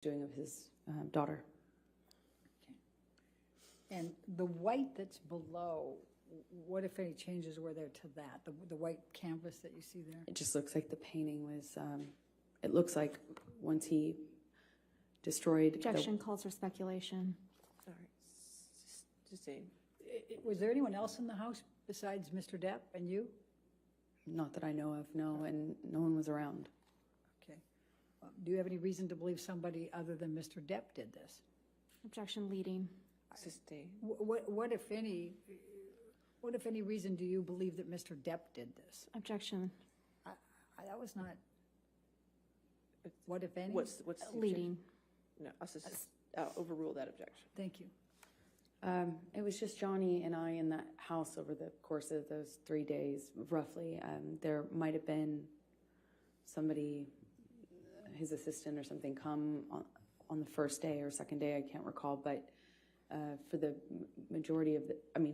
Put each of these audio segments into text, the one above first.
doing of his daughter. Okay. And the white that's below, what if any changes were there to that? The white canvas that you see there? It just looks like the painting was, it looks like once he destroyed. Objection calls for speculation. All right. Just saying. Was there anyone else in the house besides Mr. Depp and you? Not that I know of, no, and no one was around. Okay. Do you have any reason to believe somebody other than Mr. Depp did this? Objection leading. Sustain. What if any reason do you believe that Mr. Depp did this? Objection That was not. What if any? What's the leading. No, I'll overrule that objection. Thank you. It was just Johnny and I in that house over the course of those 3 days, roughly. There might have been somebody, his assistant or something, come on the first day or second day, I can't recall, but for the majority of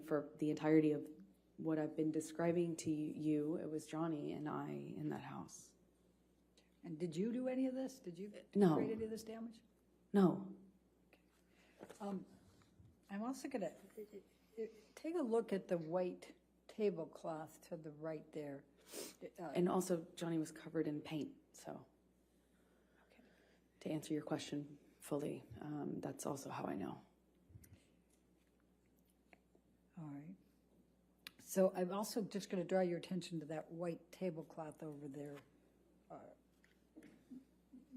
for the entirety of what I've been describing to you, it was Johnny and I in that house. And did you do any of this? Did you No. create any of this damage? No. I'm also going to take a look at the white tablecloth to the right there. And also, Johnny was covered in paint, so to answer your question fully, that's also how I know. All right. So I'm also just going to draw your attention to that white tablecloth over there.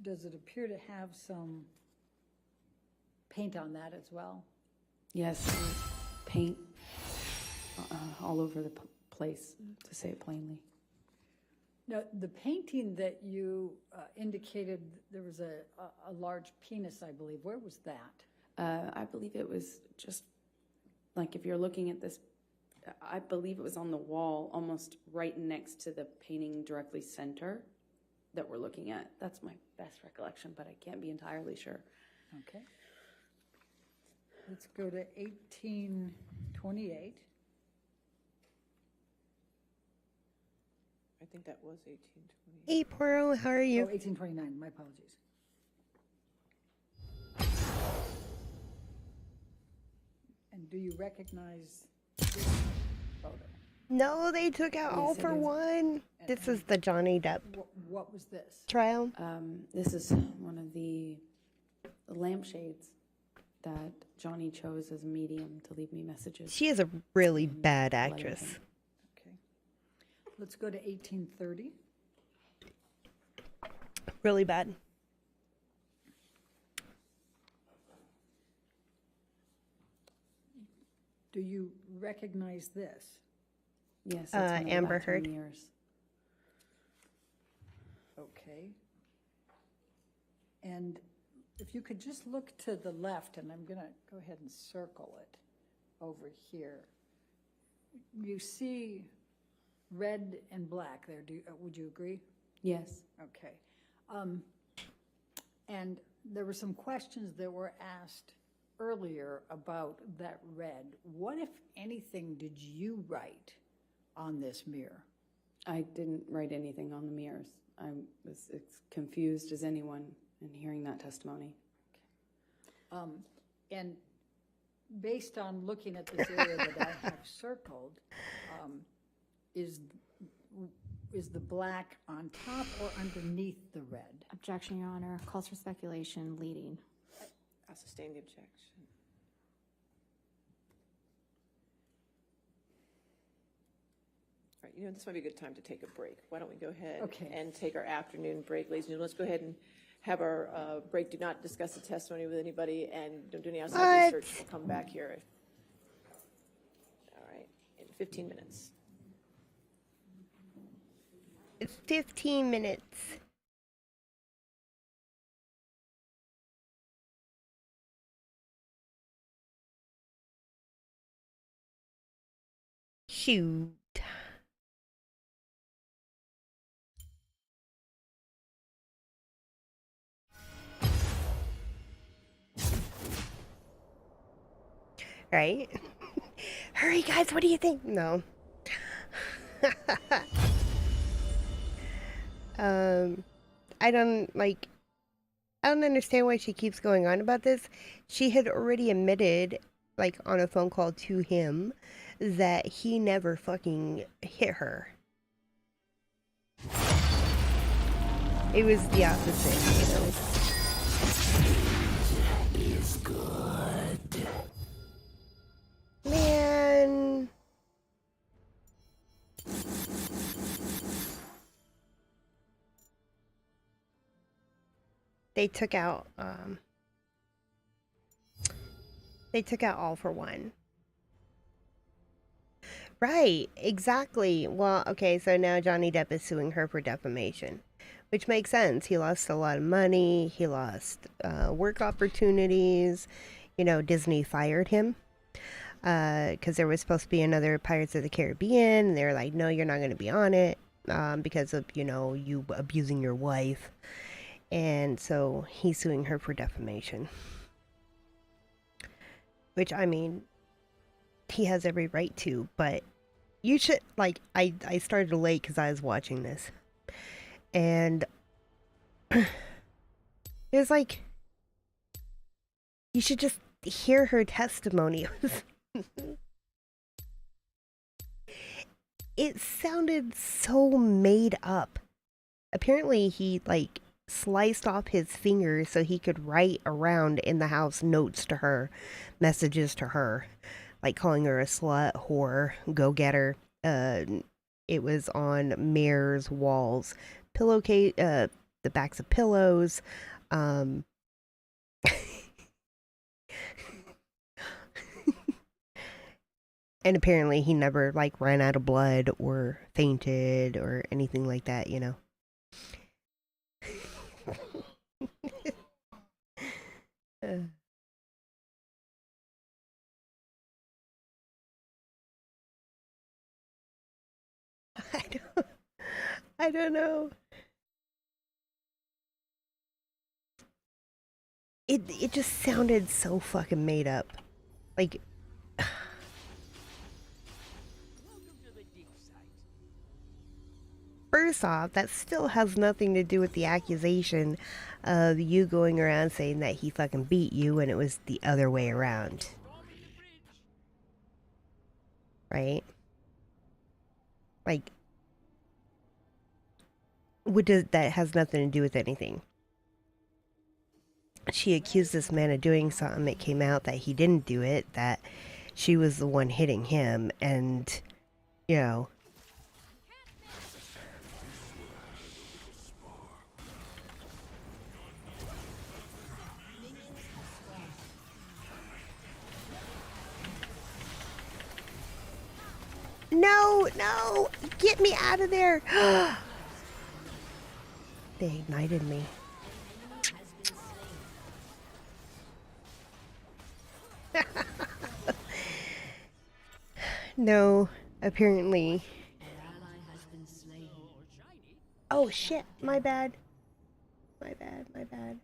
Does it appear to have some paint on that as well? Yes, paint all over the place, to say it plainly. Now, the painting that you indicated, there was a large penis, I believe. Where was that? I believe it was just, like if you're looking at this, I believe it was on the wall almost right next to the painting directly center that we're looking at. That's my best recollection, but I can't be entirely sure. Okay. Let's go to 1828. I think that was 1820. Hey, Poro, how are you? Oh, 1829, my apologies. And do you recognize this photo? No, they took out all it for is. one. This is the Johnny Depp What was this? trial. This is one of the lampshades that Johnny chose as a medium to leave me messages. She is a really bad actress. Okay. Let's go to 1830. Really bad. Do you recognize this? Yes, that's one of the Amber bathroom Heard. mirrors. Okay. And if you could just look to the left, and I'm going to go ahead and circle it over here. You see red and black there. Would you agree? Yes. Okay. And there were some questions that were asked earlier about that red. What, if anything, did you write on this mirror? I didn't write anything on the mirrors. I was as confused as anyone in hearing that testimony. And based on looking at this area that I have circled, is the black on top or underneath the red? Objection, Your Honor. Calls for speculation. Leading. I'll sustain the objection. All right, this might be a good time to take a break. Why don't we go ahead and take our afternoon break, ladies and gentlemen. Let's go ahead and have our break. Do not discuss the testimony with anybody, and don't do any outside research. We'll come back here. All right, in 15 minutes. It's 15 minutes. Shoot. Right? Hurry, guys, what do you think? No. I don't, like, I don't understand why she keeps going on about this. She had already admitted, like, on a phone call to him, that he never fucking hit her. It was the opposite, you know. Is good. Man. They took out All for One. Right, exactly. Well, okay, so now Johnny Depp is suing her for defamation, which makes sense. He lost a lot of money. He lost work opportunities. You know, Disney fired him because there was supposed to be another Pirates of the Caribbean. And they were like, no, you're not going to be on it because of, you know, you abusing your wife. And so he's suing her for defamation. Which, I mean, he has every right to, but you should, like, I started late because I was watching this. And it was like, you should just hear her testimony. It sounded so made up. Apparently he, like, sliced off his fingers so he could write around in the house notes to her, messages to her, like calling her a slut, whore, go-getter. It was on Mare's walls, pillowcase, the backs of pillows. And apparently he never, like, ran out of blood or fainted or anything like that, you know. I don't know. It just sounded so fucking made up. Like, first off, that still has nothing to do with the accusation of you going around saying that he fucking beat you when it was the other way around. Right? Like, that has nothing to do with anything. She accused this man of doing something. It came out that he didn't do it, that she was the one hitting him, and, you know. No, get me out of there. They ignited me. No, apparently. Oh shit, my bad. My bad.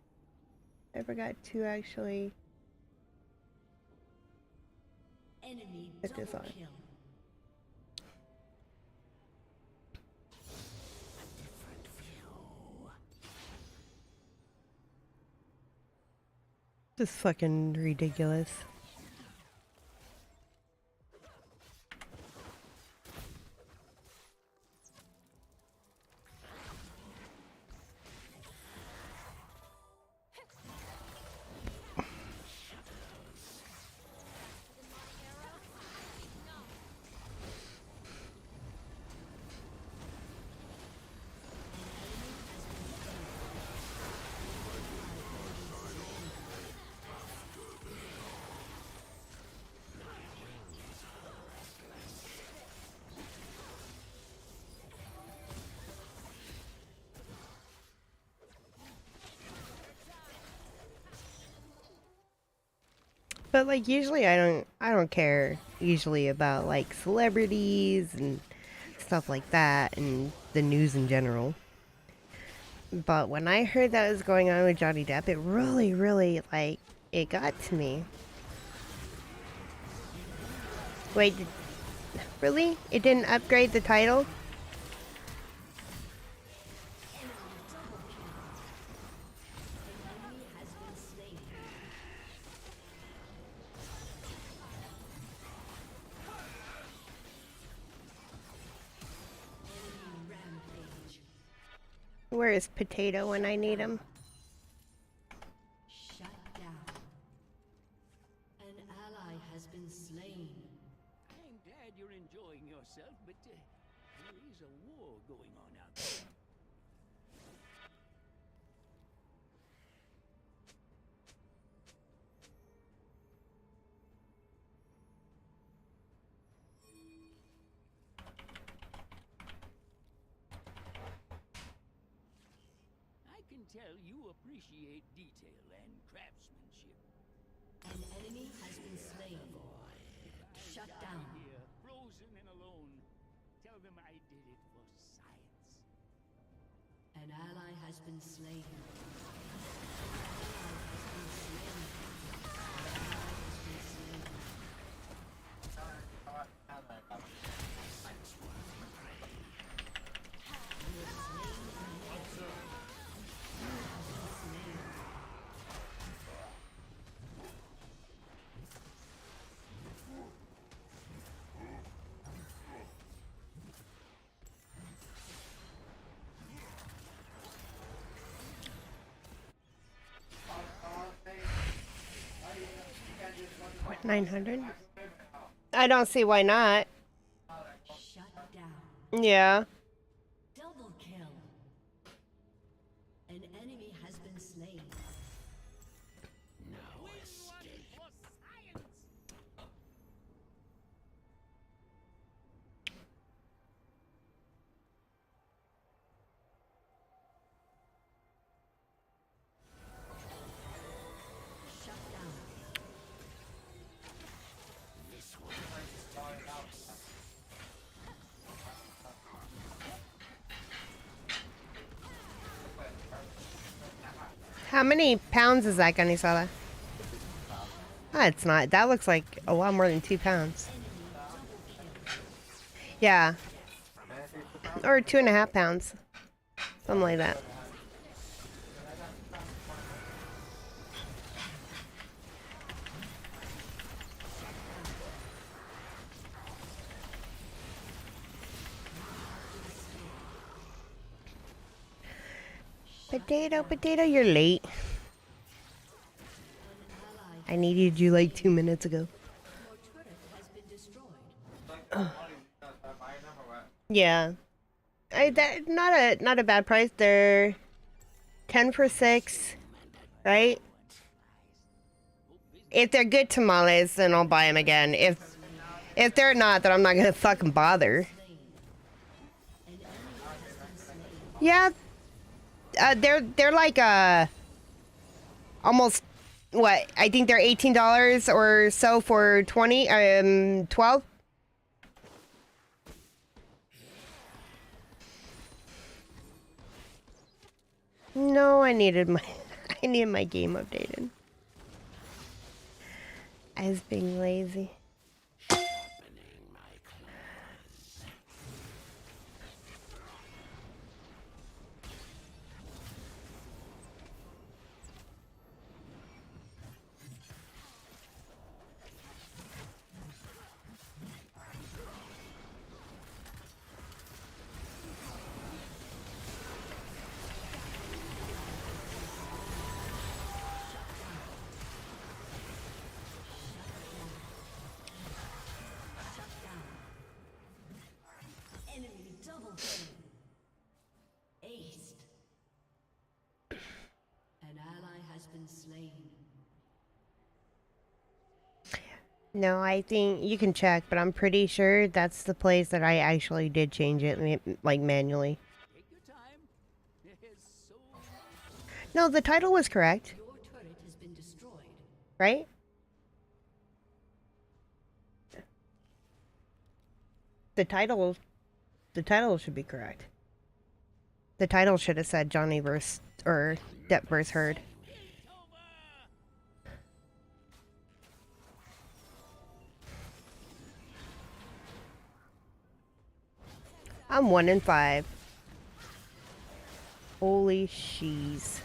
I forgot to actually put this on. This is fucking ridiculous. But like usually I don't care usually about like celebrities and stuff like that and the news in general. But when I heard that was going on with Johnny Depp, it really like it got to me. Wait, really? It didn't upgrade the title? Where is Potato when I need him? Shut down. An ally has been slain. I'm glad you're enjoying yourself, but there is a war going on out there. I can tell you appreciate detail and craftsmanship. An enemy has been slain. Shut down. Here, frozen and alone. Tell them I did it for science. An ally has been slain. What, 900? I don't see why not. Shut down. Yeah. Double kill. An enemy has been slain. Shut down. How many pounds is that, Ganisala? Ah, it's not. That looks like a lot more than 2 pounds. Yeah. Or 2.5 pounds. Something like that. Potato, you're late. I needed you like 2 minutes ago. Your turret has been destroyed. Yeah. That not a bad price. They're 10 for 6, right? If they're good tamales, then I'll buy them again. If they're not, then I'm not gonna fucking bother. Yeah. They're like almost what? I think they're $18 or so for 12. No, I needed my game updated. I was being lazy. Enemy double kill. Aced. An ally has been slain. No, I think you can check, but I'm pretty sure that's the place that I actually did change it, like manually. Take your time. There's so No, the title was correct, Your turret has been destroyed. right? The title should be correct. The title should have said Johnny versus or Depp versus Heard. I'm 1 in 5. Holy shees.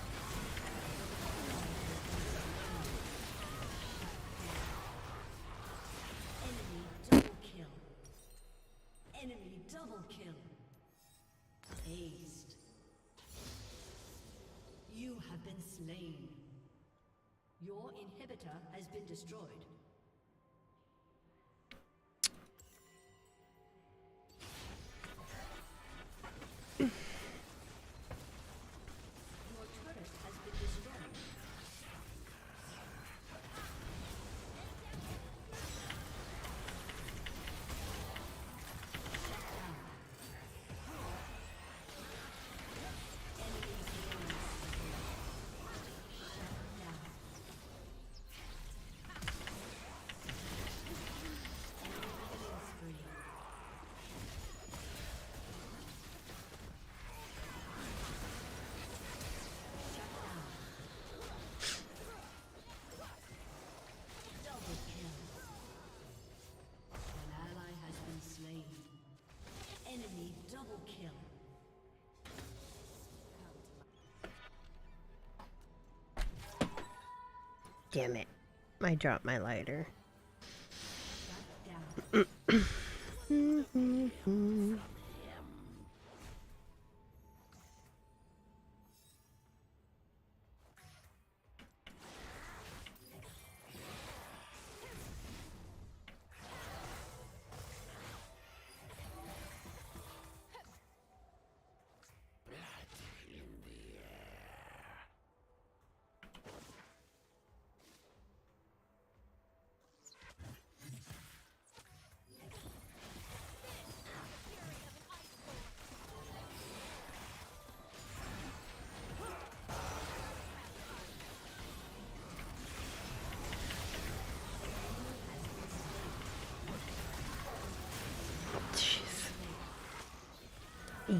Enemy double kill. Enemy double kill. Aced. have been slain. Your inhibitor has been destroyed. Your turret has been destroyed. Enemy double kill. Damn it. I dropped my lighter. Shut down.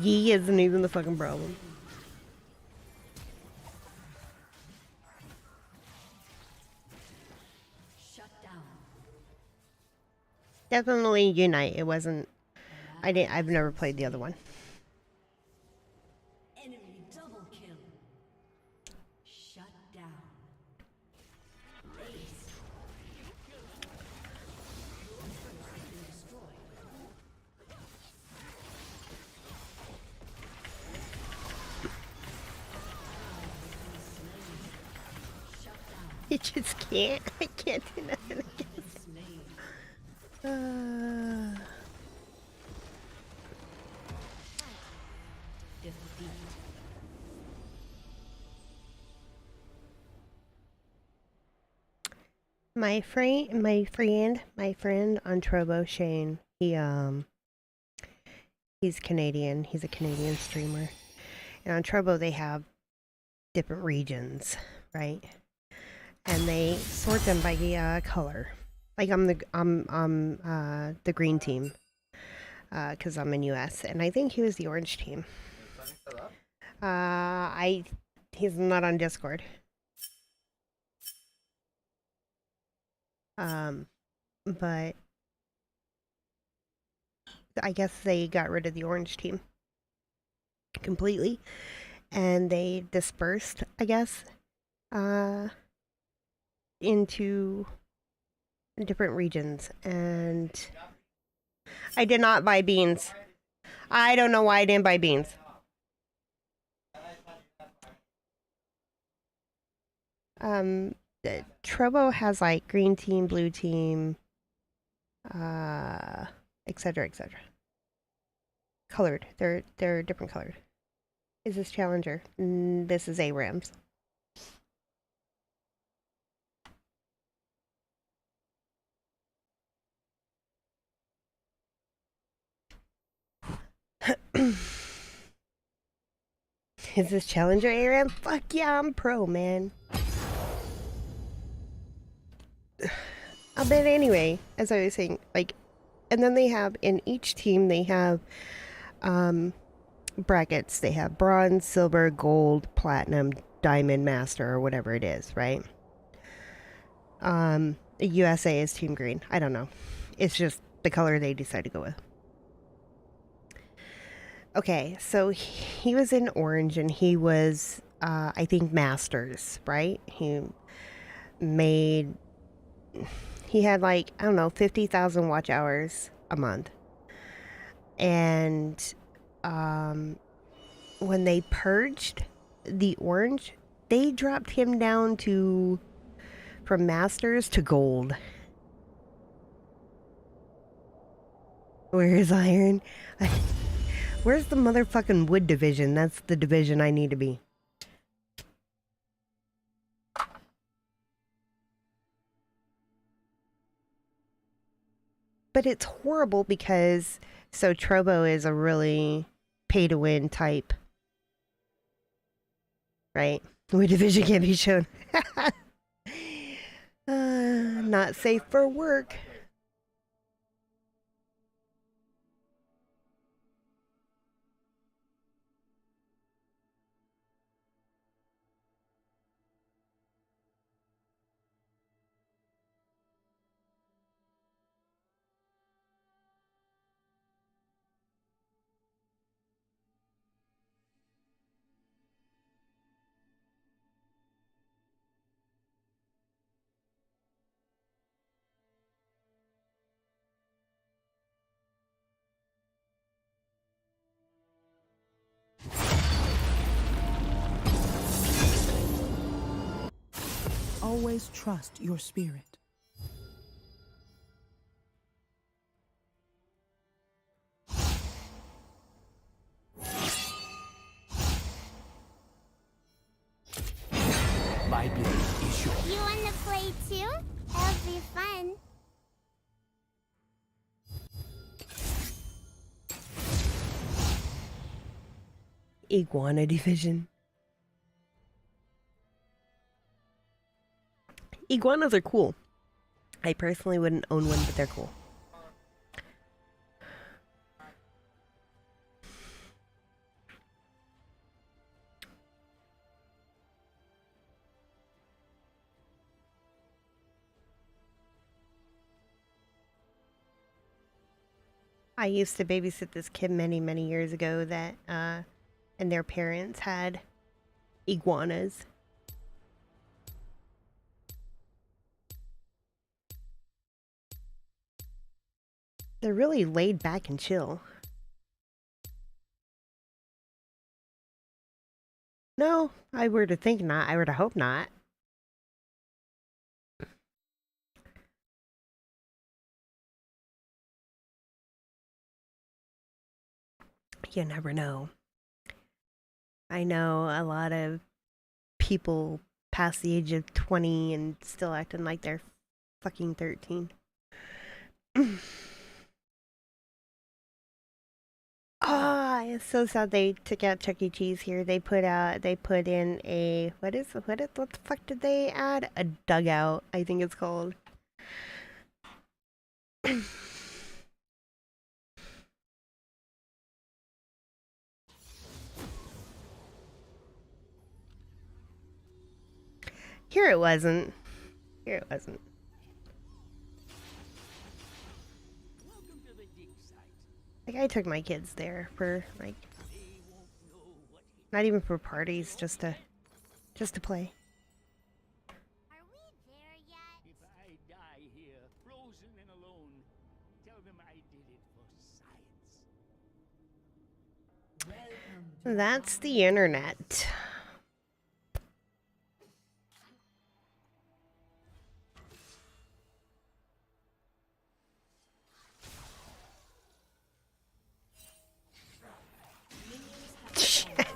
Yee isn't even the fucking problem. Shut down. Definitely Unite. It wasn't. I've never played the other one. Enemy double kill. Shut down. Ace. Your turret has been destroyed. Shut down. You just can't. I can't do nothing. Slain. Defeat. My friend on Trovo, Shane. He's Canadian. He's a Canadian streamer. And on Trovo they have different regions, right? And they sort them by color. Like I'm the green team, because I'm in US, and I think he was the orange team. He's not on Discord. But I guess they got rid of the orange team completely, and they dispersed, I guess, into different regions. And I did not buy beans. I don't know why I didn't buy beans. Trovo has like green team, blue team, etc., etc. Colored. They're different colored. Is this Challenger? This is ARAMs. Is this Challenger ARAM? Fuck yeah, I'm pro, man. But anyway, as I was saying, like, and then they have, in each team, they have brackets. They have bronze, silver, gold, platinum, diamond, master, or whatever it is, right? USA is team green. I don't know. It's just the color they decide to go with. Okay, so he was in orange, and he was, I think, masters, right? He had like, I don't know, 50,000 watch hours a month. And when they purged the orange, They dropped him down to from masters to gold. Where's iron? Where's the motherfucking wood division? That's the division I need to be. But it's horrible because so Trobo is a really pay-to-win type. Right? Wood division can't be shown. Not safe for work. Always trust your spirit. My blade is yours. You want to play too? It'll be fun. Iguana division. Iguanas are cool. I personally wouldn't own one, but they're cool. I used to babysit this kid many, many years ago that, and their parents had iguanas. They're really laid back and chill. No, I were to think not. I were to hope not. You never know. I know a lot of people past the age of 20 and still acting like they're fucking 13. Ah, it's so sad they took out Chuck E. Cheese here. They put in a, what the fuck did they add? A dugout, I think it's called. Here it wasn't. Here it wasn't. Welcome to the dig site. Like, I took my kids there for, like, They won't know what hit not even for parties, just to play. Are we there yet? if I die here, frozen and alone. Tell them I did it for science. That's the internet. Shit.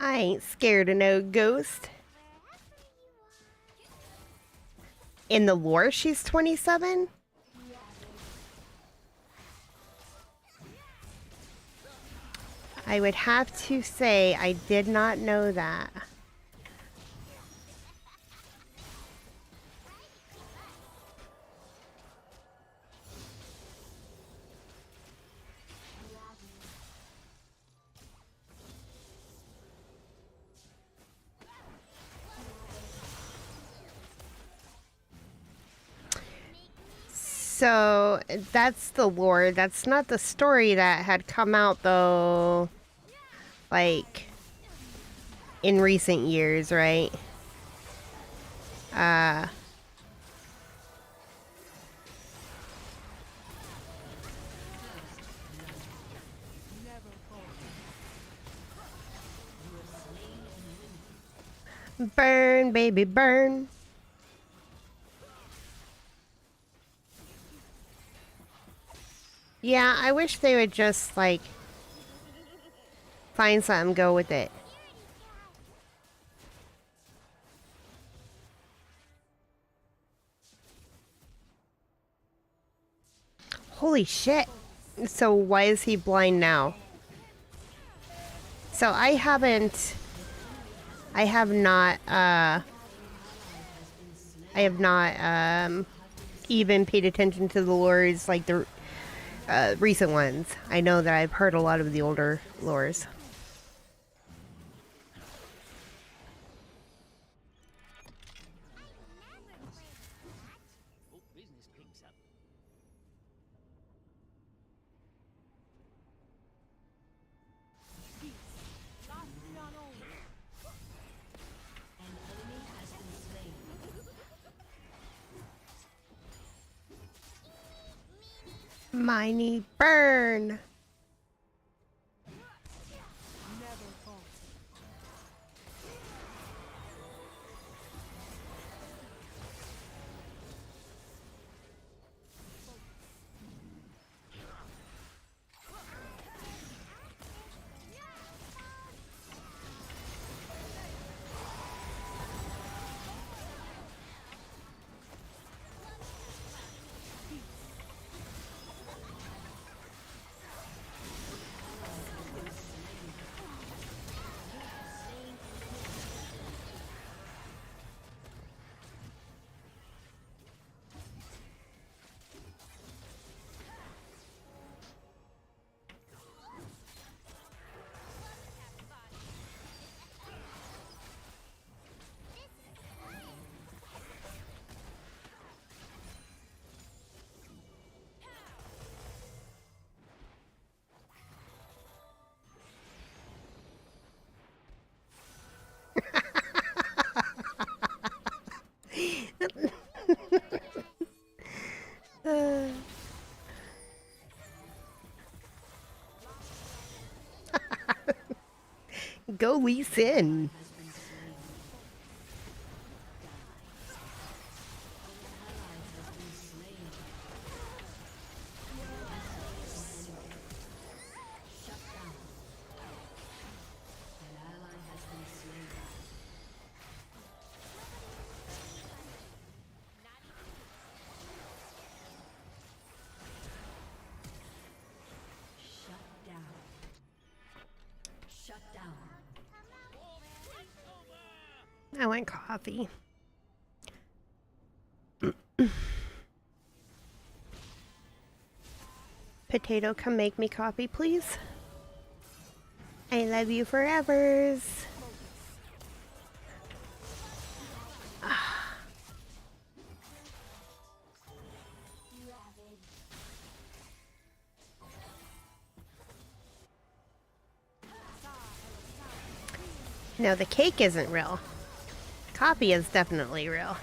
I ain't scared of no ghost. In the lore, she's 27? I would have to say I did not know that. So that's the lore. That's not the story that had come out though, like in recent years, right? Burn, baby, burn. Yeah, I wish they would just, like, find something, go with it. Holy shit. So why is he blind now? So I have not even paid attention to the lores, like the recent ones. I know that I've heard a lot of the older lores. Hope business picks up. Miney burn. Go Lee Sin. I want coffee. Potato, come make me coffee, please. I love you forevers. No, the cake isn't real. Coffee is definitely real.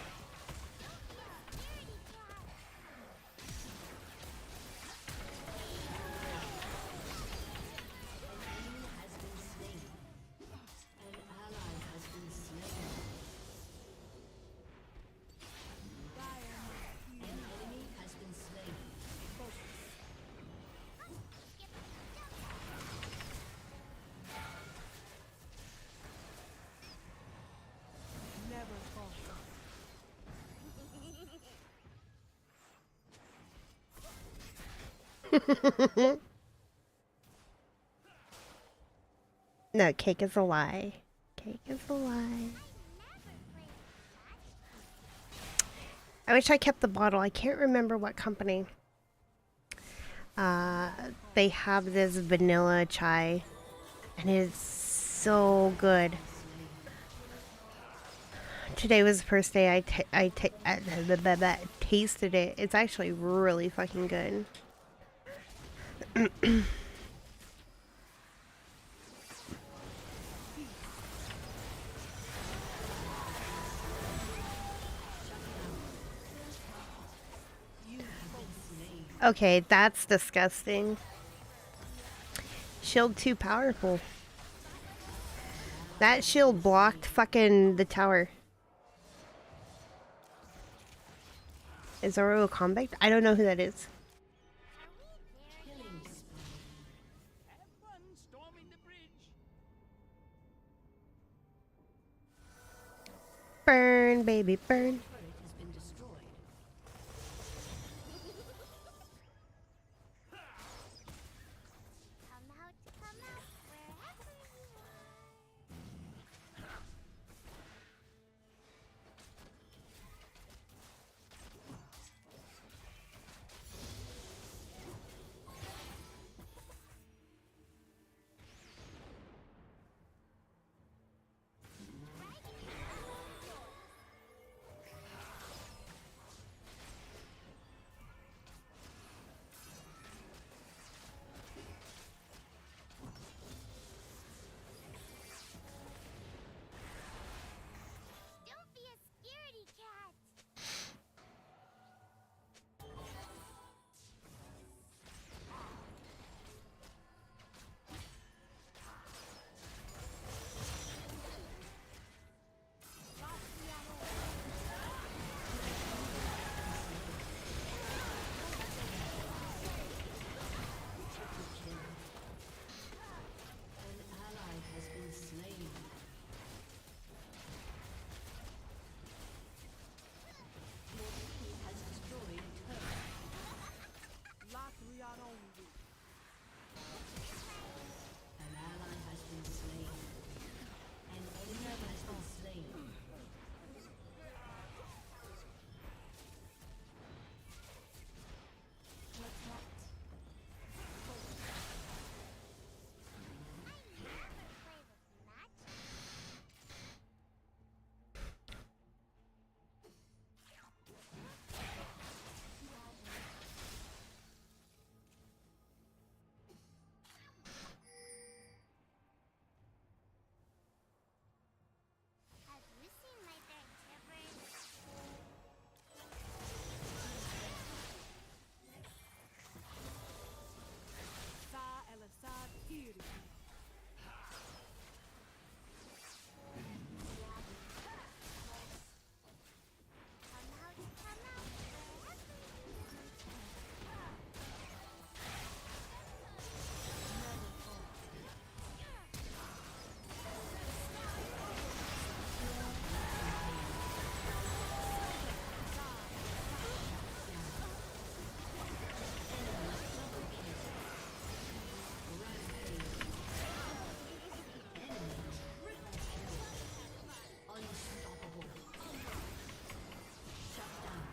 No, cake is a lie. Cake is a lie. I wish I kept the bottle. I can't remember what company. They have this vanilla chai, and it is so good. Today was the first day I tasted it. It's actually really fucking good. Okay, that's disgusting. Shield too powerful. That shield blocked fucking the tower. Is Zoro a convict? I don't know who that is. Have fun storming the bridge. Burn, baby, burn. Turret has been destroyed. Come out, wherever you are. Don't be a scaredy cat. An ally has been slain. Your team has destroyed a turret. An ally has been slain. An enemy has been slain. Have you seen my big tippers? Come out, wherever Unstoppable. Shut down.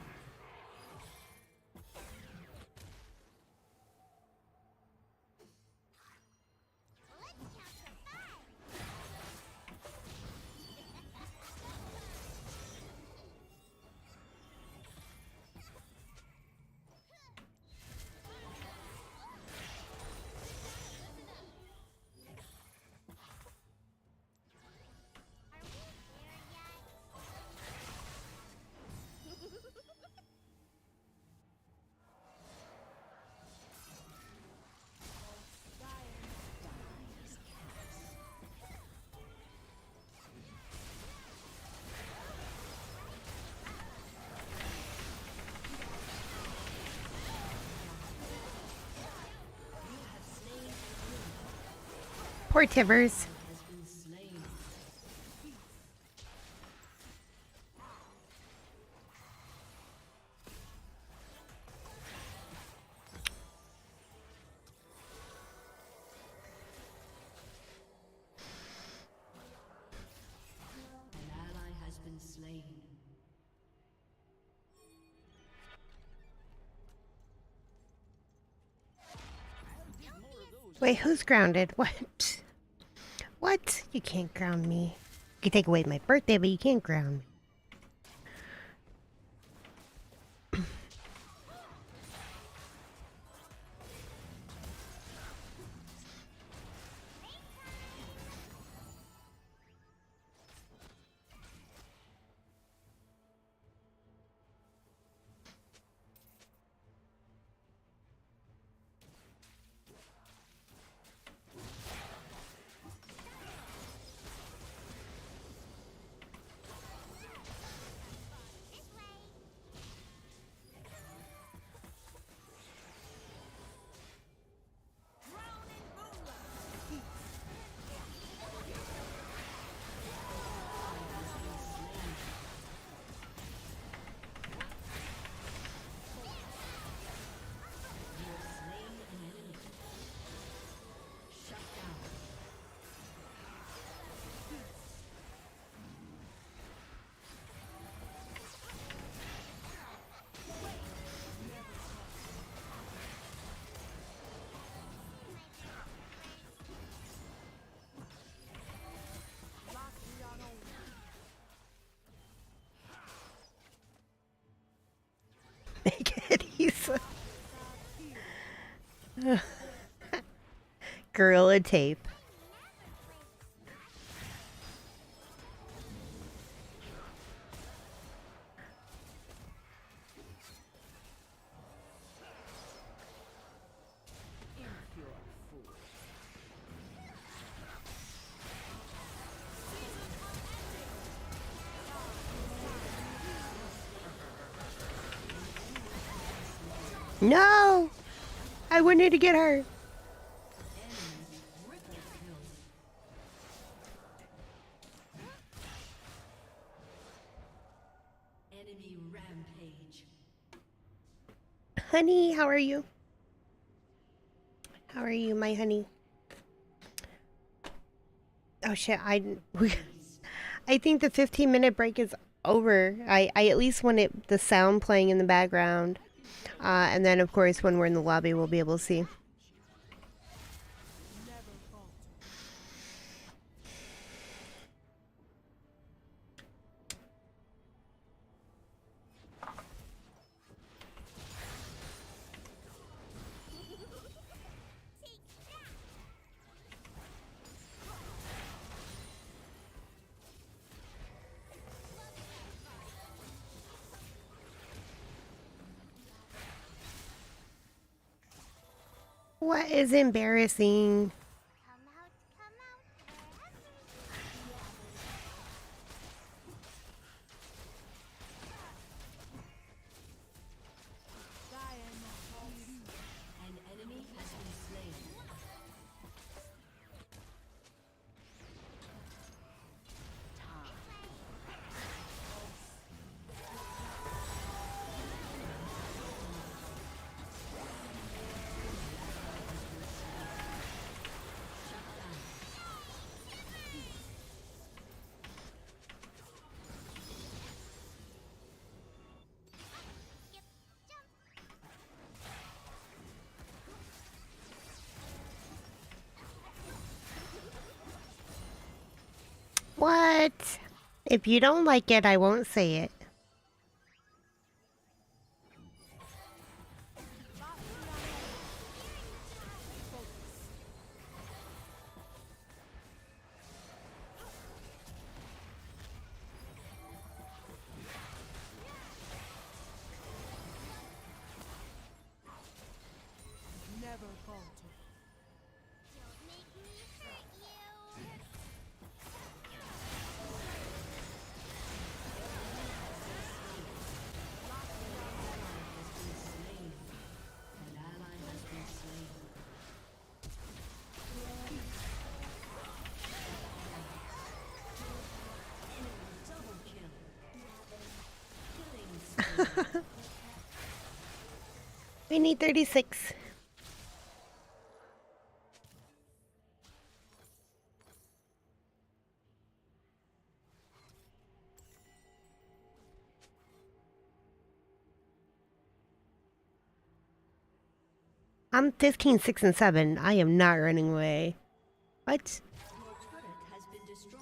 Let's count to five. Are we there yet? Poor Tivers. Has been slain. An ally has been slain. Wait, who's grounded? What? What? You can't ground me. You can take away my birthday, but you can't ground me. Gorilla tape. No! I wanted to get her. Enemy rampage. Honey, how are you? How are you, my honey? Oh shit, I think the 15-minute break is over. I at least want the sound playing in the background. And then, of course, when we're in the lobby, we'll be able to see. What is embarrassing? Come out, wherever. An enemy has been slain. What? If you don't like it, I won't say it. Don't make me hurt you. An ally has been slain. Double kill. Killing spree. We need 36. I'm 15, 6, and 7. I am not running away. What? Your turret has been destroyed.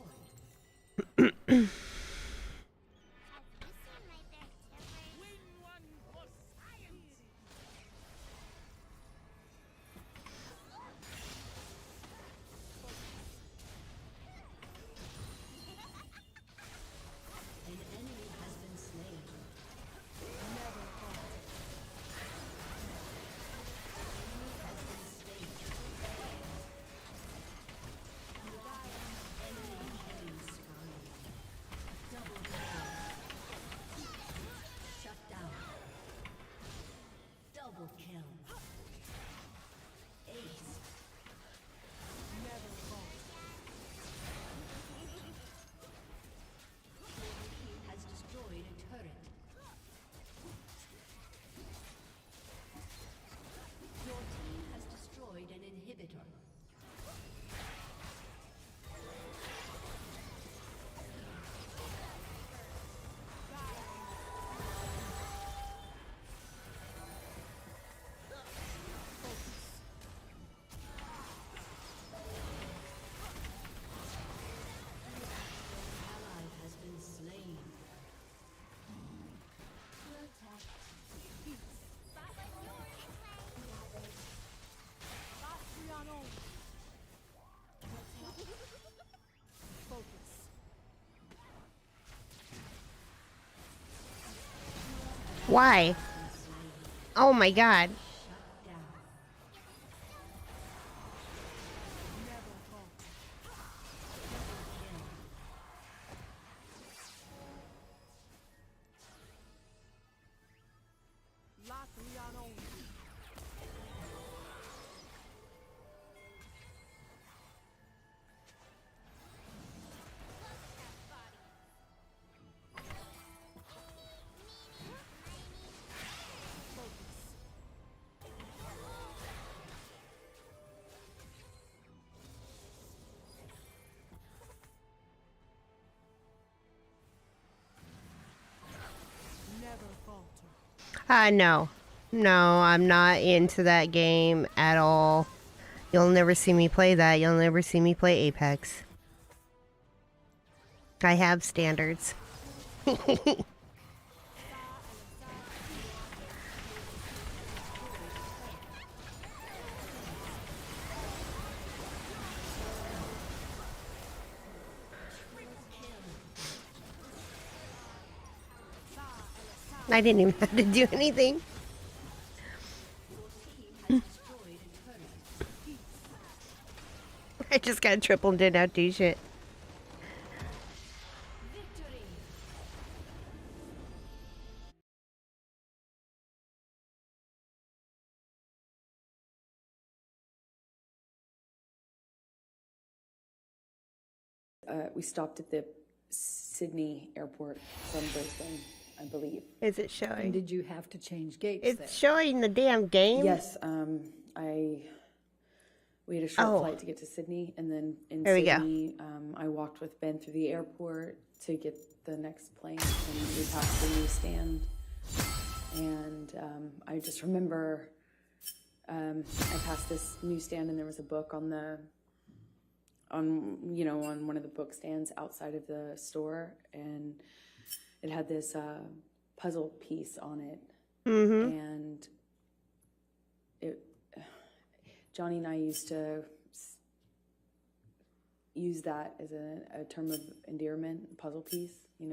Have you seen my bed tipper? An enemy has been slain. Shut down. Double kill. Ace. Team has destroyed a turret. Your team has destroyed an inhibitor. Why? Oh my god. No. No, I'm not into that game at all. You'll never see me play that. You'll never see me play Apex. I have standards. I didn't even have to do anything. I just got triple and did not do shit. We stopped at the Sydney airport from Brisbane, I believe. Is it And showing? did you have to change gates there? It's showing the damn game? Yes, we had a short flight to get to Sydney, and then in There we go. Sydney, I walked with Ben through the airport to get the next plane, and we passed the newsstand. And I just remember I passed this newsstand, and there was a book on one of the book stands outside of the store, and it had this puzzle piece on it, and Johnny and I used to use that as a term of endearment, puzzle piece, and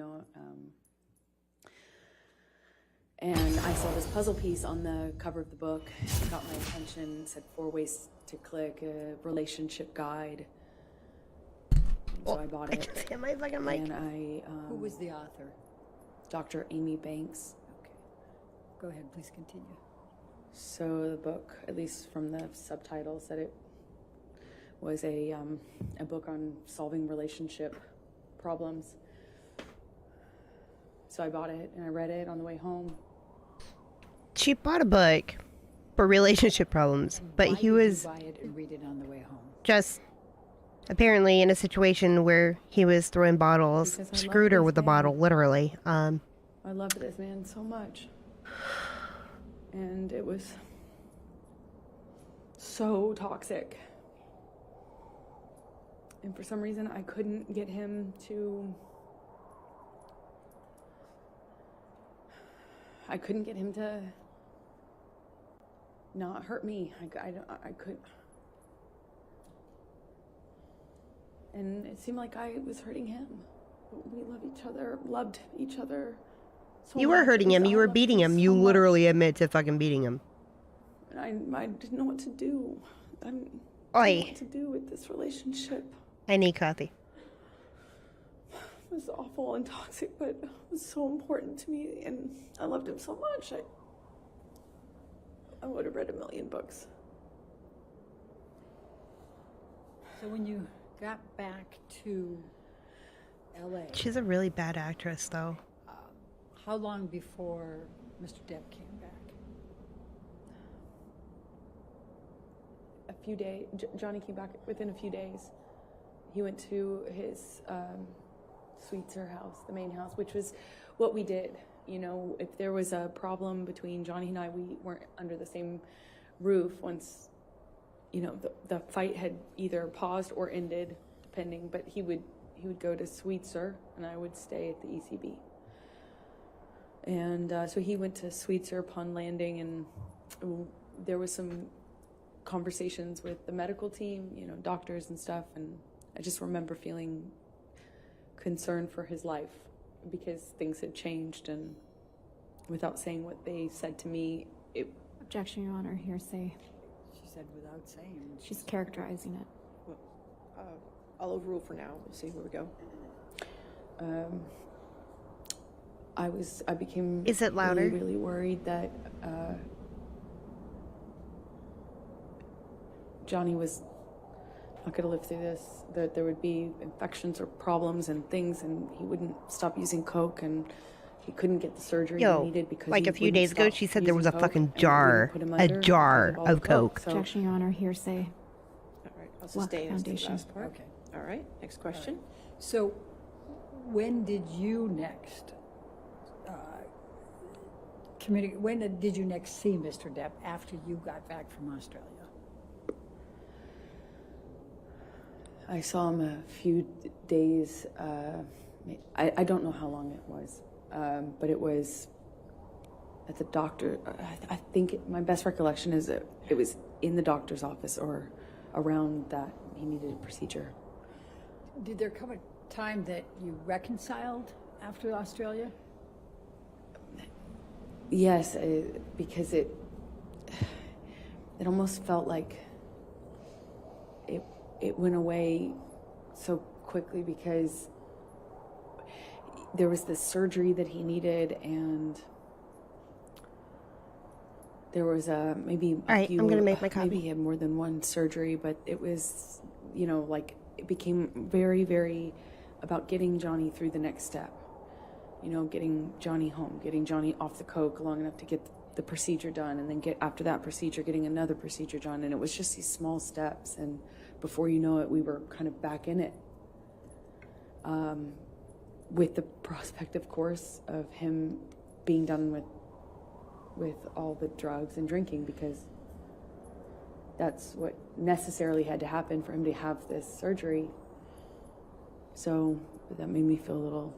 I saw this puzzle piece on the cover of the book. It got my attention. It said 4 ways to click, a relationship guide. So I bought I it. just hit my fucking mic. And Who was the author? Dr. Amy Banks. Okay. Go ahead, please continue. So the book, at least from the subtitle, said it was a book on solving relationship problems. So I bought it and I read it on the way home. She bought a book for relationship problems, but Why he did was you buy it and read it on the way home? just apparently in a situation where he was throwing bottles, Because I screwed her love with the this man. bottle, literally. I loved this man so much. And it was so toxic. And for some reason, I couldn't get him to... not hurt me. I couldn't... And it seemed like I was hurting him. We loved each other so You were much. hurting him. You I were loved beating him. so You much. literally admit to fucking beating him. And I didn't know what to do. I didn't know Oi. what to do with this relationship. I need coffee. It was awful and toxic, but it was so important to me, and I loved him so much. I would have read 1,000,000 books. So when you got back to LA, She's a really bad actress, though. how long before Mr. Depp came back? A few days. Johnny came back within a few days. He went to his Sweetser house, the main house, which was what we did. If there was a problem between Johnny and I, we weren't under the same roof once, the fight had either paused or ended, depending. But he would go to Sweetser, and I would stay at the ECB. And so he went to Sweetser upon landing, and there was some conversations with the medical team, doctors and stuff, and I just remember feeling concerned for his life because things had changed, and without saying what they said to me, it, Objection, Your Honor, hearsay. She said without saying. She's characterizing it. I'll overrule for now. We'll see where we go. I became Is it louder? really, really worried that Johnny was not going to live through this, that there would be infections or problems and things, and he wouldn't stop using coke, and he couldn't get the surgery he needed because like he a few wouldn't days ago, stop she said there was a using coke, fucking and it jar, wouldn't put him a under jar because all of the coke. So Objection, Your Honor, hearsay. All right, I'll sustain as to the Foundation. last part. Okay. All right, next question. So, when did you next when did you next see Mr. Depp after you got back from Australia? I saw him a few days. I don't know how long it was, but it was at the doctor. I think my best recollection is that it was in the doctor's office or around that he needed a procedure. Did there come a time that you reconciled after Australia? Yes, because it almost felt like it went away so quickly because there was this surgery that he needed, and there was maybe All right, I'm gonna make my copy. Maybe he had more than one surgery, but it was, like it became very, very about getting Johnny through the next step. Getting Johnny home, getting Johnny off the coke long enough to get the procedure done, and then after that procedure, getting another procedure done. And it was just these small steps, and before you know it, we were kind of back in it. With the prospect, of course, of him being done with all the drugs and drinking, because that's what necessarily had to happen for him to have this surgery. So that made me feel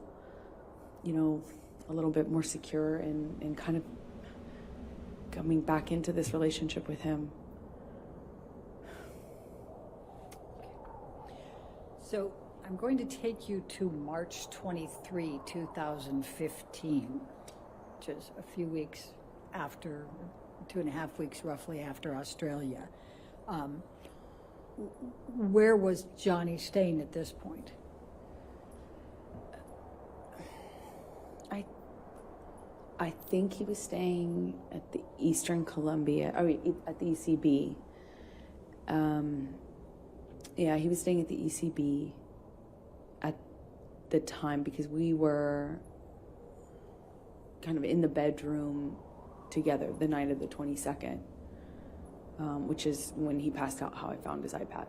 a little bit more secure and kind of coming back into this relationship with him. So I'm going to take you to March 23, 2015, which is a few weeks after, 2.5 weeks roughly after Australia. Where was Johnny staying at this point? I think he was staying at the Eastern Columbia, at the ECB. Yeah, he was staying at the ECB at the time because we were kind of in the bedroom together the night of the 22nd, which is when he passed out, how I found his iPad.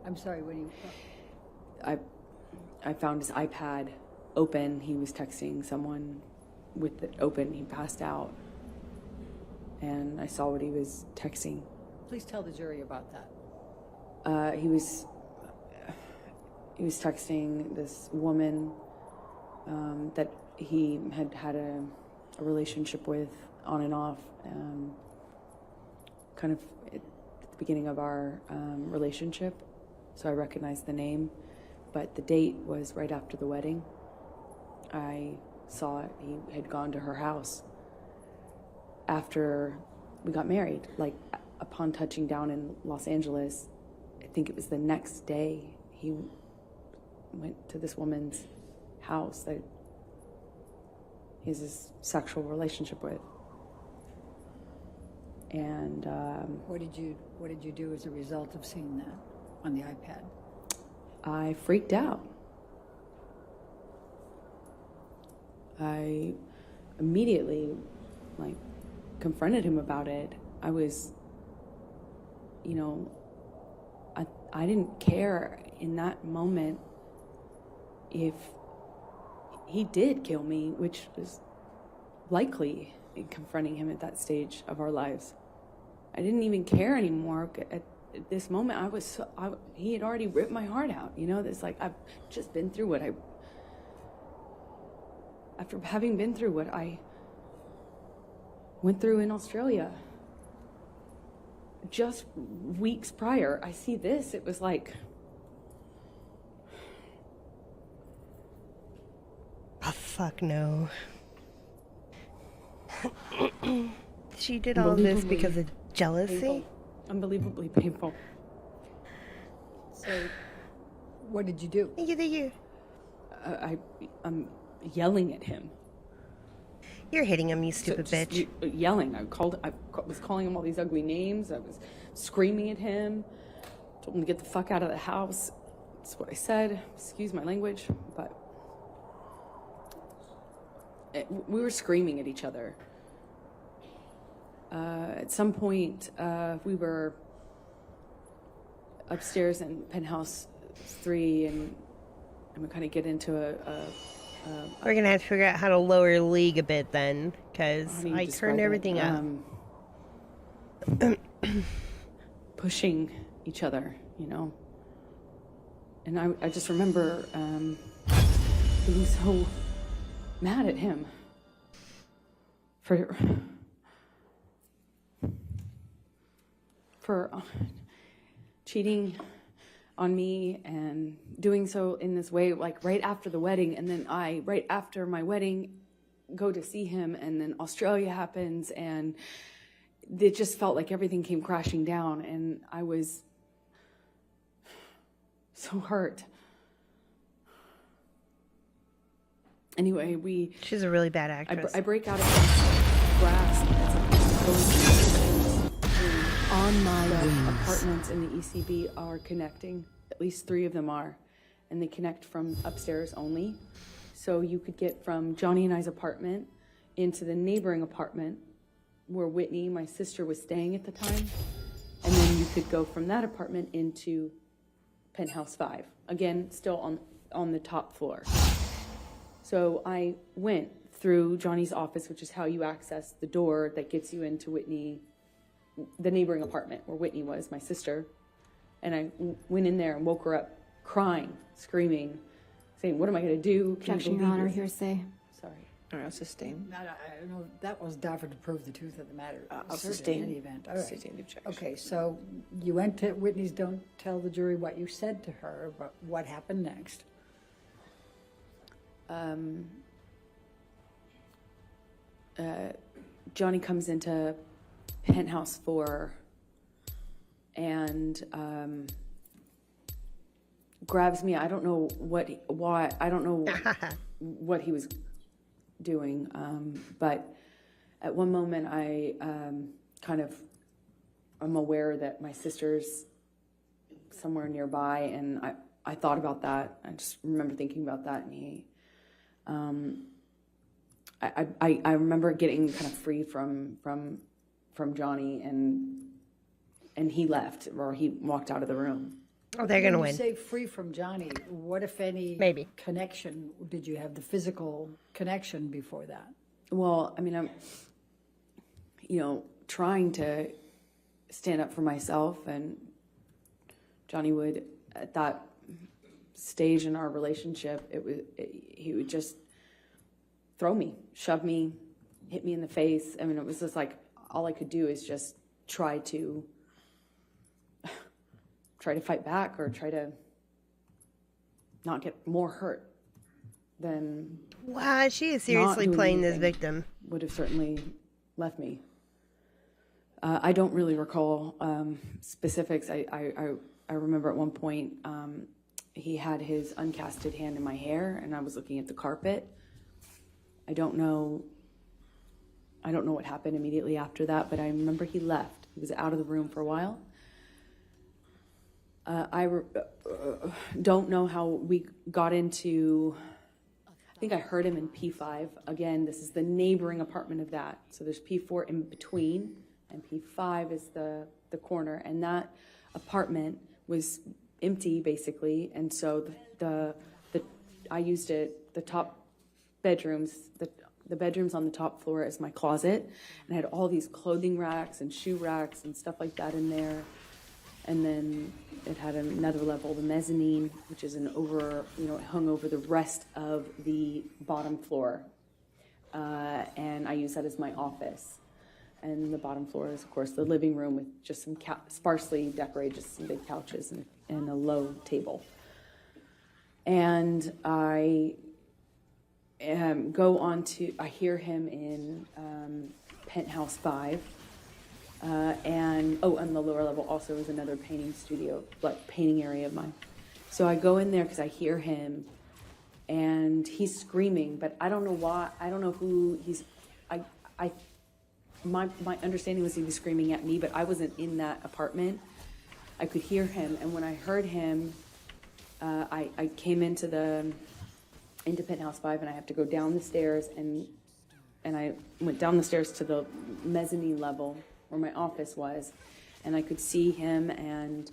I'm sorry, when you... I found his iPad open. He was texting someone with it open. He passed out, and I saw what he was texting. Please tell the jury about that. He was texting this woman that he had a relationship with on and off, kind of at the beginning of our relationship. So I recognized the name, but the date was right after the wedding. I saw it. He had gone to her house after we got married. Like, upon touching down in Los Angeles, I think it was the next day, he went to this woman's house that he has this sexual relationship with. And What did you do as a result of seeing that on the iPad? I freaked out. I immediately, confronted him about it. I was, I didn't care in that moment if he did kill me, which was likely in confronting him at that stage of our lives. I didn't even care anymore. At this moment, he had already ripped my heart out. I've just been through after having been through what I went through in Australia. Just weeks prior, I see this. It was like, oh, fuck no. She did all this because of jealousy? Painful. Unbelievably painful. So, what did you do? I'm yelling at him. You're hitting him, you stupid bitch. Yelling. I was calling him all these ugly names. I was screaming at him. Told him to get the fuck out of the house. That's what I said. Excuse my language, but we were screaming at each other. At some point, we were upstairs in penthouse 3, and we kind of get into We're gonna have to figure out how to lower league a bit then, because how do you I describe turned it? everything up. Pushing each other, you know. And I just remember being so mad at him for cheating on me and doing so in this way, like right after the wedding. And then right after my wedding, go to see him, and then Australia happens, and it just felt like everything came crashing down, and I was so hurt. Anyway, She's a really bad actress. I break out of his grasp. On my The wings. apartments in the ECB are connecting. At least 3 of them are. And they connect from upstairs only. So you could get from Johnny and I's apartment into the neighboring apartment where Whitney, my sister, was staying at the time. And then you could go from that apartment into penthouse 5. Again, still on the top floor. So I went through Johnny's office, which is how you access the door that gets you into Whitney, the neighboring apartment where Whitney was, my sister. And I went in there and woke her up crying, screaming, saying, what am I going to do? Can you Objection, Your believe Honor, this? Hearsay. Sorry. All right, I'll sustain. I don't know, that was Dafford to prove the truth of the matter. I'll Asserted sustain. In any event. All right. Sustain the objection. Okay, so you went to Whitney's. Don't tell the jury what you said to her, but what happened next? Johnny comes into penthouse 4 and grabs me. I don't know why. I don't know what he was doing. But at one moment, I'm aware that my sister's somewhere nearby, and I thought about that. I just remember thinking about that, and he. I remember getting kind of free from Johnny, and he left, or he walked out of the room. Oh, they're gonna When win. you say free from Johnny, what, if any, Maybe. connection did you have? The physical connection before that? Well, I mean, I'm, trying to stand up for myself, and Johnny would, at that stage in our relationship, he would just throw me, shove me, hit me in the face. I mean, it was just like, all I could do is just try to fight back, or try to not get more hurt than Wow, she is seriously doing playing this anything. victim. would have certainly left me. I don't really recall specifics. I remember at one point he had his uncasted hand in my hair, and I was looking at the carpet. I don't know what happened immediately after that, but I remember he left. He was out of the room for a while. I don't know how we got into. I think I heard him in P5. Again, this is the neighboring apartment of that. So there's P4 in between, and P5 is the corner. And that apartment was empty, basically. And so I used it, the top bedrooms, the bedrooms on the top floor as my closet. And I had all these clothing racks and shoe racks and stuff like that in there. And then it had another level, the mezzanine, which is it hung over the rest of the bottom floor. And I use that as my office. And the bottom floor is, of course, the living room with just some sparsely decorated, just some big couches and a low table. And I I hear him in penthouse 5. And on the lower level also is another painting studio, like painting area of mine. So I go in there because I hear him, and he's screaming, but I don't know why. I don't know who he's. My understanding was he was screaming at me, but I wasn't in that apartment. I could hear him, and when I heard him, I came into penthouse 5, and I have to go down the stairs, and I went down the stairs to the mezzanine level where my office was, and I could see him and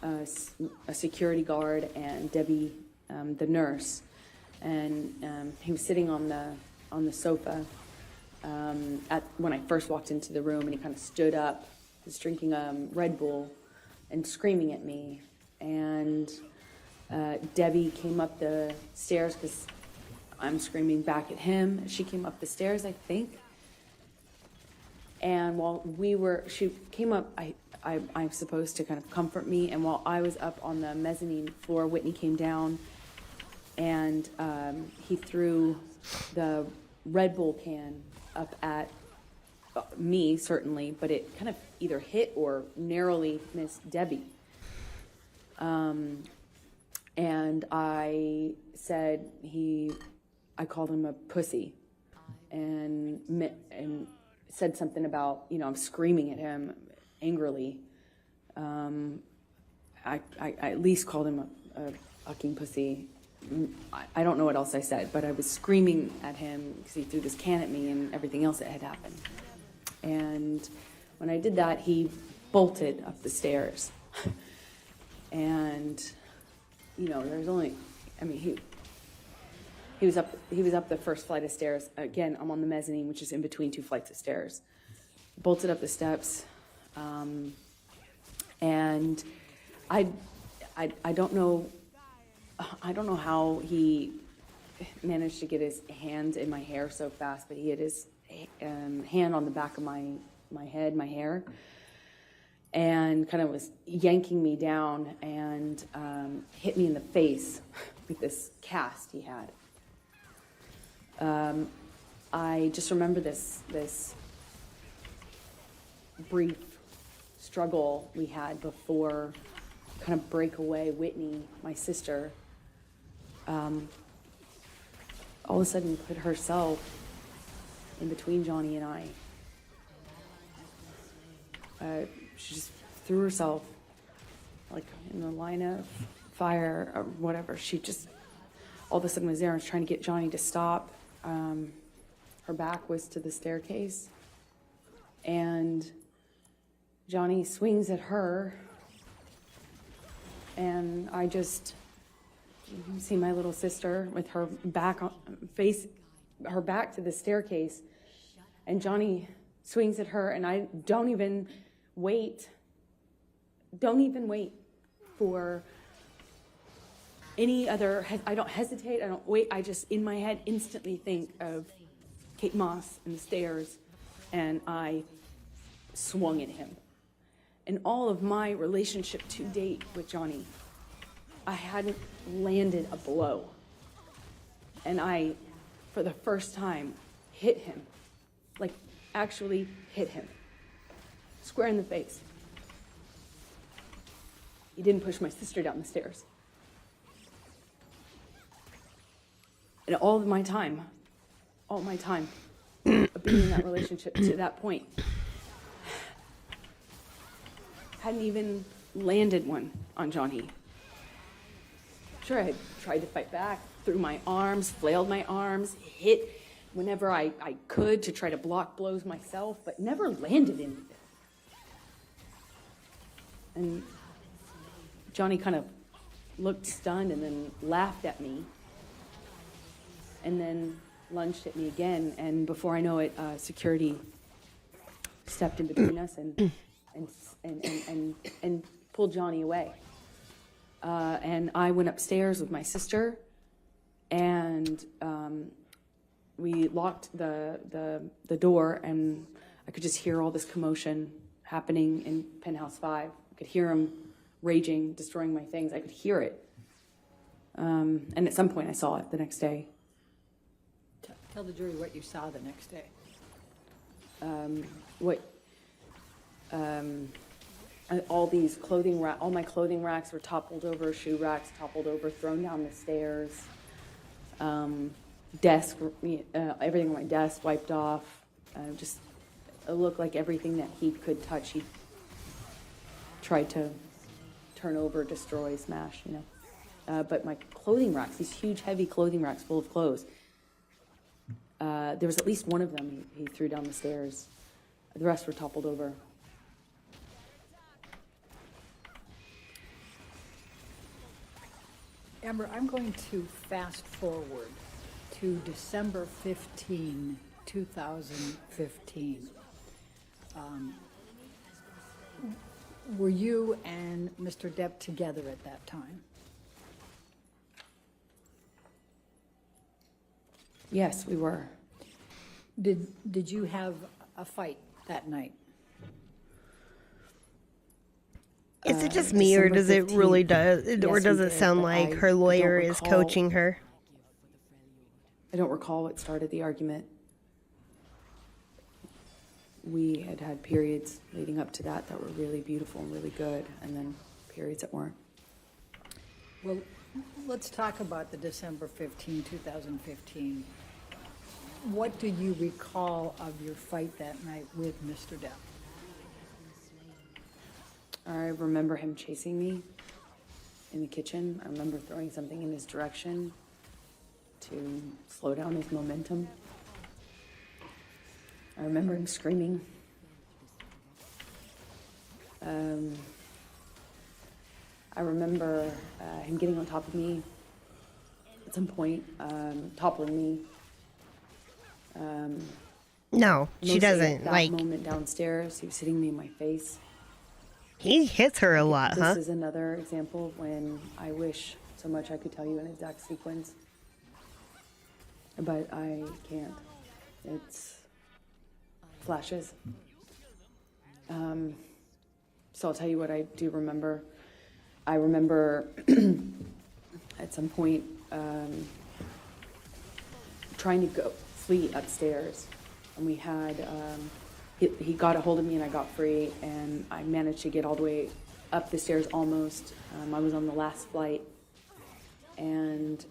a security guard and Debbie, the nurse, and he was sitting on the sofa when I first walked into the room, and he kind of stood up, he was drinking a Red Bull and screaming at me, and Debbie came up the stairs because I'm screaming back at him. She came up the stairs, I think. And while she came up, I'm supposed to kind of comfort me. And while I was up on the mezzanine floor, Whitney came down, and he threw the Red Bull can up at me, certainly, but it kind of either hit or narrowly missed Debbie. And I said I called him a pussy, and said something about, I'm screaming at him angrily. I at least called him a fucking pussy. I don't know what else I said, but I was screaming at him because he threw this can at me and everything else that had happened. And when I did that, he bolted up the stairs. And, there's only, he was up the first flight of stairs. Again, I'm on the mezzanine, which is in between 2 flights of stairs. Bolted up the steps, and I don't know. I don't know how he managed to get his hands in my hair so fast, but he had his hand on the back of my head, my hair, and kind of was yanking me down and hit me in the face with this cast he had. I just remember this brief struggle we had before kind of break away. Whitney, my sister, all of a sudden put herself in between Johnny and I. She just threw herself like in the line of fire or whatever. She just all of a sudden was there and was trying to get Johnny to stop. Her back was to the staircase, and Johnny swings at her, and I just see my little sister with her back her back to the staircase, and Johnny swings at her, and I don't even wait for any other, I don't hesitate, I don't wait, I just in my head instantly think of Kate Moss and the stairs, and I swung at him. In all of my relationship to date with Johnny, I hadn't landed a blow. And I, for the first time, hit him. Like, actually hit him. Square in the face. He didn't push my sister down the stairs. And all my time of being in that relationship to that point, hadn't even landed one on Johnny. Sure, I had tried to fight back, threw my arms, flailed my arms, hit whenever I could to try to block blows myself, but never landed anything. And Johnny kind of looked stunned and then laughed at me, and then lunged at me again. And before I know it, security stepped in between us and pulled Johnny away. And I went upstairs with my sister, and we locked the door, and I could just hear all this commotion happening in penthouse 5. I could hear him raging, destroying my things. I could hear it. And at some point I saw it the next day. Tell the jury what you saw the next day. all these all my clothing racks were toppled over, shoe racks toppled over, thrown down the stairs. Desk, everything on my desk wiped off. Just it looked like everything that he could touch, he tried to turn over, destroy, smash, But my clothing racks, these huge, heavy clothing racks full of clothes, there was at least one of them he threw down the stairs. The rest were toppled over. Amber, I'm going to fast forward to December 15, 2015. Were you and Mr. Depp together at that time? Yes, we were. Did you have a fight that night? Is it just me, or does it really or does it sound like her lawyer is coaching her? I don't recall what started the argument. We had periods leading up to that were really beautiful and really good, and then periods that weren't. Well, let's talk about the December 15, 2015. What do you recall of your fight that night with Mr. Depp? I remember him chasing me in the kitchen. I remember throwing something in his direction to slow down his momentum. I remember him screaming. I remember him getting on top of me at some point, toppling me. No, she doesn't. That moment downstairs, he was hitting me in my face. He hits her a lot, huh? This is another example when I wish so much I could tell you an exact sequence, but I can't. It's flashes. So I'll tell you what I do remember. I remember at some point trying to flee upstairs, and we had he got a hold of me and I got free, and I managed to get all the way up the stairs almost. I was on the last flight, and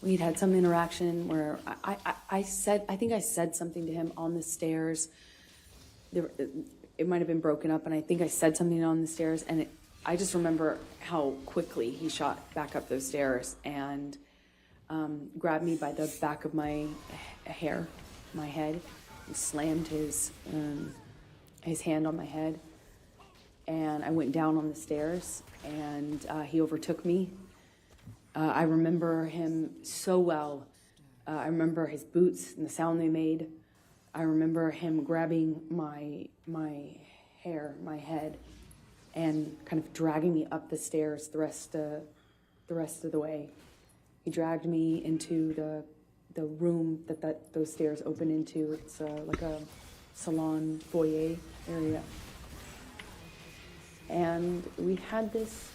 we'd had some interaction where I think I said something to him on the stairs. It might have been broken up, and I think I said something on the stairs, and I just remember how quickly he shot back up those stairs and grabbed me by the back of my hair, my head, and slammed his hand on my head. And I went down on the stairs, and he overtook me. I remember him so well. I remember his boots and the sound they made. I remember him grabbing my hair, my head, and kind of dragging me up the stairs the rest of the way. He dragged me into the room that those stairs open into. It's like a salon foyer area. And we had this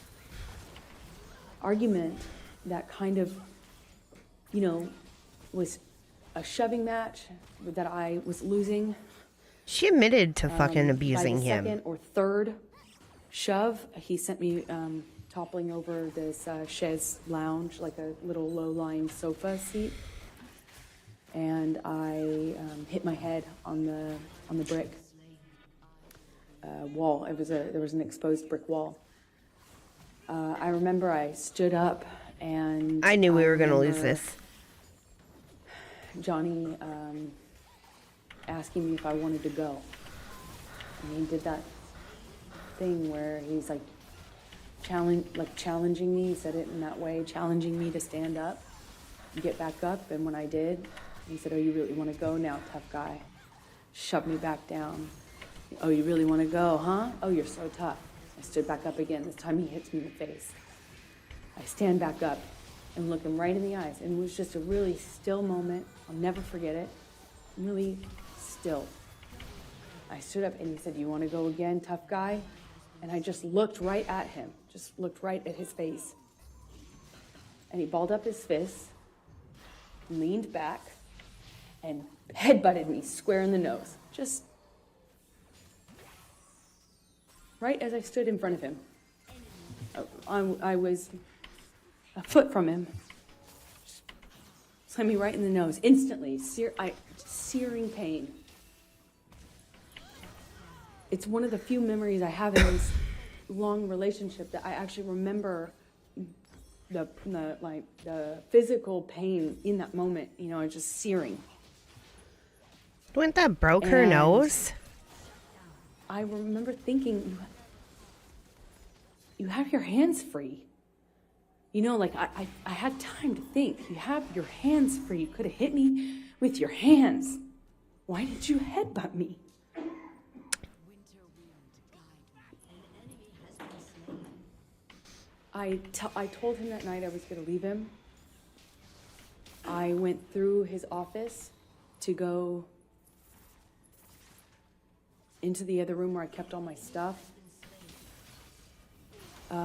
argument that kind of, was a shoving match that I was losing. She admitted to fucking abusing him. By the second or third shove, he sent me toppling over this chaise lounge, like a little low-lying sofa seat, and I hit my head on the brick wall. There was an exposed brick wall. I remember I stood up, and I knew we were going to lose this. Johnny asking me if I wanted to go. And he did that thing where he's like challenging me. He said it in that way, challenging me to stand up and get back up. And when I did, he said, "Oh, you really want to go now, tough guy?" Shoved me back down. "Oh, you really want to go, huh? Oh, you're so tough." I stood back up again. This time he hits me in the face. I stand back up and look him right in the eyes. And it was just a really still moment. I'll never forget it. Really still. I stood up and he said, "You want to go again, tough guy?" And I just looked right at him. Just looked right at his face. And he balled up his fists, leaned back, and headbutted me square in the nose. Just right as I stood in front of him. I was a foot from him. Slammed me right in the nose. Instantly. Searing pain. It's one of the few memories I have in this long relationship that I actually remember the physical pain in that moment, just searing. Wouldn't that broke her And nose? I remember thinking, you have your hands free. I had time to think. You have your hands free. You could have hit me with your hands. Why did you headbutt me? I told him that night I was going to leave him. I went through his office to go into the other room where I kept all my stuff.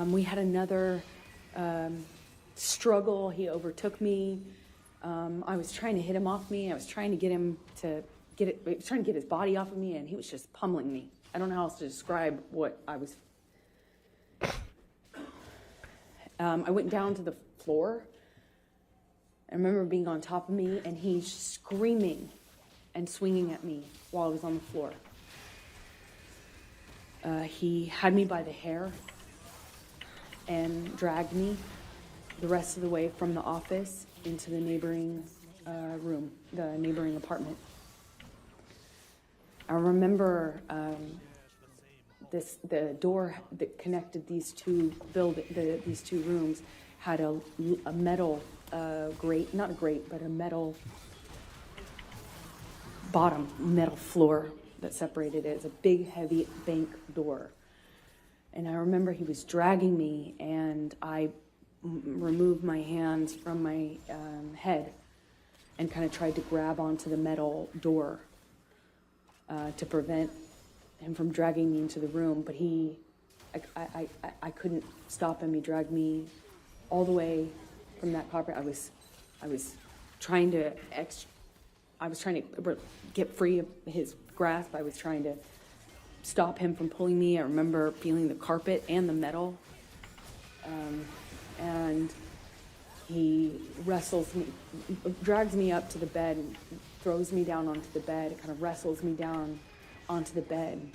We had another struggle. He overtook me. I was trying to hit him off me. I was trying to get him to trying to get his body off of me, and he was just pummeling me. I don't know how else to describe what I was. I went down to the floor. I remember being on top of me, and he's screaming and swinging at me while I was on the floor. He had me by the hair and dragged me the rest of the way from the office into the neighboring room, the neighboring apartment. I remember the door that connected these two rooms had a metal grate, not a grate, but a metal bottom, metal floor that separated it. It's a big, heavy bank door. And I remember he was dragging me, and I removed my hands from my head and kind of tried to grab onto the metal door to prevent him from dragging me into the room. But I couldn't stop him. He dragged me all the way from that carpet. I was trying to get free of his grasp. I was trying to stop him from pulling me. I remember feeling the carpet and the metal. And he drags me up to the bed, and throws me down onto the bed, kind of wrestles me down onto the bed.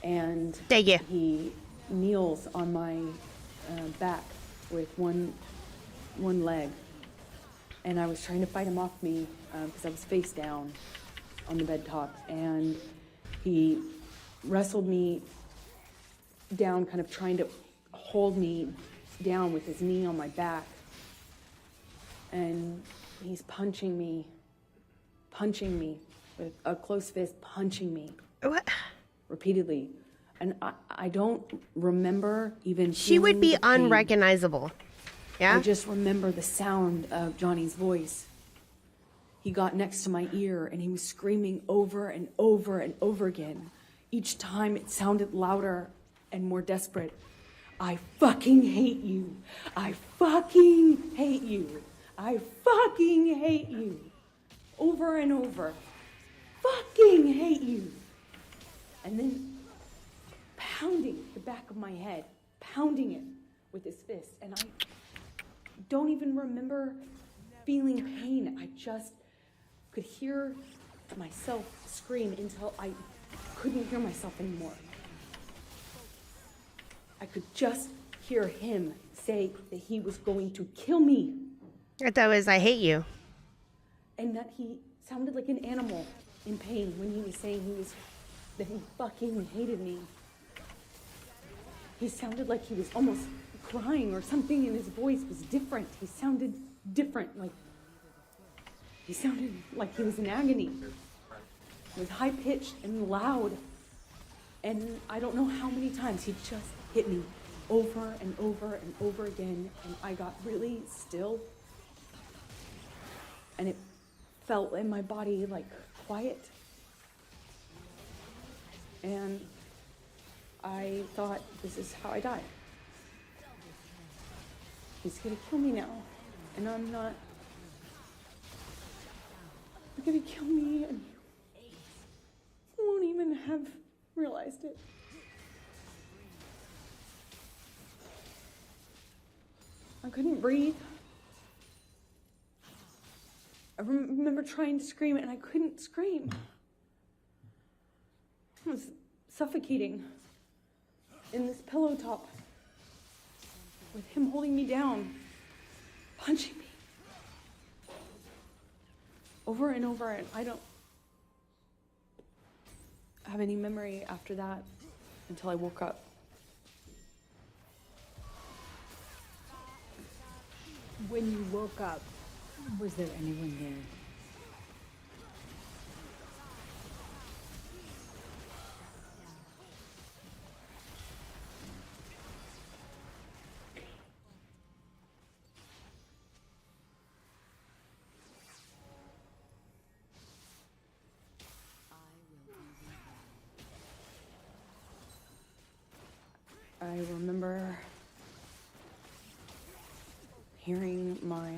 And he kneels on my back with one leg. And I was trying to fight him off me because I was face down on the bed top. And he wrestled me down, kind of trying to hold me down with his knee on my back. And he's punching me with a closed fist, punching me. What? Repeatedly. And I don't remember even. She would be unrecognizable. Yeah? I just remember the sound of Johnny's voice. He got next to my ear and he was screaming over and over and over again. Each time it sounded louder and more desperate. I fucking hate you. I fucking hate you. I fucking hate you. Over and over. Fucking hate you. And then pounding the back of my head, pounding it with his fist. And I don't even remember feeling pain. I just could hear myself scream until I couldn't hear myself anymore. I could just hear him say that he was going to kill me. I thought it was, I hate you. And that he sounded like an animal in pain when he was saying that he fucking hated me. He sounded like he was almost crying, or something in his voice was different. He sounded different, he sounded like he was in agony. It was high-pitched and loud. And I don't know how many times he just hit me over and over and over again. And I got really still. And it felt in my body like quiet. And I thought, this is how I die. He's gonna kill me now. And I'm not You're gonna kill me, and you won't even have realized it. I couldn't breathe. I remember trying to scream, and I couldn't scream. I was suffocating in this pillow top with him holding me down, punching me over and over, and I don't have any memory after that until I woke up. When you woke up, was there anyone there? I remember hearing my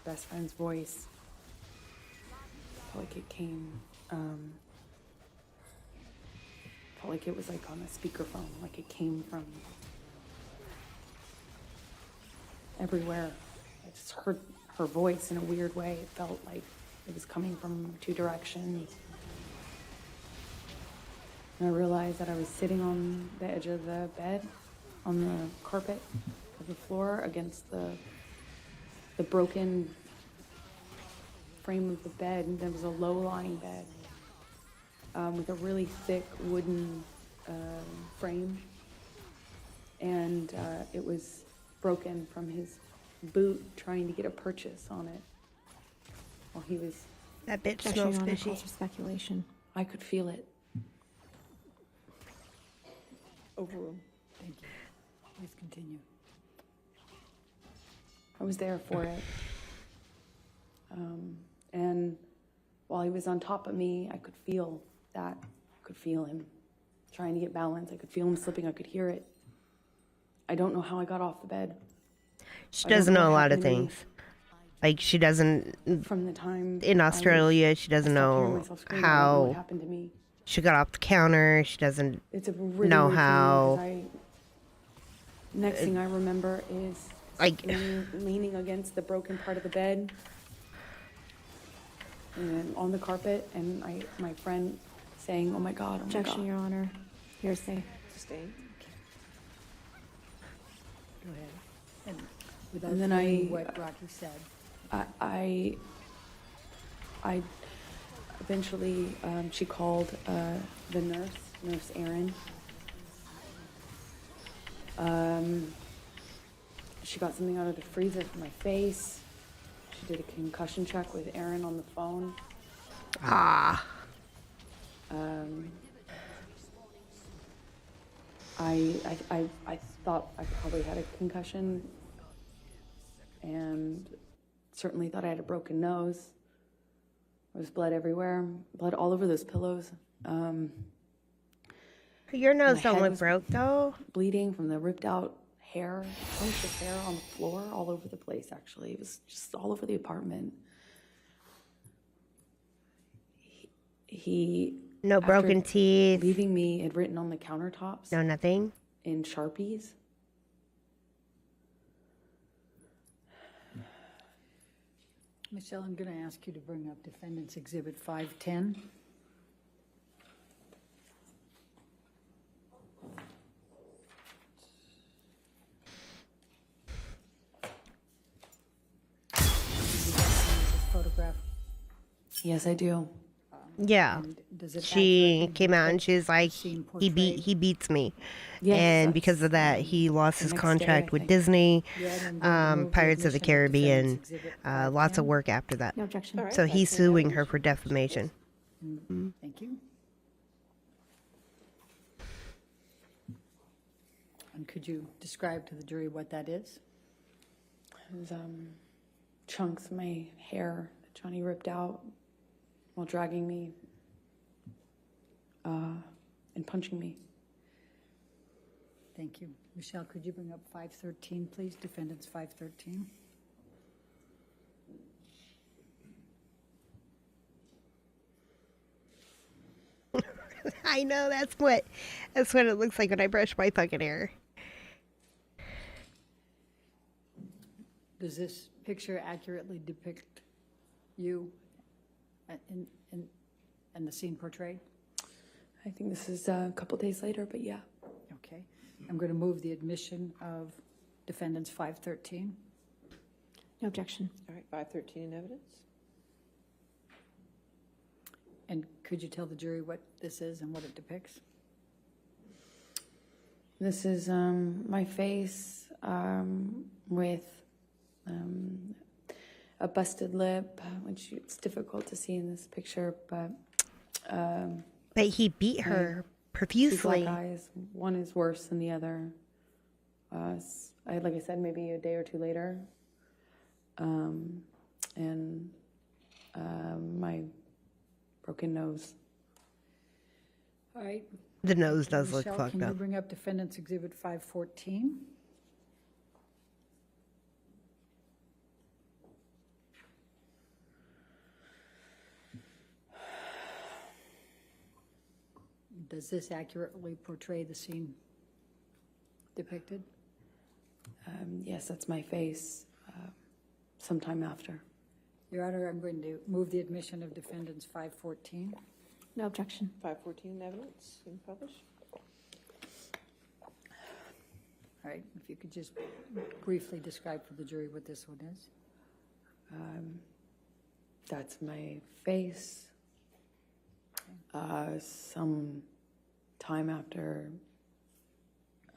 best friend's voice, felt like it came, felt like it was like on a speakerphone, like it came from everywhere. I just heard her voice in a weird way. It felt like it was coming from two directions. And I realized that I was sitting on the edge of the bed, on the carpet of the floor against the broken frame of the bed. And there was a low-lying bed with a really thick wooden frame. And it was broken from his boot trying to get a purchase on it while he was... That bitch Objection, smells Your Honor, fishy. calls for speculation. I could feel it. Overruled. Thank you. Please continue. I was there for it. And while he was on top of me, I could feel that. I could feel him trying to get balance. I could feel him slipping. I could hear it. I don't know how I got off the bed. She I don't doesn't know know a what lot of happened to me. things. Like, she doesn't, From the time in Australia, she doesn't I stopped hearing know myself scream, I don't know what how happened to me. she got off the counter. She doesn't It's a really know weird how. feeling, 'cause next thing I remember is Like- leaning against the broken part of the bed and then on the carpet, and my friend saying, "Oh my God, oh my Objection, God." Your Honor. Hearsay. Sustained. Go ahead. And without And then saying I- what Rocky said. I eventually, she called the nurse Erin. She got something out of the freezer for my face. She did a concussion check with Erin on the phone. Ah. I thought I probably had a concussion, and certainly thought I had a broken nose. There was blood everywhere, blood all over those pillows. Your nose My don't head look was- broke, though. Bleeding from the ripped out hair, a bunch of hair on the floor, all over the place, actually. It was just all over the apartment. He No after broken teeth. leaving me, had written on the countertops No nothing. in Sharpies. Michelle, I'm going to ask you to bring up Defendants Exhibit 510. Photograph. Yes, I do. Yeah. And does it She accurately came out and depict she's like, the scene he portrayed? beats me. Yes, And because that's, of that, he lost the his next contract day, I with think. Disney, Yeah, and then remove Pirates of the admission Caribbean, Defendants Exhibit lots of 510. work after that. No objection. All right. So he's That's in there. suing her for defamation. Thank you. And could you describe to the jury what that is? It was chunks of my hair that Johnny ripped out while dragging me and punching me. Thank you. Michelle, could you bring up 513, please? Defendants 513. I know that's what it looks like when I brush my fucking hair. Does this picture accurately depict you and the scene portrayed? I think this is a couple days later, but yeah. Okay. I'm going to move the admission of Defendants 513. No objection. All right, 513 in evidence. And could you tell the jury what this is and what it depicts? This is my face with a busted lip, which it's difficult to see in this picture, but he beat her two profusely. black eyes. One is worse than the other. Like I said, maybe a day or two later. And my broken nose. All right. The nose does look Michelle, fucked can you up. bring up Defendants Exhibit 514? Does this accurately portray the scene depicted? Yes, that's my face sometime after. Your Honor, I'm going to move the admission of Defendants 514. No objection. 514 in evidence, being published. All right, if you could just briefly describe for the jury what this one is. That's my face. Some time after,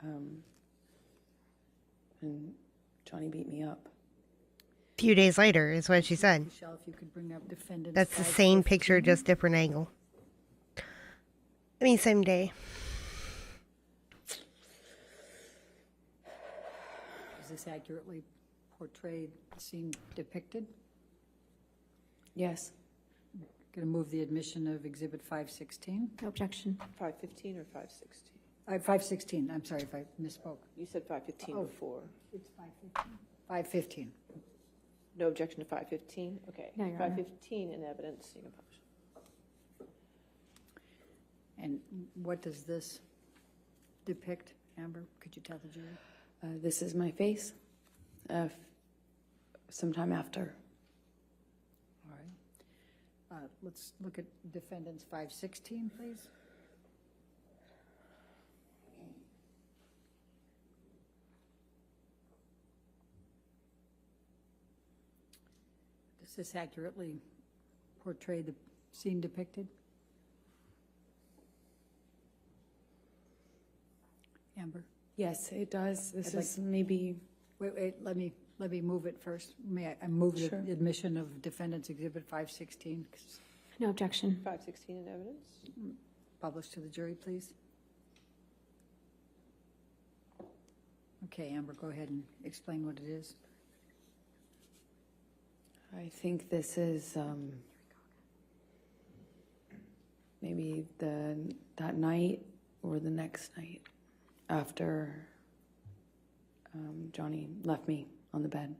and Johnny beat me up. A few days later is what she said. Michelle, if you could bring up Defendants That's the same picture, 515. just different angle. I mean, same day. Does this accurately portray the scene depicted? Yes. Going to move the admission of Exhibit 516. No objection. 515 or 516? 516, I'm sorry if I misspoke. You said 515 before. It's 515. 515. No objection to 515? Okay. No, Your Honor. 515 in evidence, you can publish. And what does this depict, Amber? Could you tell the jury? This is my face sometime after. All right. Let's look at Defendants 516, please. Does this accurately portray the scene depicted? Amber? Yes, it does. This I'd is maybe. Wait, let me move it first. May I move Sure. the admission of Defendants Exhibit 516, No objection. 516 in evidence? published to the jury, please? Okay, Amber, go ahead and explain what it is. I think this is maybe that night or the next night after Johnny left me on the bed.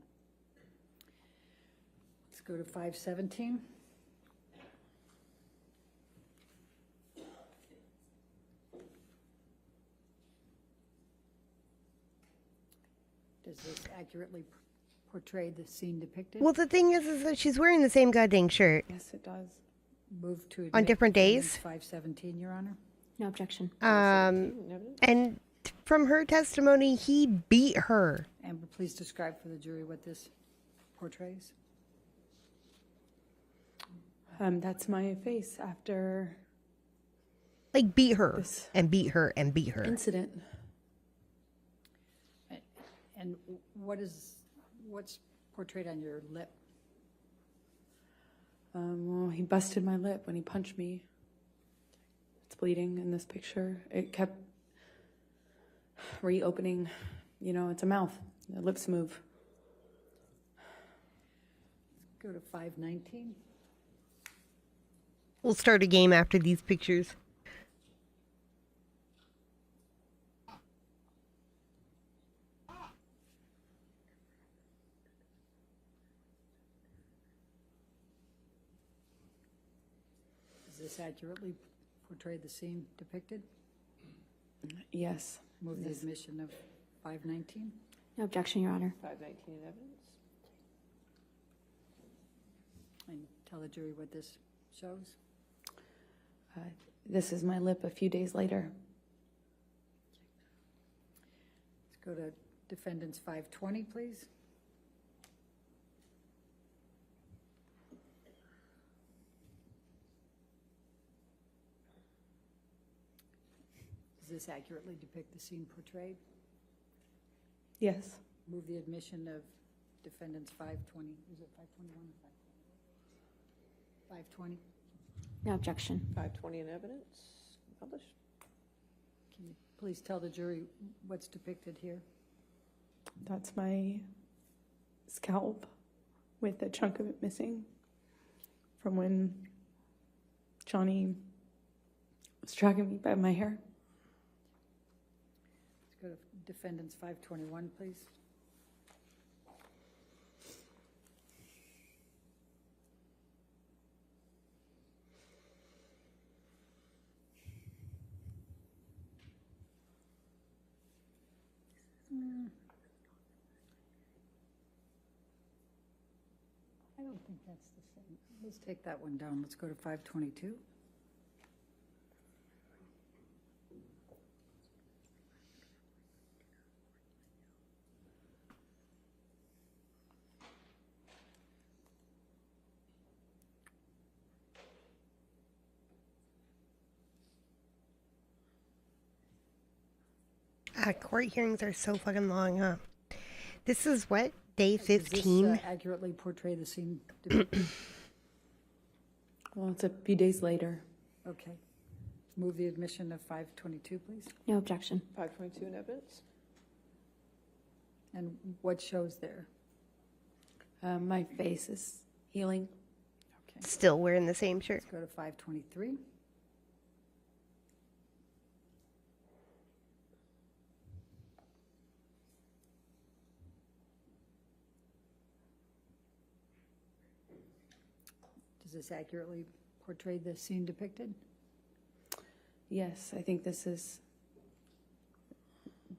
Let's go to 517. Does this accurately portray the scene depicted? Well, the thing is that she's wearing the same goddamn shirt. Yes, it does. Move to On admit different Defendants days? 517, Your Honor. No objection. 517 in evidence? And from her testimony, he beat her. Amber, please describe for the jury what this portrays. That's my face after Like, beat her This- and beat her and beat her. incident. And what's portrayed on your lip? Well, he busted my lip when he punched me. It's bleeding in this picture. It kept reopening. You know, it's a mouth. The lips move. Go to 519. We'll start a game after these pictures. Does this accurately portray the scene depicted? Yes. Move the Yes. admission of 519. No objection, Your Honor. 519 in evidence. And tell the jury what this shows. This is my lip a few days later. Let's go to Defendants 520, please. Does this accurately depict the scene portrayed? Yes. Move the admission of Defendants 520. Is it 521 or 520? 520. No objection. 520 in evidence. Published. Can you please tell the jury what's depicted here? That's my scalp with a chunk of it missing from when Johnny was dragging me by my hair. Let's go to Defendants 521, please. I don't think that's the same. Let's take that one down. Let's go to 522. Court hearings are so fucking long, huh? This is what? Day Does 15? this accurately portray the scene depicted? Well, it's a few days later. Okay. Move the admission of 522, please. No objection. 522 in evidence. And what shows there? My face is healing. Okay. Still wearing the same shirt. Let's go to 523. Does this accurately portray the scene depicted? Yes, I think this is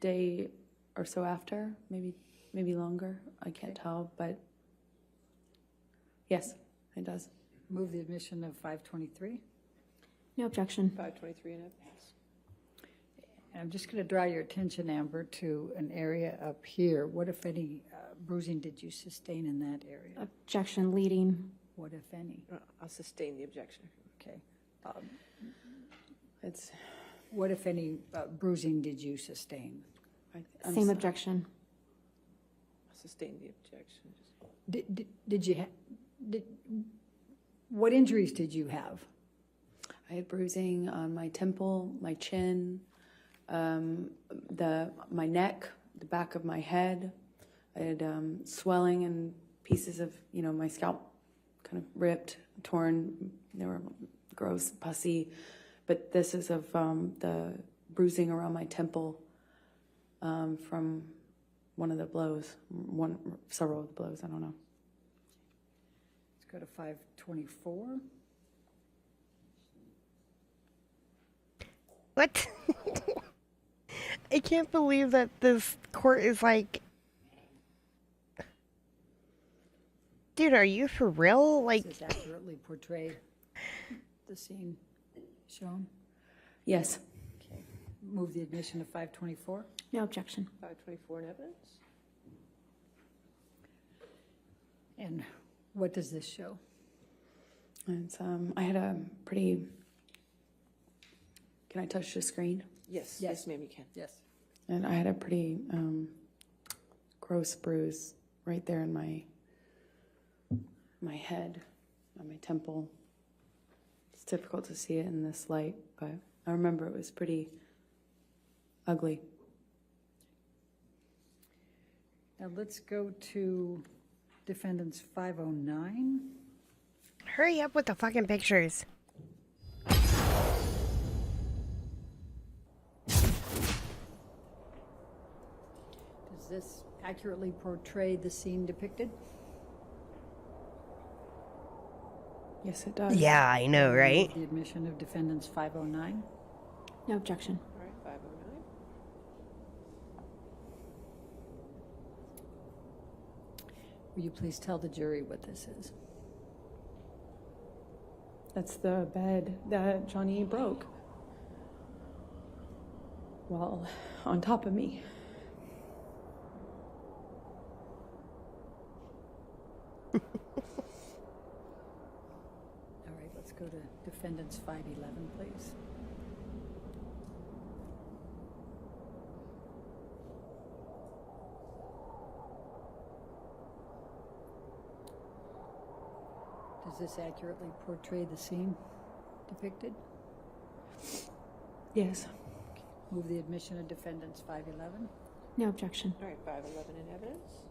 day or so after, maybe longer. I can't tell, but yes, it does. Move the admission of 523. No objection. 523 in evidence. And I'm just going to draw your attention, Amber, to an area up here. What, if any, bruising did you sustain in that area? Objection leading. What, if any? I'll sustain the objection. Okay. It's What, if any, bruising did you sustain? I'm Same so- objection. I'll sustain the objection. Did you what injuries did you have? I had bruising on my temple, my chin, my neck, the back of my head. I had swelling and pieces of, my scalp kind of ripped, torn. They were gross, pussy. But this is of the bruising around my temple from one of the blows, several of the blows, I don't know. Let's go to 524. What? I can't believe that this court is like... Dude, are you for real? Like, Does this accurately portray the scene shown? Yes. Okay. Move the admission of 524. No objection. 524 in evidence. And what does this show? And I had a pretty... Can I touch the screen? Yes, yes, ma'am, you can. Yes. And I had a pretty gross bruise right there in my head, on my temple. It's difficult to see it in this light, but I remember it was pretty ugly. Now let's go to Defendants 509. hurry up with the fucking pictures. Does this accurately portray the scene depicted? Yes, it does. Yeah, I know, right? The admission of defendants 509. No objection. All right, 509. Will you please tell the jury what this is? That's the bed that Johnny broke. Well, on top of me. All right, let's go to defendants 511, please. Does this accurately portray the scene depicted? Yes. Move the admission of defendants 511. No objection. All right, 511 in evidence.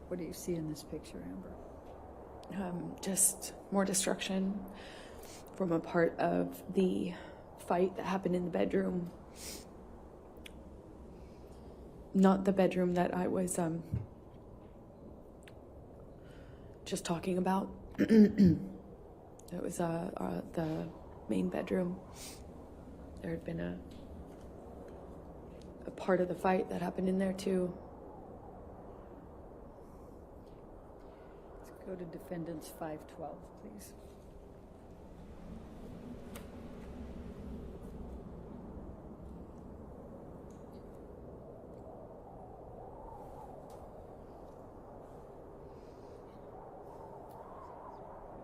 What do you see in this picture, Amber? Just more destruction from a part of the fight that happened in the bedroom. Not the bedroom that I was just talking about. It was the main bedroom. There had been a part of the fight that happened in there too. Let's go to defendants 512, please.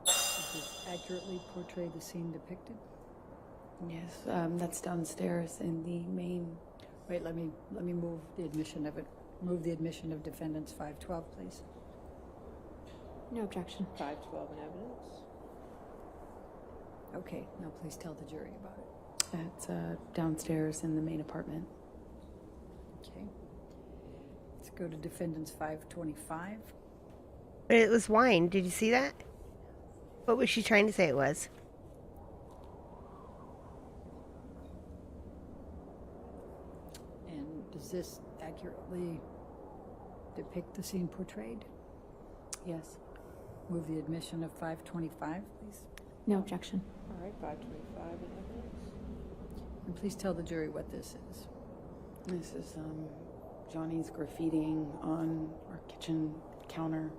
Does this accurately portray the scene depicted? Yes, that's downstairs in the main. Wait, let me move the admission of it. Move the admission of defendants 512, please. No objection. 512 in evidence. Okay, now please tell the jury about it. It's downstairs in the main apartment. Okay. Let's go to defendants 525. But it was wine. Did you see that? What was she trying to say it was? And does this accurately depict the scene portrayed? Yes. Move the admission of 525, please. No objection. All right, 525 in evidence. And please tell the jury what this is. This is Johnny's graffitiing on our kitchen counter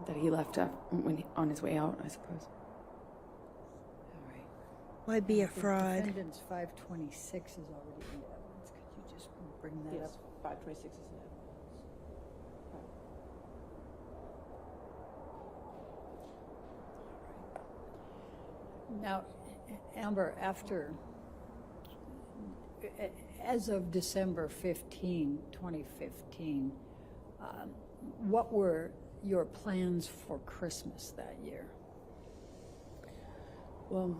that he left on his way out, I suppose. All right. Why be a The fraud? Defendants 526 is already in evidence. Could you just bring that Yes, up? 526 is in evidence. Now, Amber, as of December 15, 2015, what were your plans for Christmas that year? Well,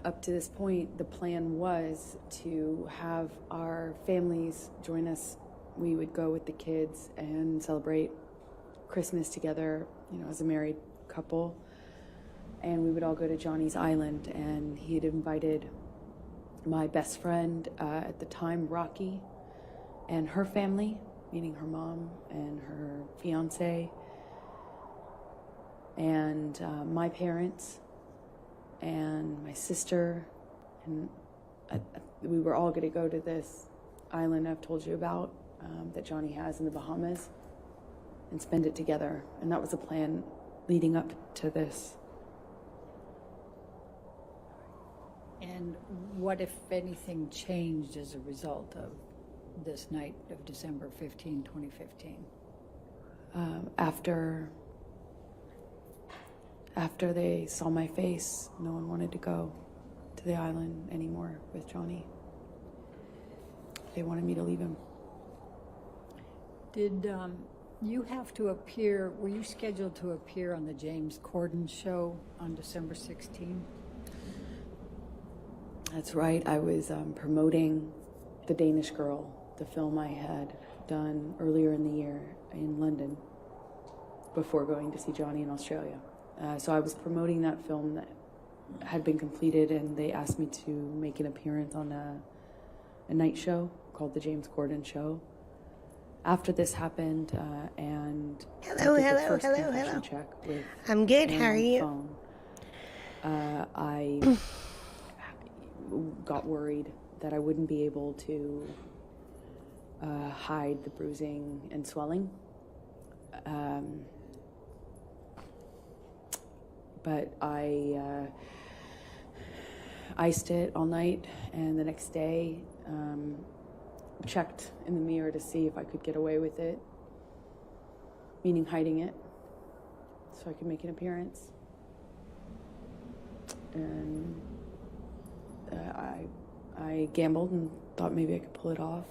up to this point, the plan was to have our families join us. We would go with the kids and celebrate Christmas together, as a married couple. And we would all go to Johnny's Island, and he had invited my best friend at the time, Rocky, and her family, meaning her mom and her fiance, and my parents, and my sister, and we were all going to go to this island I've told you about that Johnny has in the Bahamas and spend it together. And that was the plan leading up to this. And what, if anything, changed as a result of this night of December 15, 2015? After they saw my face, no one wanted to go to the island anymore with Johnny. They wanted me to leave him. Did you have to appear, were you scheduled to appear on the James Corden show on December 16? That's right. I was promoting The Danish Girl, the film I had done earlier in the year in London before going to see Johnny in Australia. So I was promoting that film that had been completed, and they asked me to make an appearance on a night show called The James Corden Show. after this happened, and Hello, I did the hello, first hello, confession hello. check with I'm good. How are Aaron on you? phone, I got worried that I wouldn't be able to hide the bruising and swelling. But I iced it all night, and the next day checked in the mirror to see if I could get away with it, meaning hiding it, so I could make an appearance. And I gambled and thought maybe I could pull it off.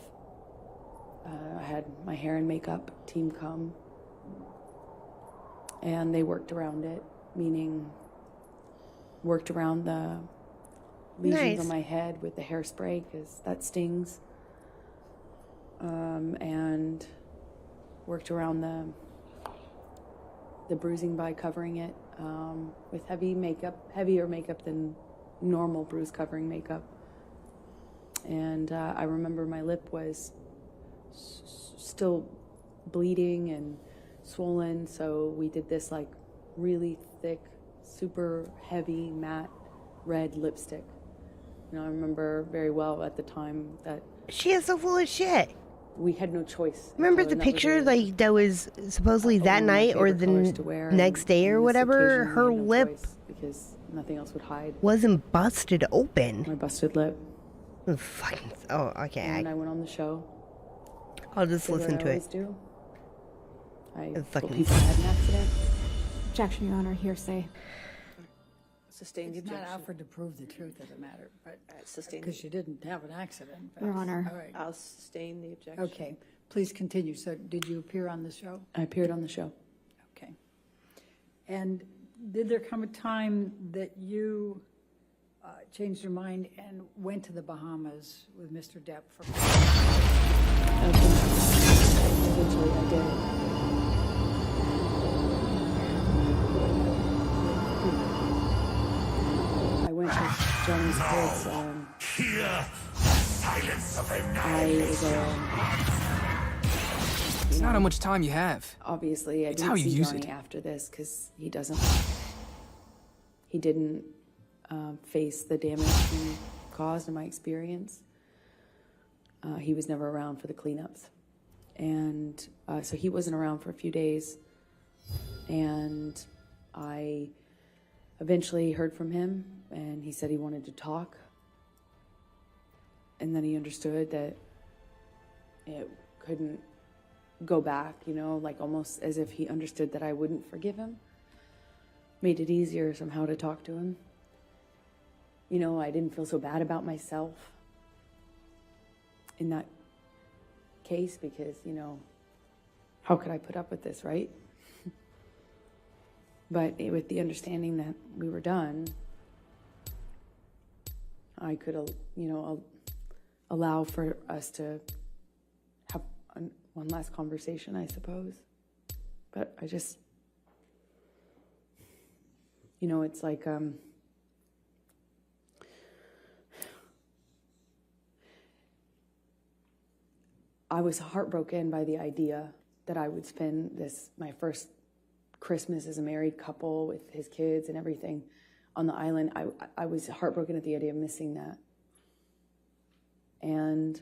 I had my hair and makeup team come, and they worked around it, meaning worked around the lesions Nice. on my head with the hairspray, because that stings, and worked around the bruising by covering it with heavier makeup than normal bruise covering makeup. And I remember my lip was still bleeding and swollen, so we did this like really thick, super heavy matte red lipstick. I remember very well at the time that She is so full of shit. we had no choice. Remember until- the and that was picture a- like that was supposedly one that of my night or favorite the colors to wear, next and day or on this whatever? occasion, we Her had no lip choice because nothing else would hide wasn't busted open. my busted lip. Oh, fucking. Oh, okay. And I went on the show. I'll just did what listen I to always it. do. I It's told fucking- people I had an accident. Objection, Your Honor. Hearsay. Sustain the It's not objection. offered to prove the truth of the matter, but, Sustain. because you didn't have an accident. but- Your Honor. All right. I'll sustain the objection. Okay, please continue. So did you appear on the show? I appeared on the show. Okay. And did there come a time that you changed your mind and went to the Bahamas with Mr. Depp for? Eventually, I did. I went to Johnny's kids. I was It's not how much time you have. obviously I It's didn't how you see use Johnny it. after this because he didn't face the damage he caused in my experience. He was never around for the cleanups, and so he wasn't around for a few days. And I eventually heard from him, and he said he wanted to talk. And then he understood that it couldn't go back, like almost as if he understood that I wouldn't forgive him. Made it easier somehow to talk to him. I didn't feel so bad about myself in that case because, how could I put up with this, right? But with the understanding that we were done, I could, allow for us to have one last conversation, I suppose. But I just, it's like, I was heartbroken by the idea that I would spend my first Christmas as a married couple with his kids and everything on the island. I was heartbroken at the idea of missing that. And,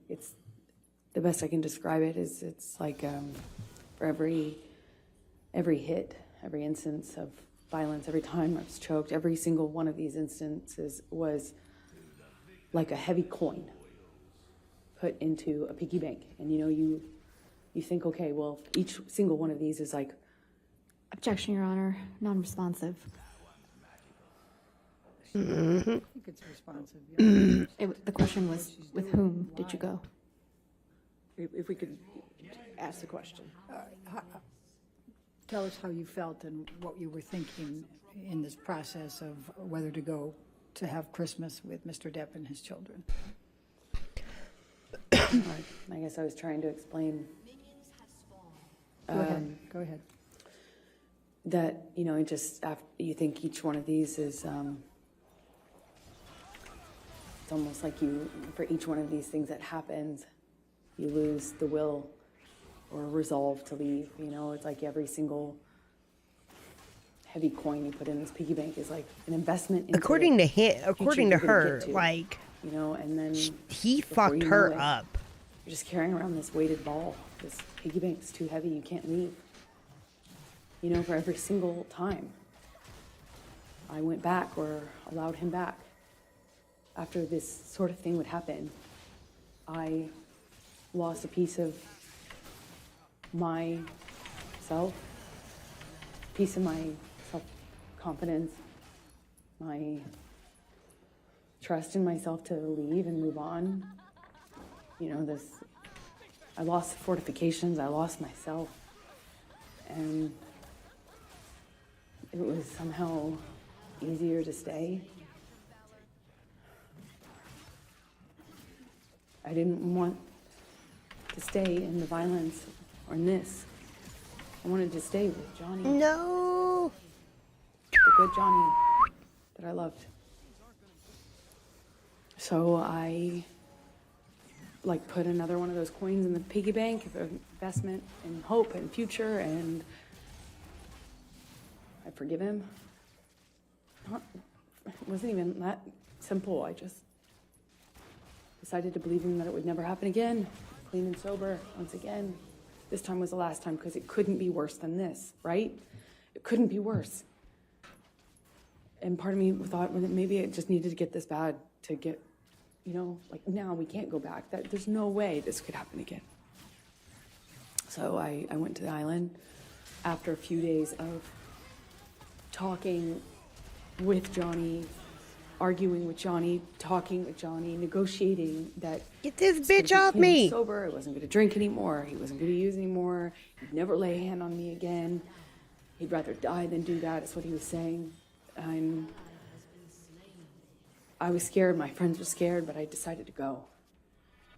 it's the best I can describe it is it's like for every hit, every instance of violence, every time I was choked, every single one of these instances was like a heavy coin put into a piggy bank. And you think, okay, well, each single one of these is like... Objection, Your Honor. Non-responsive. I think it's responsive. Yeah. The question was, with whom did you go? If we could ask the question. Tell us how you felt and what you were thinking in this process of whether to go to have Christmas with Mr. Depp and his children. I guess I was trying to explain Go ahead. that, just after you think each one of these is It's almost like for each one of these things that happens, you lose the will or resolve to leave. You know, it's like every single heavy coin you put in this piggy bank is like an investment into According to the him, future according to you're gonna her, get to, like, you know, and then he before fucked you her know it, up. You're just carrying around this weighted ball. This piggy bank's too heavy. You can't leave. You know, for every single time I went back or allowed him back, after this sort of thing would happen, I lost a piece of myself, piece of my self-confidence, my trust in myself to leave and move on. You know, I lost the fortifications, I lost myself, and it was somehow easier to stay. I didn't want to stay in the violence or in this. I wanted to stay with Johnny. No. The good Johnny that I loved. So I put another one of those coins in the piggy bank of investment and hope and future, and I forgive him. It wasn't even that simple. I just decided to believe him that it would never happen again. Clean and sober once again. This time was the last time because it couldn't be worse than this, right? It couldn't be worse. And part of me thought that maybe it just needed to get this bad to get, you know, like now we can't go back. There's no way this could happen again. So I went to the island after a few days of talking with Johnny, arguing with Johnny, talking with Johnny, negotiating that Get this bitch off me. Sober, I wasn't going to drink anymore. He wasn't going to use anymore. He'd never lay a hand on me again. He'd rather die than do that. Is what he was saying. I was scared. My friends were scared, but I decided to go.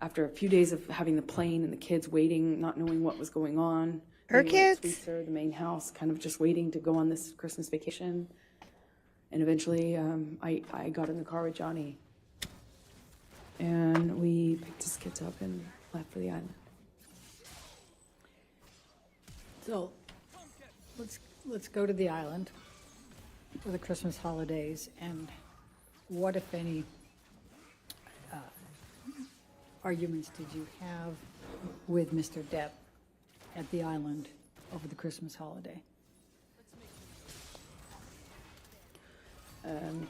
After a few days of having the plane and the kids waiting, not knowing what was going on. Her We were at kids? Sweetser, the main house, kind of just waiting to go on this Christmas vacation. And eventually, I got in the car with Johnny, and we picked his kids up and left for the island. So, let's go to the island for the Christmas holidays, and what, if any, arguments did you have with Mr. Depp at the island over the Christmas holiday?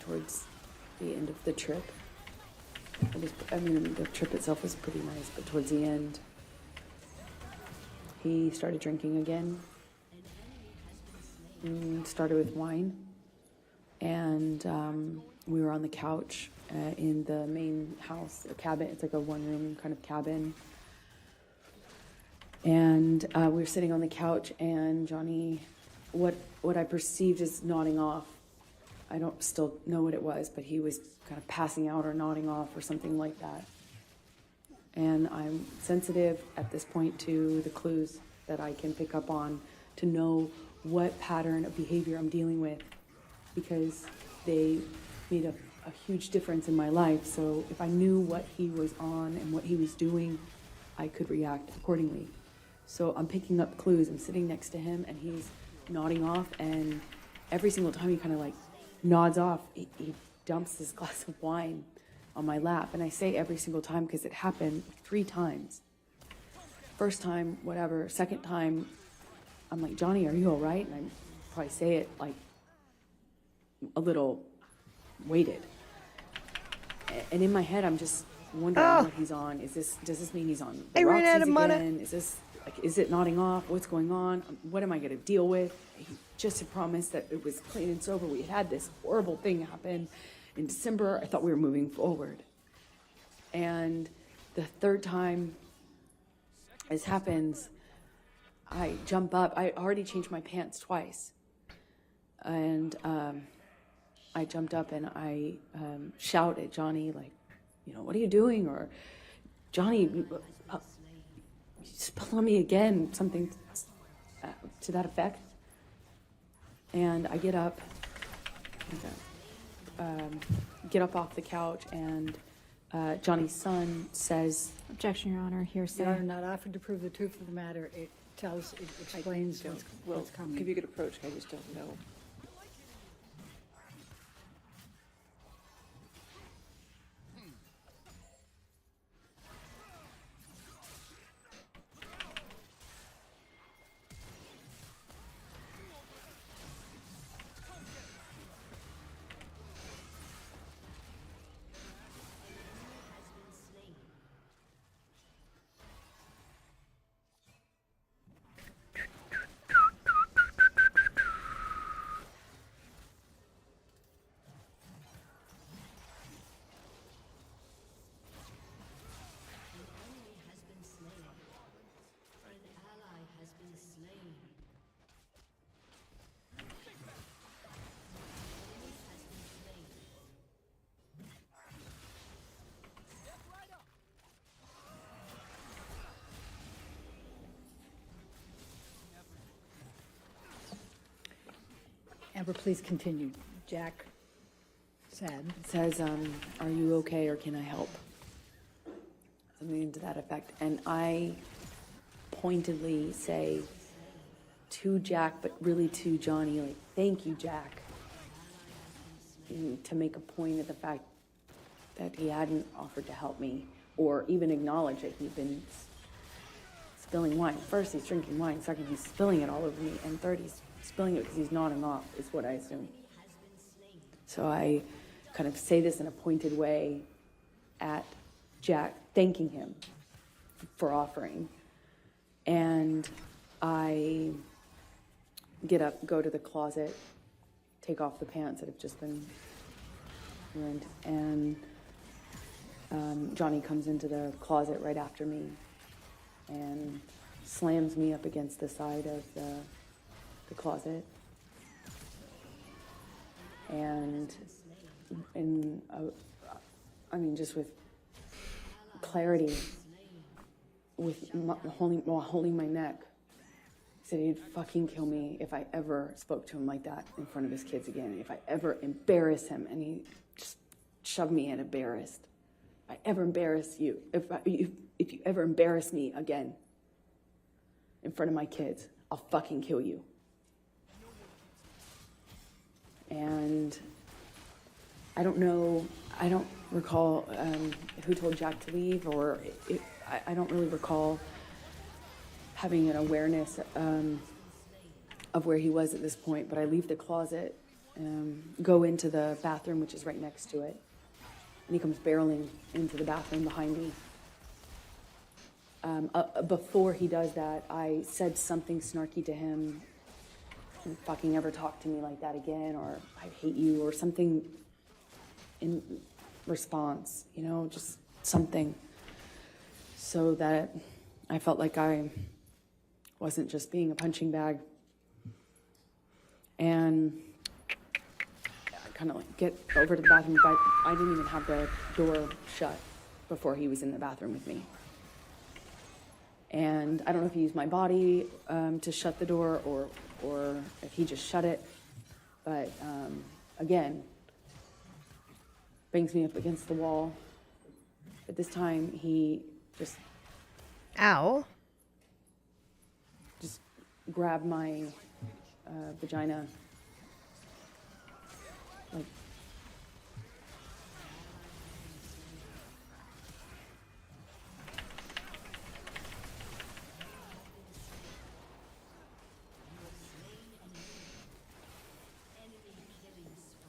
Towards the end of the trip. The trip itself was pretty nice, but towards the end, he started drinking again. Started with wine, and we were on the couch in the main house, a cabin. It's like a one-room kind of cabin. And we were sitting on the couch, and Johnny, what I perceived as nodding off. I don't still know what it was, but he was kind of passing out or nodding off or something like that. And I'm sensitive at this point to the clues that I can pick up on to know what pattern of behavior I'm dealing with, because they made a huge difference in my life. So if I knew what he was on and what he was doing, I could react accordingly. So I'm picking up clues. I'm sitting next to him, and he's nodding off, and every single time he kind of like nods off, he dumps this glass of wine on my lap. And I say every single time because it happened 3 times. First time, whatever. Second time, I'm like, Johnny, are you all right? And I probably say it like a little weighted. And in my head, I'm just wondering what he's on. Does this mean he's on the I ran out of money. again? Is it nodding off? What's going on? What am I going to deal with? He just had promised that it was clean and sober. We had this horrible thing happen in December. I thought we were moving forward. And the third time this happens, I jump up. I already changed my pants twice. And I jumped up and I shout at Johnny, like, what are you doing? Or, Johnny, you spill on me again, something to that effect. And I get up off the couch, and Johnny's son says, Objection, Your Honor, hearsay. Your Honor, not offered to prove the truth of the matter. It explains what's coming. If you could approach, I just don't know. Amber, please continue. Jack says, are you okay or can I help? Something to that effect. And I pointedly say to Jack, but really to Johnny, like, thank you, Jack. To make a point of the fact that he hadn't offered to help me or even acknowledge that he'd been spilling wine. First, he's drinking wine. Second, he's spilling it all over me. And third, he's spilling it because he's nodding off, is what I assume. So I kind of say this in a pointed way at Jack, thanking him for offering. And I get up, go to the closet, take off the pants that have just been ruined, and Johnny comes into the closet right after me and slams me up against the side of the closet. And I mean, just with clarity, while holding my neck, said he'd fucking kill me if I ever spoke to him like that in front of his kids again. If I ever embarrass him, and he just shoved me in embarrassed. If I ever embarrass you, if you ever embarrass me again in front of my kids, I'll fucking kill you. And I don't recall who told Jack to leave, or I don't really recall having an awareness of where he was at this point, but I leave the closet, go into the bathroom, which is right next to it, and he comes barreling into the bathroom behind me. Before he does that, I said something snarky to him, "Don't fucking ever talk to me like that again," or "I hate you," or something in response, just something, so that I felt like I wasn't just being a punching bag. And I kind of get over to the bathroom, but I didn't even have the door shut before he was in the bathroom with me. And I don't know if he used my body to shut the door or if he just shut it. But again, bangs me up against the wall. But this time he just... Ow. Just grabbed my vagina. Like...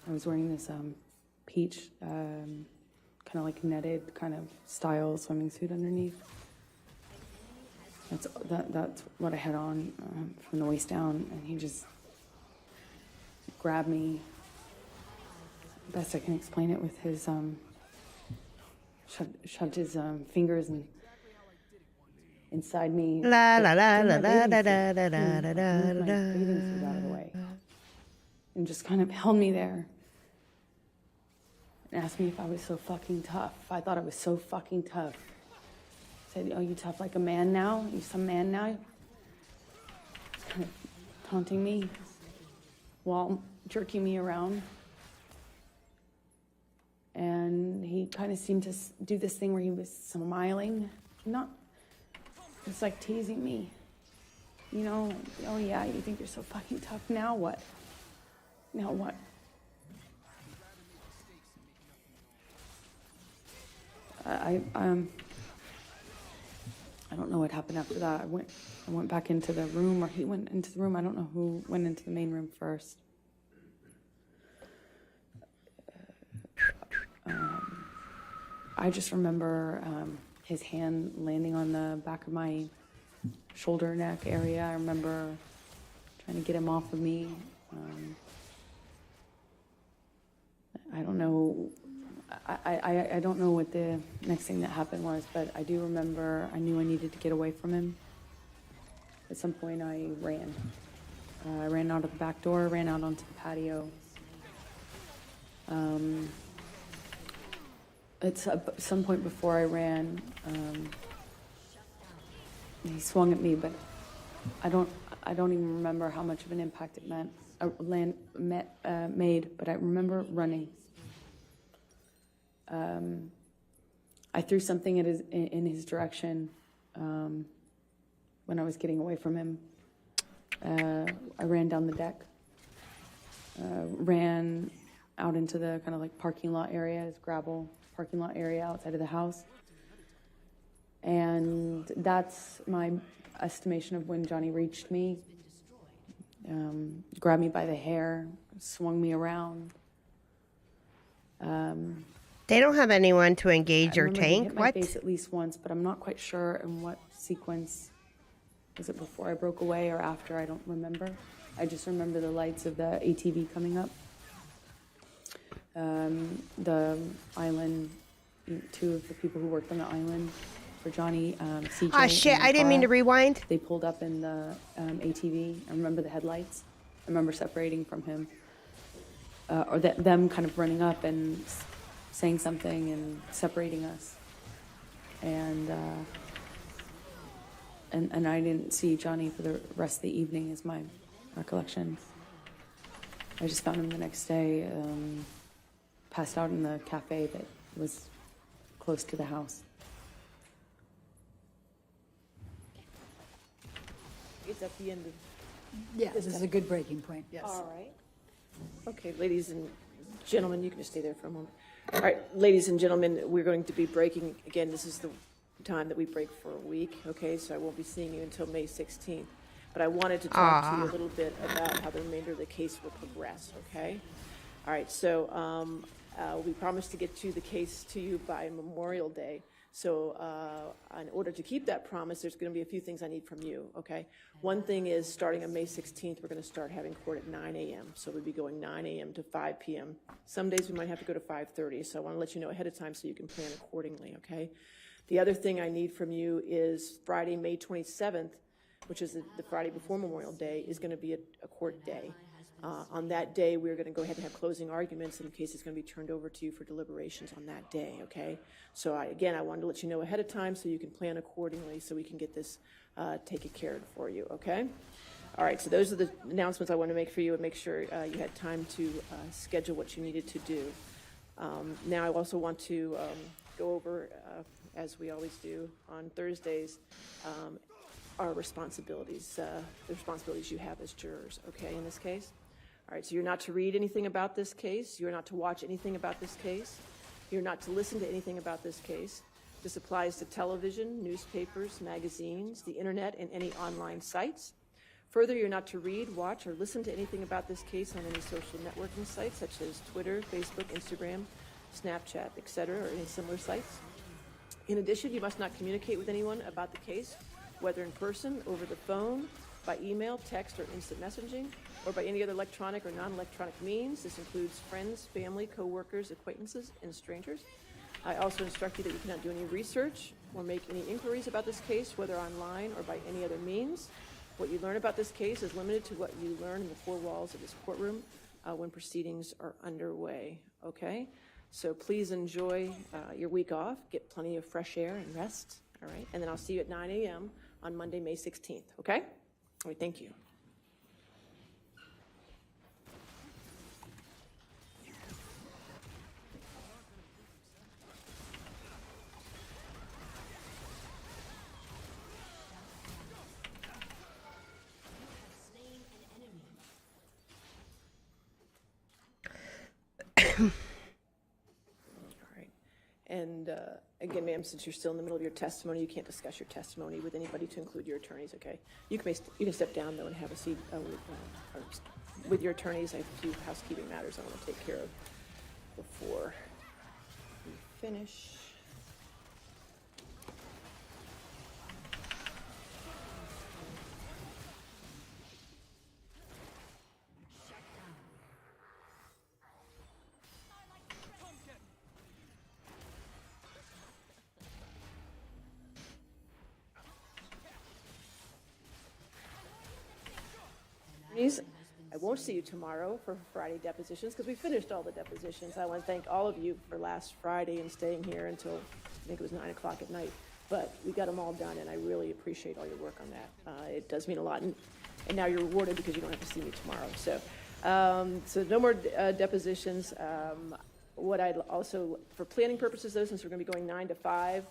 I was wearing this peach, kind of like netted kind of style swimming suit underneath. That's what I had on from the waist down, and he just grabbed me. Best I can explain it, with his shoved his fingers inside me. La la la la la la la la la la la. la. Bathing suit out of the way, and just kind of held me there. And asked me if I was so fucking tough. I thought I was so fucking tough. Said, "Oh, you tough like a man now? You some man now?" Kind of taunting me while jerking me around. And he kind of seemed to do this thing where he was smiling, it's like teasing me. You know, oh yeah, you think you're so fucking tough. Now what? Now what? I don't know what happened after that. I went back into the room, or he went into the room. I don't know who went into the main room first. I just remember his hand landing on the back of my shoulder, neck area. I remember trying to get him off of me. I don't know. I don't know what the next thing that happened was, but I do remember I knew I needed to get away from him. At some point, I ran. I ran out of the back door, ran out onto the patio. At some point before I ran, he swung at me, but I don't even remember how much of an impact it made. But I remember running. I threw something in his direction when I was getting away from him. I ran down the deck, ran out into the kind of like parking lot area, this gravel parking lot area outside of the house. And that's my estimation of when Johnny reached me, grabbed me by the hair, swung me around. They don't have anyone to engage your He tank? hit my What? face at least once, but I'm not quite sure in what sequence. Was it before I broke away or after? I don't remember. I just remember the lights of the ATV coming up. The island, two of the people who worked on the island for Johnny, CJ. Ah, shit, I didn't mean to rewind. They pulled up in the ATV. I remember the headlights. I remember separating from him. Or them kind of running up and saying something and separating us. And I didn't see Johnny for the rest of the evening is my recollection. I just found him the next day, passed out in the cafe that was close to the house. It's at the end of. Yeah, this is a good breaking point, yes. All right. Okay, ladies and gentlemen, you can just stay there for a moment. All right, ladies and gentlemen, we're going to be breaking, again, this is the time that we break for a week, okay? So I won't be seeing you until May 16th. But I wanted to talk to you a little bit about how the remainder of the case will progress, okay? All right, so we promised to get to the case to you by Memorial Day. So in order to keep that promise, there's going to be a few things I need from you, okay? One thing is, starting on May 16th, we're going to start having court at 9 a.m. So we'll be going 9 a.m. to 5 p.m. Some days we might have to go to 5:30, so I want to let you know ahead of time so you can plan accordingly, okay? The other thing I need from you is Friday, May 27th, which is the Friday before Memorial Day, is going to be a court day. On that day, we're going to go ahead and have closing arguments, and the case is going to be turned over to you for deliberations on that day, okay? So, I wanted to let you know ahead of time so you can plan accordingly so we can get this taken care of for you, okay? All right, so those are the announcements I want to make for you and make sure you had time to schedule what you needed to do. Now, I also want to go over, as we always do on Thursdays, our responsibilities, the responsibilities you have as jurors, okay, in this case? All right, so you're not to read anything about this case. You're not to watch anything about this case. You're not to listen to anything about this case. This applies to television, newspapers, magazines, the internet, and any online sites. Further, you're not to read, watch, or listen to anything about this case on any social networking sites such as Twitter, Facebook, Instagram, Snapchat, etc., or any similar sites. In addition, you must not communicate with anyone about the case, whether in person, over the phone, by email, text, or instant messaging, or by any other electronic or non-electronic means. This includes friends, family, co-workers, acquaintances, and strangers. I also instruct you that you cannot do any research or make any inquiries about this case, whether online or by any other means. What you learn about this case is limited to what you learn in the four walls of this courtroom when proceedings are underway, okay? So please enjoy your week off, get plenty of fresh air and rest, all right? And then I'll see you at 9 a.m. on Monday, May 16th, okay? All right, thank you. All right. And again, ma'am, since you're still in the middle of your testimony, you can't discuss your testimony with anybody to include your attorneys, okay? You can step down, though, and have a seat with your attorneys. I have a few housekeeping matters I want to take care of before we finish. I won't see you tomorrow for Friday depositions because we finished all the depositions. I want to thank all of you for last Friday and staying here until I think it was 9 o'clock at night. But we got them all done, and I really appreciate all your work on that. It does mean a lot, and now you're rewarded because you don't have to see me tomorrow. So no more depositions. What I'd also, for planning purposes, though, since we're going to be going 9 to 5.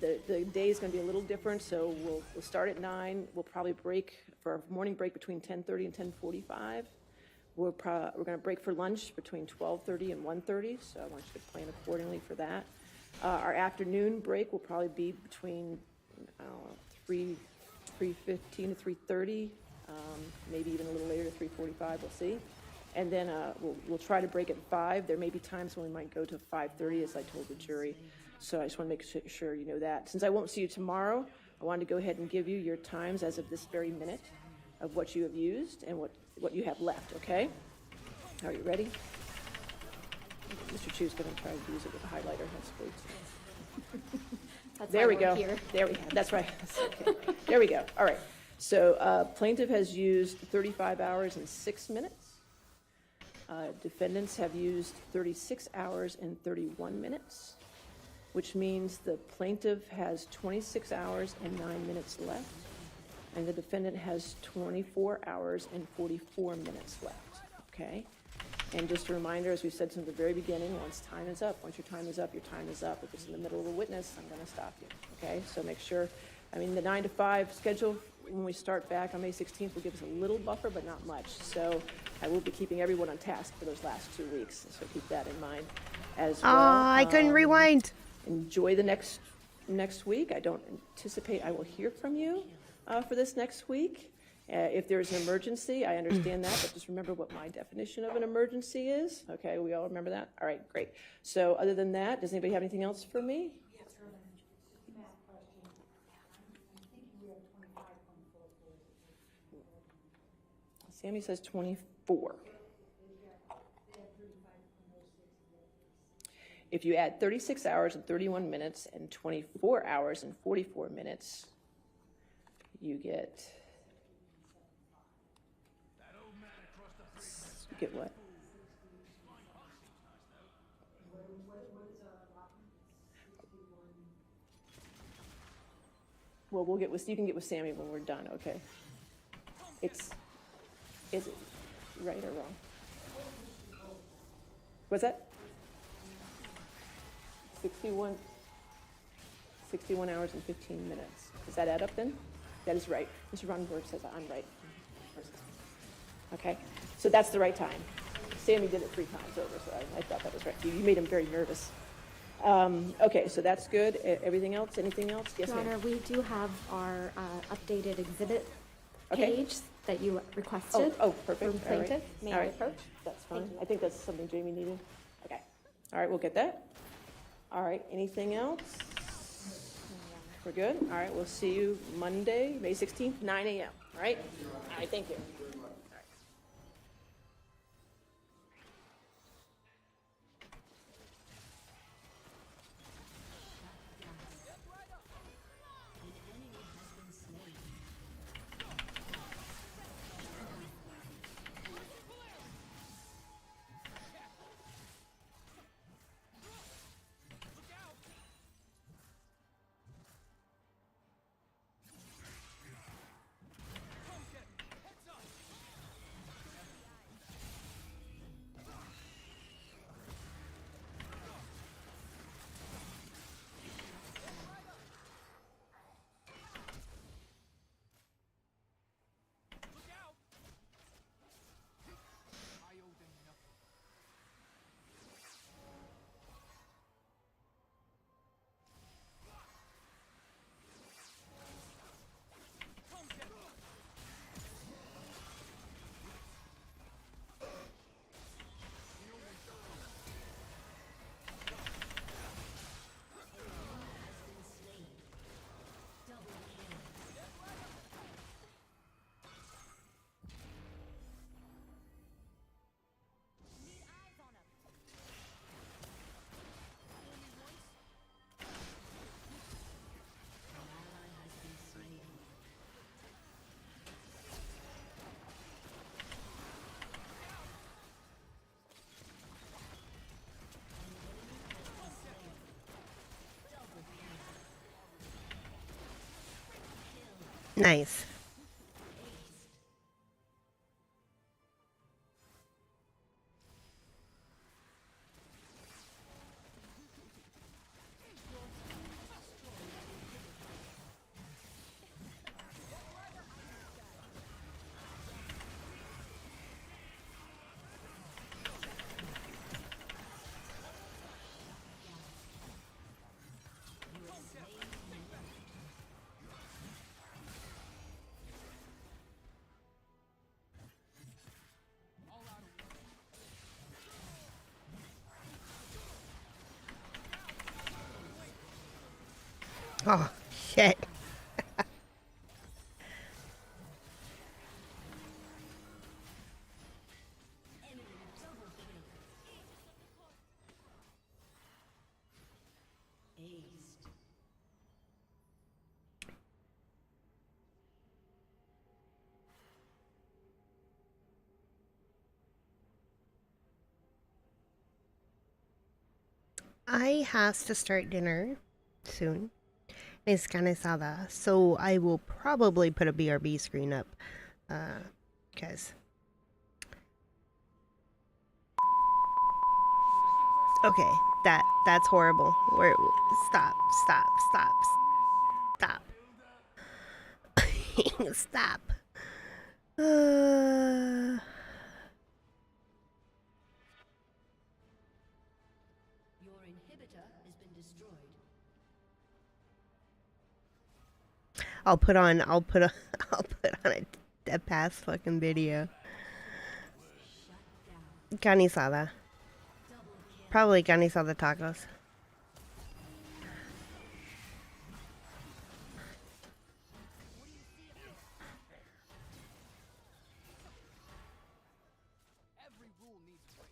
The day is going to be a little different, so we'll start at 9. We'll probably break for our morning break between 10:30 and 10:45. We're going to break for lunch between 12:30 and 1:30, so I want you to plan accordingly for that. Our afternoon break will probably be between 3:15 to 3:30, maybe even a little later to 3:45. We'll see. And then we'll try to break at 5. There may be times when we might go to 5:30, as I told the jury. So I just want to make sure you know that. Since I won't see you tomorrow, I wanted to go ahead and give you your times as of this very minute of what you have used and what you have left, okay? Are you ready? Mr. Chu's going to try to use it with a highlighter. That's great. That's There why we we're go. here. There we go. That's right. That's okay. There we go. All right. So plaintiff has used 35 hours and 6 minutes. Defendants have used 36 hours and 31 minutes. Which means the plaintiff has 26 hours and 9 minutes left, and the defendant has 24 hours and 44 minutes left, okay? And just a reminder, as we said from the very beginning, once time is up, once your time is up, your time is up. If it's in the middle of a witness, I'm going to stop you, okay? So make sure, the 9 to 5 schedule, when we start back on May 16th, will give us a little buffer, but not much. So I will be keeping everyone on task for those last 2 weeks, so keep that in mind as well. I couldn't rewind. Enjoy the next week. I don't anticipate I will hear from you for this next week. If there's an emergency, I understand that, but just remember what my definition of an emergency is. Okay, we all remember that? All right, great. So other than that, does anybody have anything else for me? Sammy says 24. If you add 36 hours and 31 minutes and 24 hours and 44 minutes, you get what? Well, you can get with Sammy when we're done, okay? Is it right or wrong? What's that? 61 hours and 15 minutes. Does that add up then? That is right. Mr. Ronenberg says I'm right. Okay, so that's the right time. Sammy did it 3 times over, so I thought that was right. You made him very nervous. Okay, so that's good. Everything else? Anything else? Yes, Your ma'am. Honor, we do have our updated exhibit Okay. page that you requested. Oh, perfect. From All right. plaintiff. May All I right. approach? That's fine. I think that's something Jamie needed. Okay. All right, we'll get that. All right, anything else? We're good? All right, we'll see you Monday, May 16th, 9 a.m. All right? All right, thank you. Nice. Oh, shit. I has to start dinner soon. It's canesada, so I will probably put a BRB screen up, because okay, that's horrible. Where stop, stop. Your inhibitor has been destroyed. I'll put on a Depp Pass fucking video. Canisada. Probably canisada tacos. Every rule needs a break.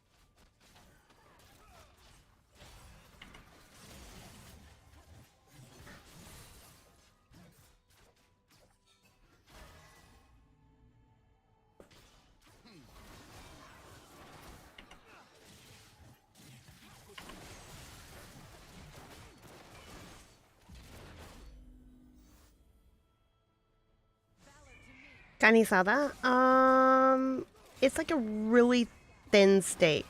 Canisada? It's like a really thin steak.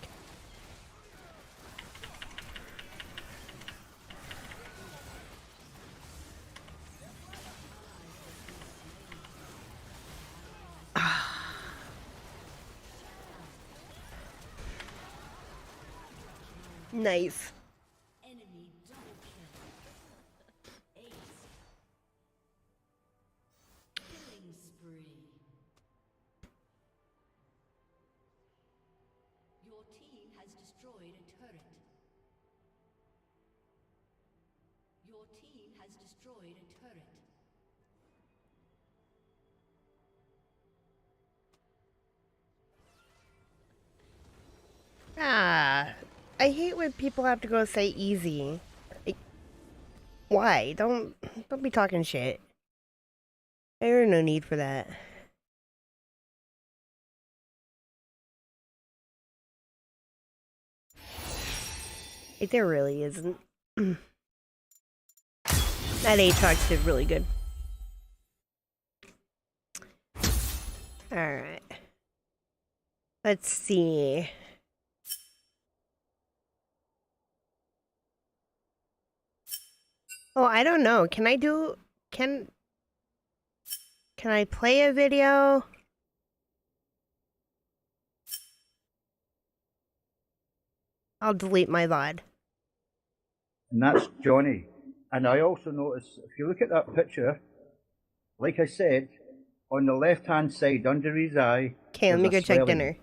Nice. Enemy double kill. Ace. Killing spree. Your team has destroyed a turret. Your team has destroyed a turret. I hate when people have to go say easy. Like, why? Don't be talking shit. There's no need for that. Like, there really isn't. That Aatrox did really good. Alright. Let's see. Oh, I don't know. Can I play a video? I'll delete my VOD. And that's Johnny. And I also notice, if you look at that picture, like I said, on the left-hand side under his eye, Okay, let me go check dinner.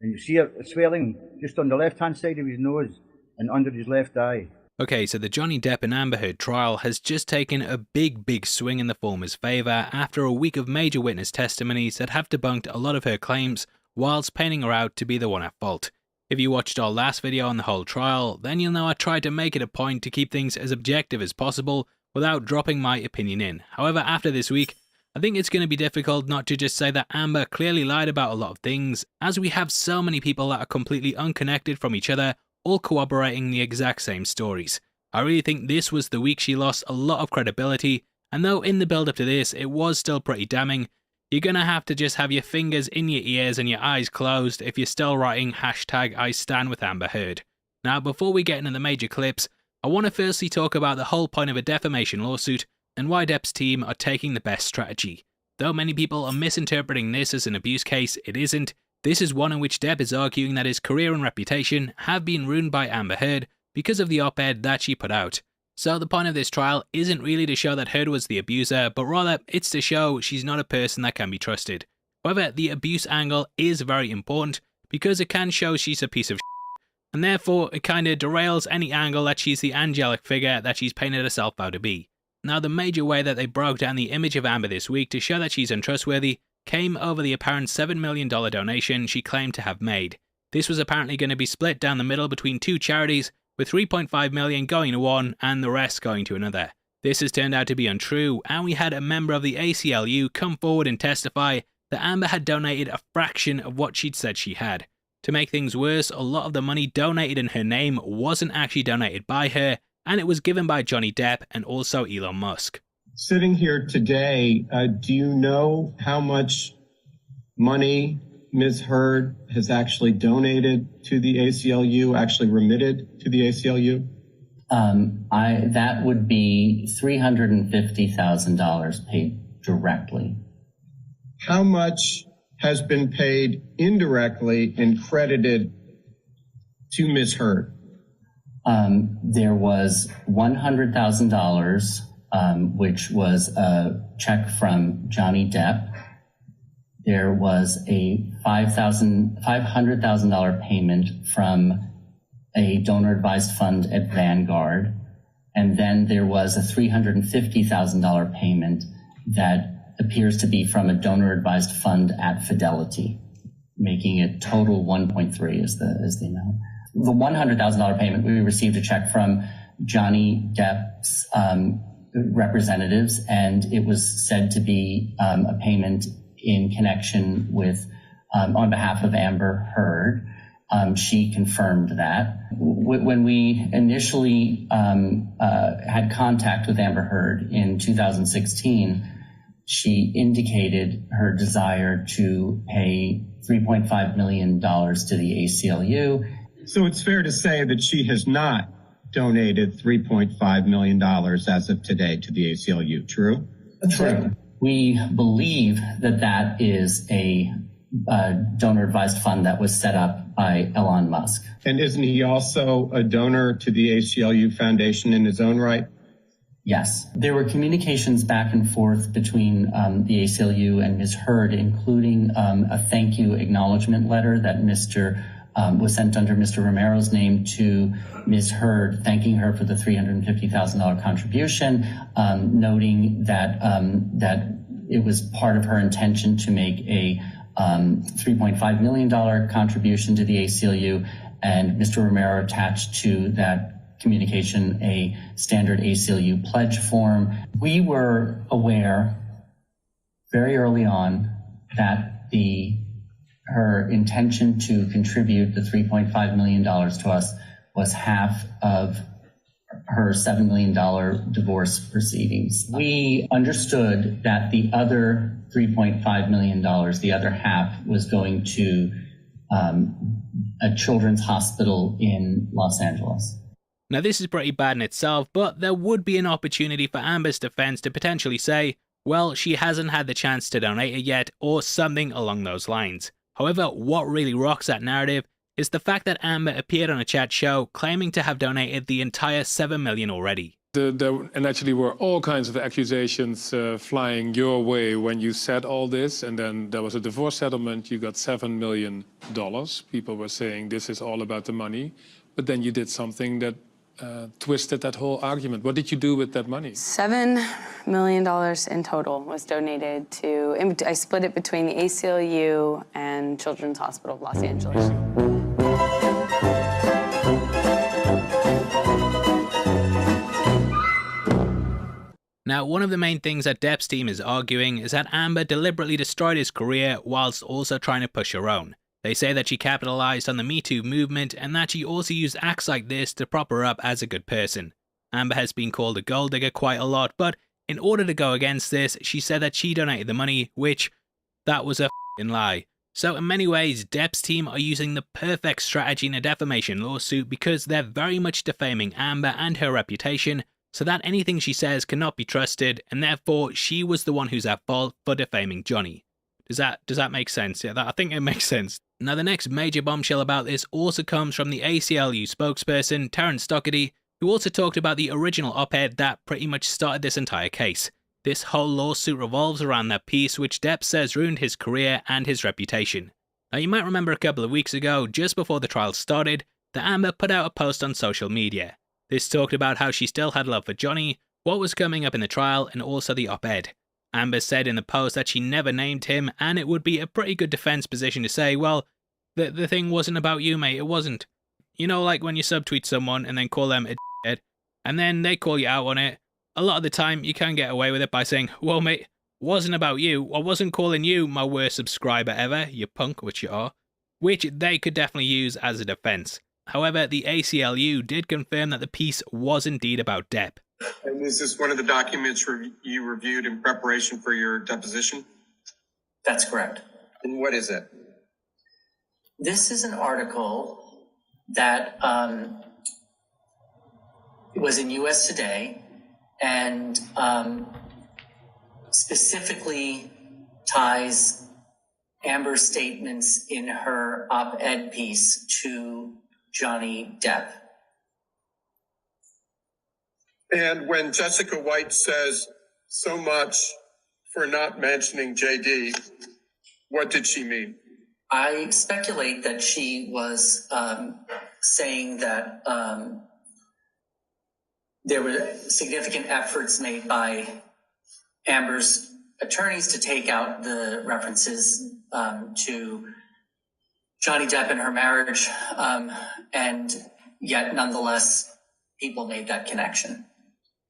And you see a swelling just on the left-hand side of his nose and under his left eye. Okay, so the Johnny Depp and Amber Heard trial has just taken a big swing in the former's favour after a week of major witness testimonies that have debunked a lot of her claims, whilst painting her out to be the one at fault. If you watched our last video on the whole trial, then you'll know I tried to make it a point to keep things as objective as possible without dropping my opinion in. However, after this week, I think it's going to be difficult not to just say that Amber clearly lied about a lot of things, as we have so many people that are completely unconnected from each other, all corroborating the exact same stories. I really think this was the week she lost a lot of credibility, And though in the build up to this it was still pretty damning, you're gonna have to just have your fingers in your ears and your eyes closed if you're still writing #IStandWithAmberHeard. Now before we get into the major clips, I want to firstly talk about the whole point of a defamation lawsuit and why Depp's team are taking the best strategy. Though many people are misinterpreting this as an abuse case, it isn't. This is one in which Depp is arguing that his career and reputation have been ruined by Amber Heard because of the op-ed that she put out. So the point of this trial isn't really to show that Heard was the abuser, but rather it's to show she's not a person that can be trusted. However, the abuse angle is very important because it can show she's a piece of shit, and therefore it kind of derails any angle that she's the angelic figure that she's painted herself out to be. Now the major way that they broke down the image of Amber this week to show that she's untrustworthy came over the apparent $7 million donation she claimed to have made. This was apparently going to be split down the middle between two charities, with $3.5 million going to one and the rest going to another. This has turned out to be untrue, and we had a member of the ACLU come forward and testify that Amber had donated a fraction of what she'd said she had. To make things worse, a lot of the money donated in her name wasn't actually donated by her, and it was given by Johnny Depp and also Elon Musk. Sitting here today, do you know how much money Ms. Heard has actually donated to the ACLU, actually remitted to the ACLU? That would be $350,000 paid directly. How much has been paid indirectly and credited to Ms. Heard? There was $100,000, which was a check from Johnny Depp. There was a $500,000 payment from a donor-advised fund at Vanguard. And then there was a $350,000 payment that appears to be from a donor-advised fund at Fidelity, making it total 1.3 is the amount. The $100,000 payment, we received a check from Johnny Depp's representatives, and it was said to be a payment in connection with, on behalf of Amber Heard. She confirmed that. When we initially had contact with Amber Heard in 2016, she indicated her desire to pay $3.5 million to the ACLU. So it's fair to say that she has not donated $3.5 million as of today to the ACLU, true? True. We believe that is a donor-advised fund that was set up by Elon Musk. And isn't he also a donor to the ACLU Foundation in his own right? Yes. There were communications back and forth between the ACLU and Ms. Heard, including a thank you acknowledgement letter that was sent under Mr. Romero's name to Ms. Heard, thanking her for the $350,000 contribution, noting that it was part of her intention to make a $3.5 million contribution to the ACLU, and Mr. Romero attached to that communication a standard ACLU pledge form. We were aware very early on that her intention to contribute the $3.5 million to us was half of her $7 million divorce proceedings. We understood that the other $3.5 million, the other half, was going to a children's hospital in Los Angeles. Now this is pretty bad in itself, but there would be an opportunity for Amber's defense to potentially say, well, she hasn't had the chance to donate it yet, or something along those lines. However, what really rocks that narrative is the fact that Amber appeared on a chat show claiming to have donated the entire $7 million already. And actually were all kinds of accusations flying your way when you said all this, and then there was a divorce settlement, you got $7 million. People were saying this is all about the money, but then you did something that twisted that whole argument. What did you do with that money? $7 million in total was donated to, I split it between the ACLU and Children's Hospital of Los Angeles. Now, one of the main things that Depp's team is arguing is that Amber deliberately destroyed his career whilst also trying to push her own. They say that she capitalized on the Me Too movement and that she also used acts like this to prop her up as a good person. Amber has been called a gold digger quite a lot, but In order to go against this, she said that she donated the money, which that was a f***ing lie. So in many ways, Depp's team are using the perfect strategy in a defamation lawsuit because they're very much defaming Amber and her reputation, so that anything she says cannot be trusted, and therefore she was the one who's at fault for defaming Johnny. Does that make sense? Yeah, I think it makes sense. Now the next major bombshell about this also comes from the ACLU spokesperson, Terence Doherty, who also talked about the original op-ed that pretty much started this entire case. This whole lawsuit revolves around that piece which Depp says ruined his career and his reputation. Now you might remember a couple of weeks ago, just before the trial started, that Amber put out a post on social media. This talked about how she still had love for Johnny, what was coming up in the trial, and also the op-ed. Amber said in the post that she never named him, and it would be a pretty good defense position to say, well, the thing wasn't about you, mate, it wasn't. You know, like when you subtweet someone and then call them a dickhead, and then they call you out on it. A lot of the time, you can get away with it by saying, well, mate, wasn't about you. I wasn't calling you my worst subscriber ever, you punk, which you are. Which they could definitely use as a defense. However, the ACLU did confirm that the piece was indeed about Depp. And is this one of the documents you reviewed in preparation for your deposition? That's correct. And what is it? This is an article that was in US Today and specifically ties Amber's statements in her op-ed piece to Johnny Depp. And when Jessica White says so much for not mentioning JD, what did she mean? I speculate that she was saying that there were significant efforts made by Amber's attorneys to take out the references to Johnny Depp and her marriage, and yet nonetheless, people made that connection.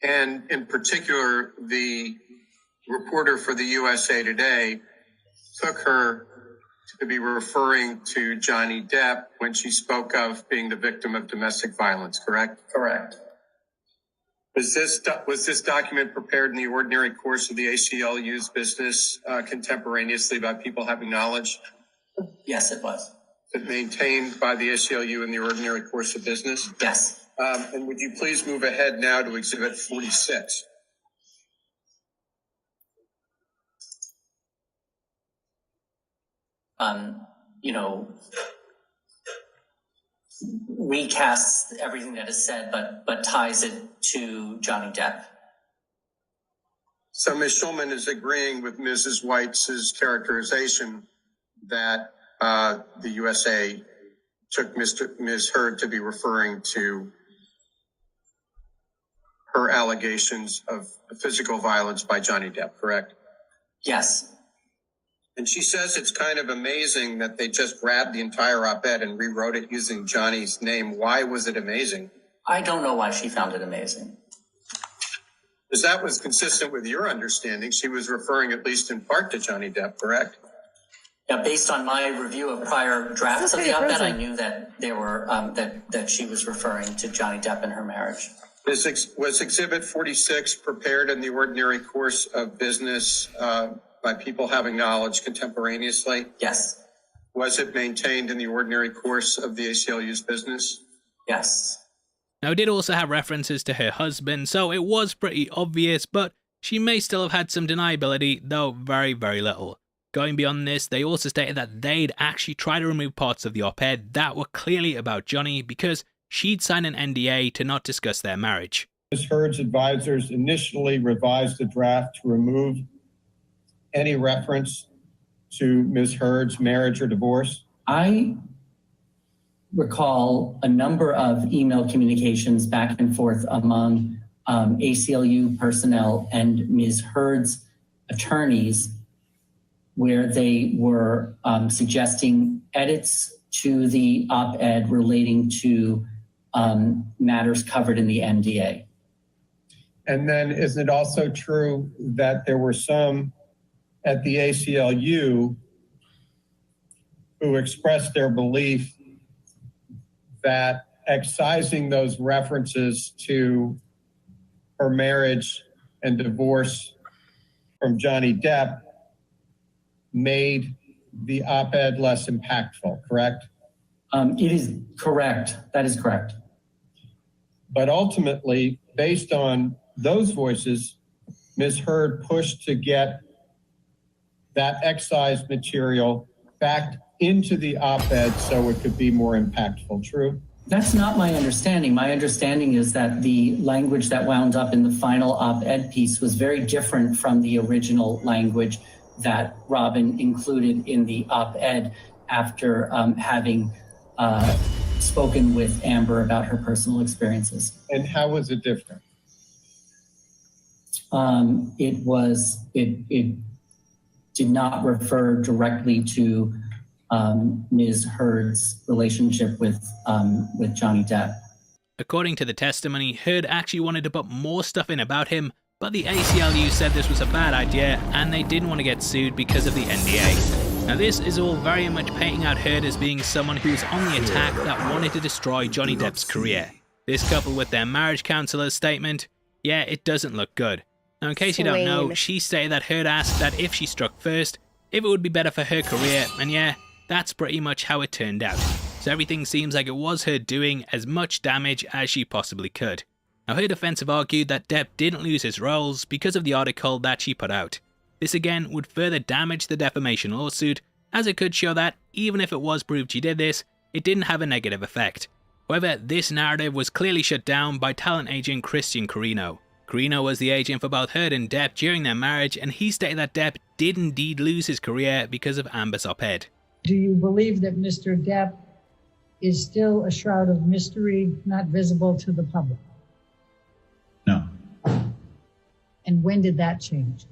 And in particular, the reporter for the USA Today took her to be referring to Johnny Depp when she spoke of being the victim of domestic violence, correct? Correct. Was this document prepared in the ordinary course of the ACLU's business contemporaneously by people having knowledge? Yes, it was. Was it maintained by the ACLU in the ordinary course of business? Yes. And would you please move ahead now to Exhibit 46? Recasts everything that is said, but ties it to Johnny Depp. So Ms. Schulman is agreeing with Mrs. White's characterization that the USA took Ms. Heard to be referring to her allegations of physical violence by Johnny Depp, correct? Yes. And she says it's kind of amazing that they just grabbed the entire op-ed and rewrote it using Johnny's name. Why was it amazing? I don't know why she found it amazing. Because that was consistent with your understanding. She was referring at least in part to Johnny Depp, correct? Yeah, based on my review of prior drafts of the op-ed, I knew that there were that she was referring to Johnny Depp and her marriage. Was Exhibit 46 prepared in the ordinary course of business by people having knowledge contemporaneously? Yes. Was it maintained in the ordinary course of the ACLU's business? Yes. Now, it did also have references to her husband, so it was pretty obvious, but she may still have had some deniability, though very, very little. Going beyond this, they also stated that they'd actually tried to remove parts of the op-ed that were clearly about Johnny because she'd signed an NDA to not discuss their marriage. Ms. Heard's advisors initially revised the draft to remove any reference to Ms. Heard's marriage or divorce. I recall a number of email communications back and forth among ACLU personnel and Ms. Heard's attorneys where they were suggesting edits to the op-ed relating to matters covered in the NDA. And then is it also true that there were some at the ACLU who expressed their belief that excising those references to her marriage and divorce from Johnny Depp made the op-ed less impactful, correct? It is correct. That is correct. But ultimately, based on those voices, Ms. Heard pushed to get that excised material back into the op-ed so it could be more impactful. True? That's not my understanding. My understanding is that the language that wound up in the final op-ed piece was very different from the original language that Robin included in the op-ed after having spoken with Amber about her personal experiences. And how was it different? It did not refer directly to Ms. Heard's relationship with Johnny Depp. According to the testimony, Heard actually wanted to put more stuff in about him, but the ACLU said this was a bad idea and they didn't want to get sued because of the NDA. Now this is all very much painting out Heard as being someone who was on the attack that wanted to destroy Johnny Depp's career. This coupled with their marriage counselor's statement, yeah, it doesn't look good. Now in case you don't know, she stated that Heard asked that if she struck first, if it would be better for her career, and yeah, that's pretty much how it turned out. So everything seems like it was her doing as much damage as she possibly could. Now her defense have argued that Depp didn't lose his roles because of the article that she put out. This again would further damage the defamation lawsuit, as it could show that, even if it was proved she did this, it didn't have a negative effect. However, this narrative was clearly shut down by talent agent Christian Carino. Carino was the agent for both Heard and Depp during their marriage, and he stated that Depp did indeed lose his career because of Amber's op-ed. Do you believe that Mr. Depp is still a shroud of mystery, not visible to the public? No. And when did that change?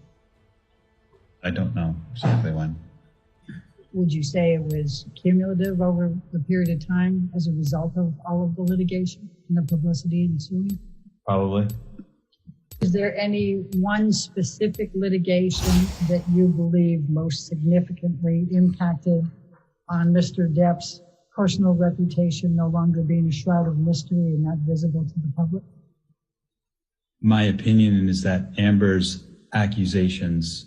I don't know exactly when. Would you say it was cumulative over the period of time as a result of all of the litigation and the publicity ensuing? Probably. Is there any one specific litigation that you believe most significantly impacted on Mr. Depp's personal reputation no longer being a shroud of mystery and not visible to the public? My opinion is that Amber's accusations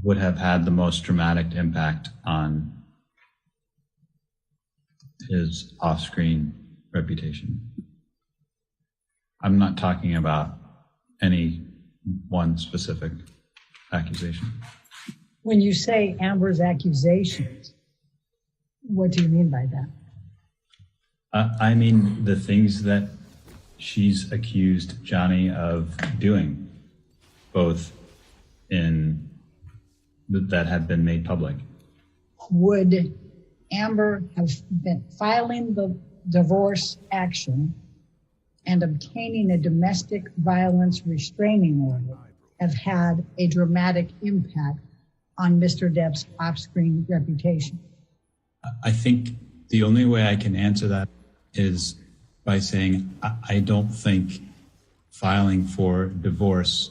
would have had the most dramatic impact on his off-screen reputation. I'm not talking about any one specific accusation. When you say Amber's accusations, what do you mean by that? I mean the things that she's accused Johnny of doing, both in that have been made public. Would Amber have been filing the divorce action and obtaining a domestic violence restraining order have had a dramatic impact on Mr. Depp's off-screen reputation? I think the only way I can answer that is by saying I don't think filing for divorce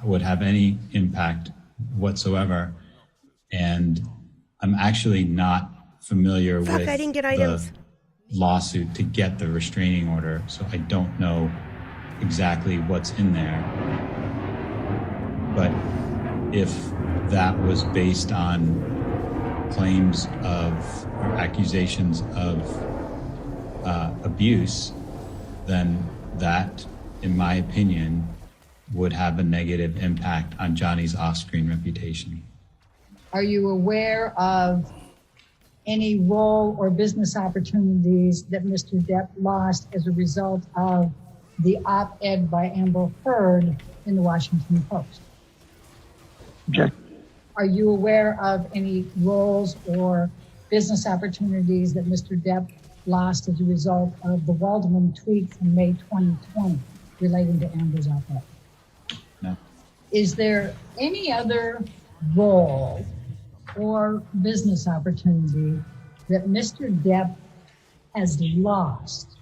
would have any impact whatsoever. And I'm actually not familiar with I didn't get the items. lawsuit to get the restraining order, so I don't know exactly what's in there. But if that was based on claims of or accusations of abuse, then that, in my opinion, would have a negative impact on Johnny's off-screen reputation. Are you aware of any role or business opportunities that Mr. Depp lost as a result of the op-ed by Amber Heard in the Washington Post? Jack. Are you aware of any roles or business opportunities that Mr. Depp lost as a result of the Waldman tweet from May 2020 relating to Amber's op-ed? No. Is there any other role or business opportunity that Mr. Depp has lost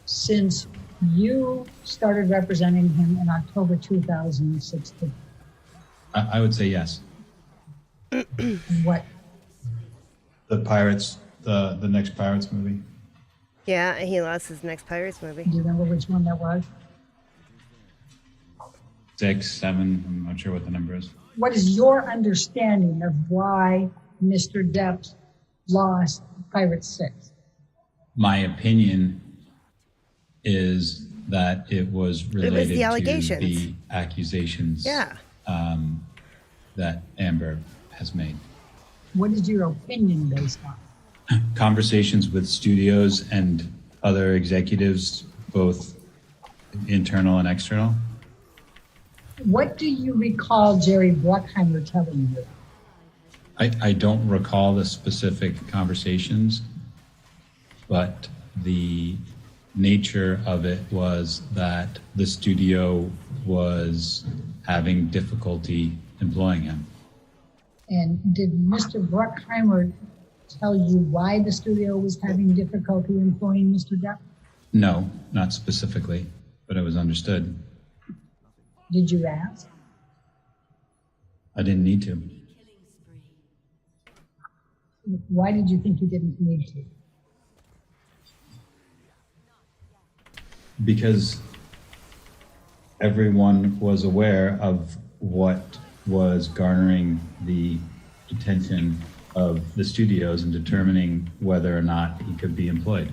since you started representing him in October 2016? I would say yes. What? The Pirates, the next Pirates movie. Yeah, he lost his next Pirates movie. Do you remember which one that was? 6, 7, I'm not sure what the number is. What is your understanding of why Mr. Depp lost Pirates 6? My opinion is that it was related the allegations. to the accusations Yeah. that Amber has made. What is your opinion based on? Conversations with studios and other executives, both internal and external. What do you recall Jerry Bruckheimer telling you? I don't recall the specific conversations, but the nature of it was that the studio was having difficulty employing him. And did Mr. Bruckheimer tell you why the studio was having difficulty employing Mr. Depp? No, not specifically, but it was understood. Did you ask? I didn't need to. Why did you think you didn't need to? Because everyone was aware of what was garnering the attention of the studios and determining whether or not he could be employed.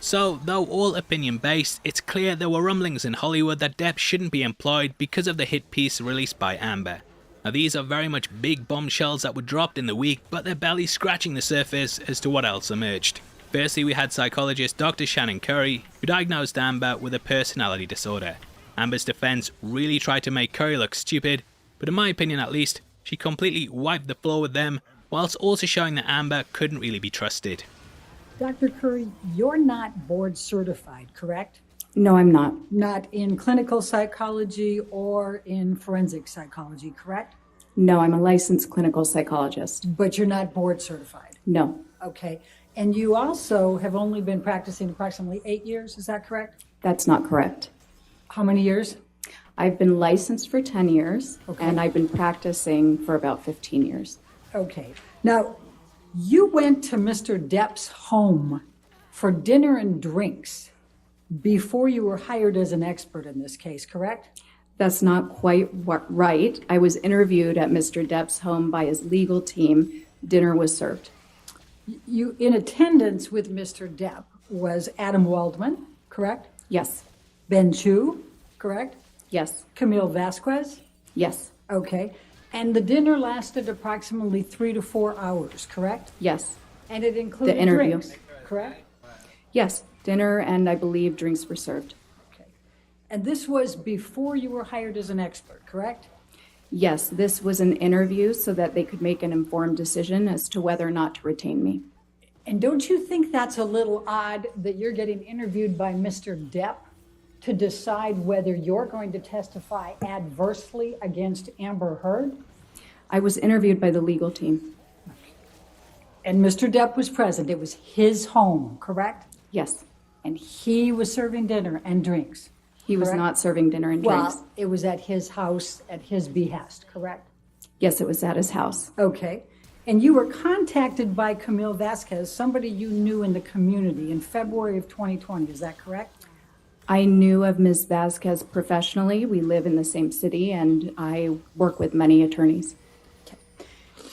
So, though all opinion-based, it's clear there were rumblings in Hollywood that Depp shouldn't be employed because of the hit piece released by Amber. Now, these are very much big bombshells that were dropped in the week, but they're barely scratching the surface as to what else emerged. Firstly, we had psychologist Dr. Shannon Curry, who diagnosed Amber with a personality disorder. Amber's defense really tried to make Curry look stupid, but in my opinion at least, she completely wiped the floor with them, whilst also showing that Amber couldn't really be trusted. Dr. Curry, you're not board certified, correct? No, I'm not. Not in clinical psychology or in forensic psychology, correct? No, I'm a licensed clinical psychologist. But you're not board certified? No. Okay. And you also have only been practicing approximately 8 years, is that correct? That's not correct. How many years? I've been licensed for 10 years, Okay. and I've been practicing for about 15 years. Okay. Now, you went to Mr. Depp's home for dinner and drinks before you were hired as an expert in this case, correct? That's not quite right. I was interviewed at Mr. Depp's home by his legal team. Dinner was served. You, in attendance with Mr. Depp was Adam Waldman, correct? Yes. Ben Chu, correct? Yes. Camille Vasquez? Yes. Okay. And the dinner lasted approximately 3 to 4 hours, correct? Yes. And it included The interview. drinks, correct? Yes. Dinner and I believe drinks were served. Okay. And this was before you were hired as an expert, correct? Yes, this was an interview so that they could make an informed decision as to whether or not to retain me. And don't you think that's a little odd that you're getting interviewed by Mr. Depp to decide whether you're going to testify adversely against Amber Heard? I was interviewed by the legal team. And Mr. Depp was present. It was his home, correct? Yes. And he was serving dinner and drinks. He was correct? not serving dinner and drinks. Well, it was at his house at his behest, correct? Yes, it was at his house. Okay. And you were contacted by Camille Vasquez, somebody you knew in the community, in February of 2020. Is that correct? I knew of Ms. Vasquez professionally. We live in the same city, and I work with many attorneys.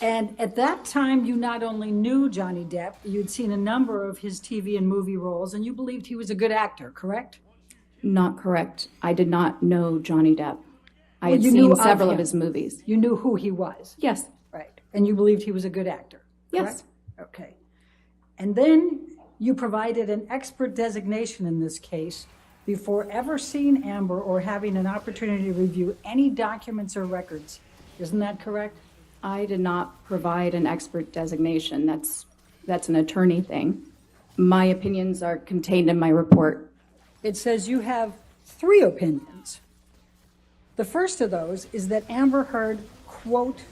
And at that time, you not only knew Johnny Depp, you'd seen a number of his TV and movie roles, and you believed he was a good actor, correct? Not correct. I did not know Johnny Depp. I Well, had you knew seen of several of him. his movies. You knew who he was? Yes. Right. And you believed he was a good actor? Yes. Correct? Okay. And then you provided an expert designation in this case before ever seeing Amber or having an opportunity to review any documents or records. Isn't that correct? I did not provide an expert designation. That's an attorney thing. My opinions are contained in my report. It says you have 3 opinions. The first of those is that Amber Heard, quote,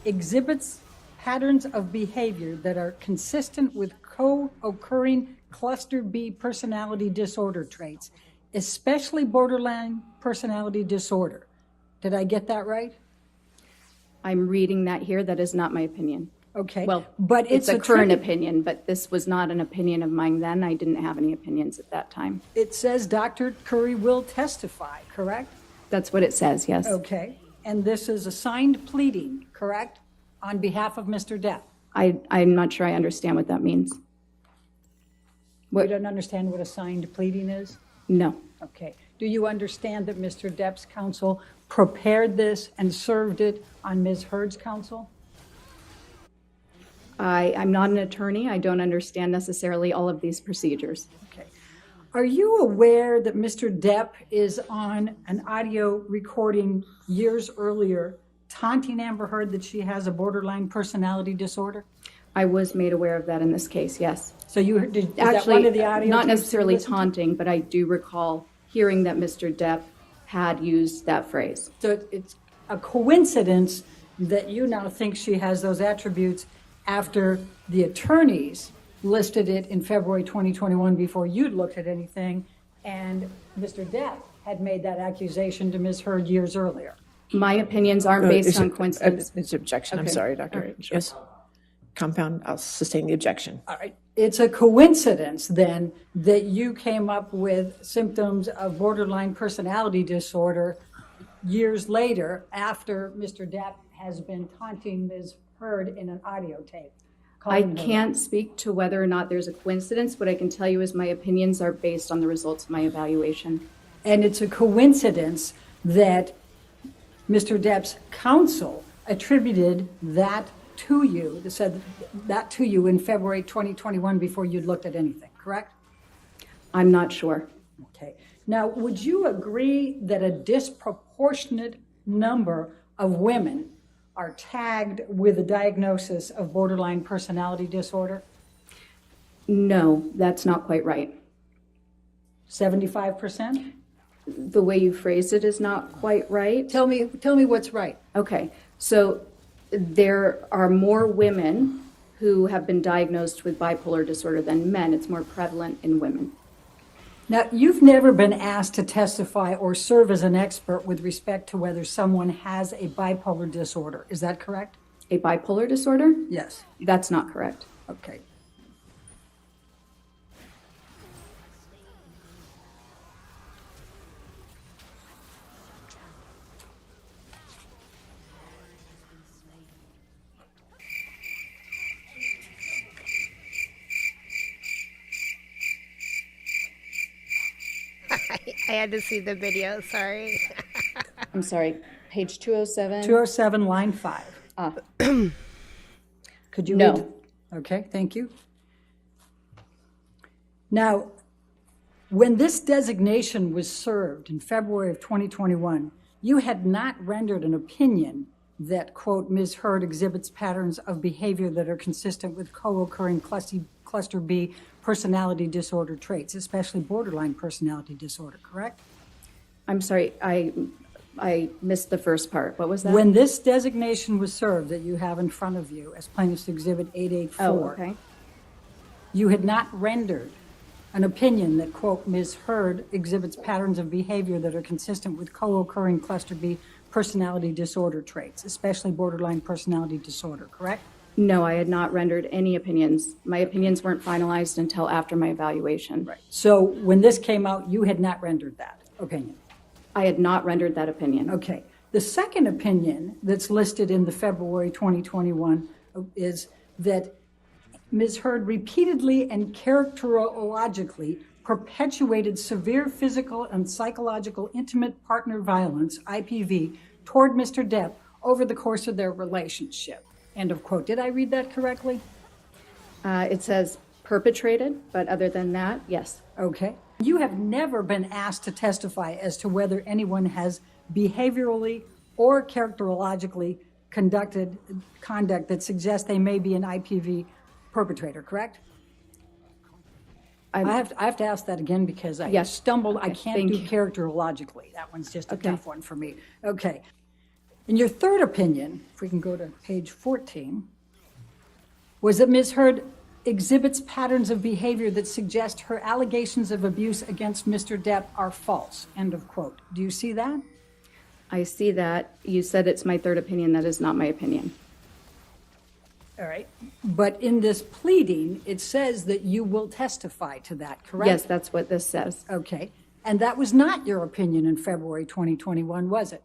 exhibits patterns of behavior that are consistent with co-occurring cluster B personality disorder traits, especially borderline personality disorder. Did I get that right? I'm reading that here. That is not my opinion. Okay. Well, but it's a current attributed- opinion, but this was not an opinion of mine then. I didn't have any opinions at that time. It says Dr. Curry will testify, correct? That's what it says, yes. Okay. And this is a signed pleading, correct? On behalf of Mr. Depp. I'm not sure I understand what that means. You don't understand what a signed pleading is? No. Okay. Do you understand that Mr. Depp's counsel prepared this and served it on Ms. Heard's counsel? I'm not an attorney. I don't understand necessarily all of these procedures. Okay. Are you aware that Mr. Depp is on an audio recording years earlier taunting Amber Heard that she has a borderline personality disorder? I was made aware of that in this case, yes. So you heard, is that Actually, one of the audio not tapes you necessarily listened to? taunting, but I do recall hearing that Mr. Depp had used that phrase. So it's a coincidence that you now think she has those attributes after the attorneys listed it in February 2021 before you'd looked at anything, and Mr. Depp had made that accusation to Ms. Heard years earlier. My opinions aren't based on coincidence. It's objection. I'm Okay. sorry, Dr. All right, sure. Yes. Compound, I'll sustain the objection. All right. It's a coincidence then that you came up with symptoms of borderline personality disorder years later after Mr. Depp has been taunting Ms. Heard in an audio tape. I calling her- can't speak to whether or not there's a coincidence. What I can tell you is my opinions are based on the results of my evaluation. And it's a coincidence that Mr. Depp's counsel attributed that to you, said that to you in February 2021 before you'd looked at anything, correct? I'm not sure. Okay. Now, would you agree that a disproportionate number of women are tagged with a diagnosis of borderline personality disorder? No, that's not quite right. 75%? The way you phrased it is not quite right. Tell me what's right. Okay, so there are more women who have been diagnosed with bipolar disorder than men. It's more prevalent in women. Now, you've never been asked to testify or serve as an expert with respect to whether someone has a bipolar disorder. Is that correct? A bipolar disorder? Yes. That's not correct. Okay. I had to see the video, sorry. I'm sorry, page 207? 207, line 5. Could you No. read? Okay, thank you. Now, when this designation was served in February of 2021, you had not rendered an opinion that, quote, Ms. Heard exhibits patterns of behavior that are consistent with co-occurring cluster B personality disorder traits, especially borderline personality disorder, correct? I'm sorry, I missed the first part. What was that? When this designation was served that you have in front of you as Plaintiff's Exhibit 884, Oh, okay. you had not rendered an opinion that, quote, Ms. Heard exhibits patterns of behavior that are consistent with co-occurring cluster B personality disorder traits, especially borderline personality disorder, correct? No, I had not rendered any opinions. My opinions weren't finalized until after my evaluation. Right. So when this came out, you had not rendered that opinion? I had not rendered that opinion. Okay. The second opinion that's listed in the February 2021 is that Ms. Heard repeatedly and characterologically perpetuated severe physical and psychological intimate partner violence, IPV, toward Mr. Depp over the course of their relationship. End of quote. Did I read that correctly? It says perpetrated, but other than that, yes. Okay. You have never been asked to testify as to whether anyone has behaviorally or characterologically conducted conduct that suggests they may be an IPV perpetrator, correct? I have to ask that again because I stumbled. I can't do characterologically. That one's just a tough one for me. Okay. And your third opinion, if we can go to page 14, was that Ms. Heard exhibits patterns of behavior that suggest her allegations of abuse against Mr. Depp are false. End of quote. Do you see that? I see that. You said it's my third opinion. That is not my opinion. All right. But in this pleading, it says that you will testify to that, correct? Yes, that's what this says. Okay. And that was not your opinion in February 2021, was it?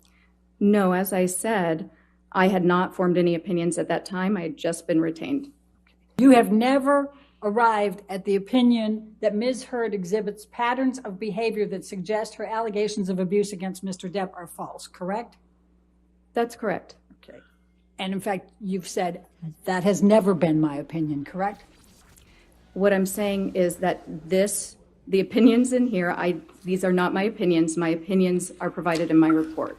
No, as I said, I had not formed any opinions at that time. I had just been retained. You have never arrived at the opinion that Ms. Heard exhibits patterns of behavior that suggest her allegations of abuse against Mr. Depp are false, correct? That's correct. Okay. And in fact, you've said that has never been my opinion, correct? What I'm saying is that the opinions in here, these are not my opinions. My opinions are provided in my report.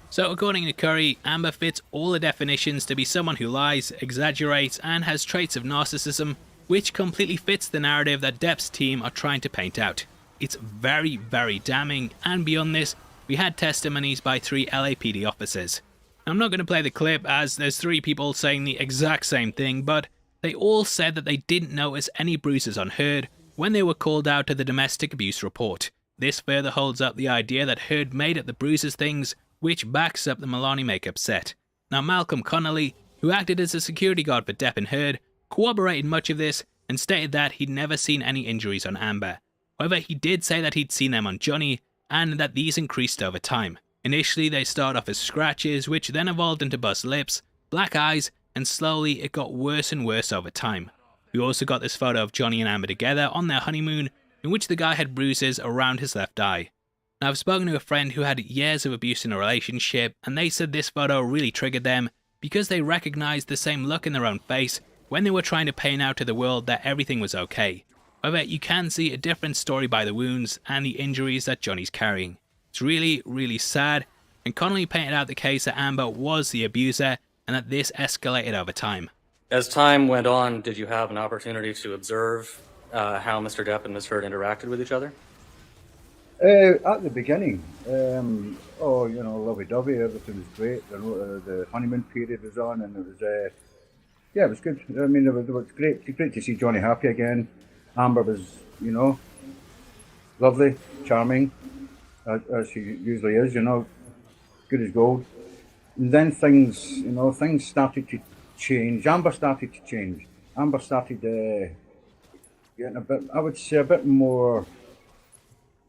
So according to Curry, Amber fits all the definitions to be someone who lies, exaggerates, and has traits of narcissism, which completely fits the narrative that Depp's team are trying to paint out. It's very, very damning, and beyond this, we had testimonies by 3 LAPD officers. I'm not going to play the clip as there's 3 people saying the exact same thing, but they all said that they didn't notice any bruises on Heard when they were called out to the domestic abuse report. This further holds up the idea that Heard made up the bruises things, which backs up the Milani makeup set. Now Malcolm Connolly, who acted as a security guard for Depp and Heard, corroborated much of this and stated that he'd never seen any injuries on Amber. However, he did say that he'd seen them on Johnny, and that these increased over time. Initially they started off as scratches, which then evolved into bust lips, black eyes, and slowly it got worse and worse over time. We also got this photo of Johnny and Amber together on their honeymoon, in which the guy had bruises around his left eye. Now, I've spoken to a friend who had years of abuse in a relationship, and they said this photo really triggered them because they recognized the same look in their own face when they were trying to paint out to the world that everything was okay. However, you can see a different story by the wounds and the injuries that Johnny's carrying. It's really, really sad, and Connolly painted out the case that Amber was the abuser and that this escalated over time. As time went on, did you have an opportunity to observe how Mr. Depp and Ms. Heard interacted with each other? At the beginning, lovey-dovey, everything was great. The honeymoon period was on, and it was, it was good. I mean, it was great to see Johnny happy again. Amber was, lovely, charming, as she usually is, good as gold. And then things started to change. Amber started to change. Amber started getting a bit, I would say, a bit more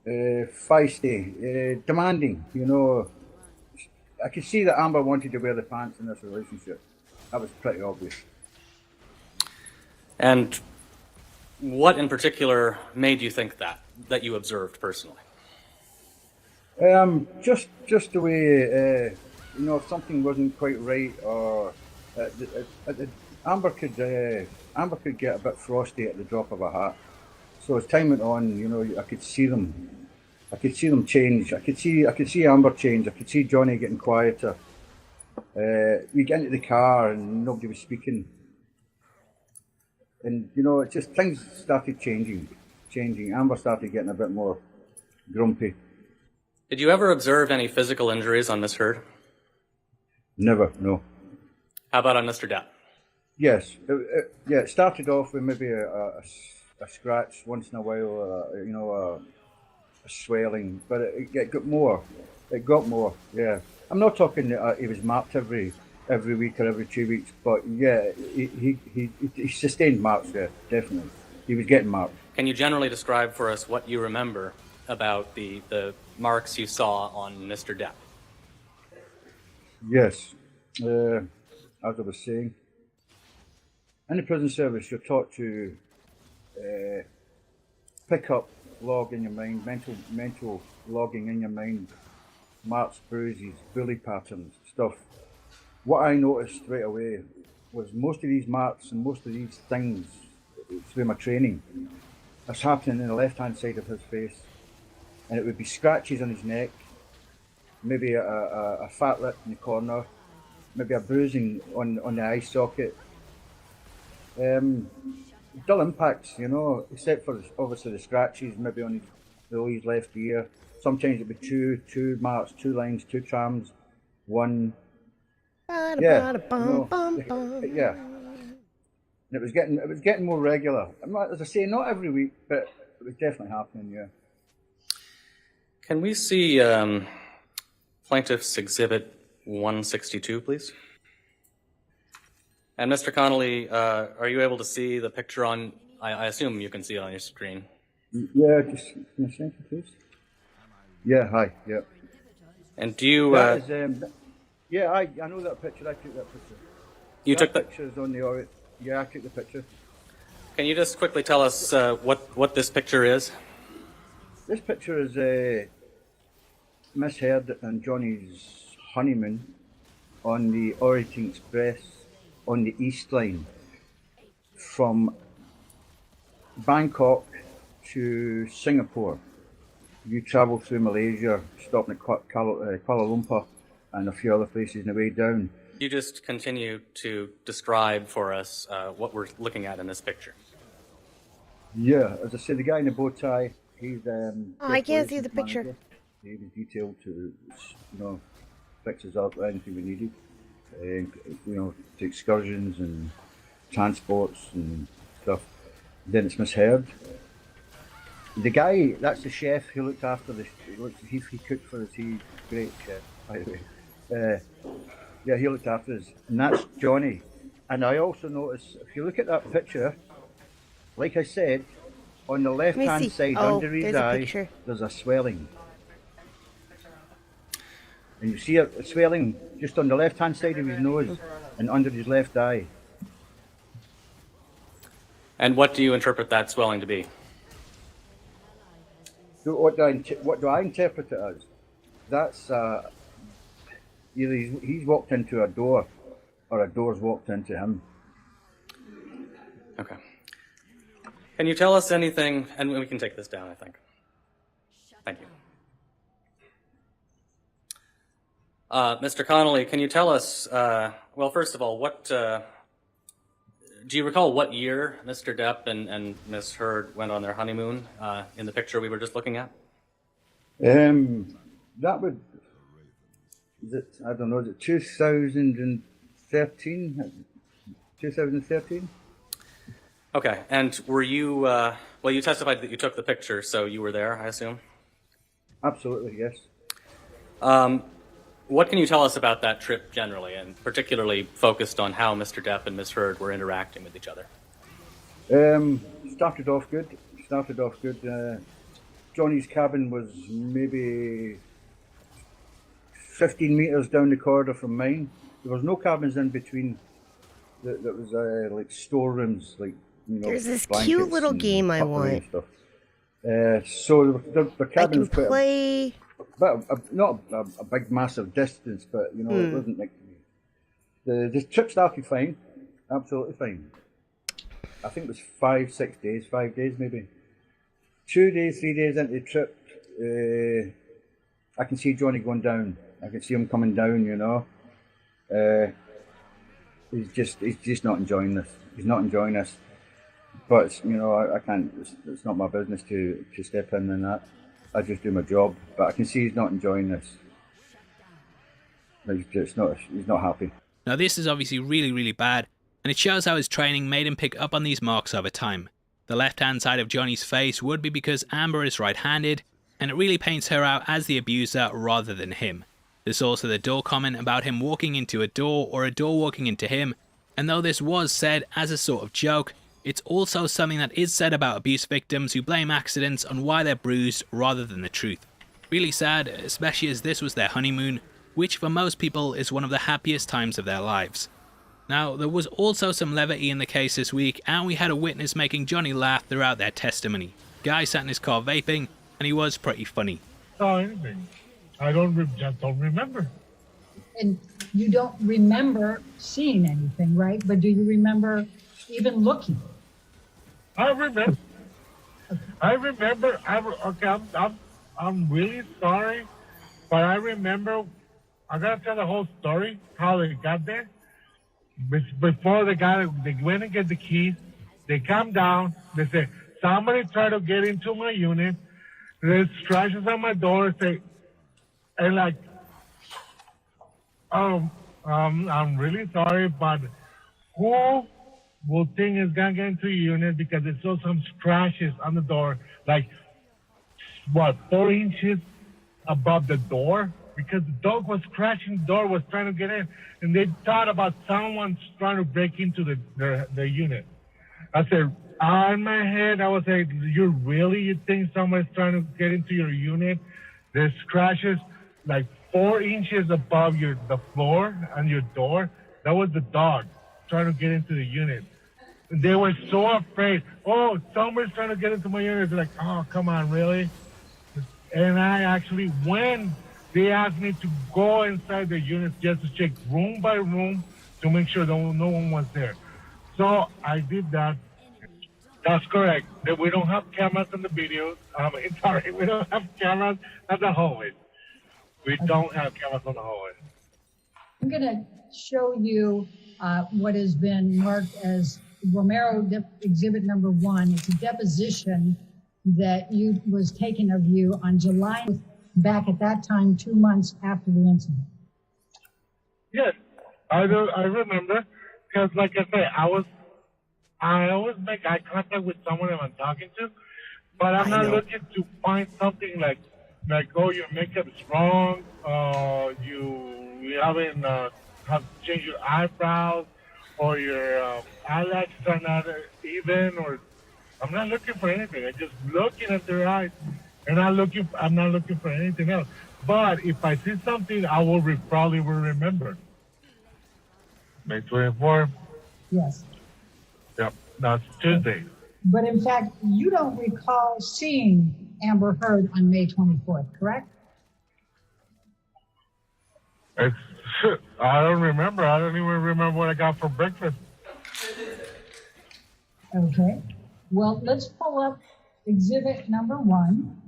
feisty, demanding, I could see that Amber wanted to wear the pants in this relationship. That was pretty obvious. And what in particular made you think that you observed personally? Just the way, if something wasn't quite right, or Amber could get a bit frosty at the drop of a hat. So as time went on, I could see them. I could see them change. I could see Amber change. I could see Johnny getting quieter. We get into the car and nobody was speaking. And it just things started changing. Amber started getting a bit more grumpy. Did you ever observe any physical injuries on Miss Heard? Never, no. How about on Mr. Depp? Yes, it started off with maybe a scratch once in a while, a swelling, but it got more. It got more, yeah. I'm not talking he was marked every week or every 2 weeks, but yeah, he sustained marks there, definitely. He was getting marked. Can you generally describe for us what you remember about the marks you saw on Mr. Depp? Yes, as I was saying, in the prison service, you're taught to pick up, log in your mind, mental logging in your mind, marks, bruises, bully patterns, stuff. What I noticed straight away was most of these marks and most of these things through my training, that's happening in the left-hand side of his face, and it would be scratches on his neck, maybe a fat lip in the corner, maybe a bruising on the eye socket. Dull impacts, except for obviously the scratches, maybe on his left ear. Sometimes it'd be two marks, 2 lines, 2 trams, 1. Yeah, yeah. And it was getting more regular. As I say, not every week, but it was definitely happening. Yeah. Can we see Plaintiff's Exhibit 162, please? And Mr. Connolly, are you able to see the picture on, I assume you can see it on your screen. Yeah, just can I send it, please? Yeah, hi, yeah. And do you... That is, yeah, I know that picture. I took that picture. You that took the picture's on the... Yeah, I took the picture. Can you just quickly tell us what this picture is? This picture is Miss Heard and Johnny's honeymoon on the Orient Express on the East Line from Bangkok to Singapore. You travel through Malaysia, stopping at Kuala Lumpur and a few other places on the way down. You just continue to describe for us what we're looking at in this picture. Yeah, as I said, the guy in the bow tie, he's I can't see the picture. Manager. He was detailed to, fix us up anything we needed. To excursions and transports and stuff. Then it's Miss Heard. The guy, that's the chef who looked after this. He cooked for us. He's a great chef, by the way. Yeah, he looked after us. And that's Johnny. And I also noticed, if you look at that picture, like I said, on the left-hand side under his eye, there's a swelling. And you see a swelling just on the left-hand side of his nose and under his left eye. And what do you interpret that swelling to be? So what do I interpret it as? That's either he's walked into a door or a door's walked into him. Okay. Can you tell us anything, and we can take this down, I think. Thank you. Mr. Connolly, can you tell us, well, first of all, do you recall what year Mr. Depp and Ms. Heard went on their honeymoon in the picture we were just looking at? That would, I don't know, is it 2013? 2013? Okay, and were you, well, you testified that you took the picture, so you were there, I assume? Absolutely, yes. What can you tell us about that trip generally, and particularly focused on how Mr. Depp and Ms. Heard were interacting with each other? Started off good. Johnny's cabin was maybe 15 metres down the corridor from mine. There was no cabins in between. There was like storerooms, like, There's this cute little game I want. Stuff. So the cabin was play. Not a big, massive distance, but it wasn't like the trip started fine, absolutely fine. I think it was 5 days maybe. 2 days, 3 days into the trip, I can see Johnny going down. I can see him coming down. He's just not enjoying this. He's not enjoying this. But I can't. It's not my business to step in and that. I just do my job, but I can see he's not enjoying this. He's not happy. Now this is obviously really, really bad, and it shows how his training made him pick up on these marks over time. The left-hand side of Johnny's face would be because Amber is right-handed, and it really paints her out as the abuser rather than him. There's also the door comment about him walking into a door or a door walking into him, and though this was said as a sort of joke, it's also something that is said about abuse victims who blame accidents on why they're bruised rather than the truth. Really sad, especially as this was their honeymoon, which for most people is one of the happiest times of their lives. Now, there was also some levity in the case this week, and we had a witness making Johnny laugh throughout their testimony. Guy sat in his car vaping, and he was pretty funny. Oh, anything. I just don't remember. And you don't remember seeing anything, right? But do you remember even looking? I remember. I'm really sorry, but I remember. I gotta tell the whole story how they got there. Before they went and get the keys. They come down. They say somebody tried to get into my unit. There's scratches on my door. I'm really sorry, but who will think it's gonna get into your unit because it saw some scratches on the door, 4 inches above the door, because the dog was scratching the door, was trying to get in, and they thought about someone trying to break into the unit. I said, in my head, I was like, you think someone's trying to get into your unit? There's scratches like 4 inches above the floor and your door. That was the dog trying to get into the unit. They were so afraid. Oh, someone's trying to get into my unit. They're like, oh, come on, really? And I actually, when they asked me to go inside the unit just to check room by room to make sure no one was there. So I did that. That's correct. That we don't have cameras in the videos. Sorry, we don't have cameras at the hallway. We don't have cameras on the hallway. I'm going to show you what has been marked as Romero Exhibit Number 1. It's a deposition that was taken of you on July, back at that time, 2 months after the incident. Yes, I remember, because like I say, I always make eye contact with someone that I'm talking to, but I'm not looking to find something like oh, your makeup is wrong, you haven't have to change your eyebrows, or your eyelashes are not even, or I'm not looking for anything. I'm just looking at their eyes, and I'm not looking for anything else. But if I see something, I will probably will remember. May 24th. Yes. Yep, that's Tuesday. But in fact, you don't recall seeing Amber Heard on May 24th, correct? I don't remember. I don't even remember what I got for breakfast. Okay. Well, let's pull up Exhibit Number 1.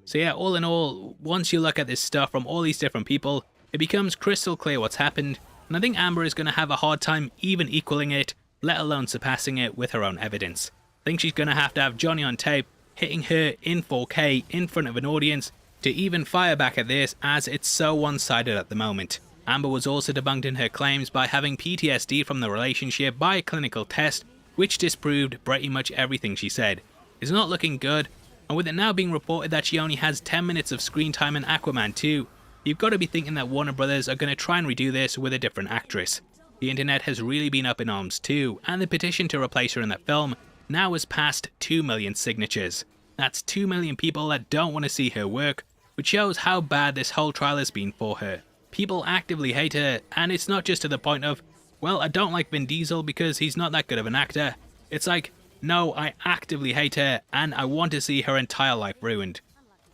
So yeah, all in all, once you look at this stuff from all these different people, it becomes crystal clear what's happened, and I think Amber is going to have a hard time even equaling it, let alone surpassing it with her own evidence. I think she's going to have Johnny on tape, hitting her in 4K in front of an audience, to even fire back at this, as it's so one-sided at the moment. Amber was also debunked in her claims by having PTSD from the relationship by a clinical test, which disproved pretty much everything she said. It's not looking good, and with it now being reported that she only has 10 minutes of screen time in Aquaman 2, you've got to be thinking that Warner Brothers are going to try and redo this with a different actress. The internet has really been up in arms too, and the petition to replace her in that film now has passed 2 million signatures. That's 2 million people that don't want to see her work, which shows how bad this whole trial has been for her. People actively hate her, and it's not just to the point of, well, I don't like Vin Diesel because he's not that good of an actor. It's like, no, I actively hate her, and I want to see her entire life ruined.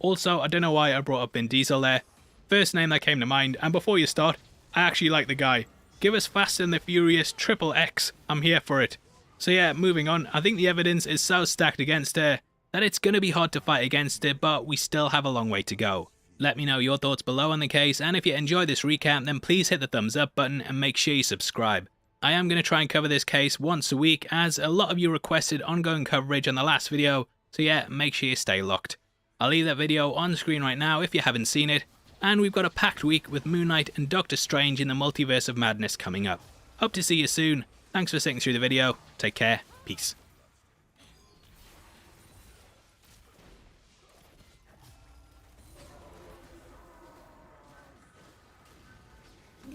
Also, I don't know why I brought up Vin Diesel there. First name that came to mind, and before you start, I actually like the guy. Give us Fast and the Furious XXX, I'm here for it. So yeah, moving on, I think the evidence is so stacked against her that it's going to be hard to fight against it, but we still have a long way to go. Let me know your thoughts below on the case, and if you enjoyed this recap, then please hit the thumbs up button and make sure you subscribe. I am going to try and cover this case once a week, as a lot of you requested ongoing coverage on the last video, so yeah, make sure you stay locked. I'll leave that video on screen right now if you haven't seen it, and we've got a packed week with Moon Knight and Doctor Strange in the Multiverse of Madness coming up. Hope to see you soon. Thanks for sitting through the video. Take care. Peace.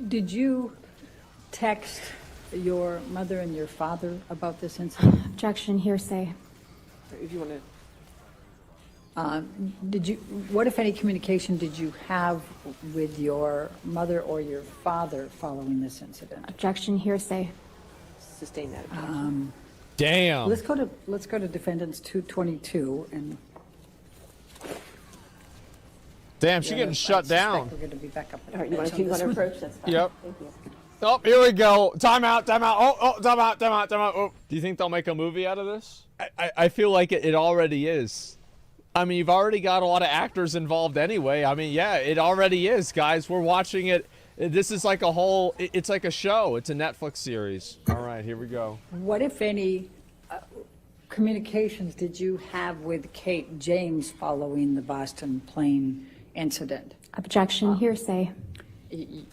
Did you text your mother and your father about this incident? Objection, hearsay. If you want to. What, if any, communication did you have with your mother or your father following this incident? Objection, hearsay. Sustain that. Damn. Let's go to Defendants 222 and. Damn, she's getting shut down. We're going to be back up. All right, you want to approach? That's fine. Yep. Thank you. Oh, here we go. Time out. Oh, time out. Oh. Do you think they'll make a movie out of this? I feel like it already is. I mean, you've already got a lot of actors involved anyway. I mean, yeah, it already is, guys. We're watching it. This is like a whole, it's like a show. It's a Netflix series. All right, here we go. What, if any, communications did you have with Kate James following the Boston plane incident? Objection, hearsay.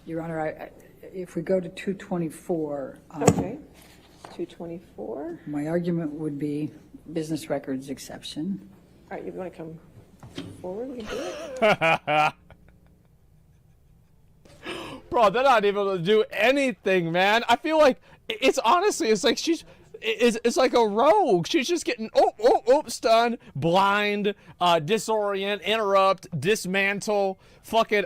Your Honor, if we go to 224. Okay. 224. My argument would be business records exception. All right, you want to come forward? We can do it. Bro, they're not able to do anything, man. I feel like it's honestly, it's like it's like a rogue. She's just getting stun, blind, disorient, interrupt, dismantle, fucking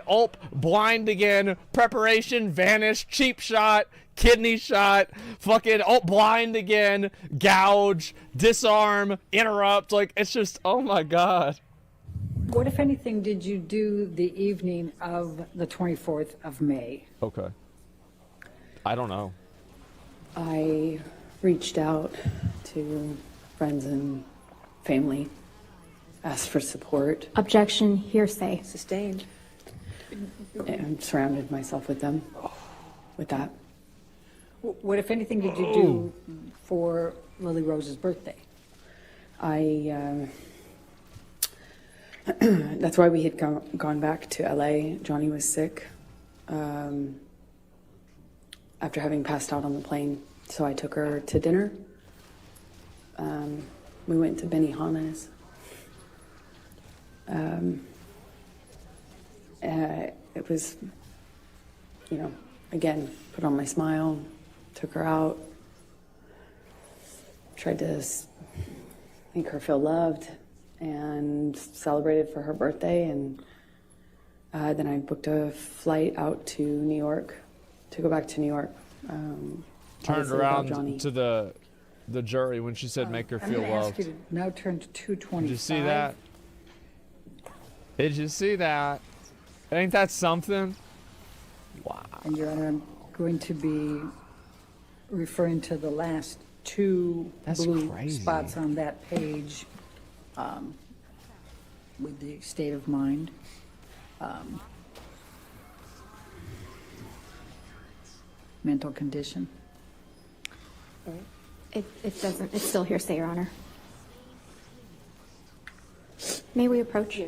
blind again, preparation, vanish, cheap shot, kidney shot, fucking blind again, gouge, disarm, interrupt. Like, it's just, oh my god. What, if anything, did you do the evening of the 24th of May? Okay. I don't know. I reached out to friends and family, asked for support. Objection, hearsay. Sustained. And surrounded myself with them, with that. What, if anything, did you do for Lily Rose's birthday? That's why we had gone back to LA. Johnny was sick after having passed out on the plane. So I took her to dinner. We went to Benihana's. It was, again, put on my smile, took her out, tried to make her feel loved, and celebrated for her birthday. And then I booked a flight out to New York to go back to New York. Turned around to the jury when she said make her feel I'm loved. ask you to now turn to 225. Did you see that? Did you see that? Ain't that something? Wow. And Your Honor, I'm going to be referring to the last two blue spots on that page with the state of mind. Mental condition. It doesn't, it's still hearsay, Your Honor. May we approach?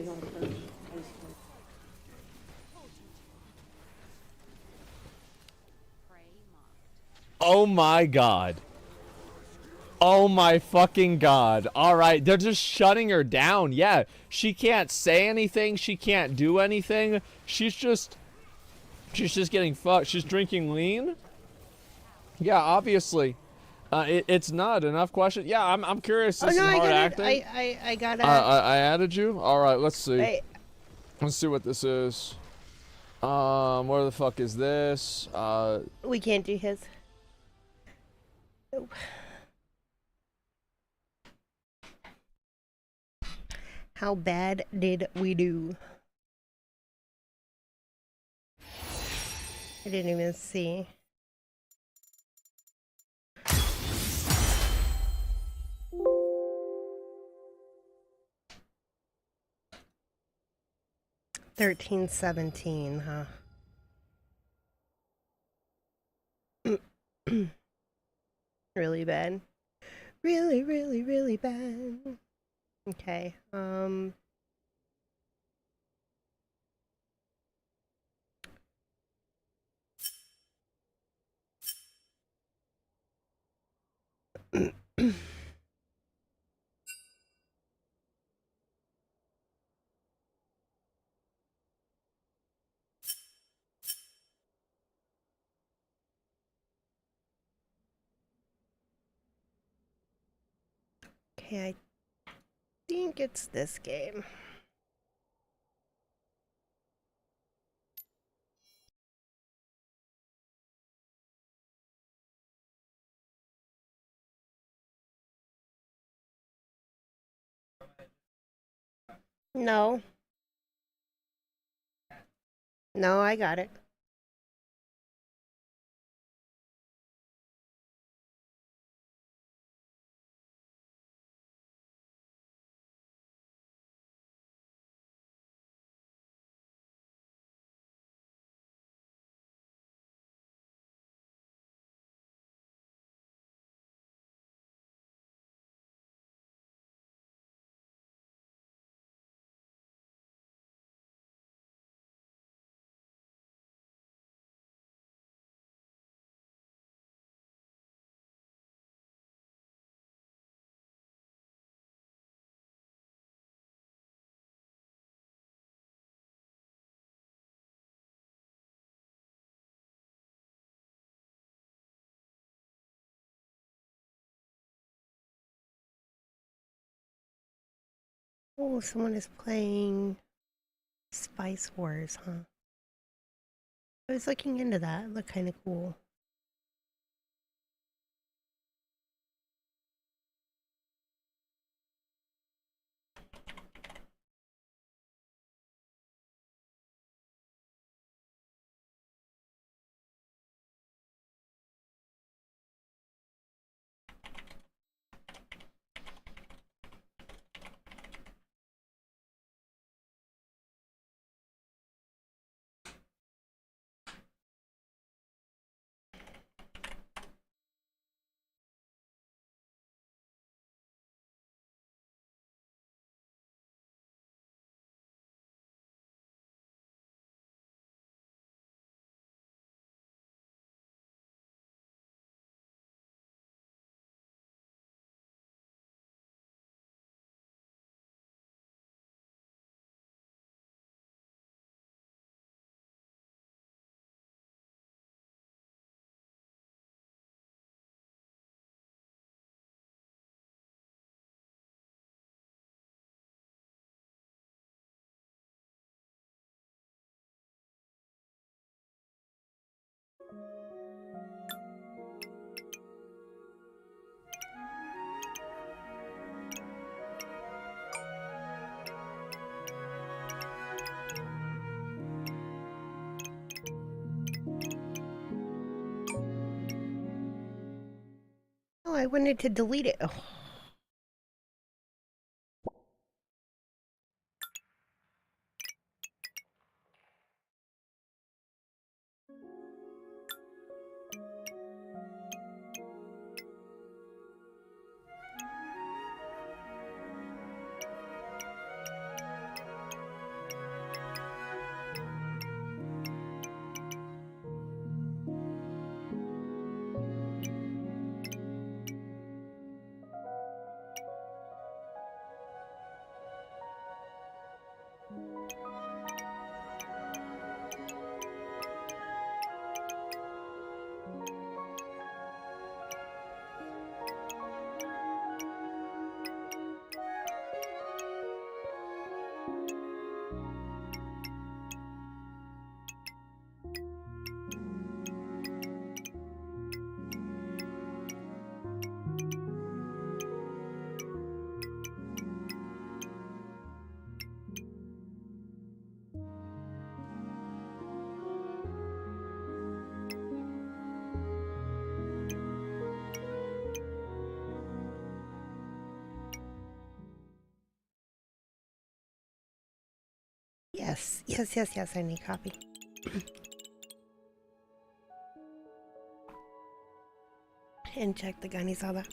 Oh my god. Oh my fucking god. Alright, they're just shutting her down. Yeah, she can't say anything. She can't do anything. She's just getting fucked. She's drinking lean? Yeah, obviously. It's not enough question. Yeah, I'm curious. This is hard acting. I got it. I added you? Alright, let's see. Let's see what this is. Where the fuck is this? We can't do his. How bad did we do? I didn't even see. $13.17, huh? Really bad. Really, really, really bad. Okay. Okay, I think it's this game. No. No, I got it. Oh, someone is playing Spice Wars, huh? I was looking into that. It looked kind of cool. Oh, I wanted to delete it. Oh. Yes, I need a copy. And check the gun, he saw that.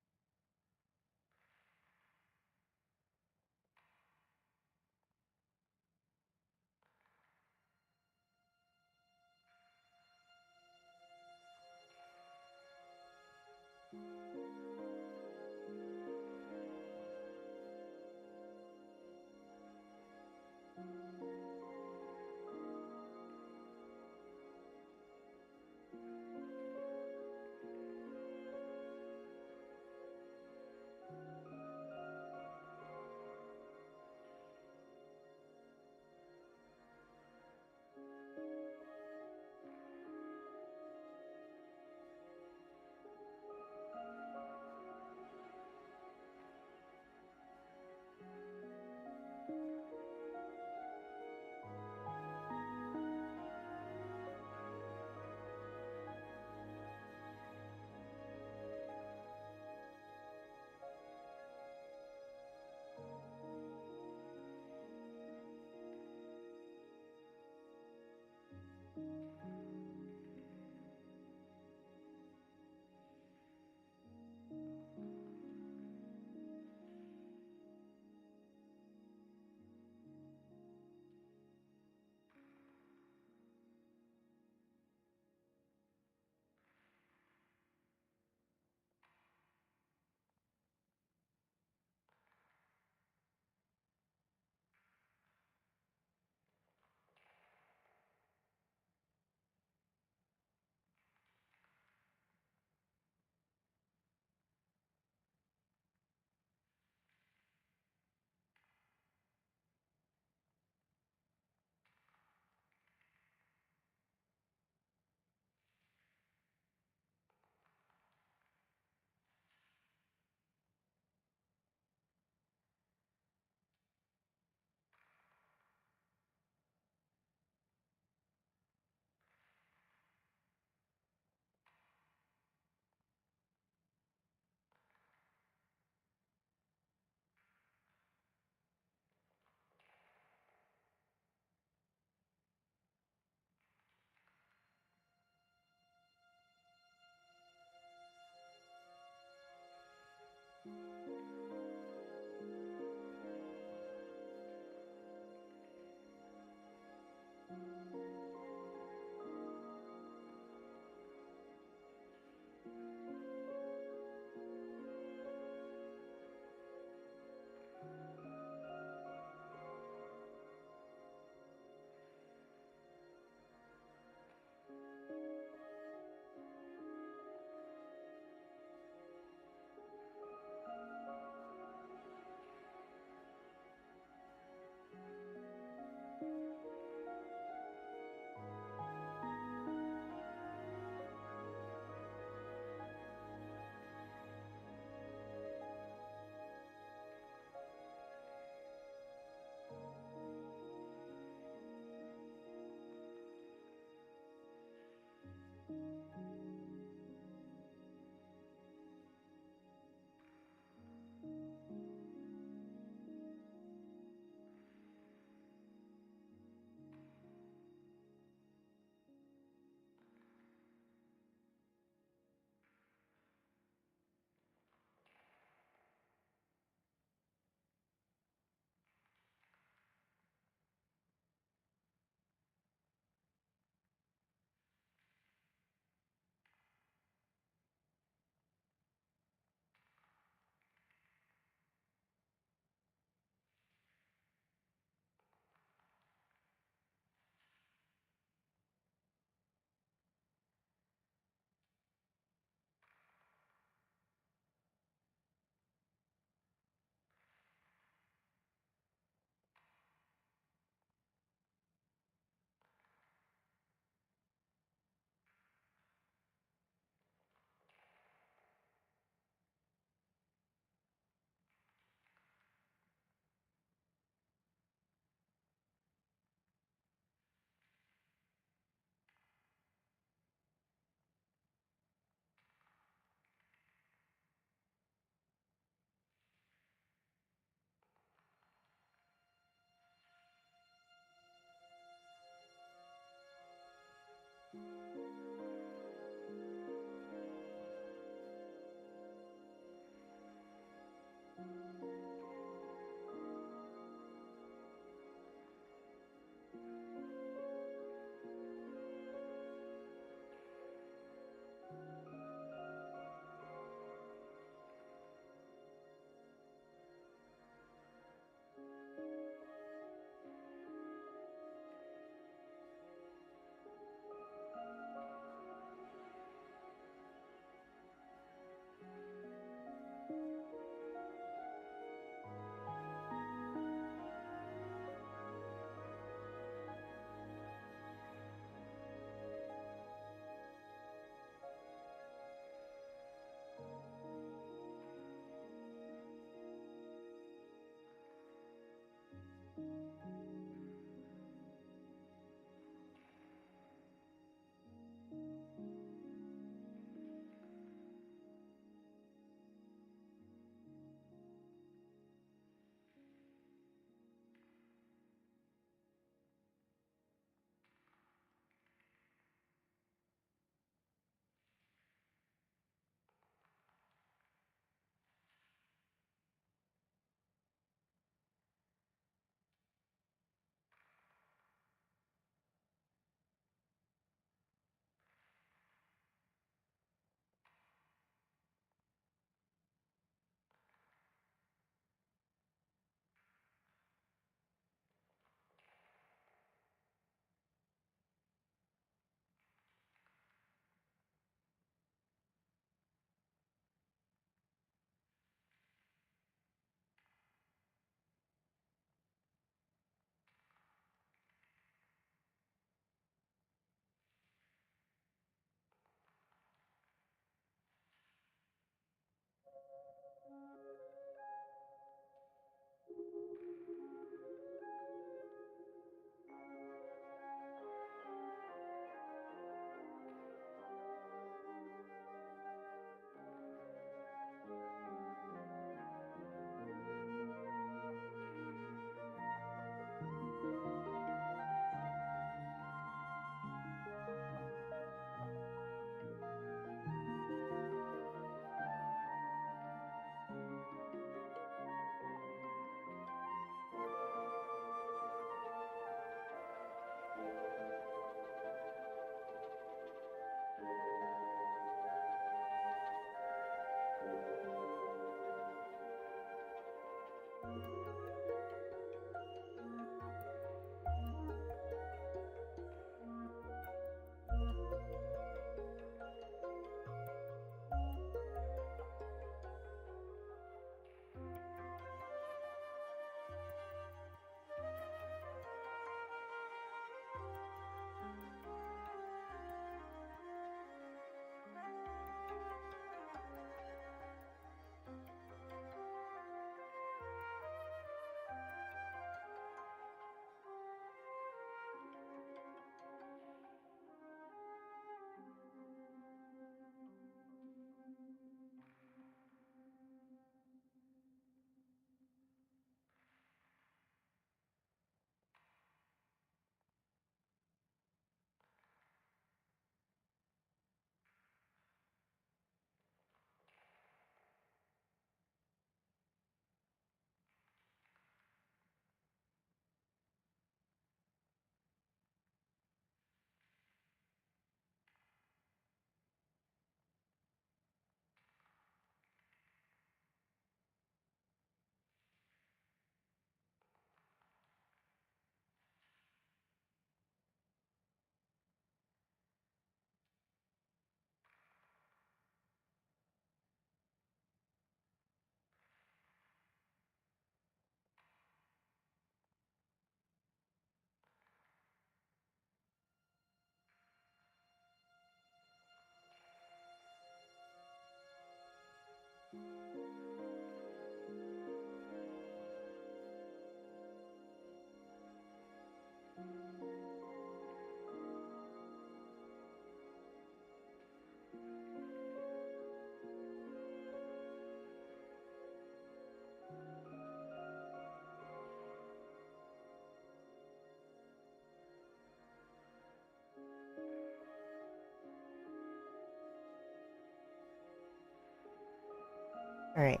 All right.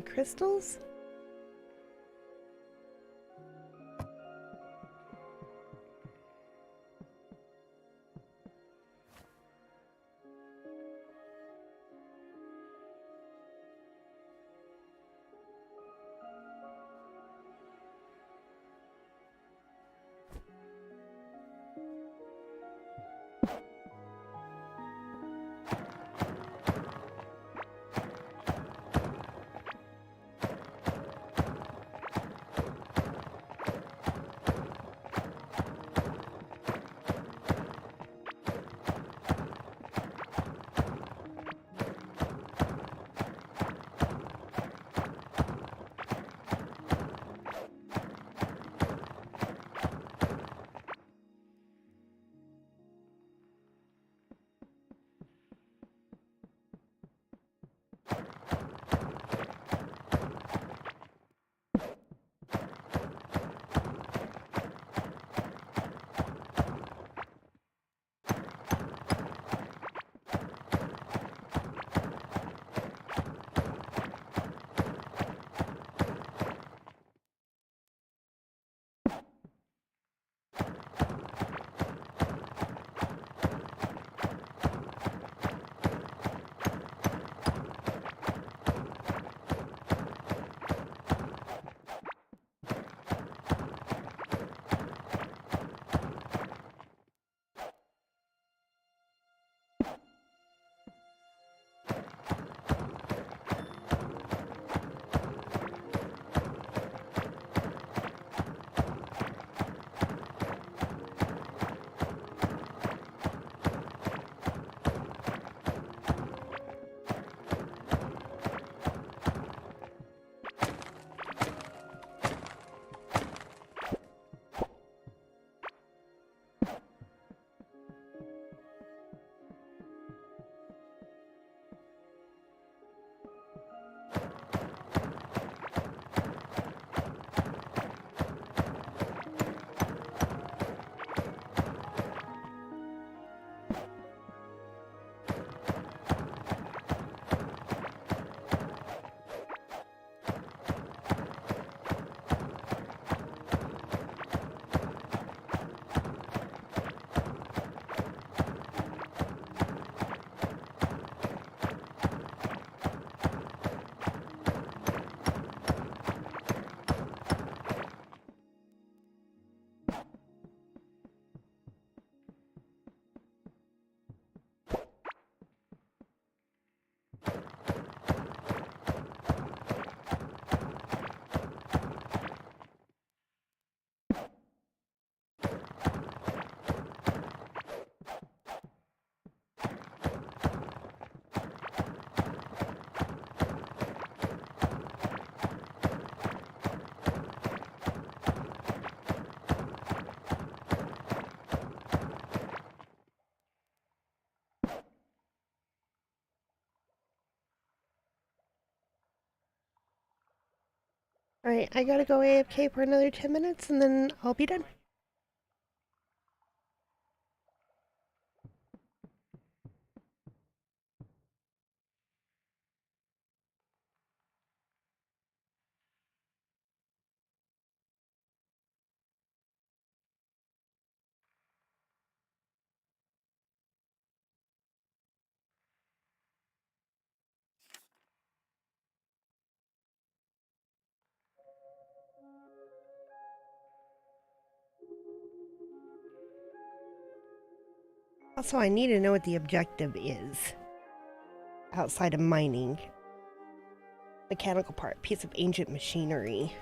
Crystals? Alright, I gotta go AFK for another 10 minutes and then I'll be done. Also, I need to know what the objective is. Outside of mining. Mechanical part, piece of ancient machinery.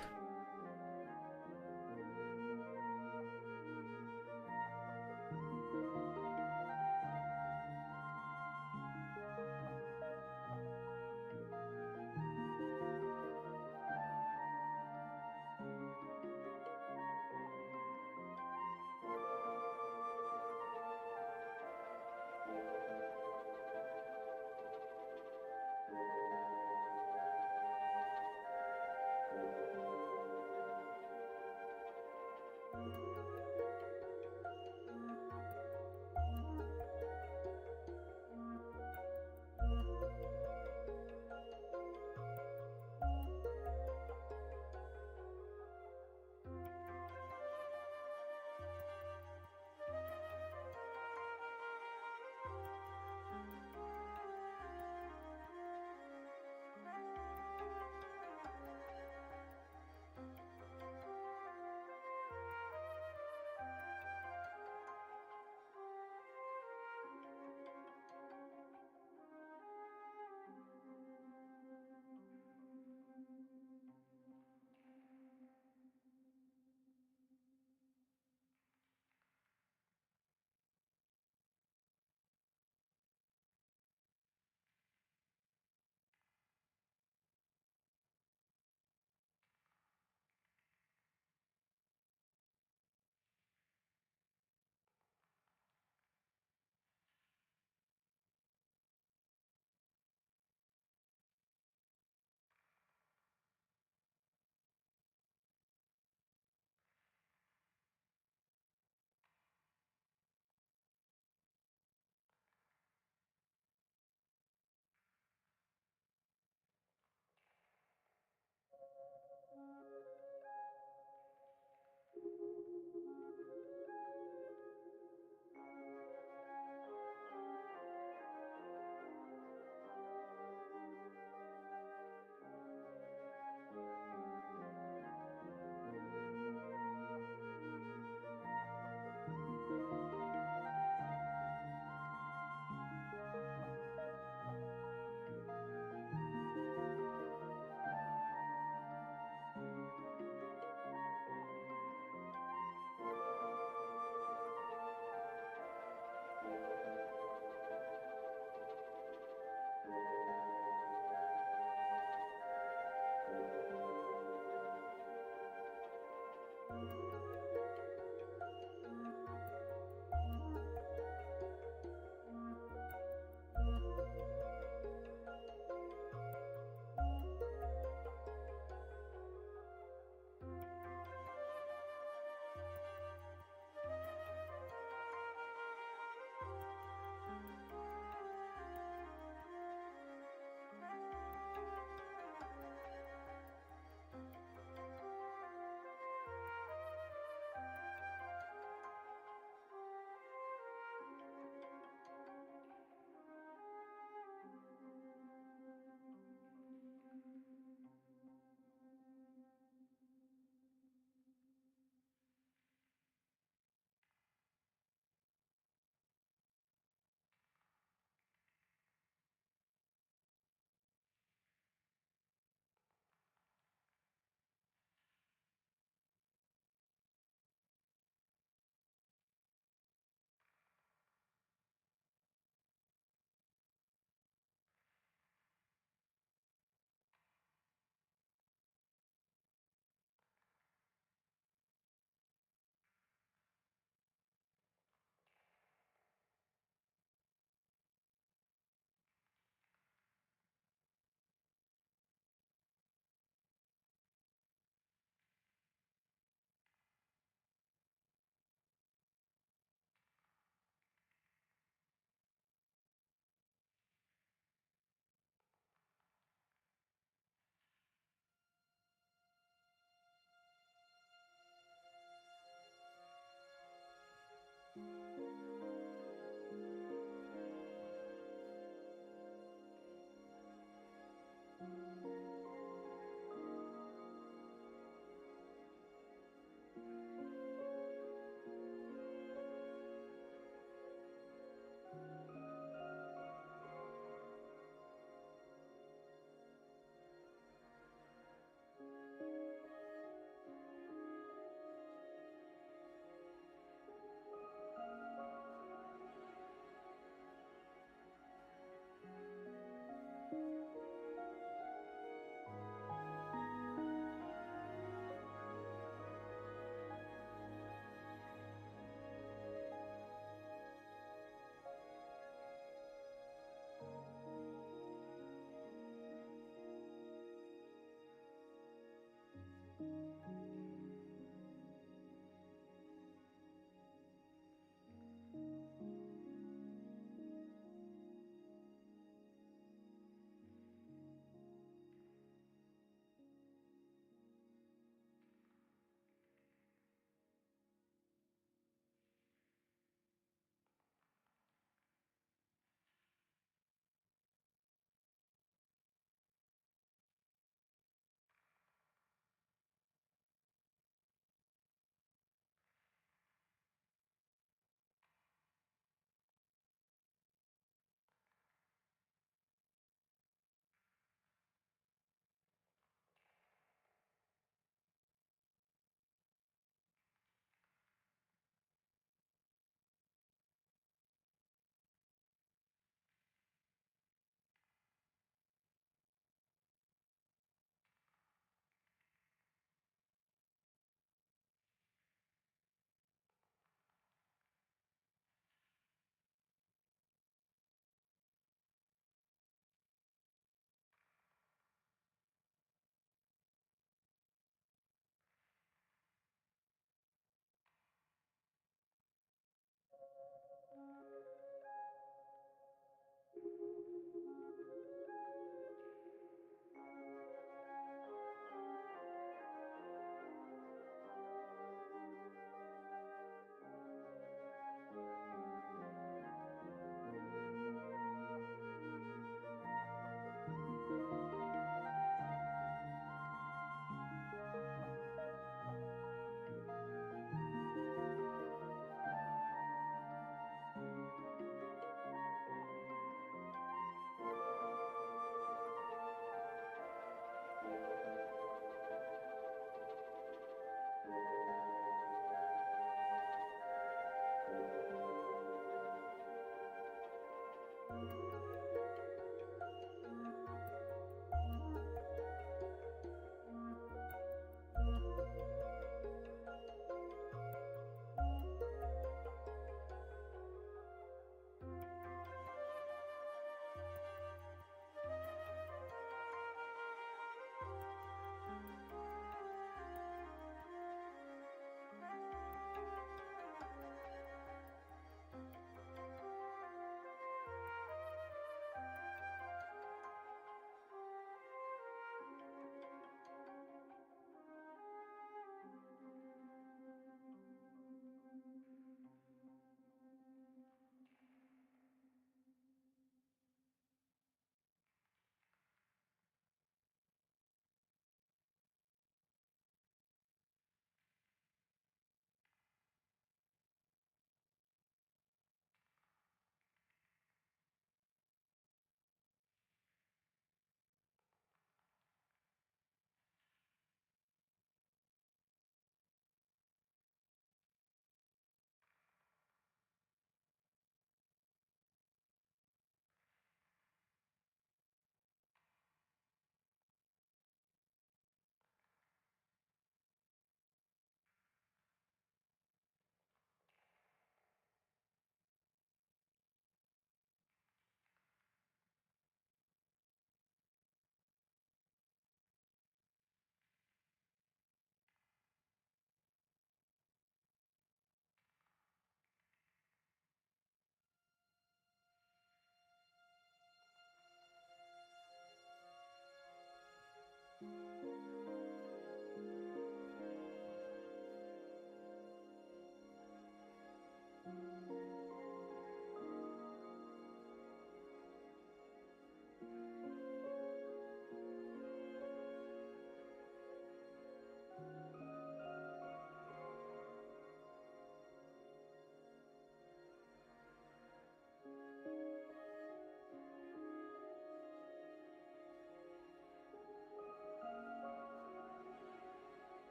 Thank you.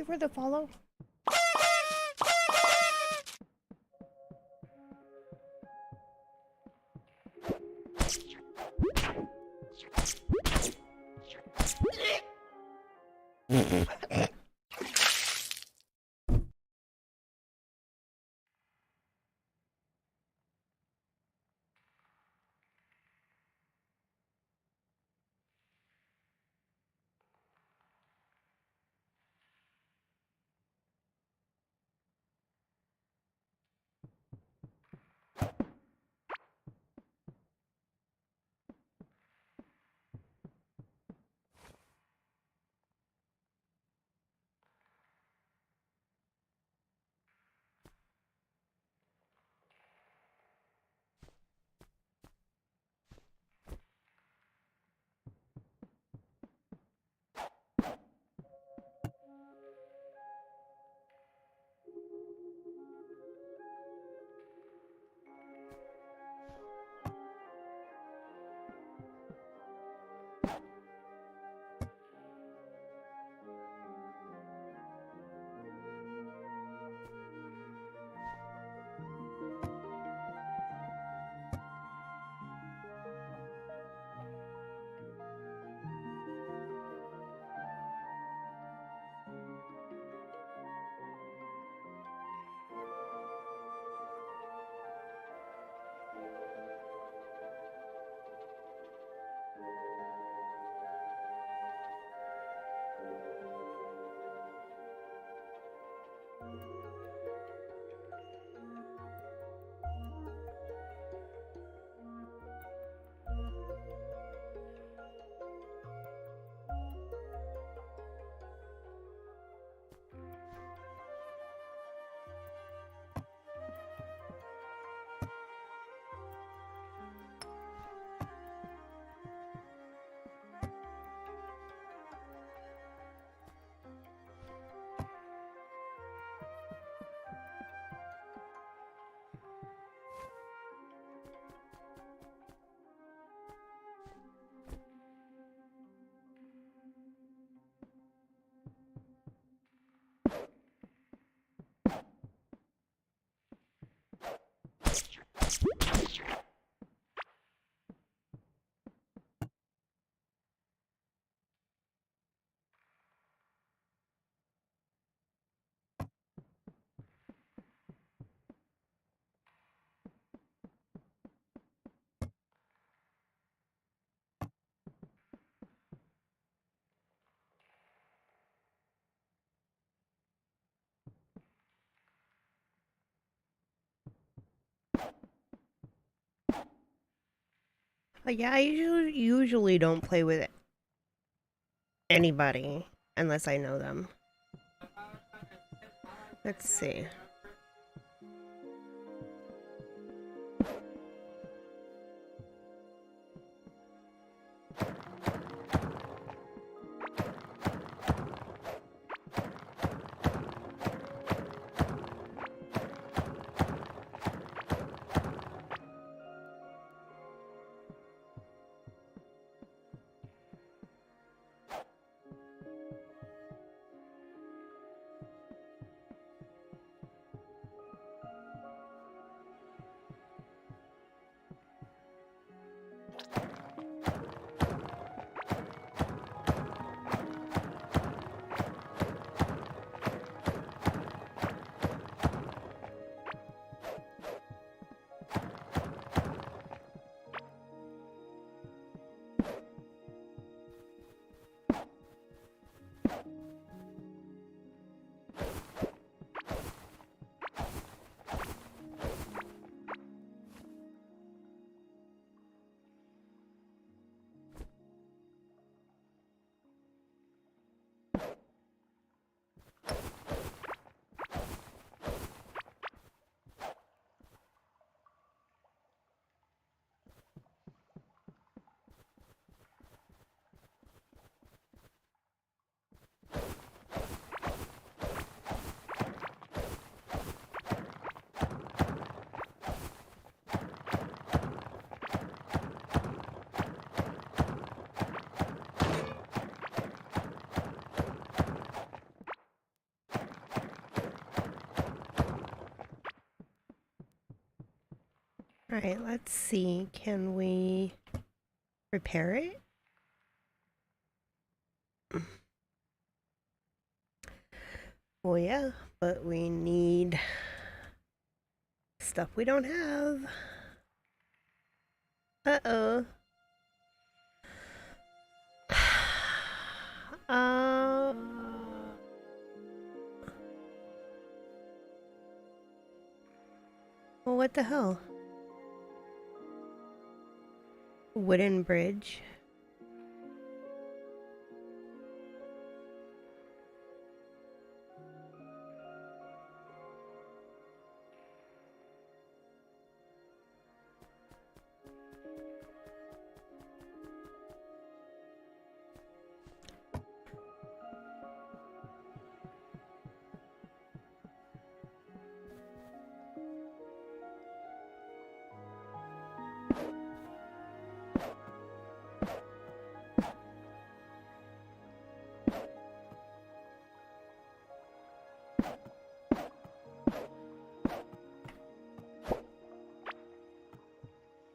you for the follow. Yeah, I usually don't play with anybody unless I know them. Let's see. Alright, let's see. Can we repair it? Well, yeah, but we need stuff we don't have. Uh-oh. Well, what the hell? Wooden bridge.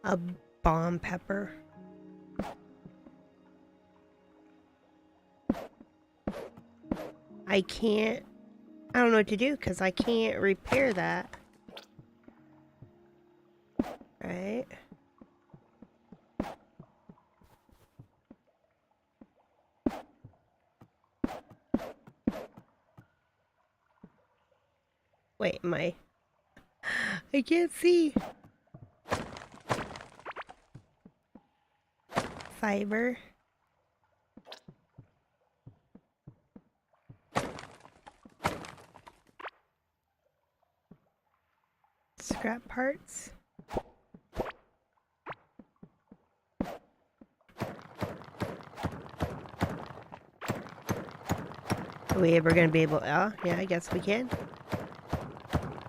A bomb pepper. I don't know what to do because I can't repair that. Right? Wait, I can't see. Fiber. Scrap parts. Are we ever going to be able... Oh, yeah, I guess we can.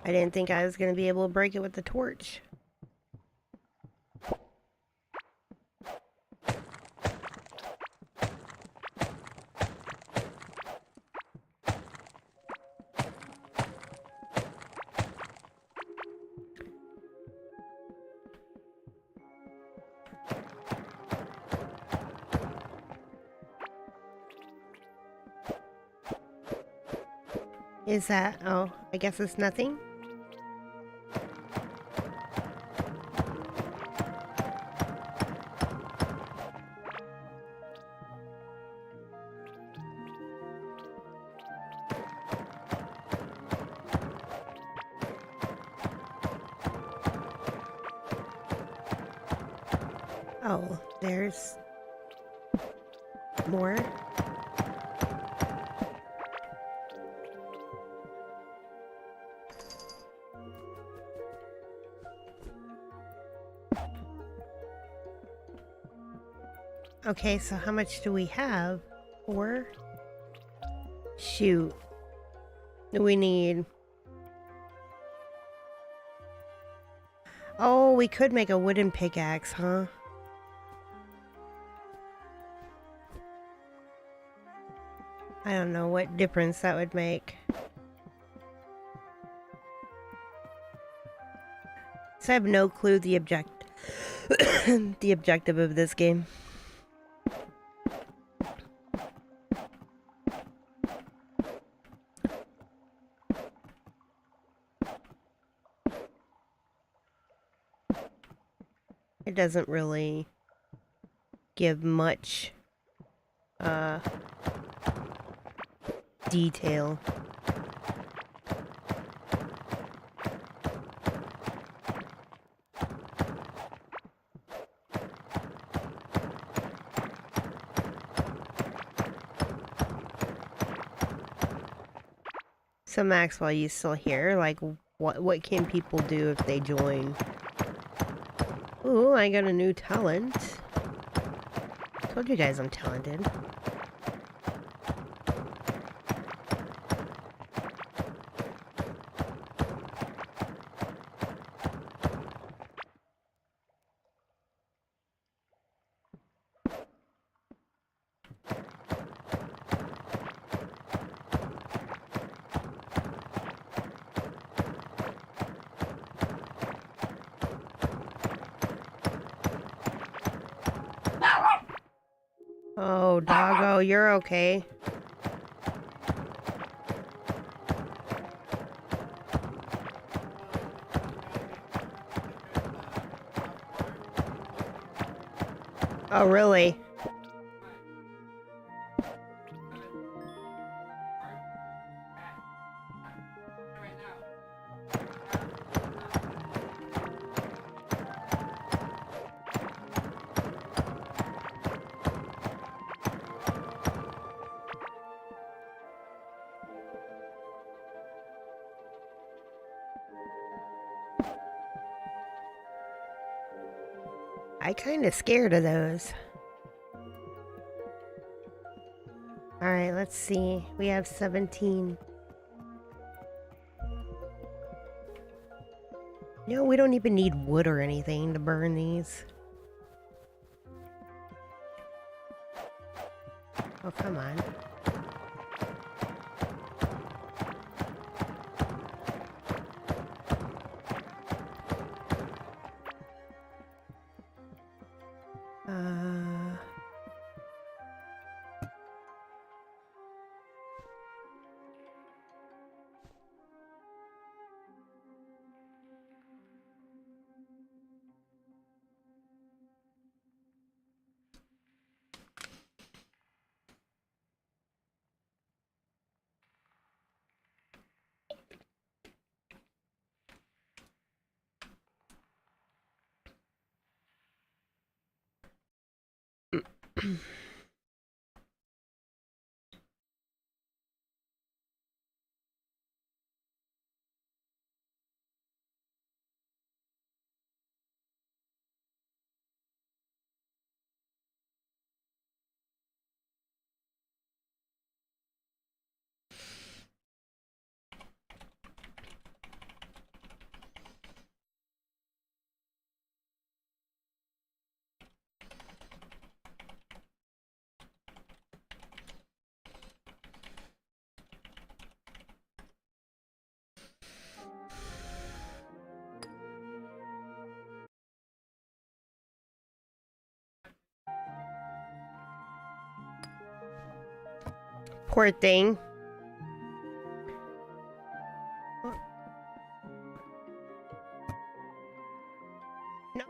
I didn't think I was going to be able to break it with the torch. Is that... Oh, I guess it's nothing. Oh, there's more. Okay, so how much do we have? 4? Shoot. We need... Oh, we could make a wooden pickaxe, huh? I don't know what difference that would make. So I have no clue the the objective of this game. It doesn't really give much detail. So Maxwell, you still here? Like, what can people do if they join? Ooh, I got a new talent. Told you guys I'm talented. Oh, doggo, you're okay. Oh, really? I kinda scared of those. Alright, let's see. We have 17. No, we don't even need wood or anything to burn these. Oh, come on. Poor thing. No.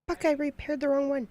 Fuck, I repaired the wrong one.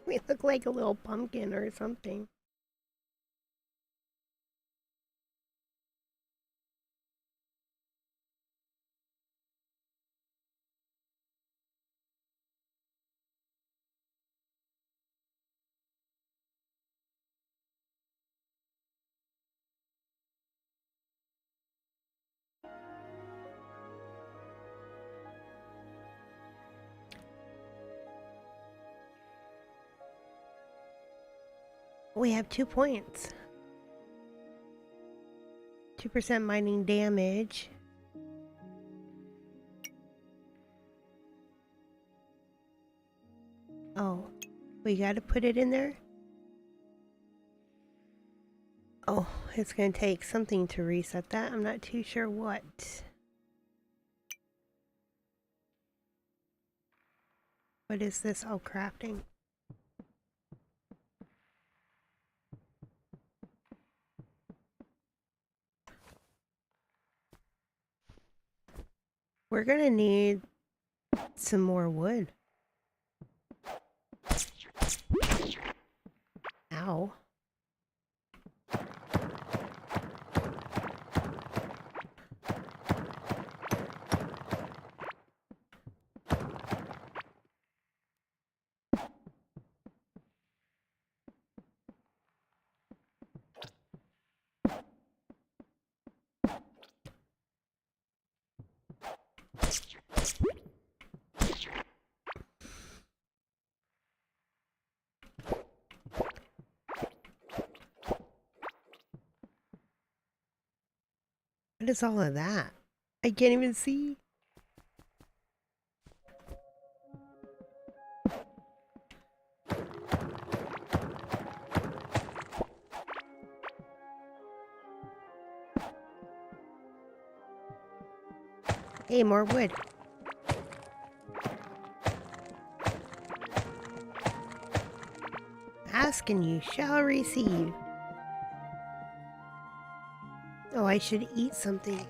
We look like a little pumpkin or something. We have 2 points. 2% mining damage. Oh, we gotta put it in there? Oh, it's gonna take something to reset that. I'm not too sure what. What is this? Oh, crafting. We're gonna need some more wood. Ow. What is all of that? I can't even see. Hey, more wood. Ask and you shall receive. Oh, I should eat something.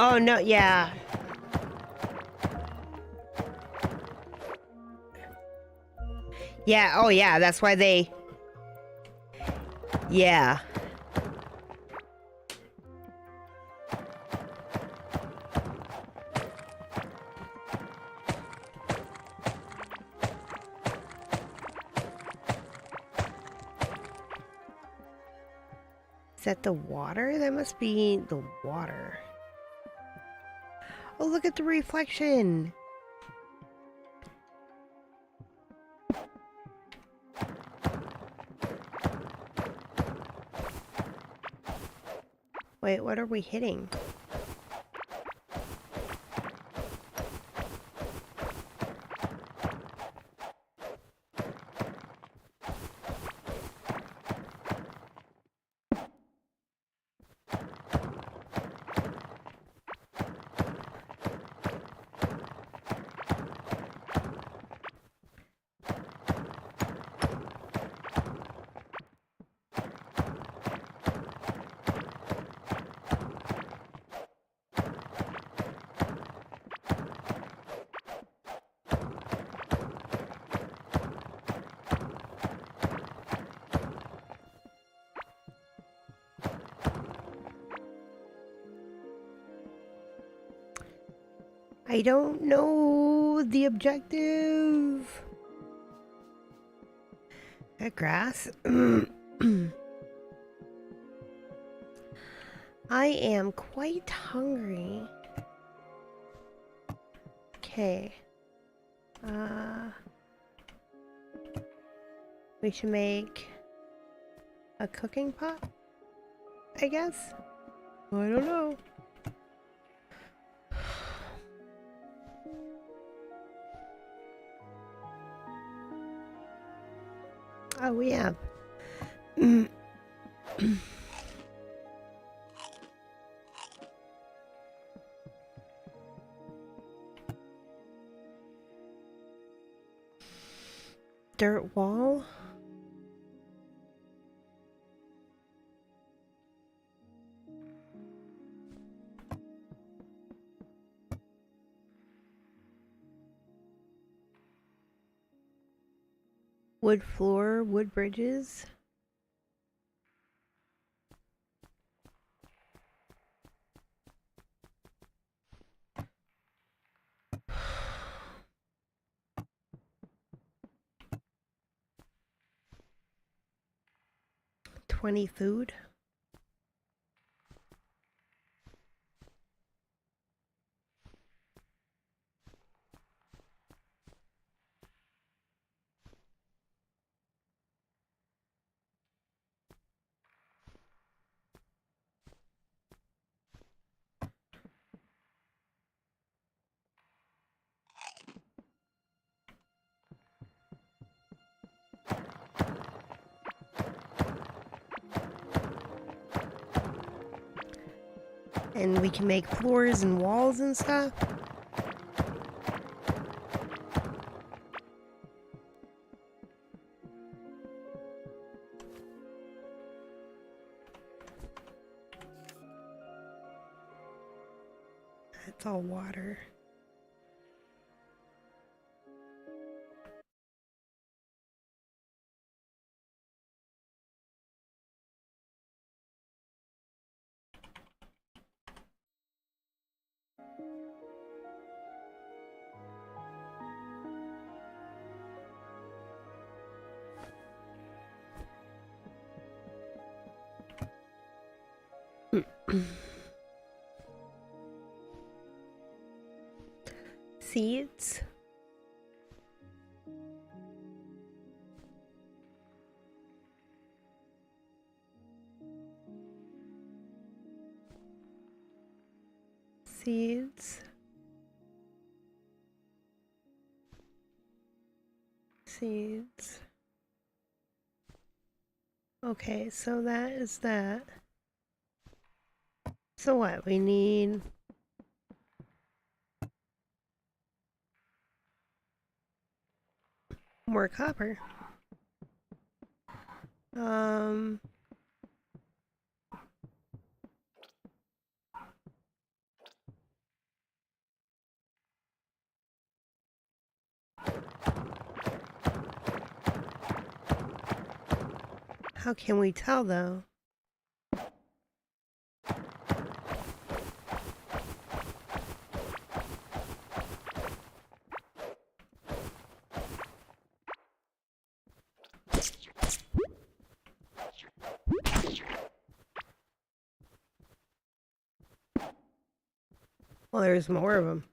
Oh, no, yeah. Yeah, oh yeah, that's why they... Yeah. Is that the water? That must be the water. Oh, look at the reflection. Wait, what are we hitting? I don't know the objective. That grass. I am quite hungry. Okay. We should make a cooking pot, I guess. I don't know. Oh, yeah. dirt wall. Wood floor, wood bridges. $20 food. And we can make floors and walls and stuff. That's all water. Seeds. Seeds. Seeds. Okay, so that is that. So what? We need more copper. How can we tell though? Well, there's more of them.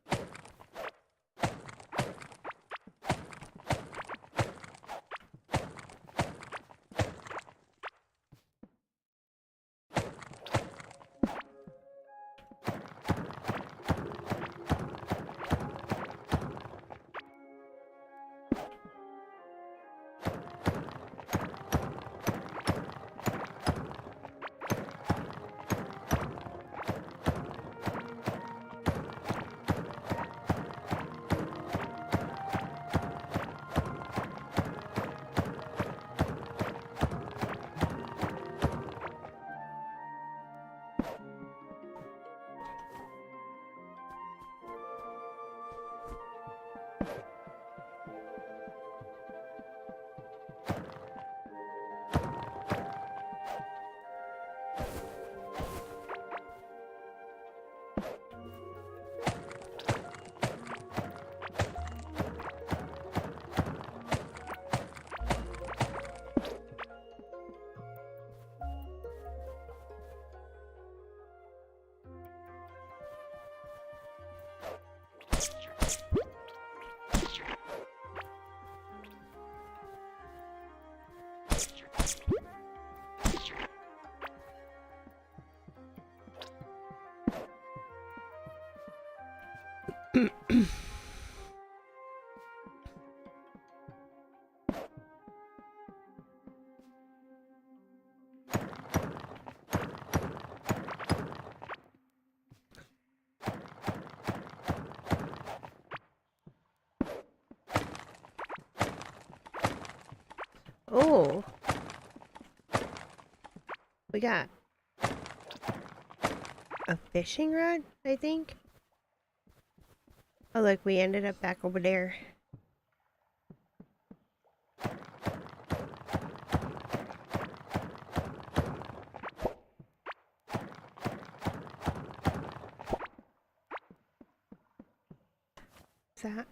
Oh. We got a fishing rod, I think. Oh, look, we ended up back over there. Is that?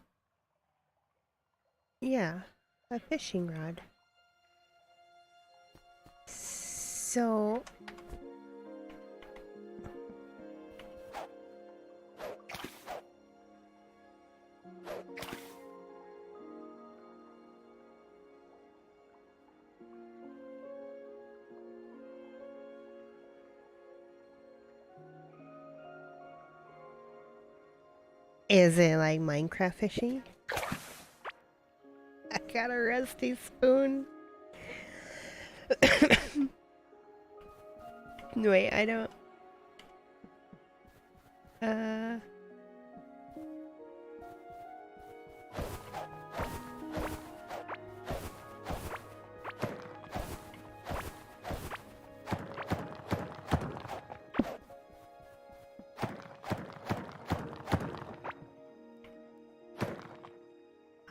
Yeah, a fishing rod. So... Is it like Minecraft fishing? I got a rusty spoon. Wait, I don't...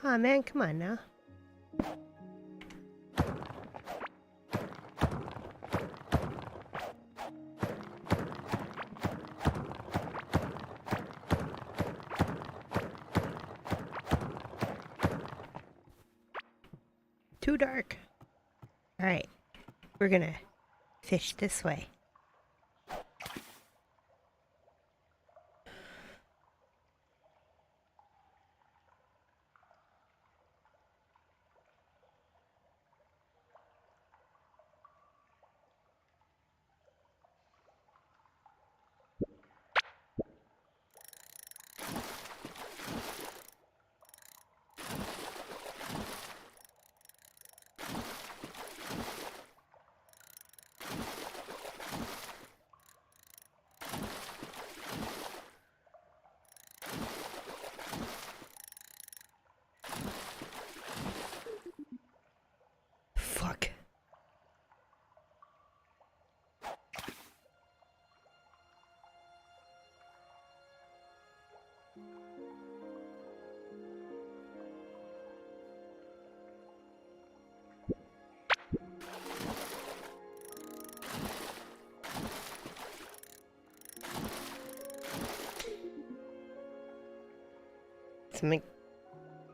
Aw, man, come on now. Too dark. Alright, we're gonna fish this way. Fuck.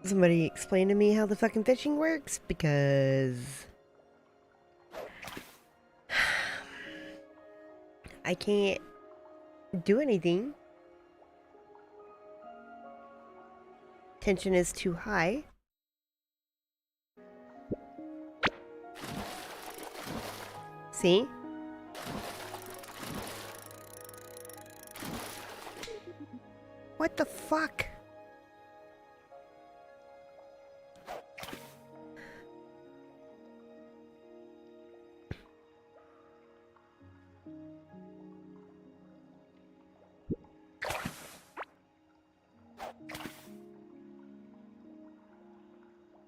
Somebody explain to me how the fucking fishing works, because I can't do anything. Tension is too high. See? What the fuck?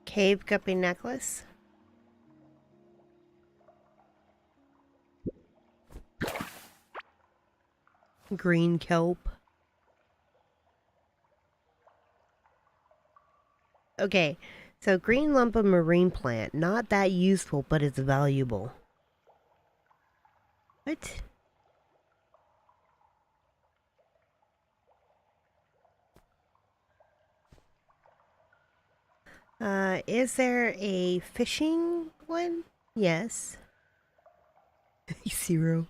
Cave guppy necklace. Green kelp. Okay, so green lump of marine plant. Not that useful, but it's valuable. What? Is there a fishing one? Yes. 0.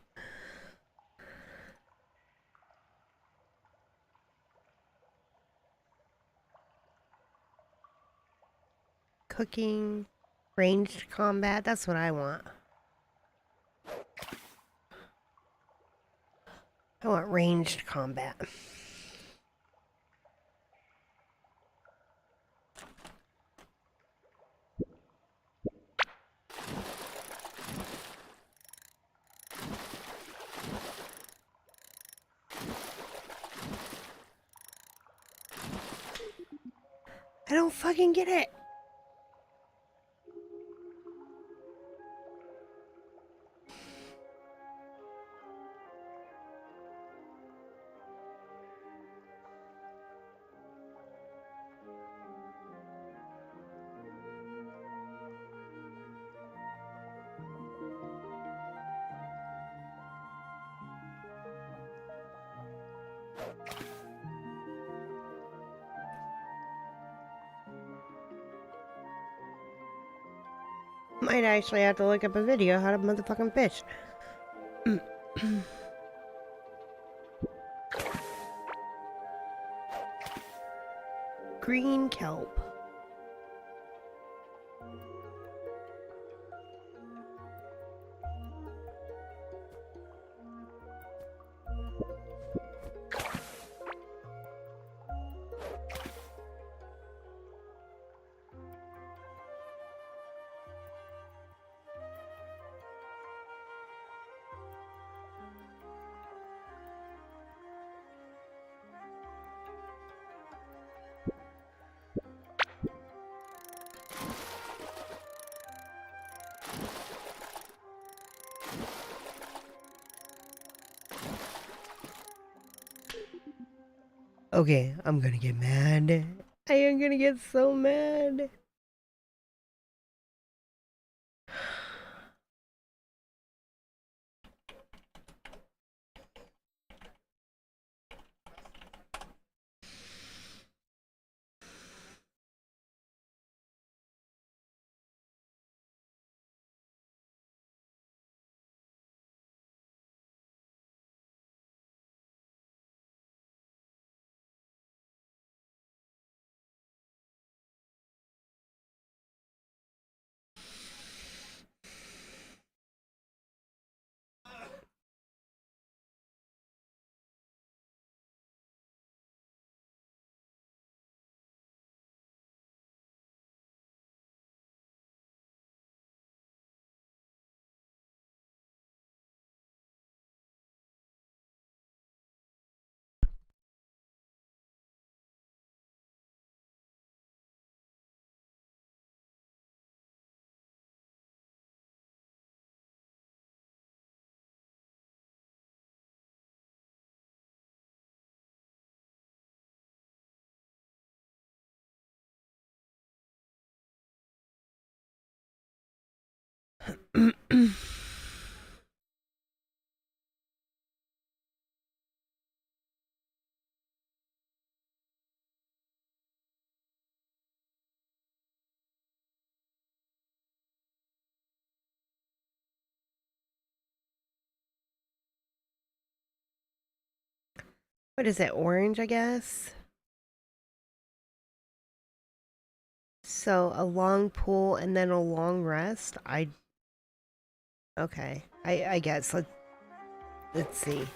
Cooking, ranged combat, that's what I want. I want ranged combat. I don't fucking get it. Might actually have to look up a video how to motherfucking fish. Green kelp. Okay, I'm gonna get mad. I am gonna get so mad. What is it, orange, I guess? So, a long pull and then a long rest? Okay. I guess. Let's see.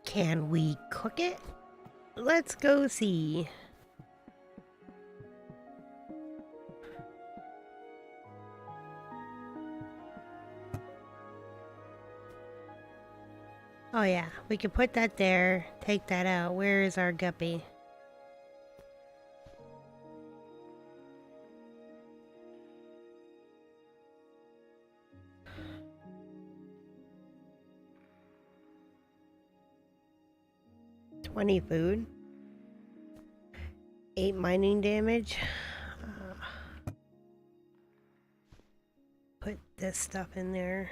Can we cook it? Let's go see. Oh yeah, we can put that there, take that out. Where is our guppy? Food, 8 mining damage. Put this stuff in there.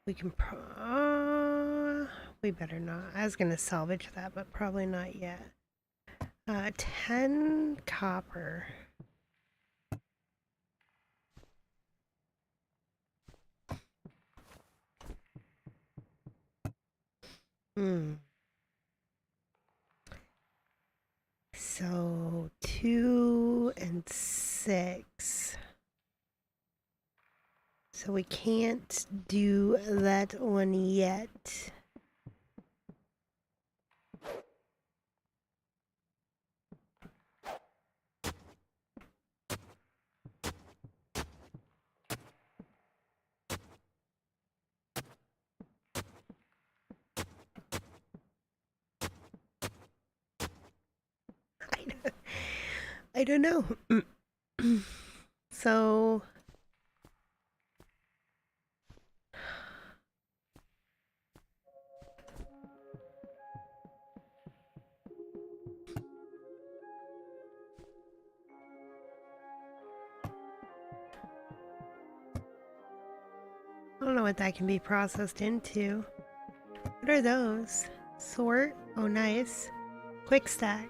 We can we better not. I was gonna salvage that, but probably not yet. 10 copper. So 2 and 6. So we can't do that one yet. I don't know. So I don't know what that can be processed into. What are those? Sort? Oh, nice. Quick stack.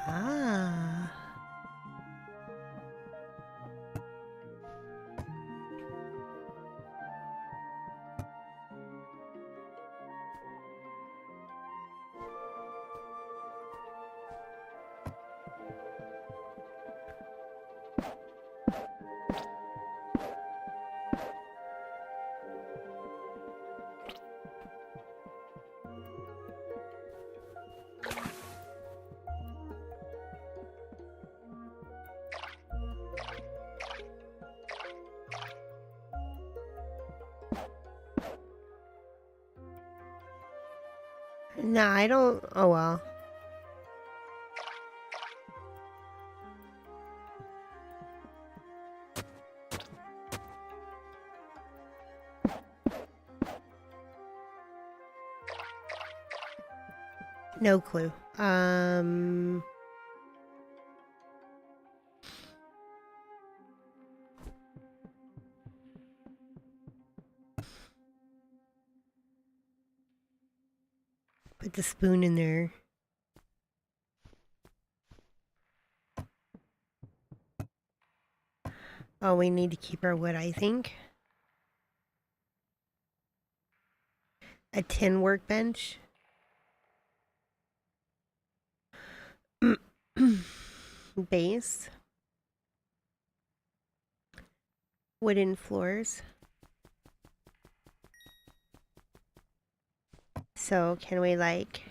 Ah. No, I don't. Oh well. No clue. Put the spoon in there. Oh, we need to keep our wood, I think. A tin workbench. Base. Wooden floors. So can we like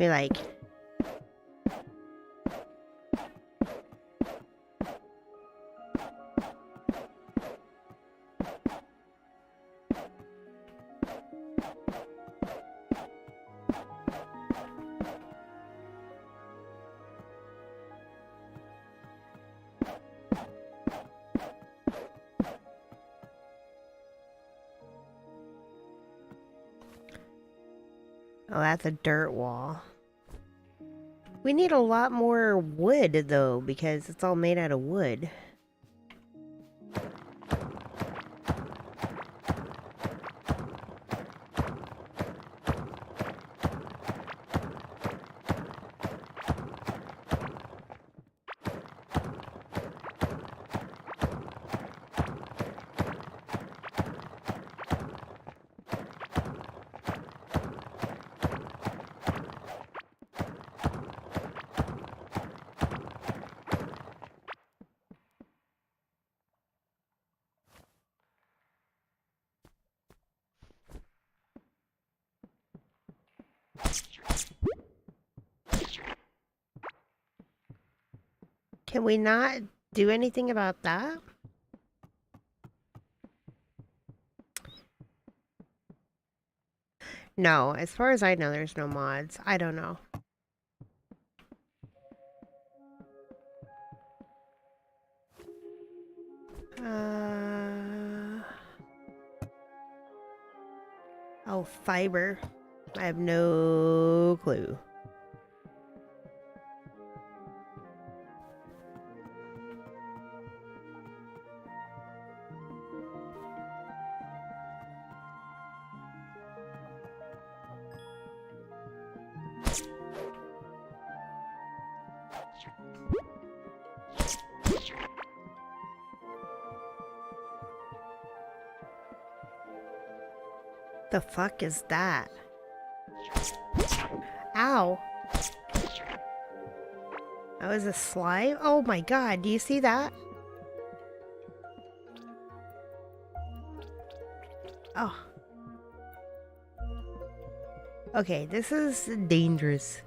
like oh, that's a dirt wall. We need a lot more wood, though, because it's all made out of wood. Can we not do anything about that? No, as far as I know, there's no mods. I don't know. Oh, fiber. I have no clue. The fuck is that? Ow. That was a slime? Oh my god, do you see that? Oh. Okay, this is dangerous.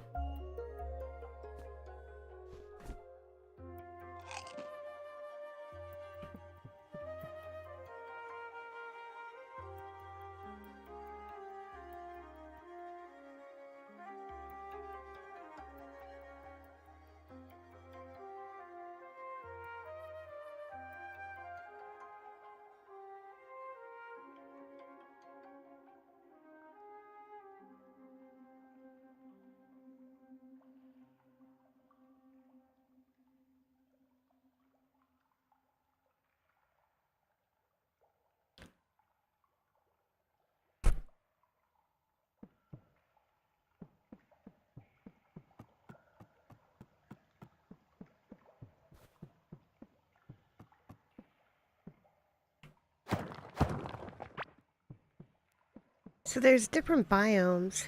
So there's different biomes.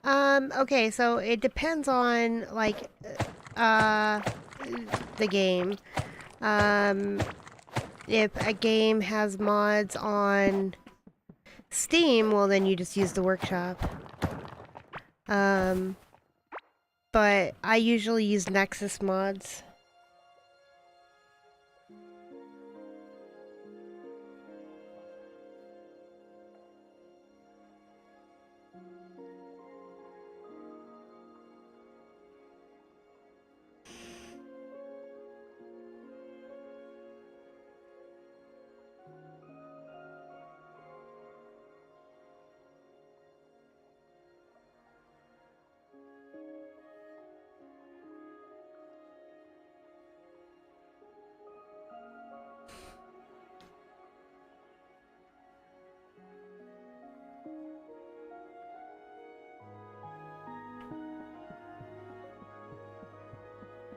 Okay, so it depends on, like, the game. If a game has mods on Steam, well, then you just use the workshop. But I usually use Nexus mods.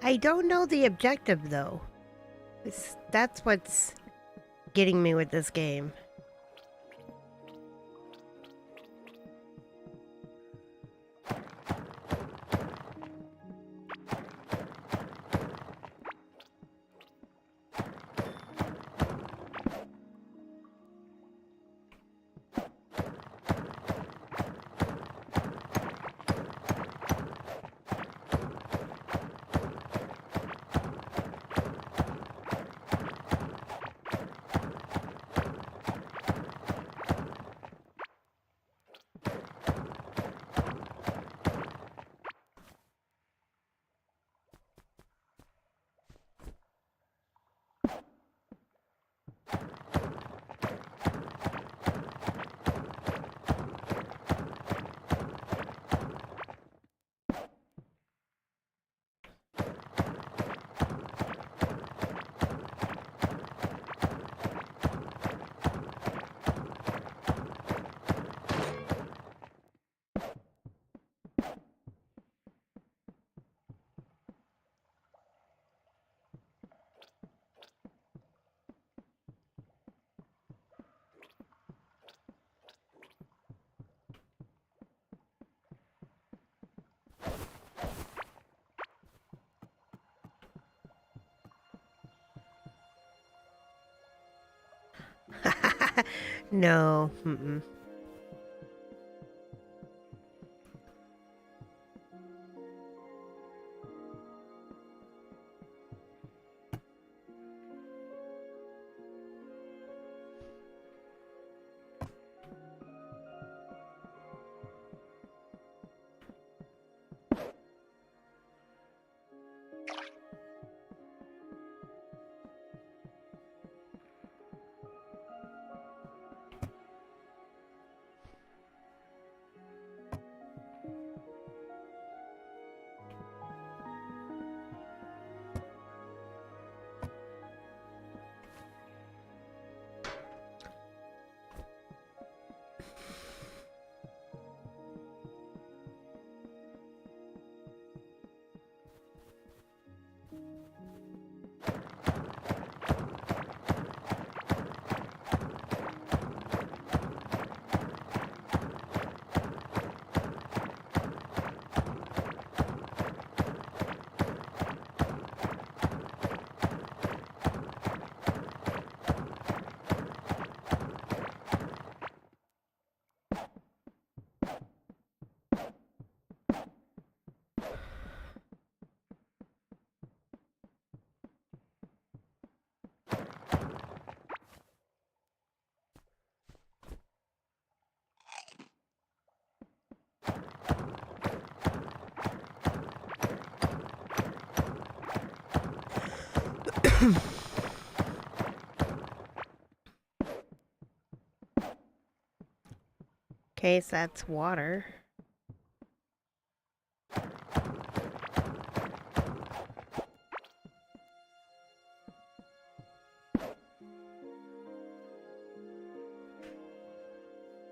I don't know the objective, though. That's what's getting me with this game. No. Mm-mm. Okay, so that's water.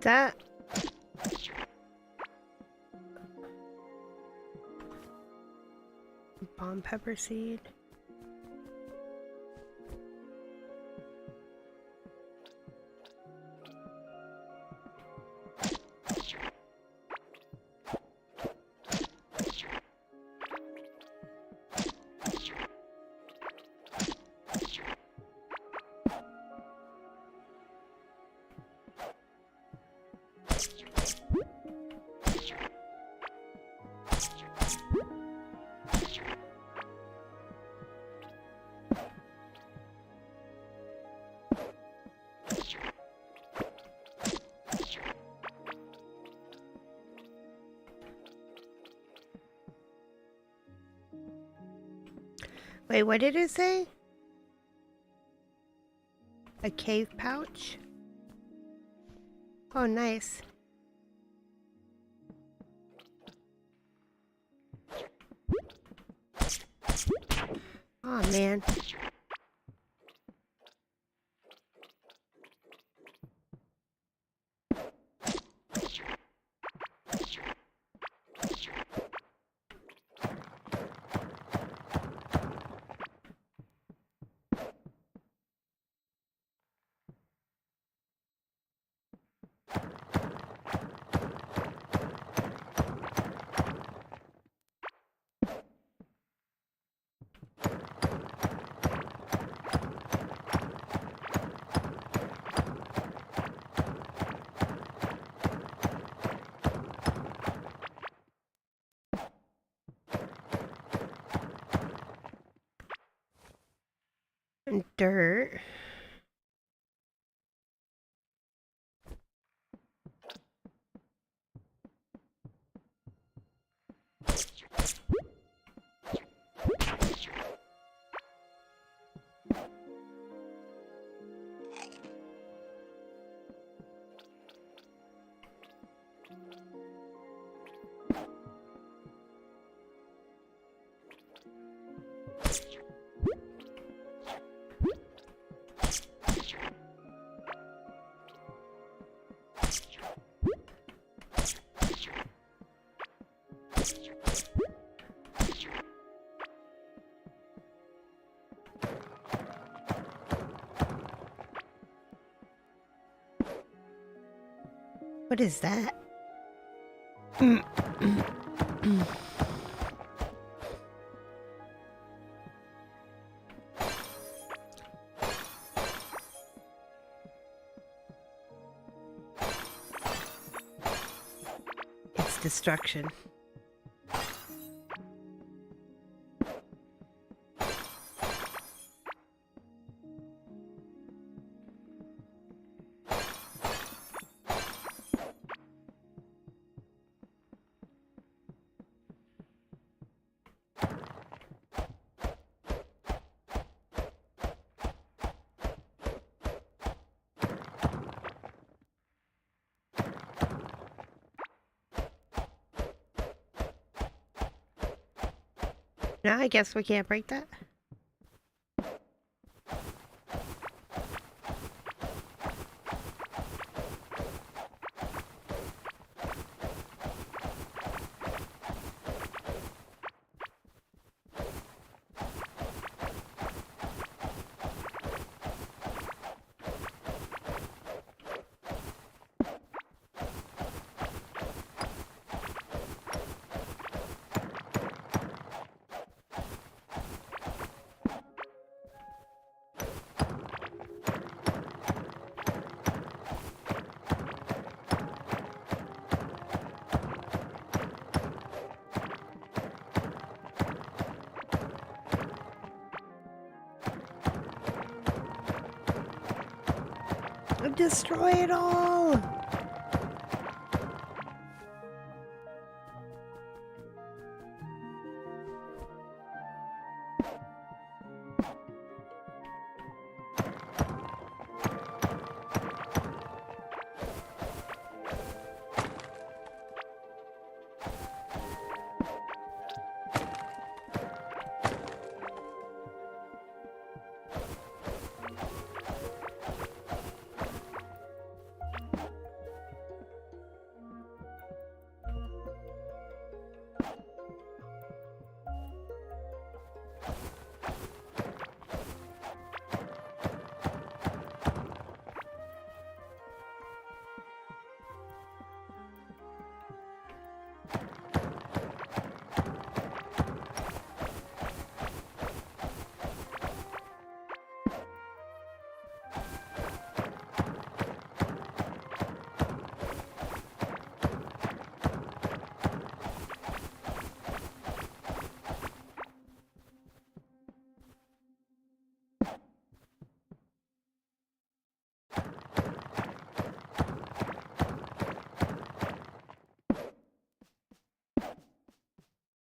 That bomb pepper seed. Wait, what did it say? A cave pouch? Oh, nice. Oh, man. Dirt. What is that? It's destruction. No, I guess we can't break that. Destroy it all!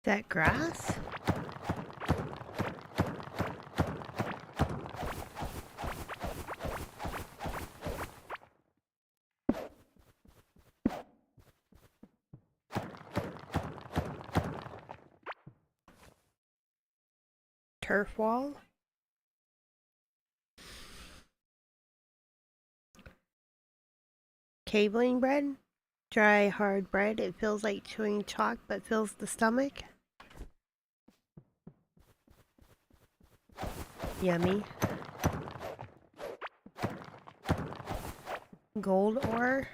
that grass? Turf wall? Cabling bread? Dry, hard bread. It feels like chewing chalk but fills the stomach. Yummy. Gold ore.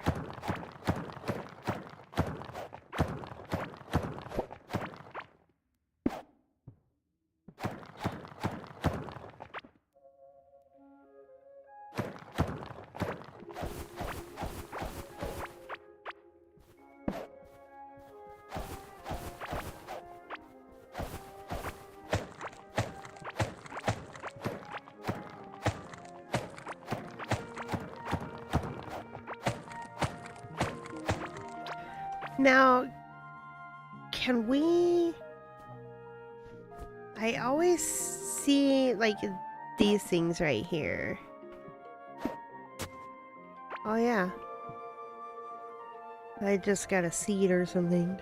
Now, can we... I always see, like, these things right here. Oh, yeah. I just got a seed or something.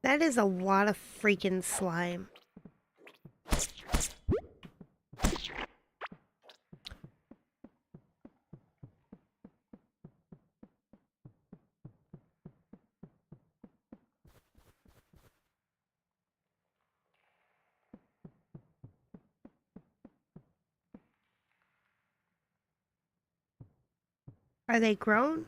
That is a lot of freaking slime. Are they grown?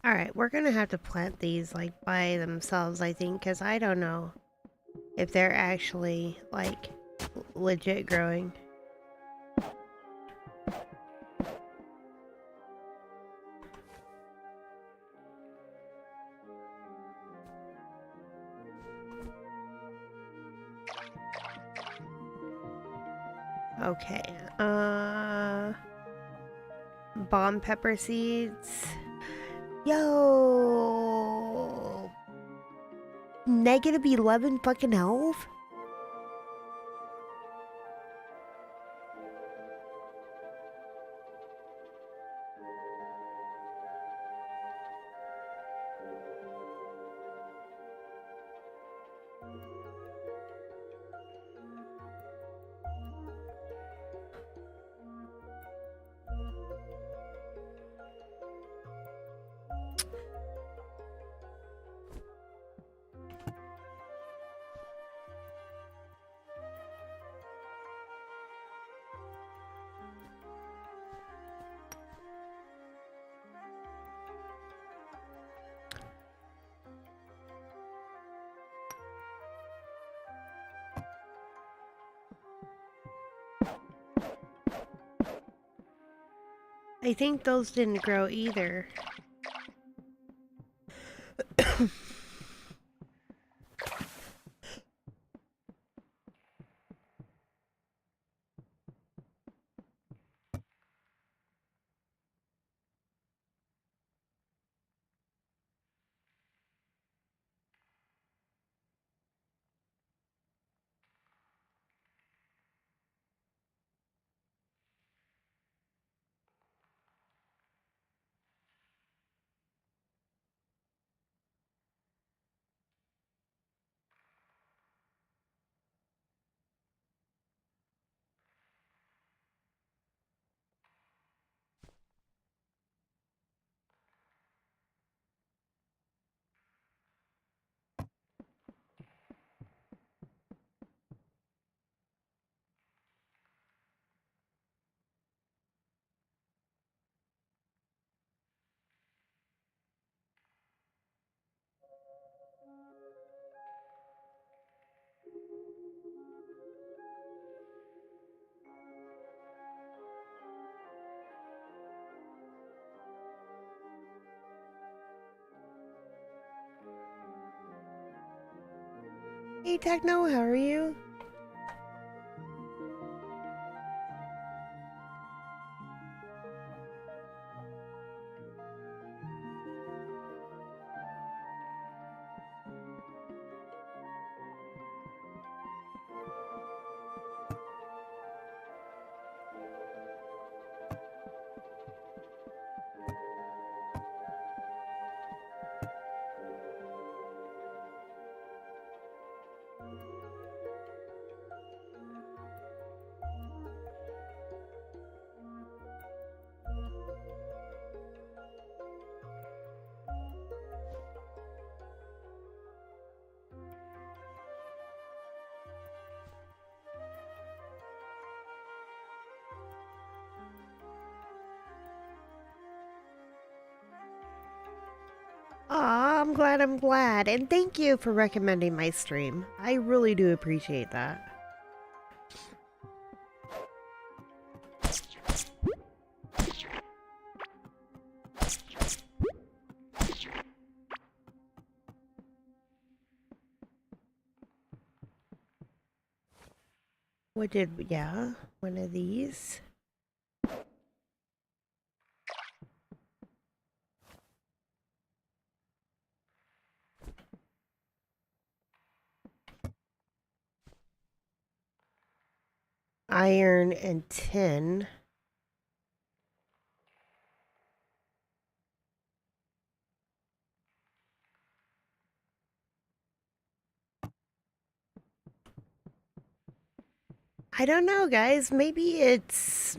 Alright, we're gonna have to plant these, like, by themselves, I think, because I don't know if they're actually, like, legit growing. Okay, bomb pepper seeds. Yo! Negative 11 fucking health? I think those didn't grow either. Hey, Techno, how are you? Aw, I'm glad. And thank you for recommending my stream. I really do appreciate that. Yeah, one of these. Iron and tin. I don't know, guys. Maybe it's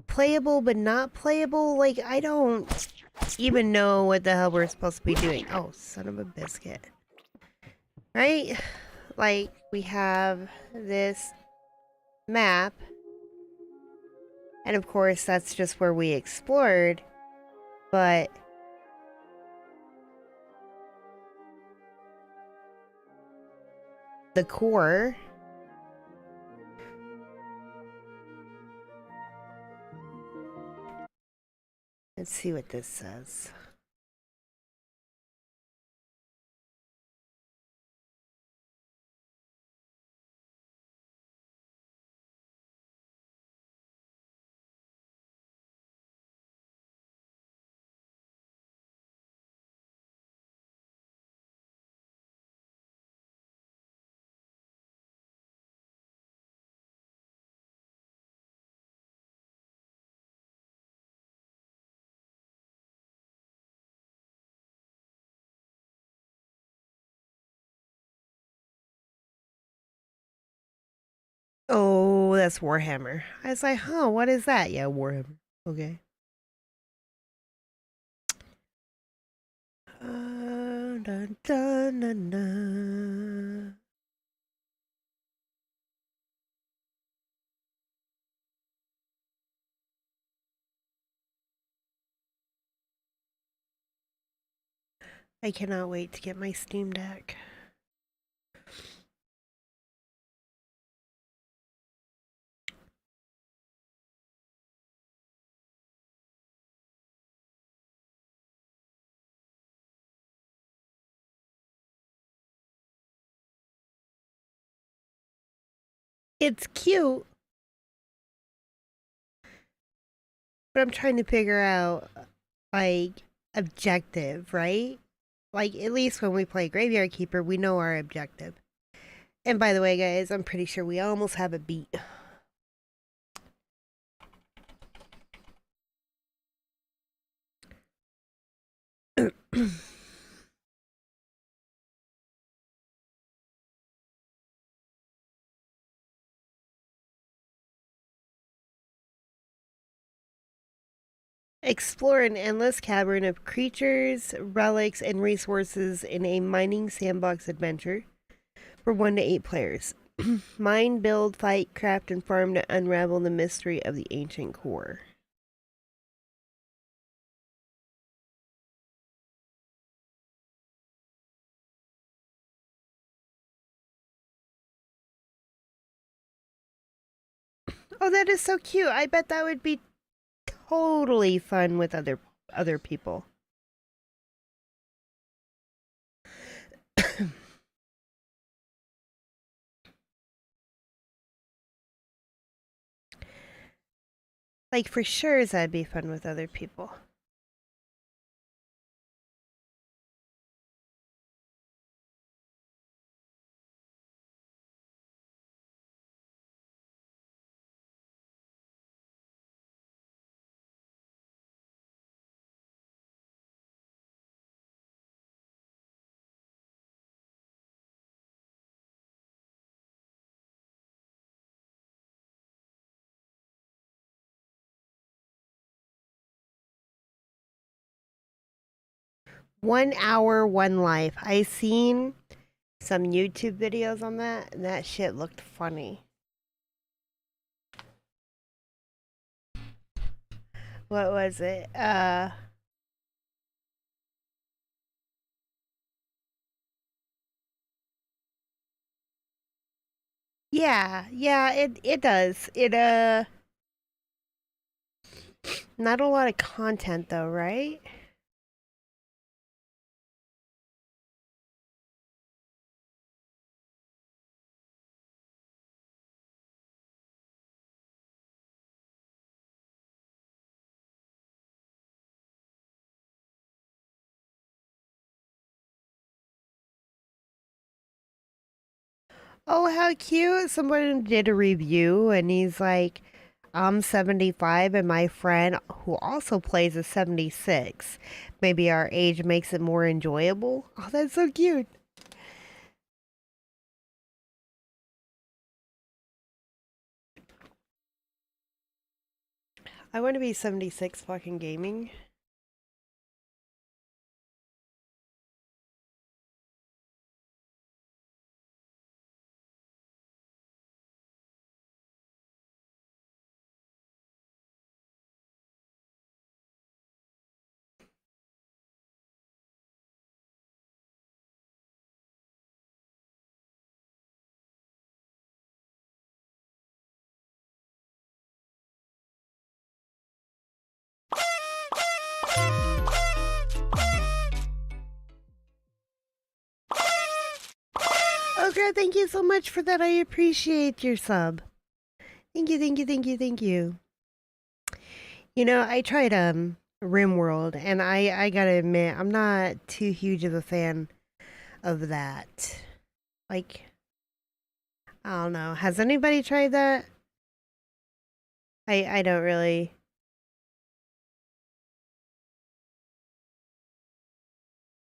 playable but not playable. Like, I don't even know what the hell we're supposed to be doing. Oh, son of a biscuit. Right? Like, we have this map. And of course, that's just where we explored. But the core. Let's see what this says. Oh, that's Warhammer. I was like, huh, what is that? Yeah, Warhammer. Okay. Dun, dun, dun, dun. I cannot wait to get my Steam Deck. It's cute, but I'm trying to figure out, like, objective, right? Like, at least when we play Graveyard Keeper, we know our objective. And by the way, guys, I'm pretty sure we almost have it beat. Explore an endless cavern of creatures, relics, and resources in a mining sandbox adventure for 1 to 8 players. Mine, build, fight, craft, and farm to unravel the mystery of the ancient core. Oh, that is so cute. I bet that would be totally fun with other people. Like, for sure, that'd be fun with other people. One hour, one life. I seen some YouTube videos on that, and that shit looked funny. What was it? Yeah, it does. Not a lot of content though, right? Oh, how cute. Someone did a review and he's like, I'm 75 and my friend who also plays is 76. Maybe our age makes it more enjoyable. Oh, that's so cute. I want to be 76 fucking gaming. Oh, girl, thank you so much for that. I appreciate your sub. Thank you, thank you, thank you, thank you. You know, I tried RimWorld, and I gotta admit, I'm not too huge of a fan of that. Like, I don't know. Has anybody tried that? I don't really.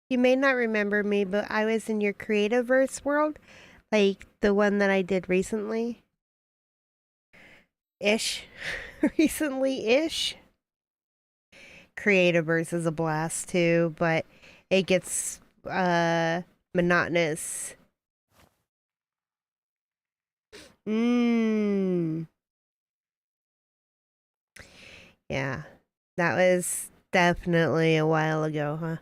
You may not remember me, but I was in your Creativeverse world, like the one that I did recently. Recently-ish. Creativeverse is a blast too, but it gets monotonous. Yeah. That was definitely a while ago, huh?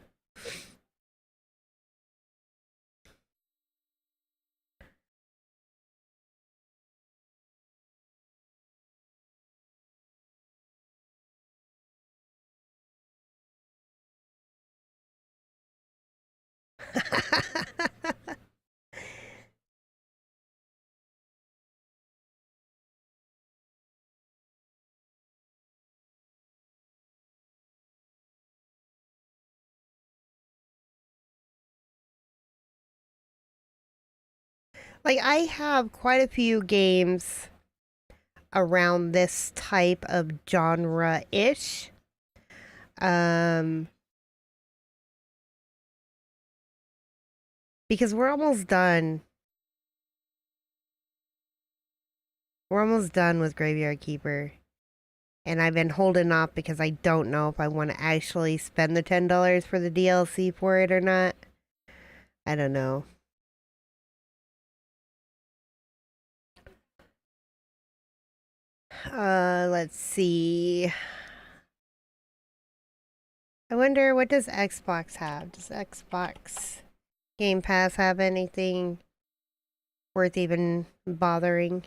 Like, I have quite a few games around this type of genre-ish. Because we're almost done. We're almost done with Graveyard Keeper. And I've been holding off because I don't know if I want to actually spend the $10 for the DLC for it or not. I don't know. Let's see. I wonder, what does Xbox have? Does Xbox Game Pass have anything worth even bothering?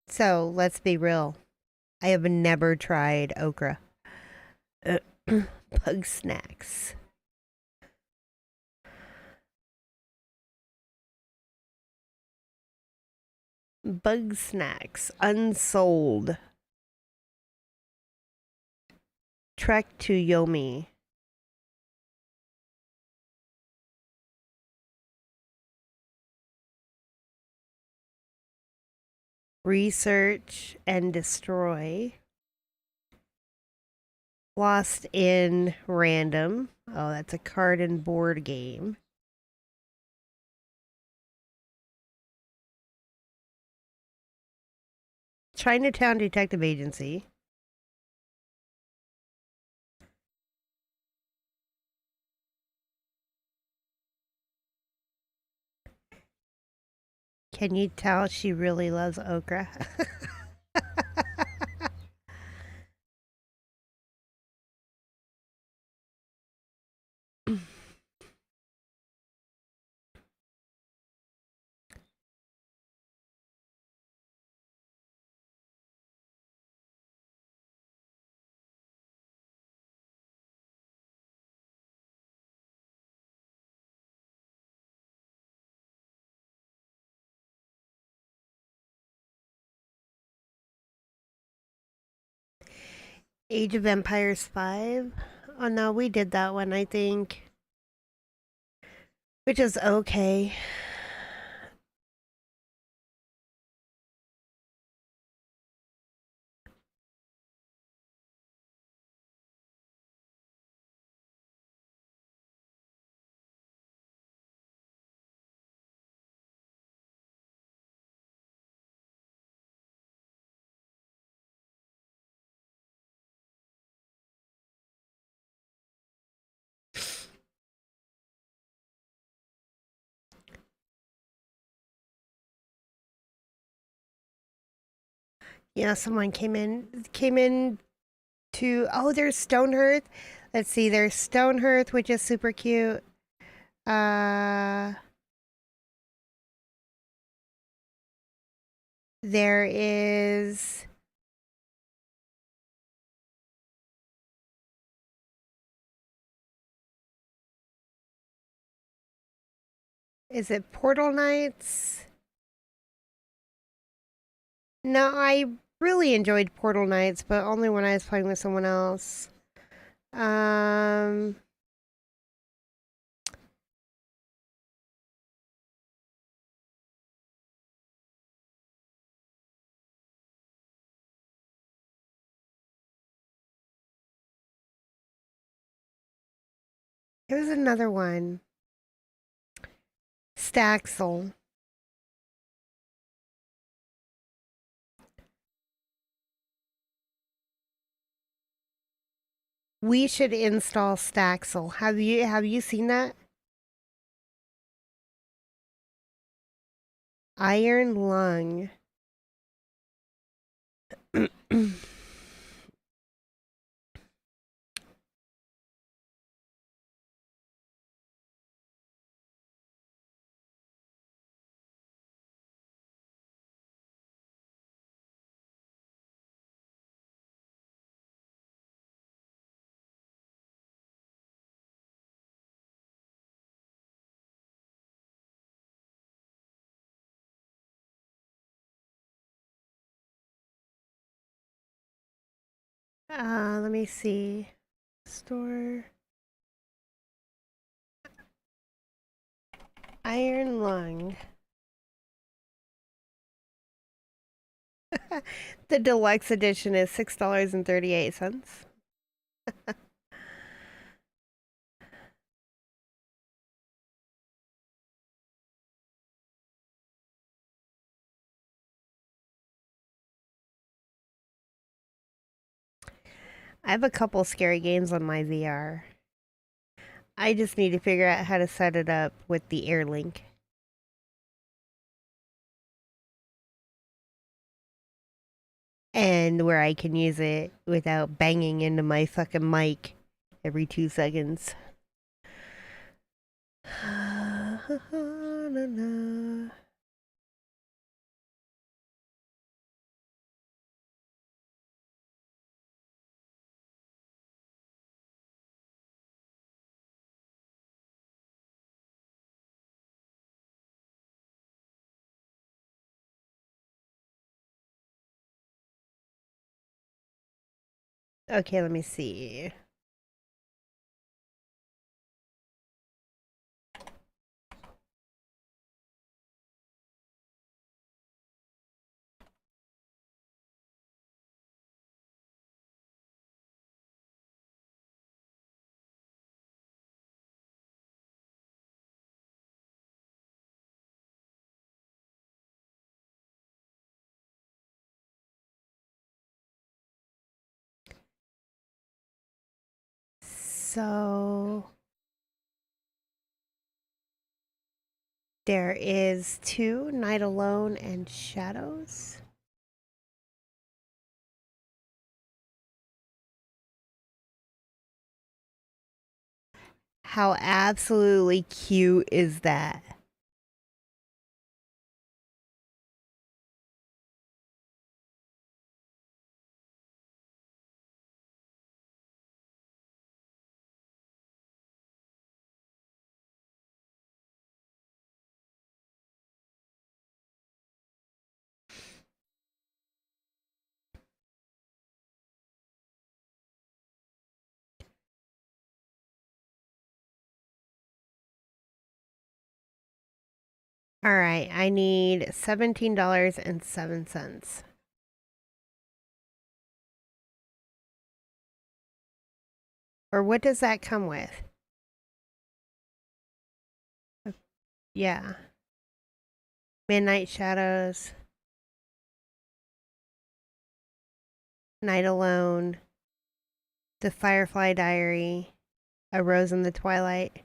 So, let's be real. I have never tried okra. Bug snacks. Bug Snacks, unsold. Trek to Yomi. Research and Destroy. Lost in Random. Oh, that's a card and board game. Chinatown Detective Agency. Can you tell she really loves okra? Age of Empires 5. Oh no, we did that one, I think. Which is okay. Yeah, someone came in to, oh, there's Stonehearth. Let's see, there's Stonehearth, which is super cute. There is it Portal Knights? No, I really enjoyed Portal Knights, but only when I was playing with someone else. There was another one. Staxel. We should install Staxel. Have you seen that? Iron Lung. Let me see. Store. Iron Lung. The deluxe edition is $6.38. I have a couple scary games on my VR. I just need to figure out how to set it up with the AirLink. And where I can use it without banging into my fucking mic every 2 seconds. Okay, let me see. So there is 2, Night Alone and Shadows. How absolutely cute is that? All right, I need $17.07. Or what does that come with? Yeah. Midnight Shadows. Night Alone. The Firefly Diary. A Rose in the Twilight.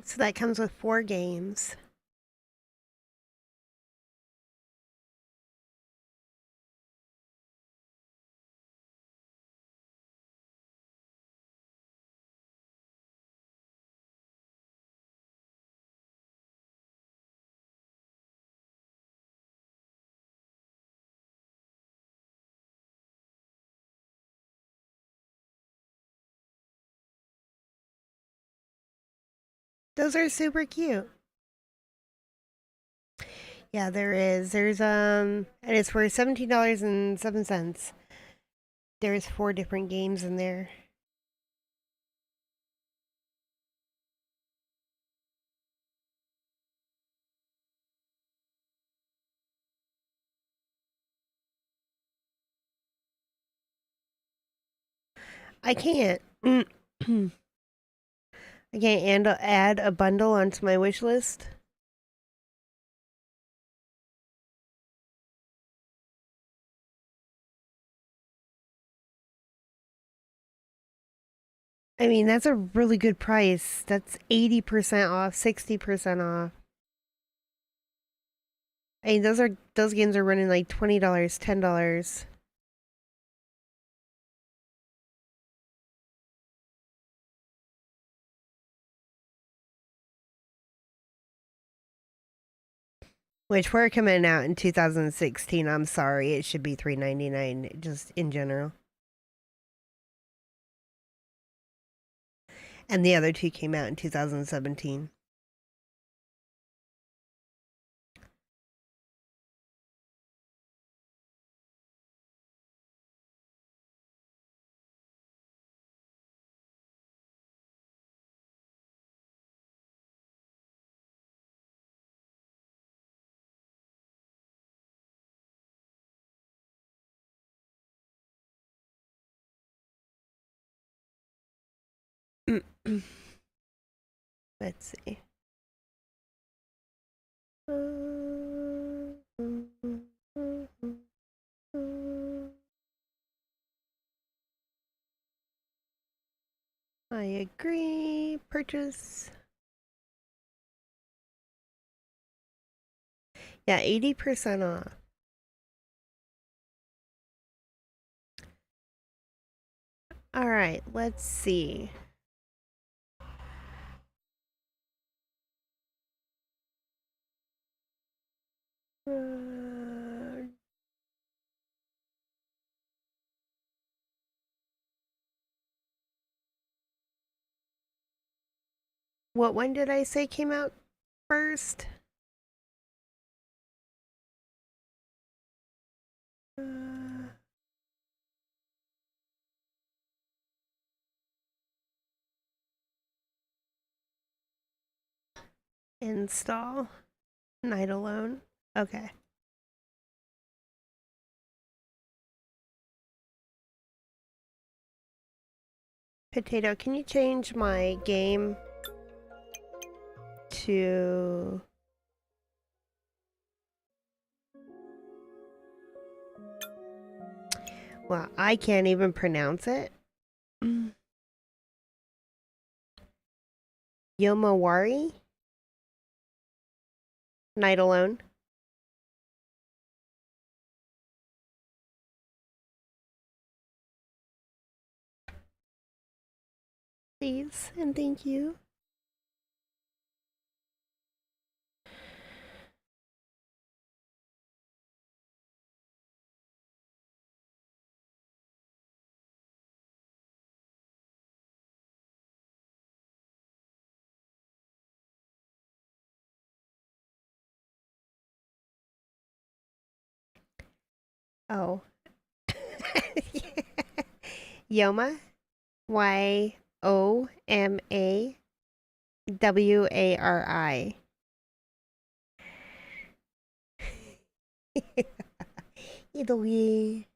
So that comes with 4 games. Those are super cute. Yeah, there is. And it's for $17.07. There's 4 different games in there. I can't. I can't add a bundle onto my wish list. I mean, that's a really good price. That's 80% off, 60% off. I mean, those games are running like $20, $10. Which were coming out in 2016. I'm sorry, it should be $3.99 just in general. And the other 2 came out in 2017. Let's see. I agree. Purchase. Yeah, 80% off. All right, let's see. What one did I say came out first? Install. Night Alone. Okay. Potato, can you change my game to... Well, I can't even pronounce it. Yomawari? Night Alone. Please, and thank you. Oh. Yoma. Yomawari. Italy.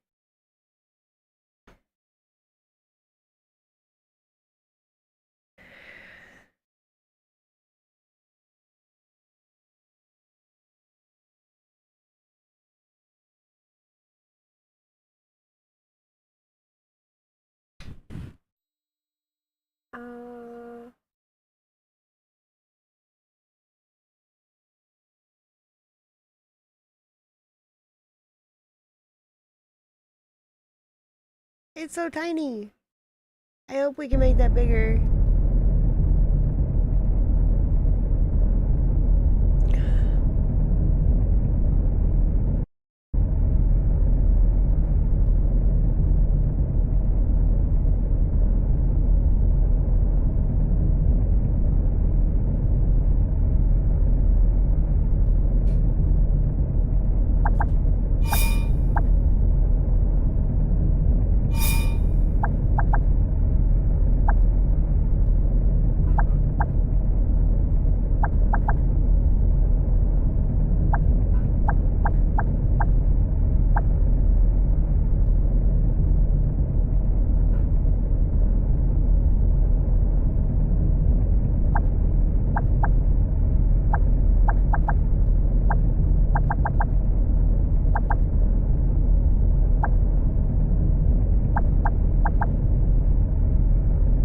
It's so tiny. I hope we can make that bigger.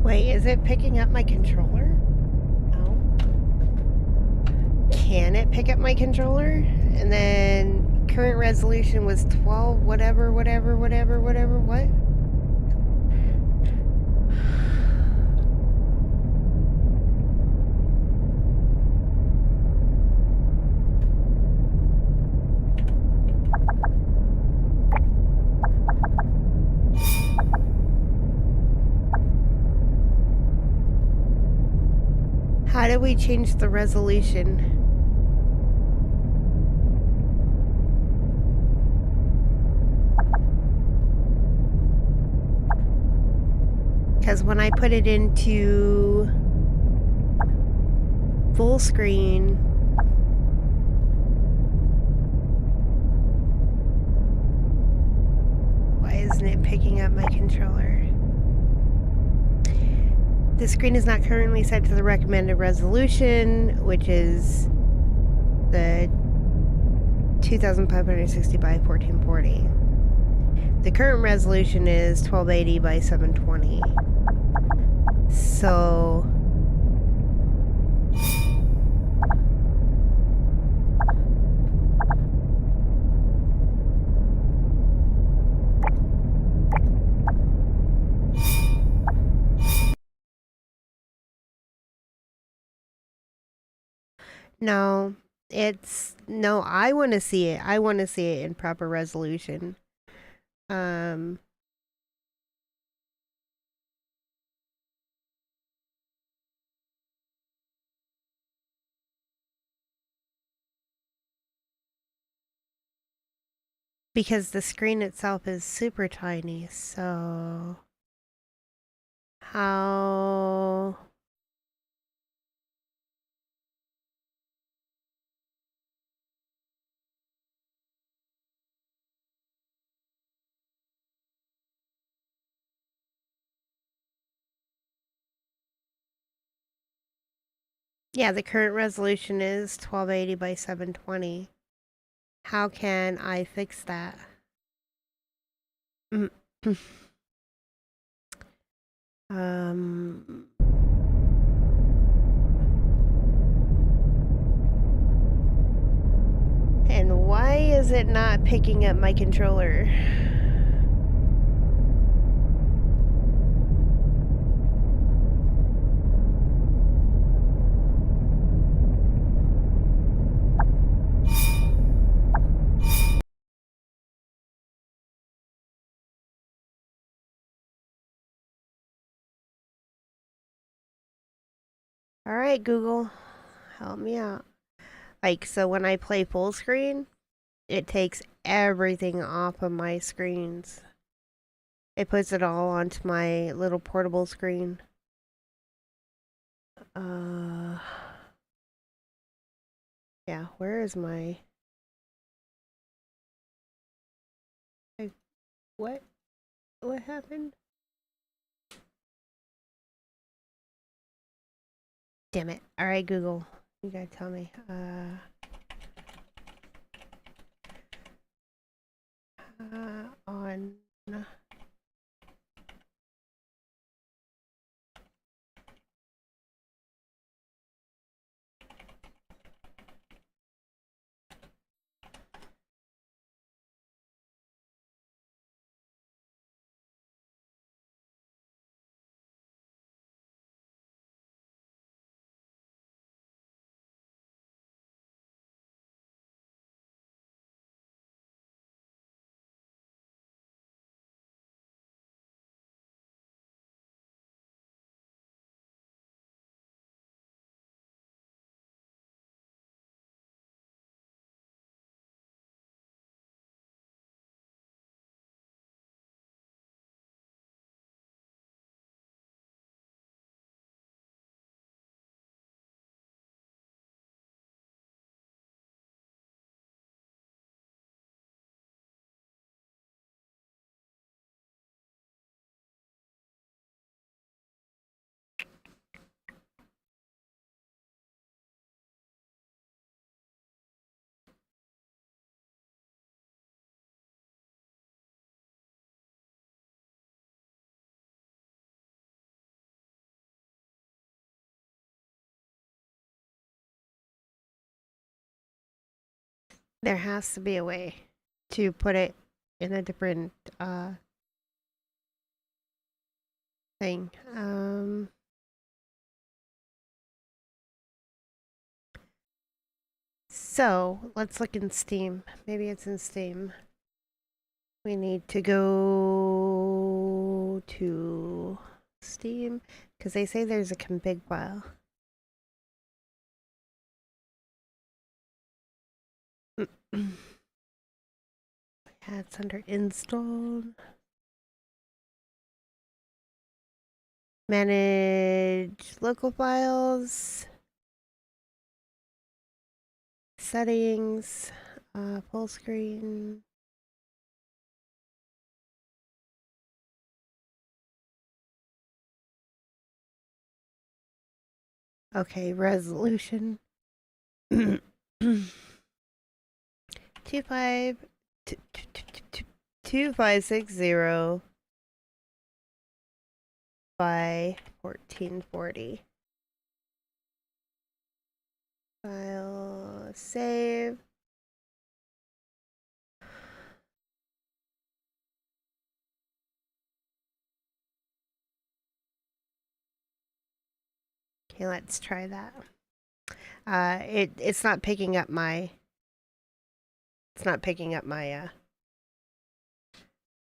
Wait, is it picking up my controller? No. Can it pick up my controller? And then current resolution was 12, whatever, what? How do we change the resolution? Because when I put it into full screen, why isn't it picking up my controller? The screen is not currently set to the recommended resolution, which is the 2560 by 1440. The current resolution is 1280 by 720. So No, no, I want to see it. I want to see it in proper resolution. Because the screen itself is super tiny, so how... Yeah, the current resolution is 1280 by 720. How can I fix that? And why is it not picking up my controller? Alright, Google, help me out. Like, so when I play full screen, it takes everything off of my screens. It puts it all onto my little portable screen. Yeah, where is my... What? What happened? Damn it. Alright, Google. You gotta tell me. On... There has to be a way to put it in a different thing. So let's look in Steam. Maybe it's in Steam. We need to go to Steam because they say there's a config file. Yeah, it's under installed. Manage local files. Settings. Full screen. Okay, resolution. 2560 by 1440. File save. Okay, let's try that. It's not picking up my. It's not picking up my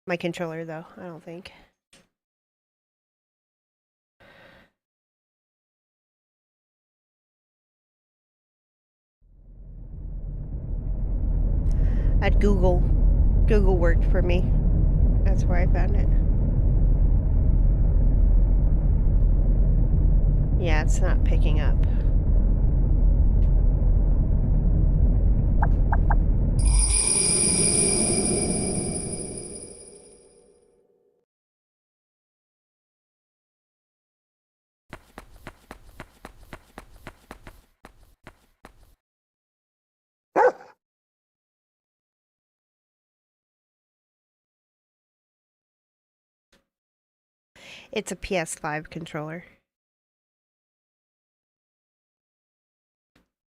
my controller though. I don't think. At Google. Google worked for me. That's where I found it. Yeah, it's not picking up. It's a PS5 controller.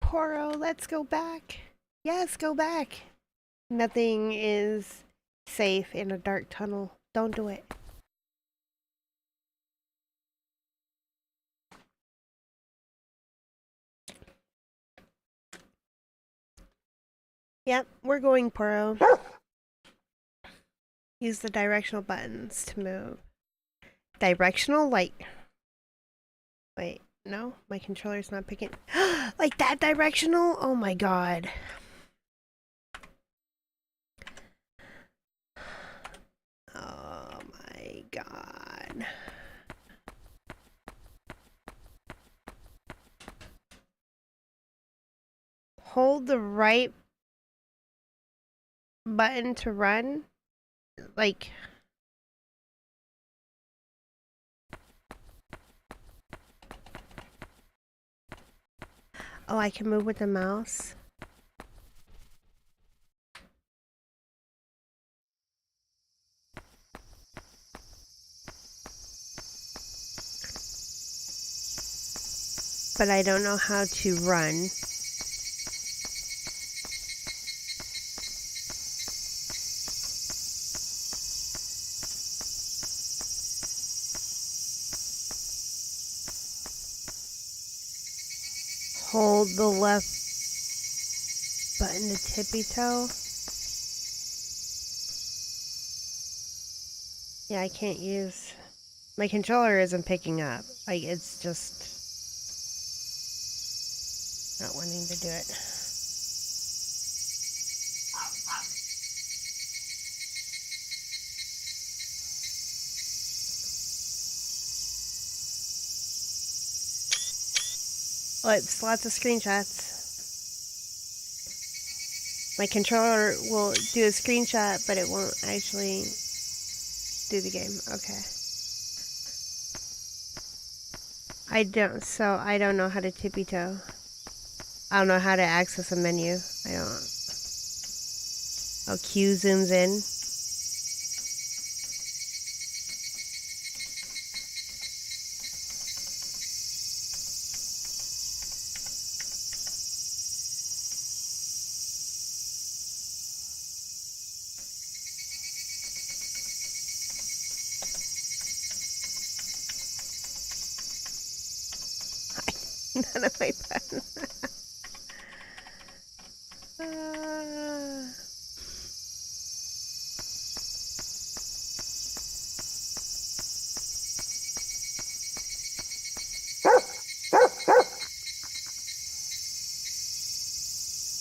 Poro, let's go back. Yes, go back. Nothing is safe in a dark tunnel. Don't do it. Yep, we're going Poro. Use the directional buttons to move. Directional light. Wait, no, my controller's not picking. Like that directional? Oh my god. Oh my god. Hold the right button to run. Like. Oh, I can move with the mouse. But I don't know how to run. Hold the left button to tippy toe. Yeah, I can't use... My controller isn't picking up. Like, it's just... not wanting to do it. Oh, it's lots of screenshots. My controller will do a screenshot, but it won't actually do the game. Okay. I don't know how to tippy toe. I don't know how to access a menu. I don't. Oh, Q zooms in. None of my buttons.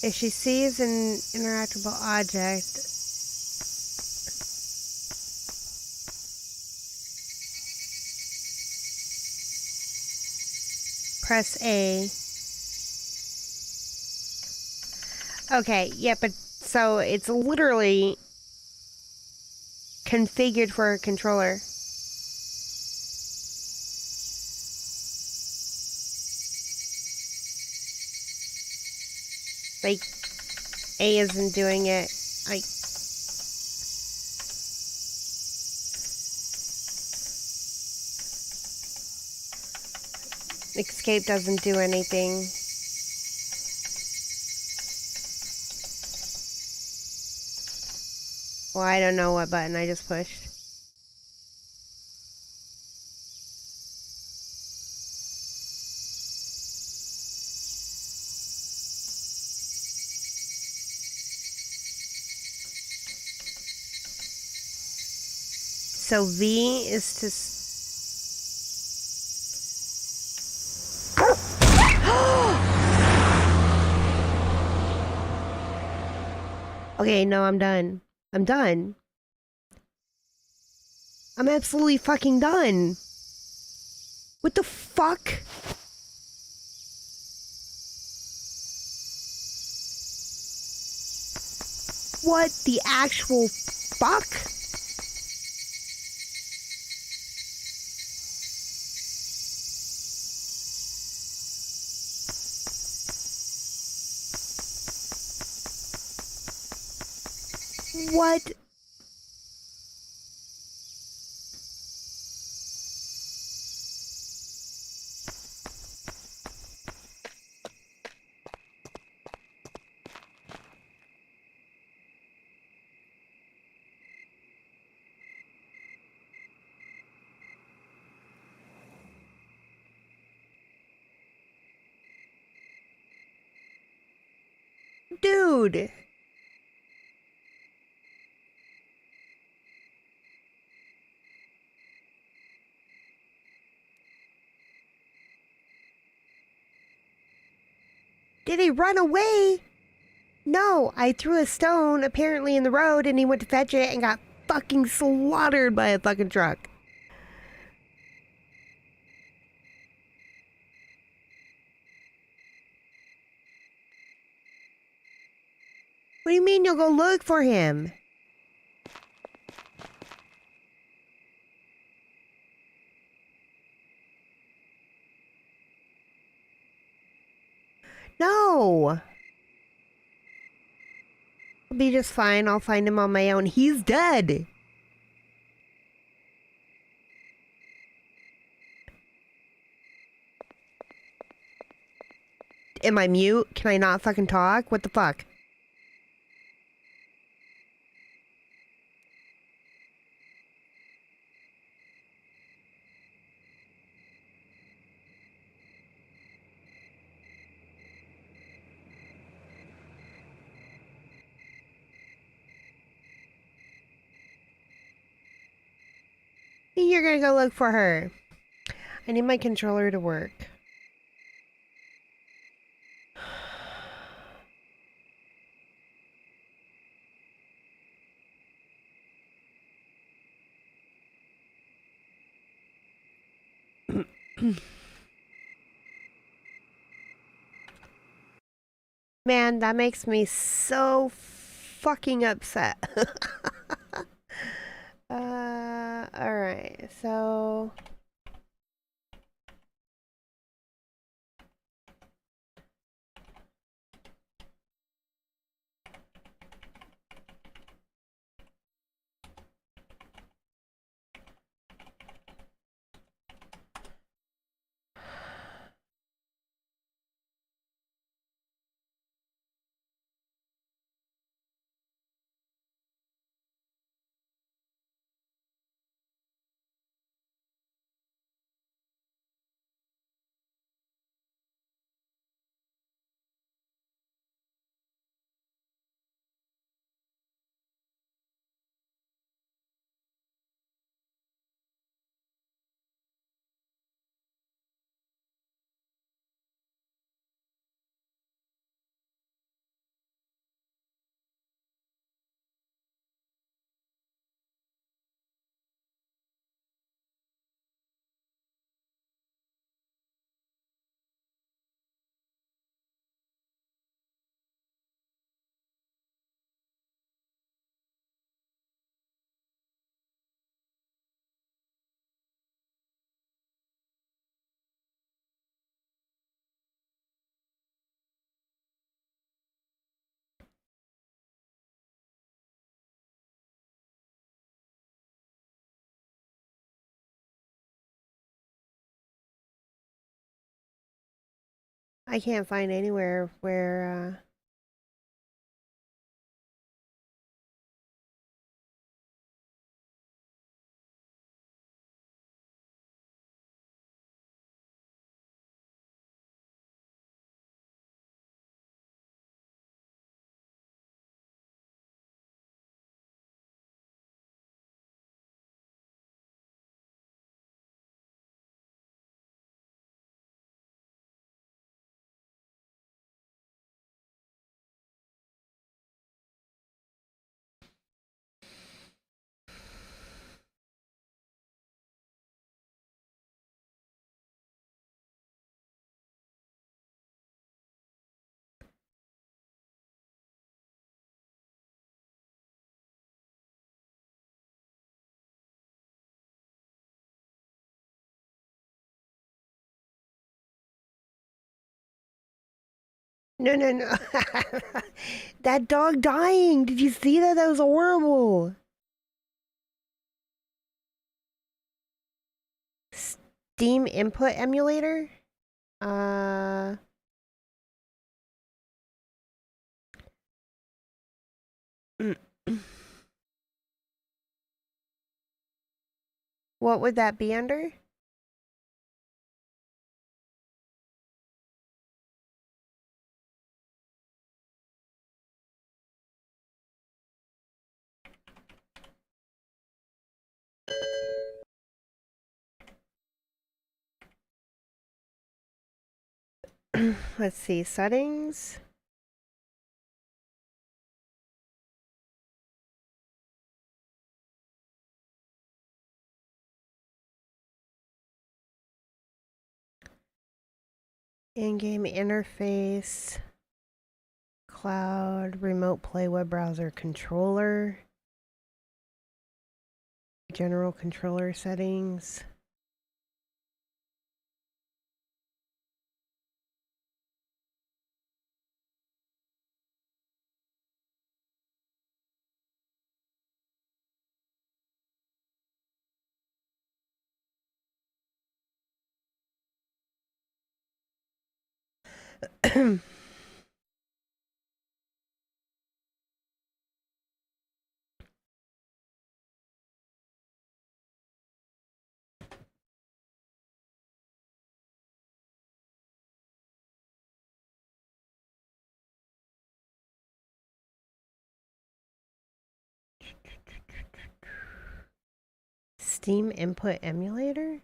If she sees an interactable object, press A. Okay, yeah, but so it's literally configured for a controller. Like, A isn't doing it. Escape doesn't do anything. Well, I don't know what button I just pushed. So V is to... Okay, no, I'm done. I'm done. I'm absolutely fucking done. What the fuck? What the actual fuck? What? Dude. Did he run away? No, I threw a stone apparently in the road and he went to fetch it and got fucking slaughtered by a fucking truck. What do you mean you'll go look for him? No. I'll be just fine. I'll find him on my own. He's dead. Am I mute? Can I not fucking talk? What the fuck? You're gonna go look for her. I need my controller to work. Man, that makes me so fucking upset. Alright, so... I can't find anywhere where, No, no, no. That dog dying. Did you see that? That was horrible. Steam input emulator? What would that be under? Let's see, settings. In-game interface. Cloud, remote play web browser controller. General controller settings. Steam input emulator?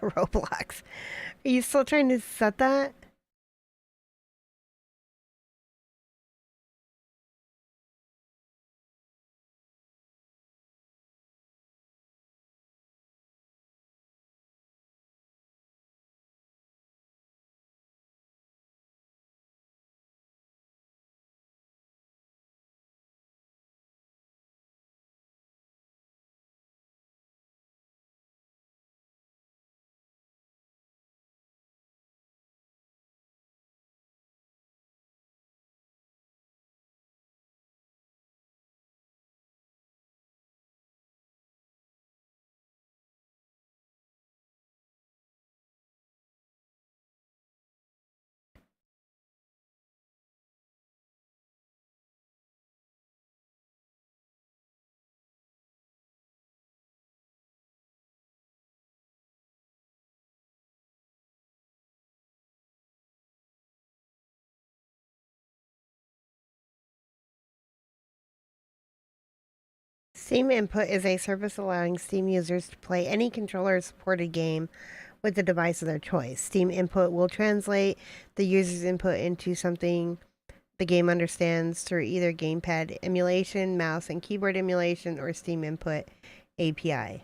Roblox. Are you still trying to set that? Steam Input is a service allowing Steam users to play any controller-supported game with the device of their choice. Steam Input will translate the user's input into something the game understands through either gamepad emulation, mouse and keyboard emulation, or Steam Input API.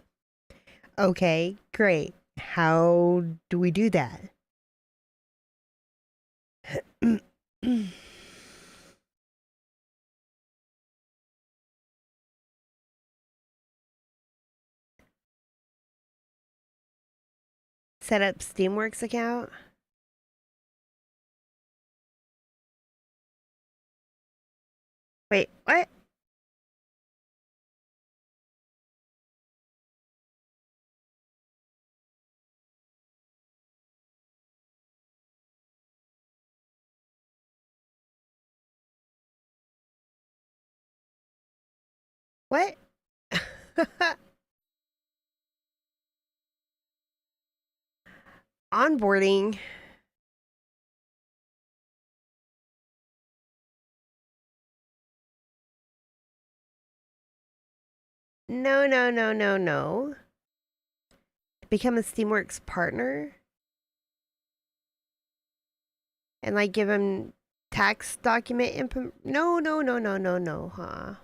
Okay, great. How do we do that? Set up Steamworks account. Wait, what? What? Onboarding. No. Become a Steamworks partner? And like give him tax document info? No, huh?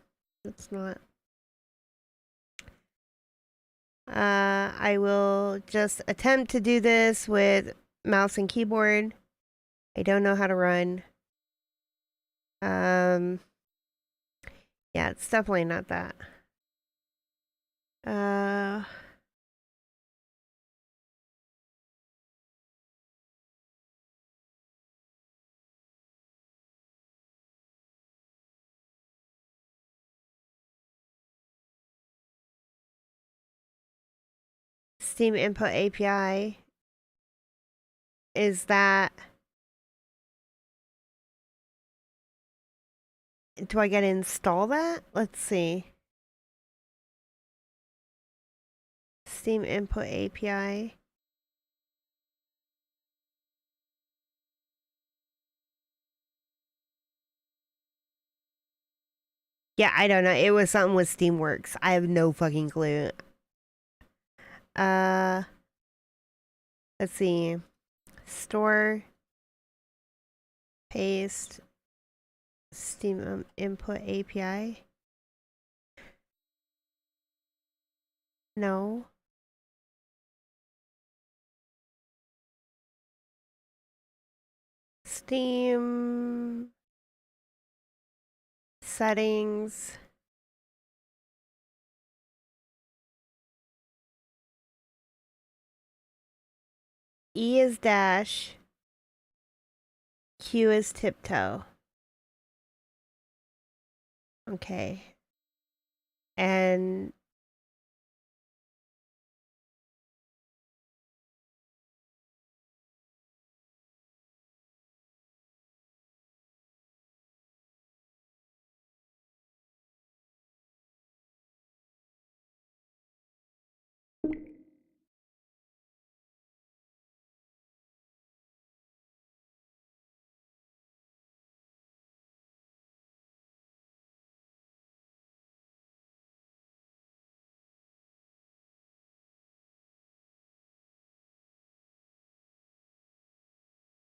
That's not. I will just attempt to do this with mouse and keyboard. I don't know how to run. Yeah, it's definitely not that. Steam Input API. Is that... Do I gotta install that? Let's see. Steam Input API. Yeah, I don't know. It was something with Steamworks. I have no fucking clue. Let's see. Store. Paste. Steam Input API. No. Steam settings. E is dash. Q is tiptoe. Okay. And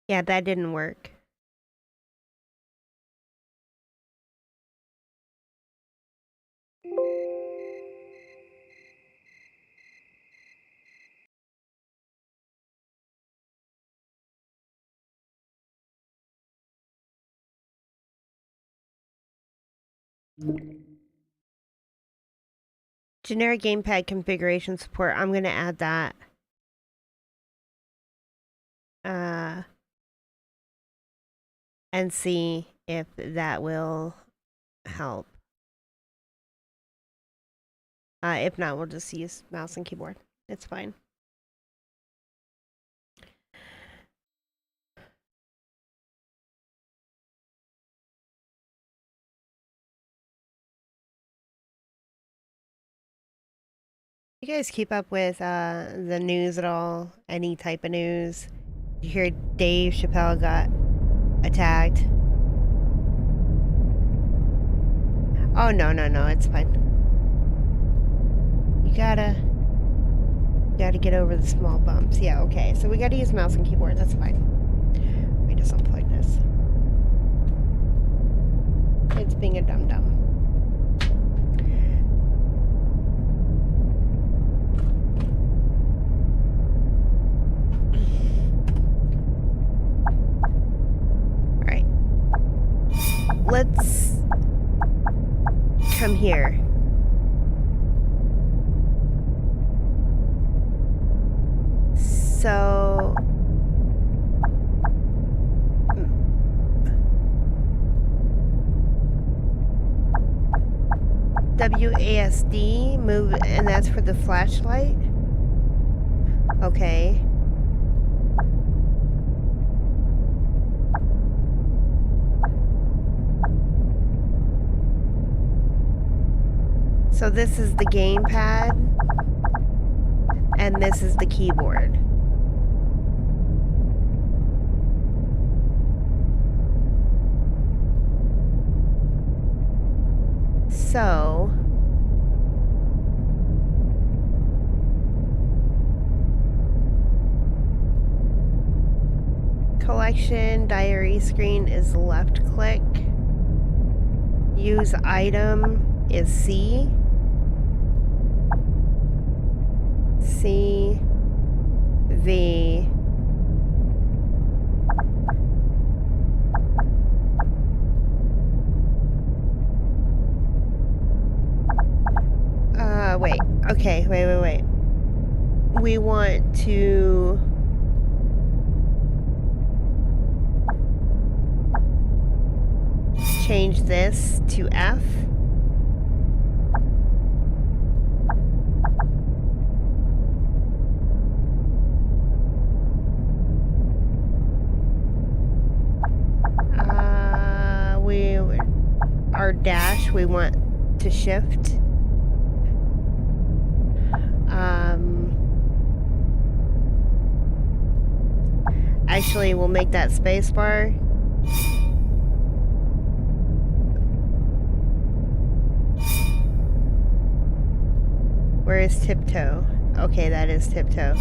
yeah, that didn't work. Generic gamepad configuration support. I'm gonna add that. And see if that will help. If not, we'll just use mouse and keyboard. It's fine. You guys keep up with the news at all? Any type of news? You hear Dave Chappelle got attacked? Oh, no, it's fine. You gotta get over the small bumps. Yeah, okay. So we gotta use mouse and keyboard. That's fine. Let me just unplug this. It's being a dum-dum. Alright. Let's come here. So WASD move, and that's for the flashlight. Okay. So this is the gamepad, and this is the keyboard. So collection diary screen is left click. Use item is C. C, V, wait. Okay, wait. We want to change this to F. Our dash we want to shift. Actually, we'll make that space bar. Where is tiptoe? Okay, that is tiptoe.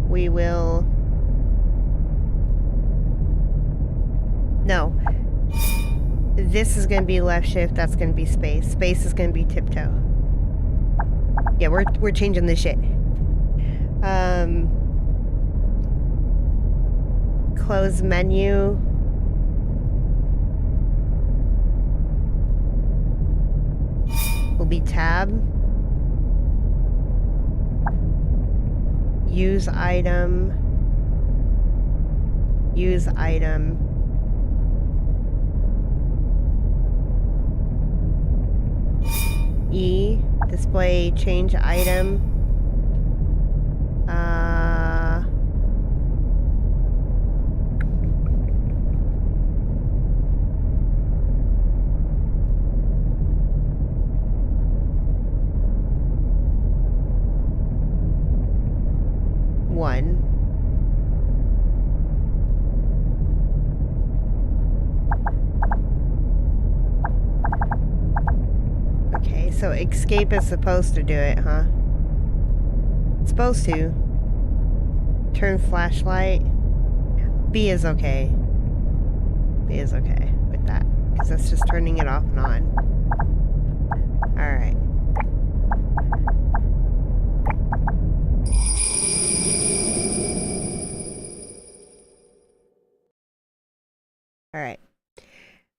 We will... No. This is going to be left shift, that's going to be space. Space is going to be tiptoe. Yeah, we're changing this shit. Close menu. Will be tab. Use item. Use item. E, display change item. One. Okay, so escape is supposed to do it, huh? It's supposed to. Turn flashlight. B is okay. B is okay with that. Because that's just turning it off and on. Alright. Alright.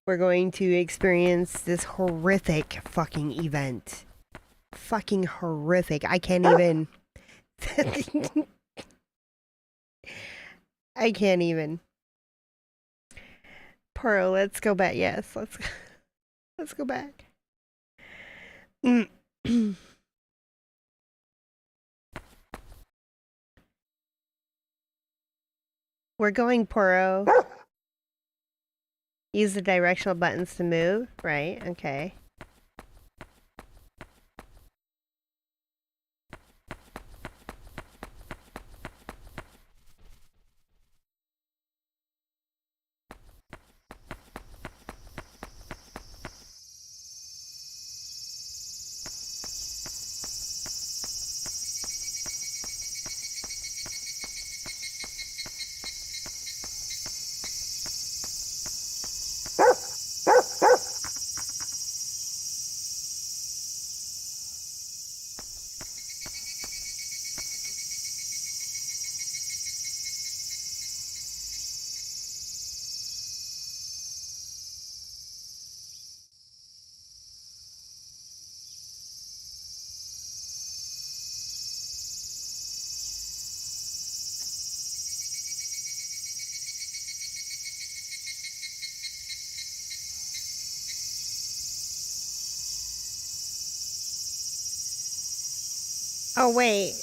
We're going to experience this horrific fucking event. Fucking horrific. I can't even... I can't even. Pearl, let's go back. Yes, let's go back. We're going Poro. Use the directional buttons to move. Right, okay. Oh, wait.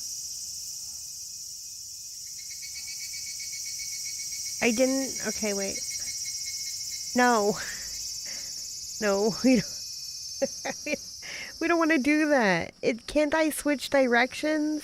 I didn't... Okay, wait. No. No, we don't... we don't want to do that. Can't I switch directions?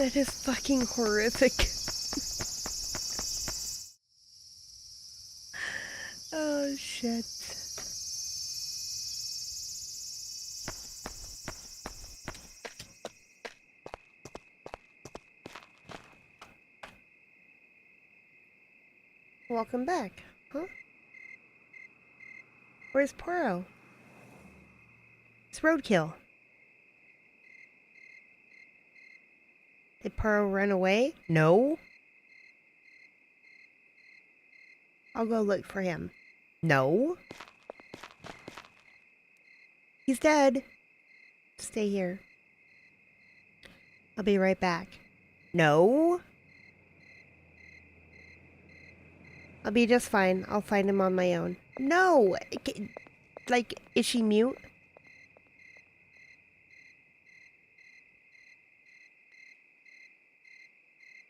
That is fucking horrific. Oh, shit. Welcome back. Huh? Where's Poirot? It's roadkill. Did Poirot run away? No. I'll go look for him. No. He's dead. Stay here. I'll be right back. No. I'll be just fine. I'll find him on my own. No! Like, is she mute?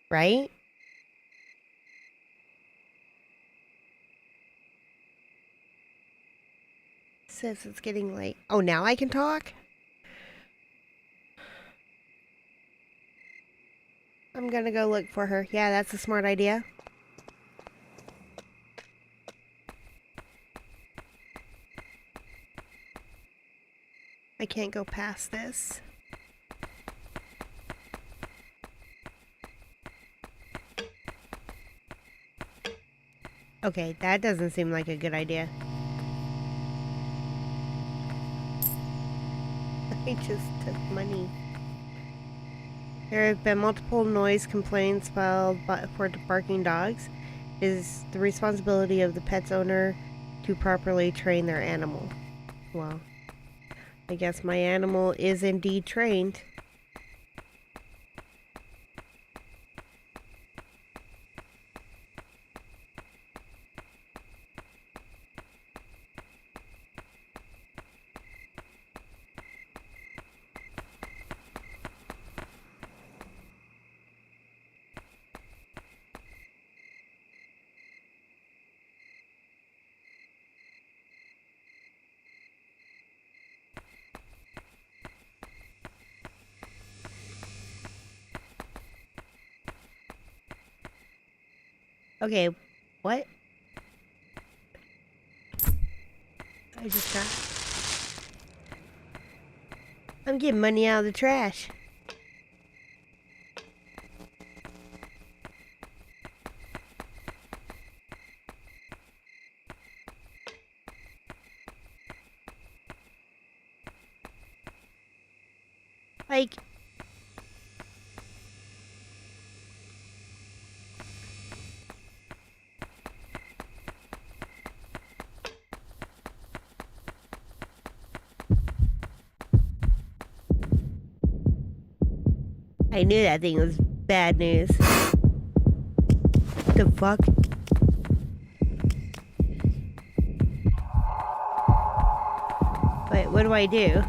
Right? Says it's getting late. Oh, now I can talk? I'm gonna go look for her. Yeah, that's a smart idea. I can't go past this. Okay, that doesn't seem like a good idea. I just took money. There have been multiple noise complaints filed for barking dogs. It is the responsibility of the pet's owner to properly train their animal. Well, I guess my animal is indeed trained. Okay, what? I just got... I'm getting money out of the trash. Like... I knew that thing was bad news. What the fuck? Wait, what do I do?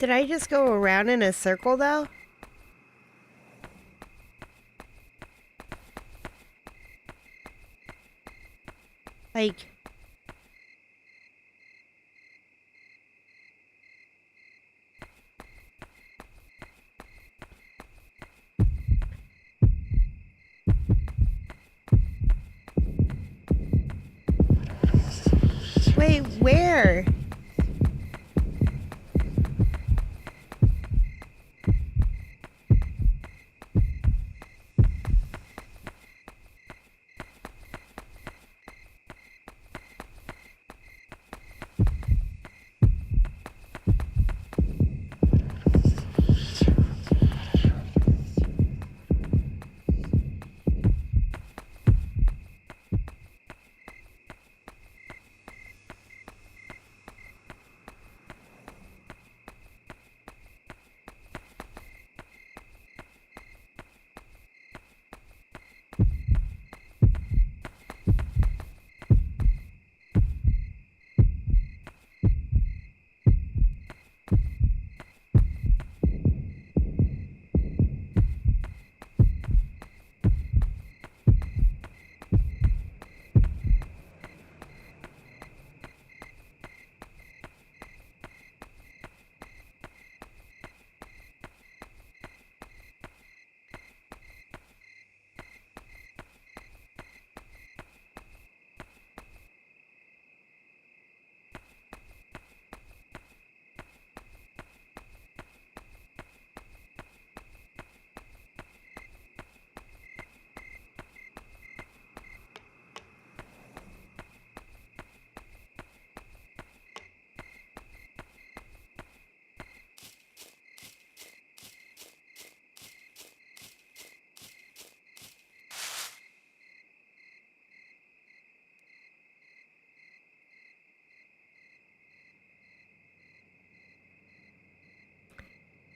Did I just go around in a circle, though? Like... Wait, where?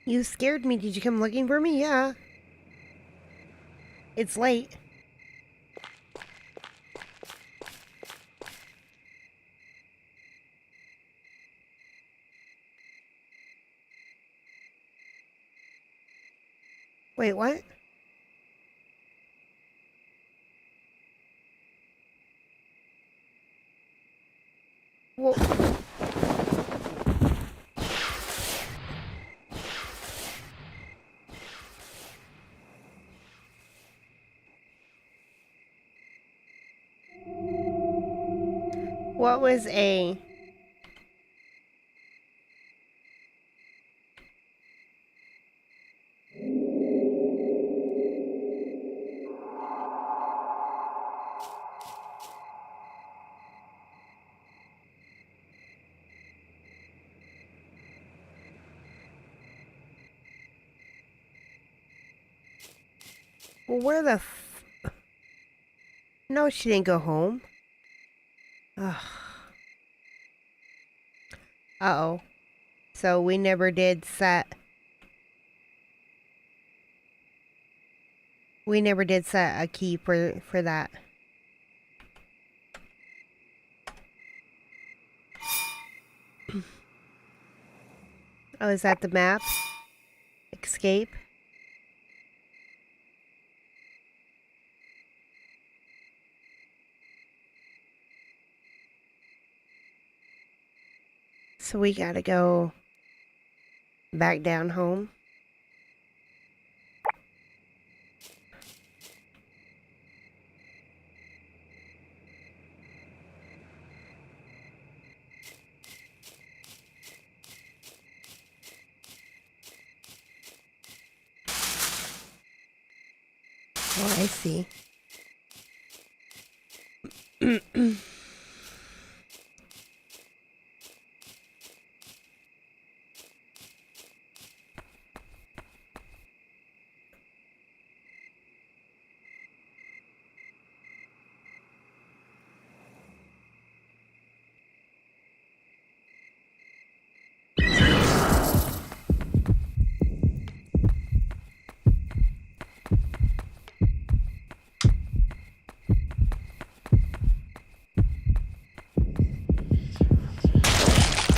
You scared me. Did you come looking for me? Yeah. It's late. Wait, what? Whoa. What was A? Well, where the No, she didn't go home. Ugh. Uh-oh. So we never did set... We never did set a key for that. Oh, is that the map? Escape? So we gotta go back down home. Oh, I see.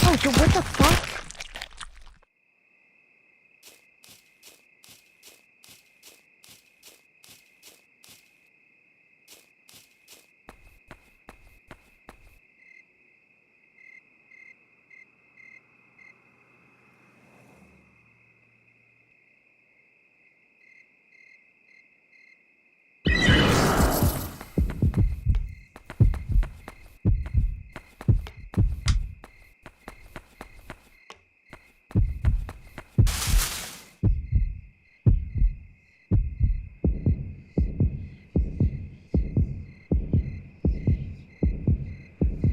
Oh, so what the fuck?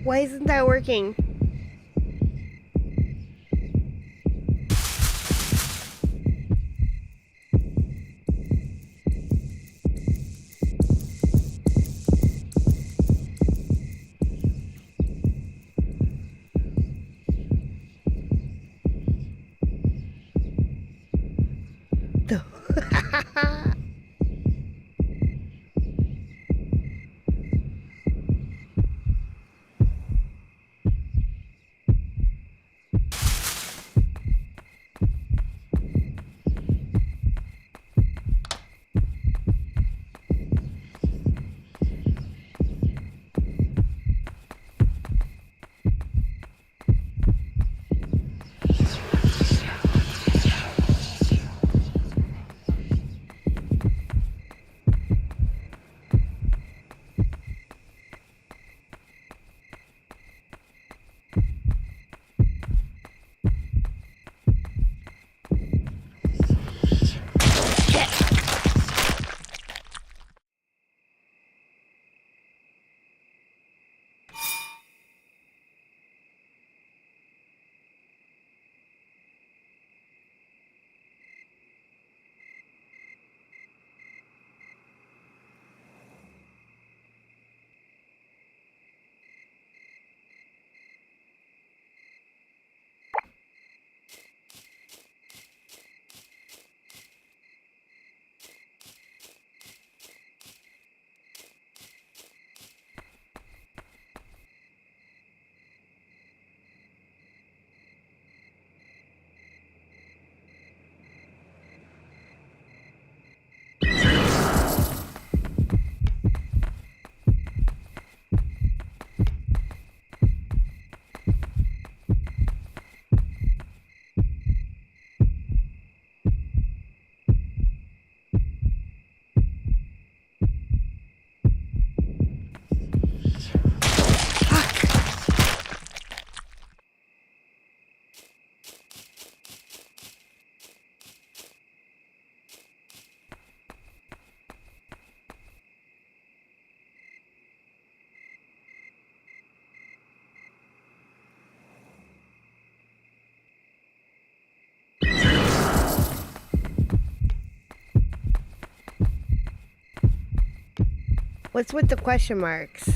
Why isn't that working? What's with the question marks?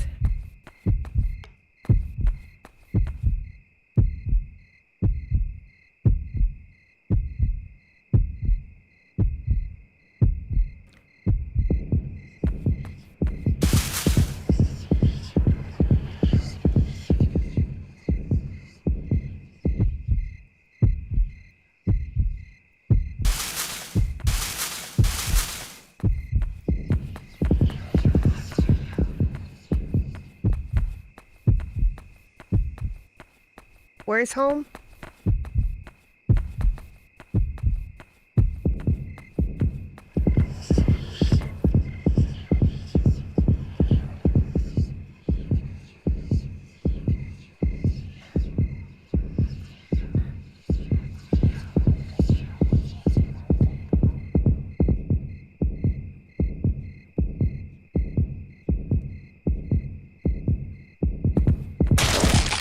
Where's home?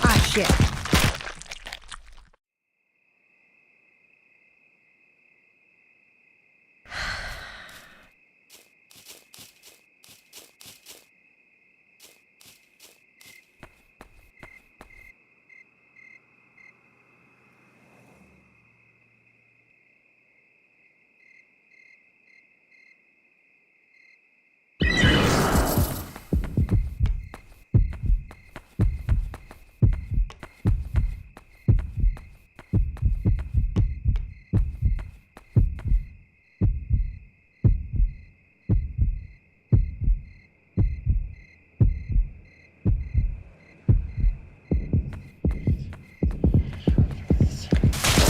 Ah, shit.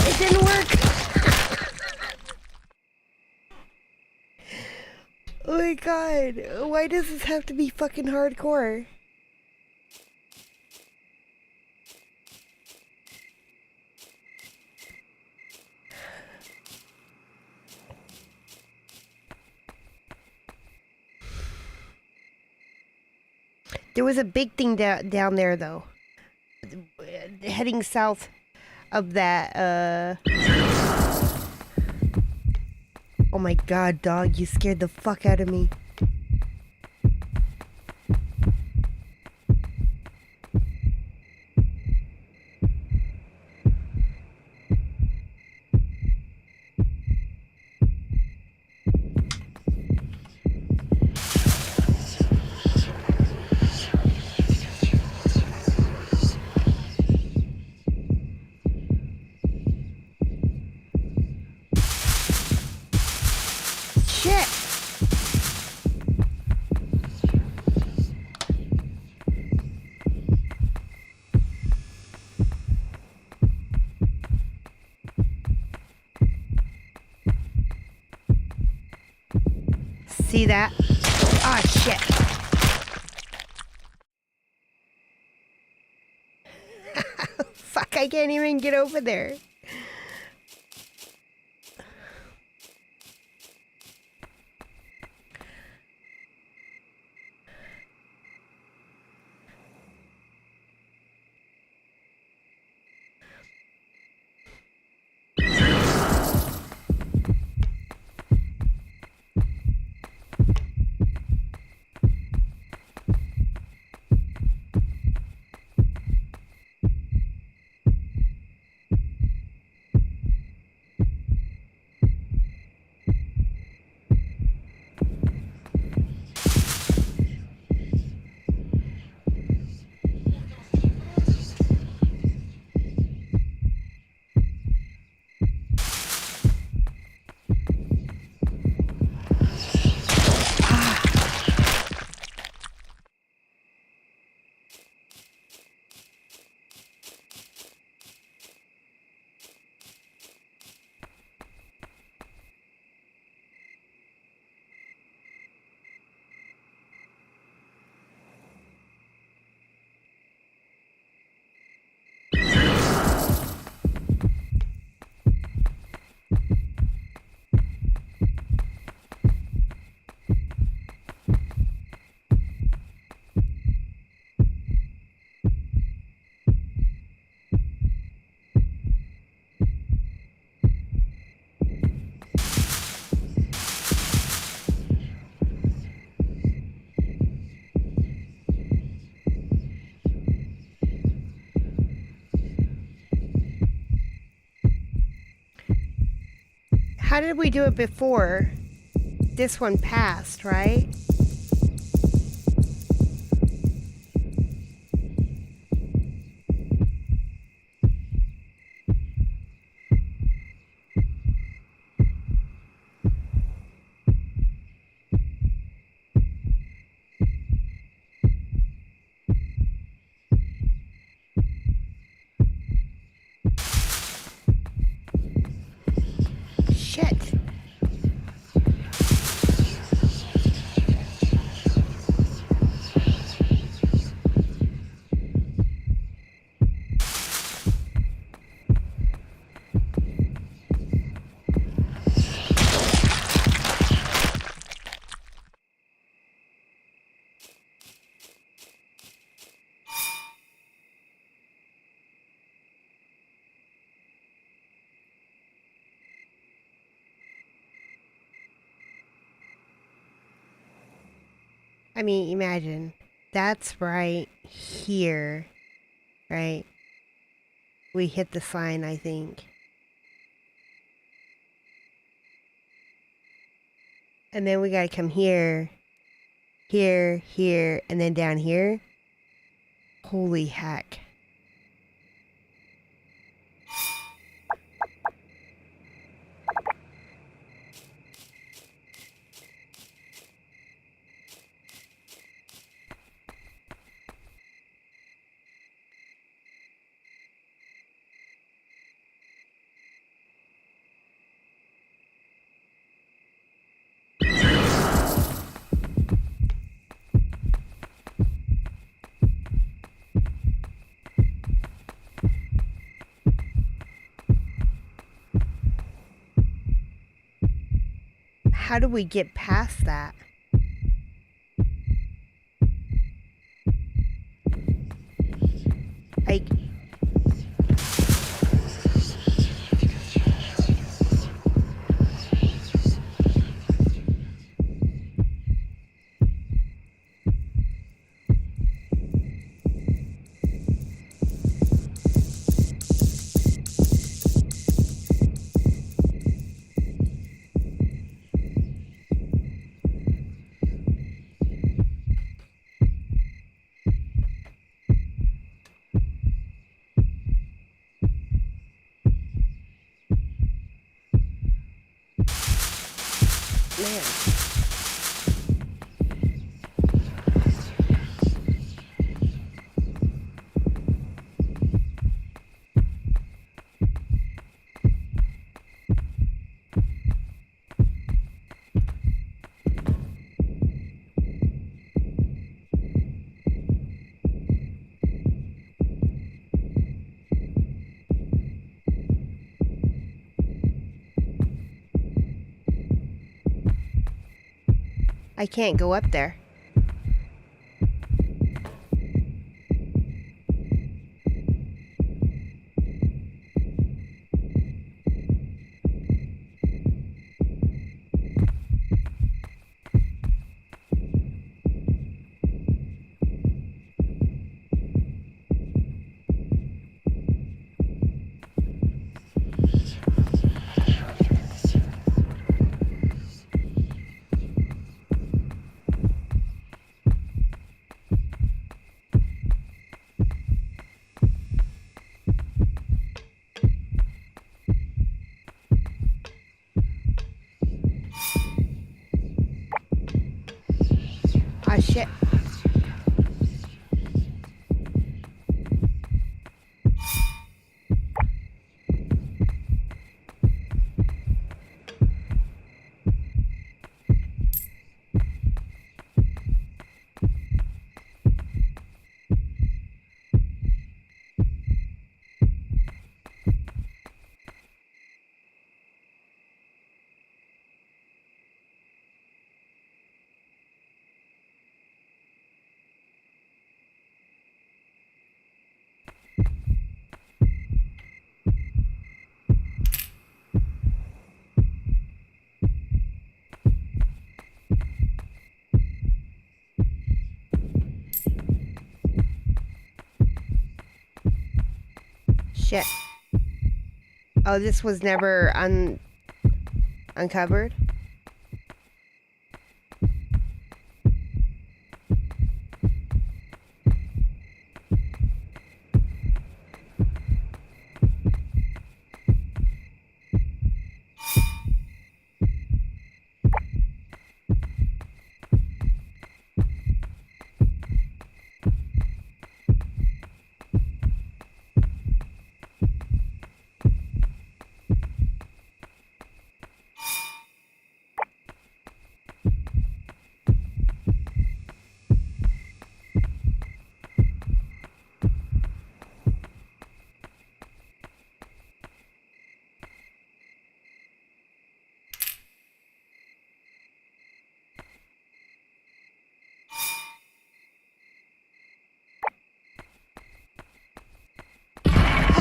It didn't work. Oh my god. Why does this have to be fucking hardcore? There was a big thing down there though. Heading south of that, Oh my god, dog, you scared the fuck out of me. Shit! See that? Ah, shit. Fuck, I can't even get over there. how did we do it before? This one passed, right? Shit. I mean, imagine. That's right here, right? We hit the sign, I think. And then we gotta come here, here, here, and then down here. Holy heck. How do we get past that? Like, man. I can't go up there. Ah, shit. Shit. Oh, this was never uncovered?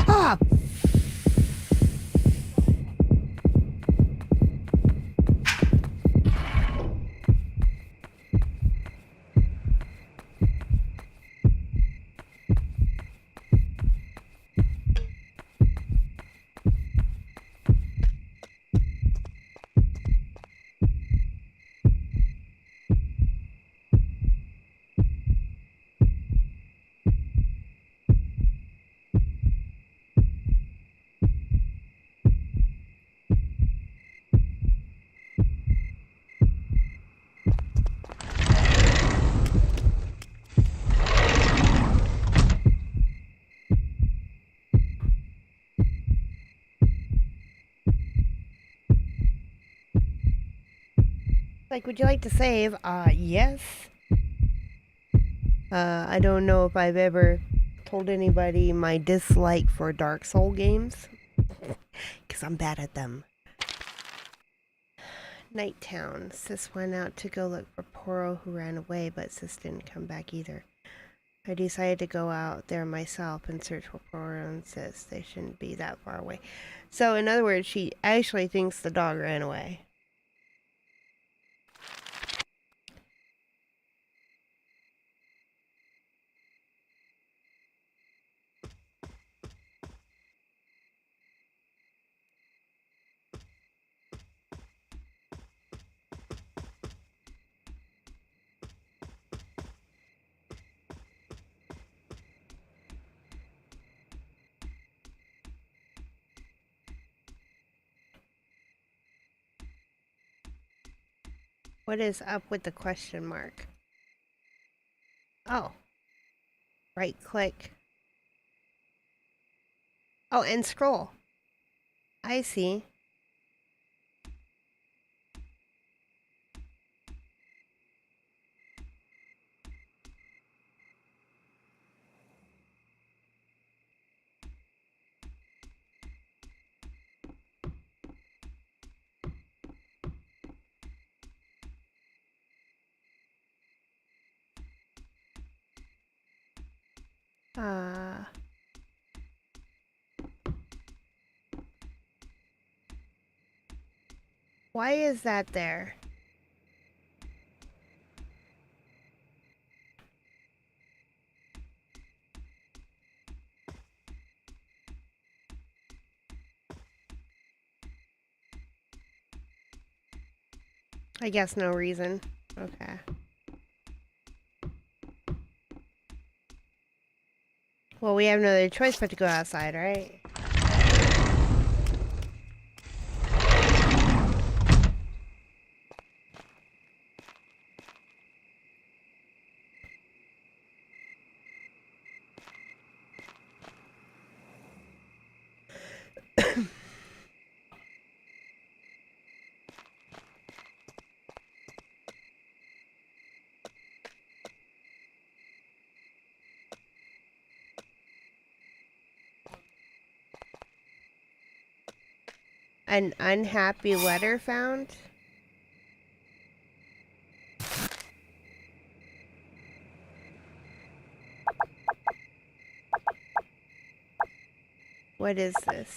Ah! Like, would you like to save? Yes. I don't know if I've ever told anybody my dislike for Dark Soul games. Because I'm bad at them. Night Town. Sis went out to go look for Poro, who ran away, but Sis didn't come back either. I decided to go out there myself and search for Poro and Sis. They shouldn't be that far away. So, in other words, she actually thinks the dog ran away. What is up with the question mark? Oh. Right click. Oh, and scroll. I see. Why is that there? I guess no reason. Okay. Well, we have no other choice but to go outside, right? An unhappy letter found? What is this?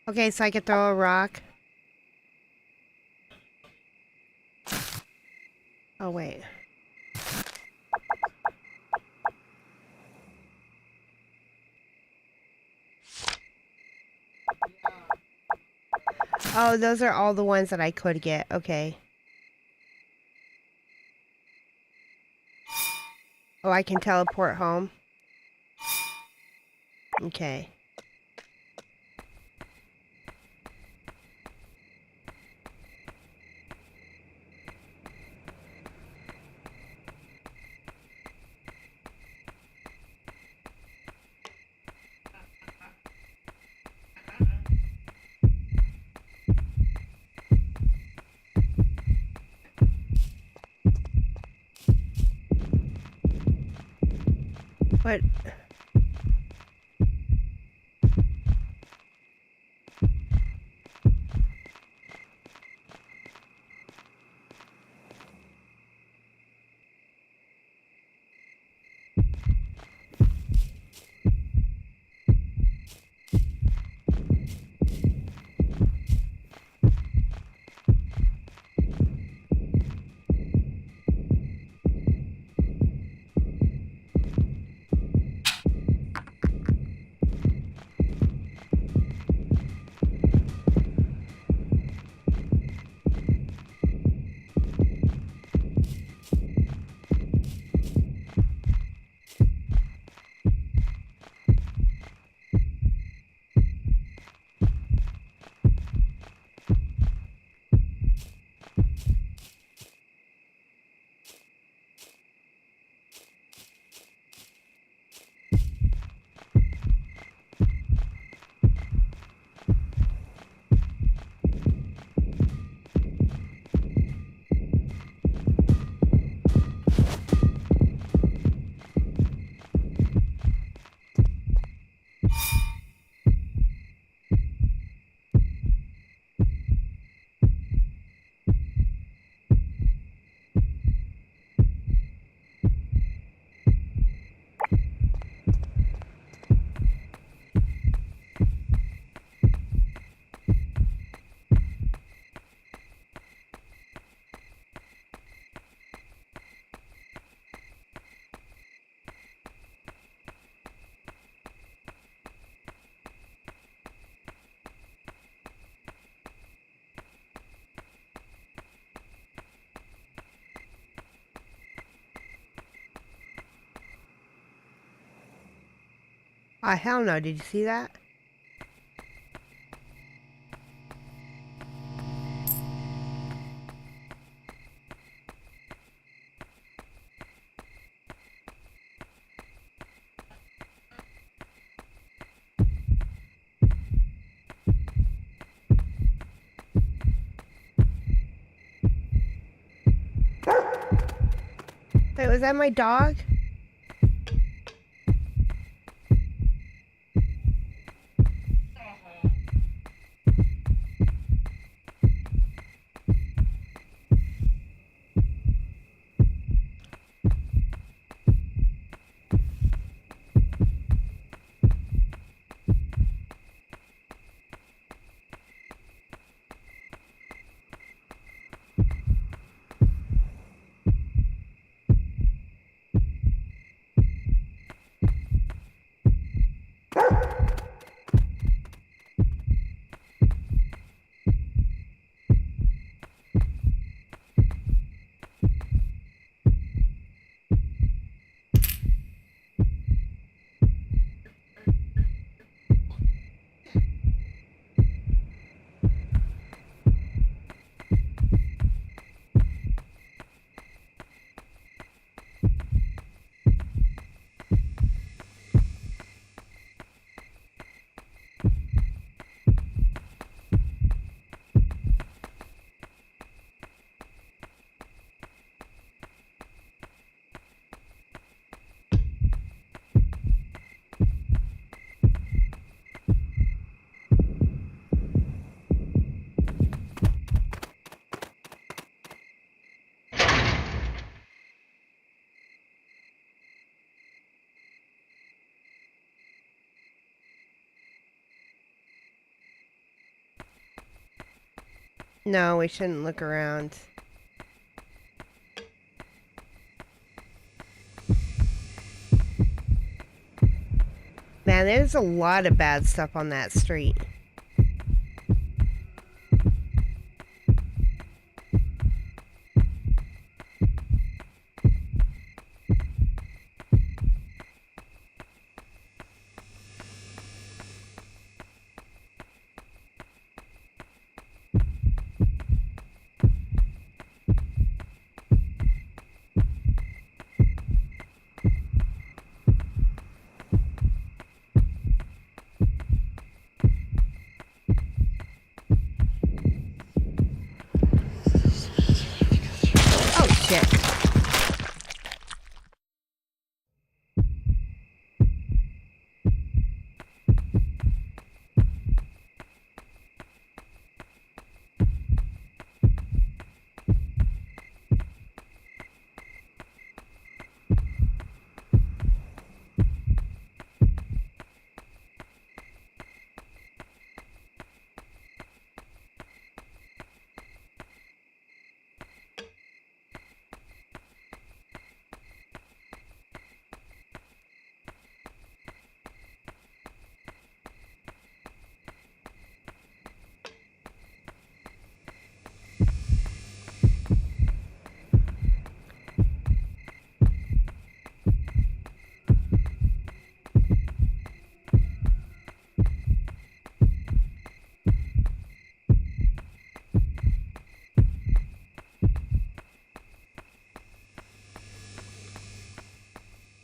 Okay, so I could throw a rock. Oh, wait. Oh, those are all the ones that I could get. Okay. Oh, I can teleport home. Okay. What? Ah, hell no. Did you see that? Wait, was that my dog? No, we shouldn't look around. Yeah, there's a lot of bad stuff on that street. Oh, shit.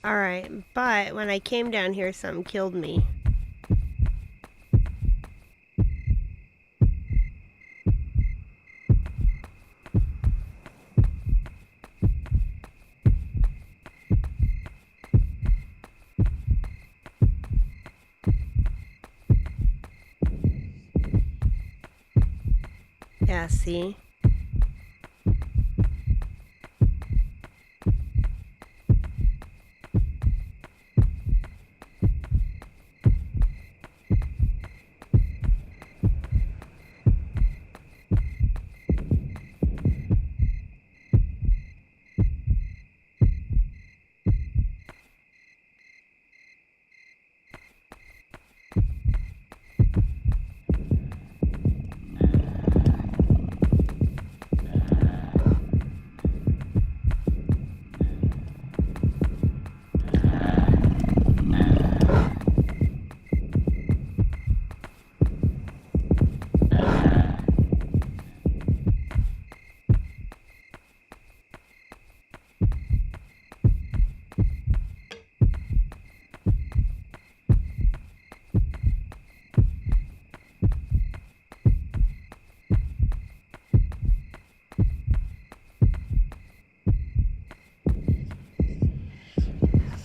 Alright, but when I came down here, something killed me. Yeah, see?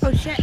Oh shit.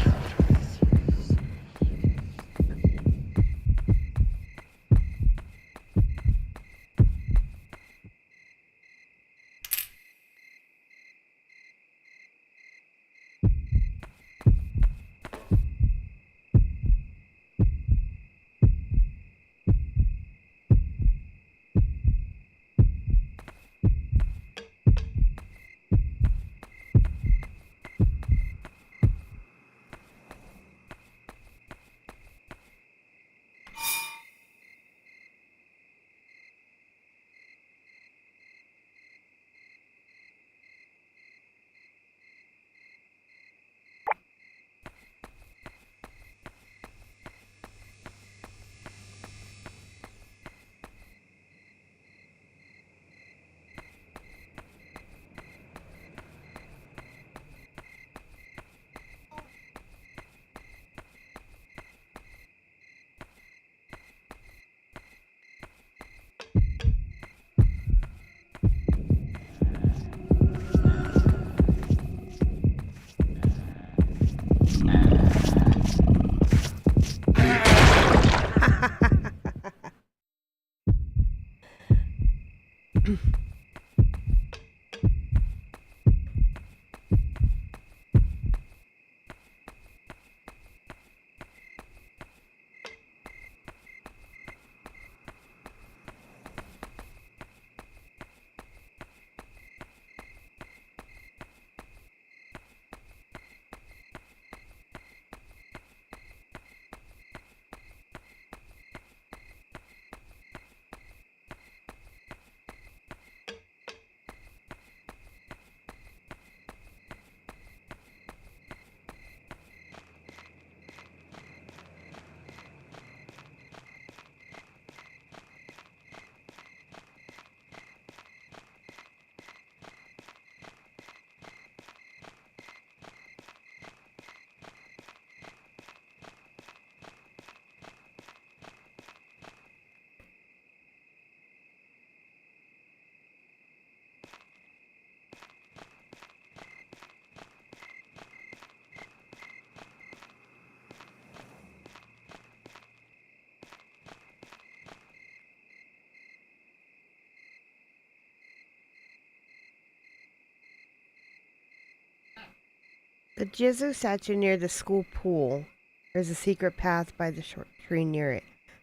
The Jizu statue near the school pool. There's a secret path by the short tree near it.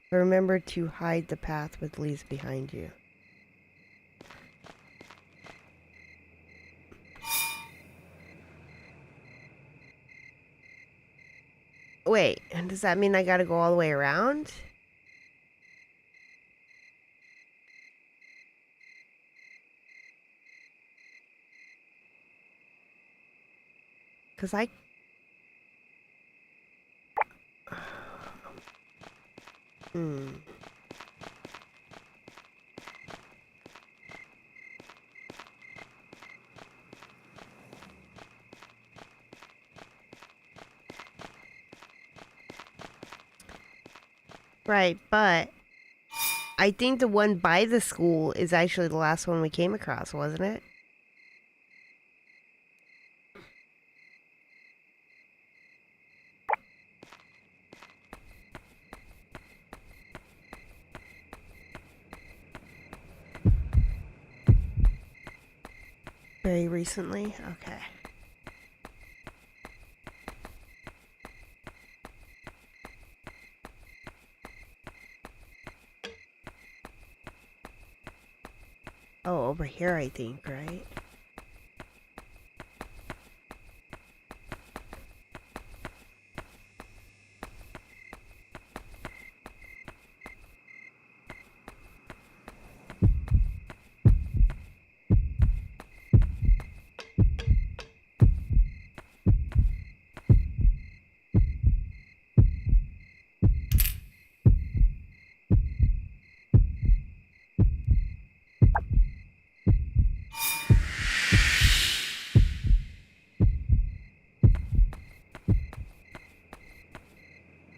But remember to hide the path with leaves behind you. Wait, does that mean I gotta go all the way around? Because I... Right, but I think the one by the school is actually the last one we came across, wasn't it? Very recently? Okay. Oh, over here, I think, right?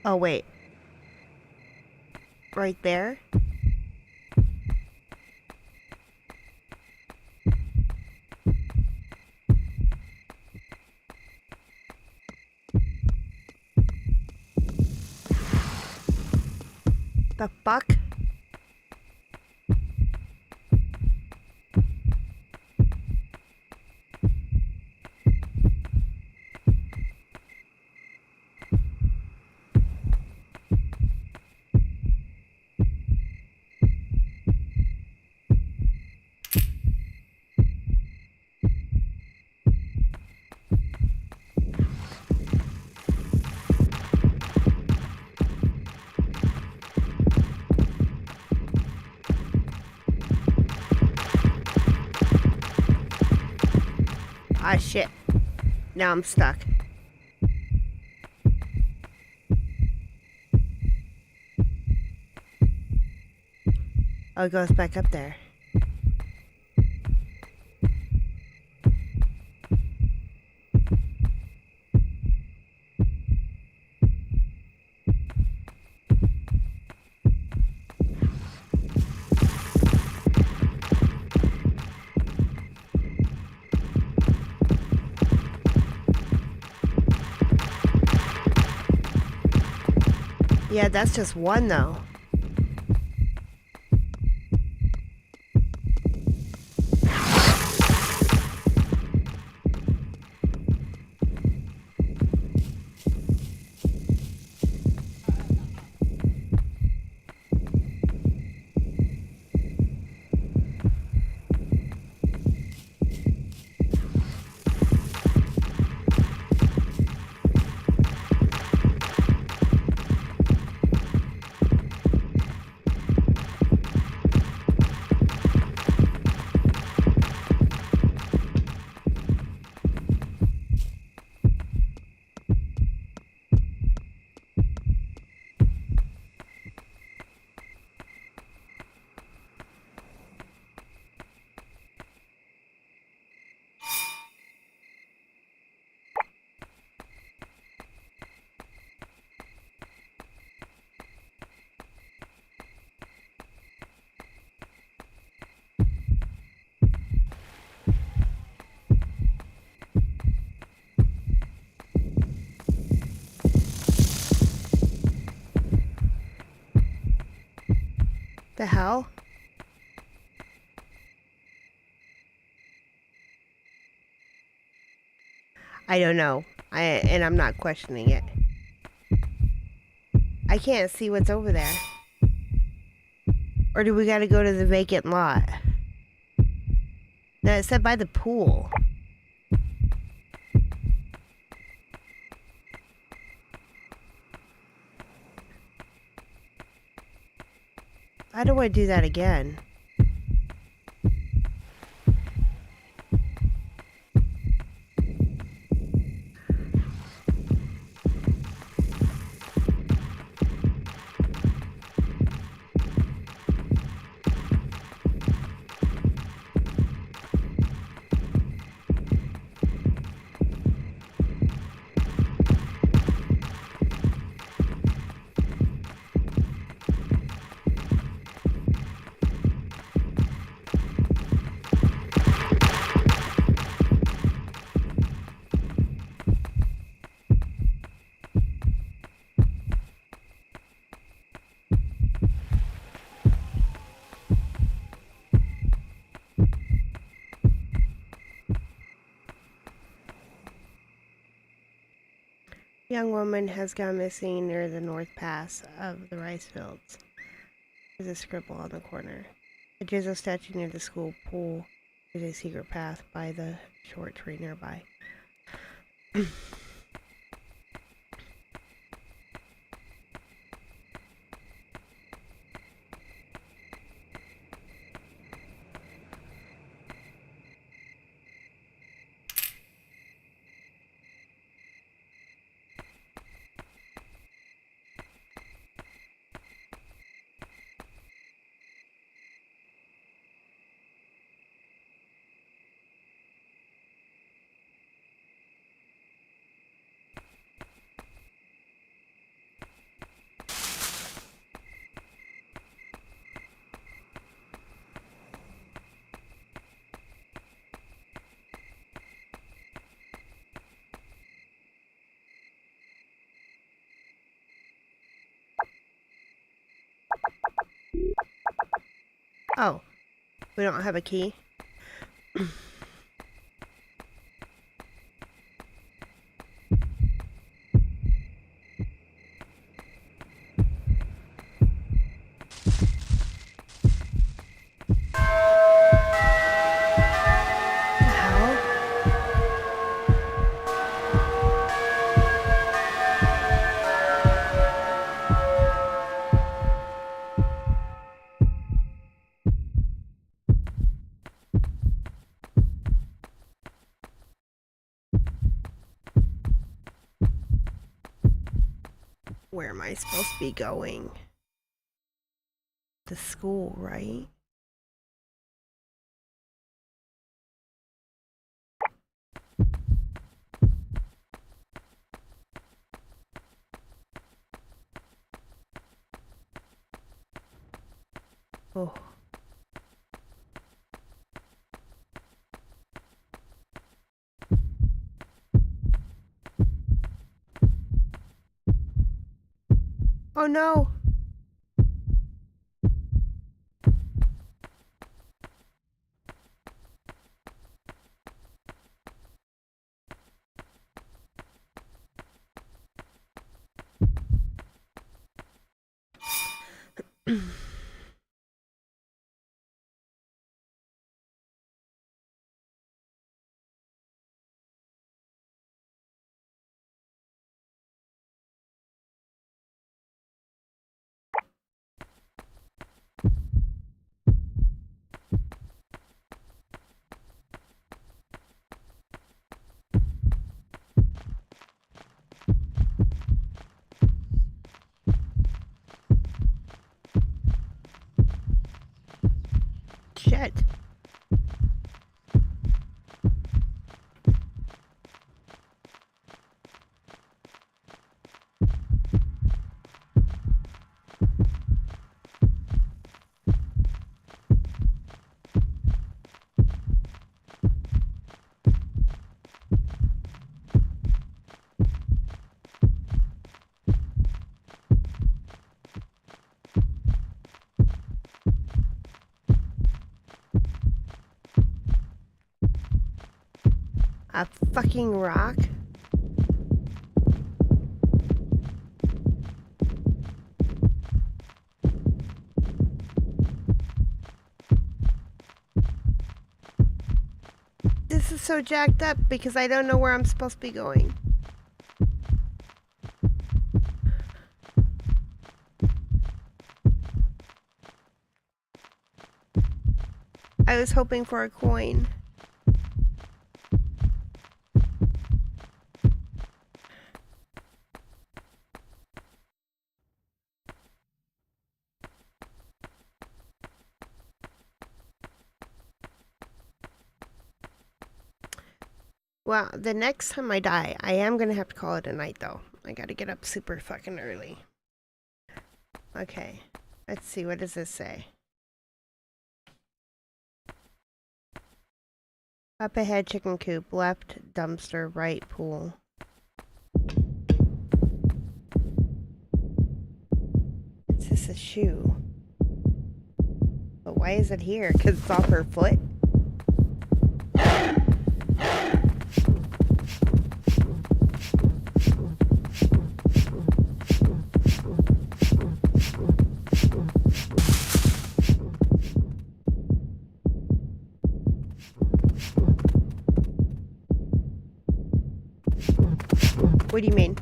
Oh, wait. Right there? The fuck? Ah, shit. Now I'm stuck. Oh, it goes back up there. Yeah, that's just one though. The hell? I don't know. And I'm not questioning it. I can't see what's over there. Or do we gotta go to the vacant lot? No, it said by the pool. How do I do that again? Young woman has gone missing near the north pass of the rice fields. There's a scribble on the corner. A Jesus statue near the school pool. There's a secret path by the short tree nearby. Oh, we don't have a key? Where am I supposed to be going? The school, right? Oh. Oh no! Shit. A fucking rock? is so jacked up because I don't know where I'm supposed to be going. I was hoping for a coin. Well, the next time I die, I am gonna have to call it a night, though. I gotta get up super fucking early. Okay. Let's see, what does this say? Up ahead, chicken coop. Left, dumpster. Right, pool. It's just a shoe. But why is it here? Because it's off her foot? What do you mean?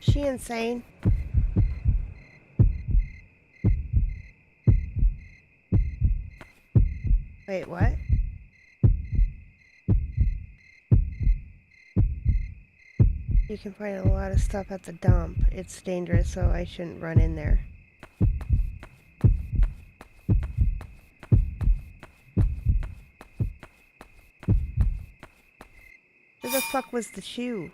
Is she insane? Wait, what? You can find a lot of stuff at the dump. It's dangerous, so I shouldn't run in there. Where the fuck was the shoe?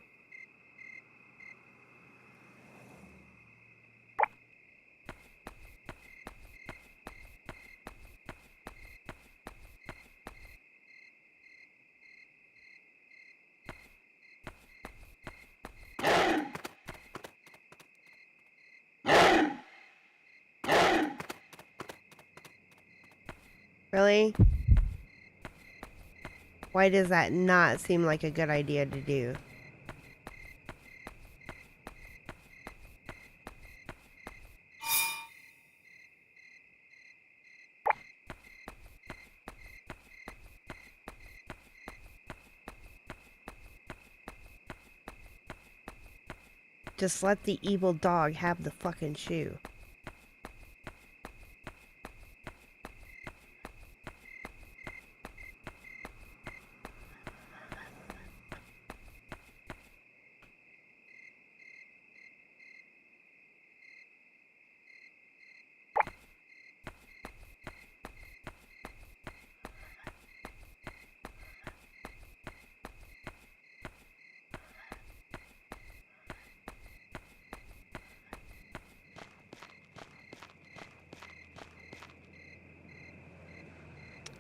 Really? Why does that not seem like a good idea to do? Just let the evil dog have the fucking shoe.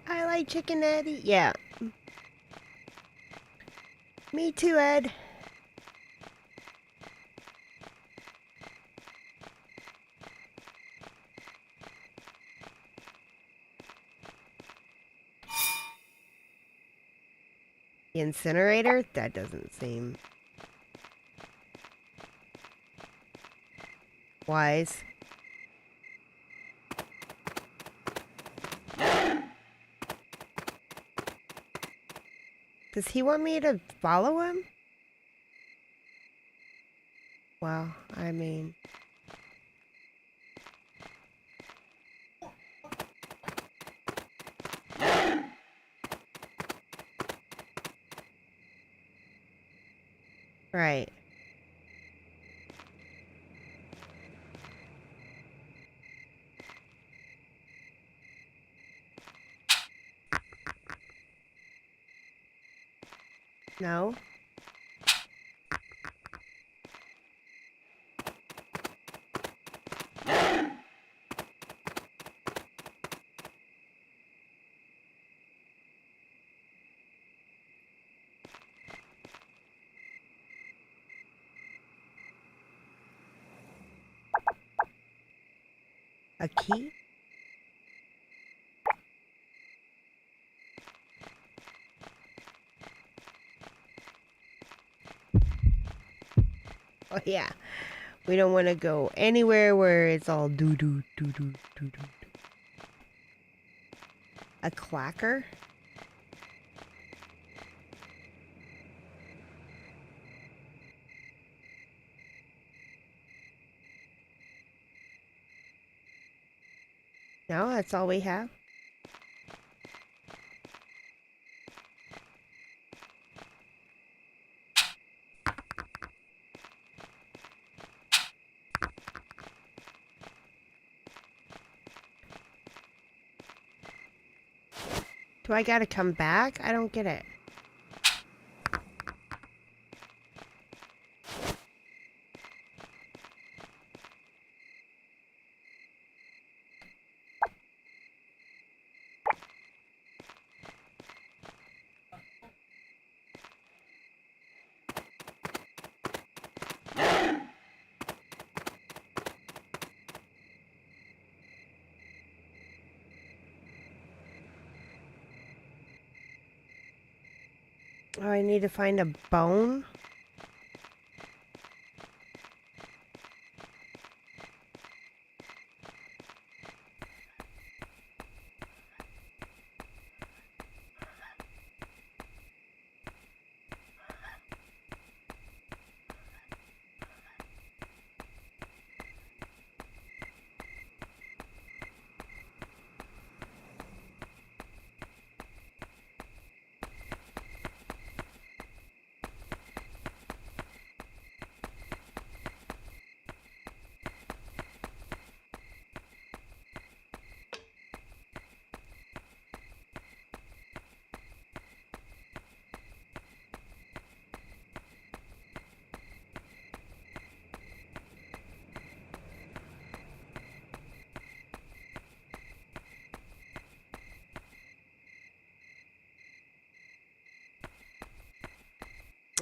I like chicken, Eddie. Yeah. Me too, Ed. The incinerator? That doesn't seem wise. Does he want me to follow him? Well, I mean... Right. No. A key? Oh yeah. We don't want to go anywhere where it's all doo-doo, doo-doo, doo-doo. A clacker? No, that's all we have. Do I gotta come back? I don't get it. Oh, I need to find a bone?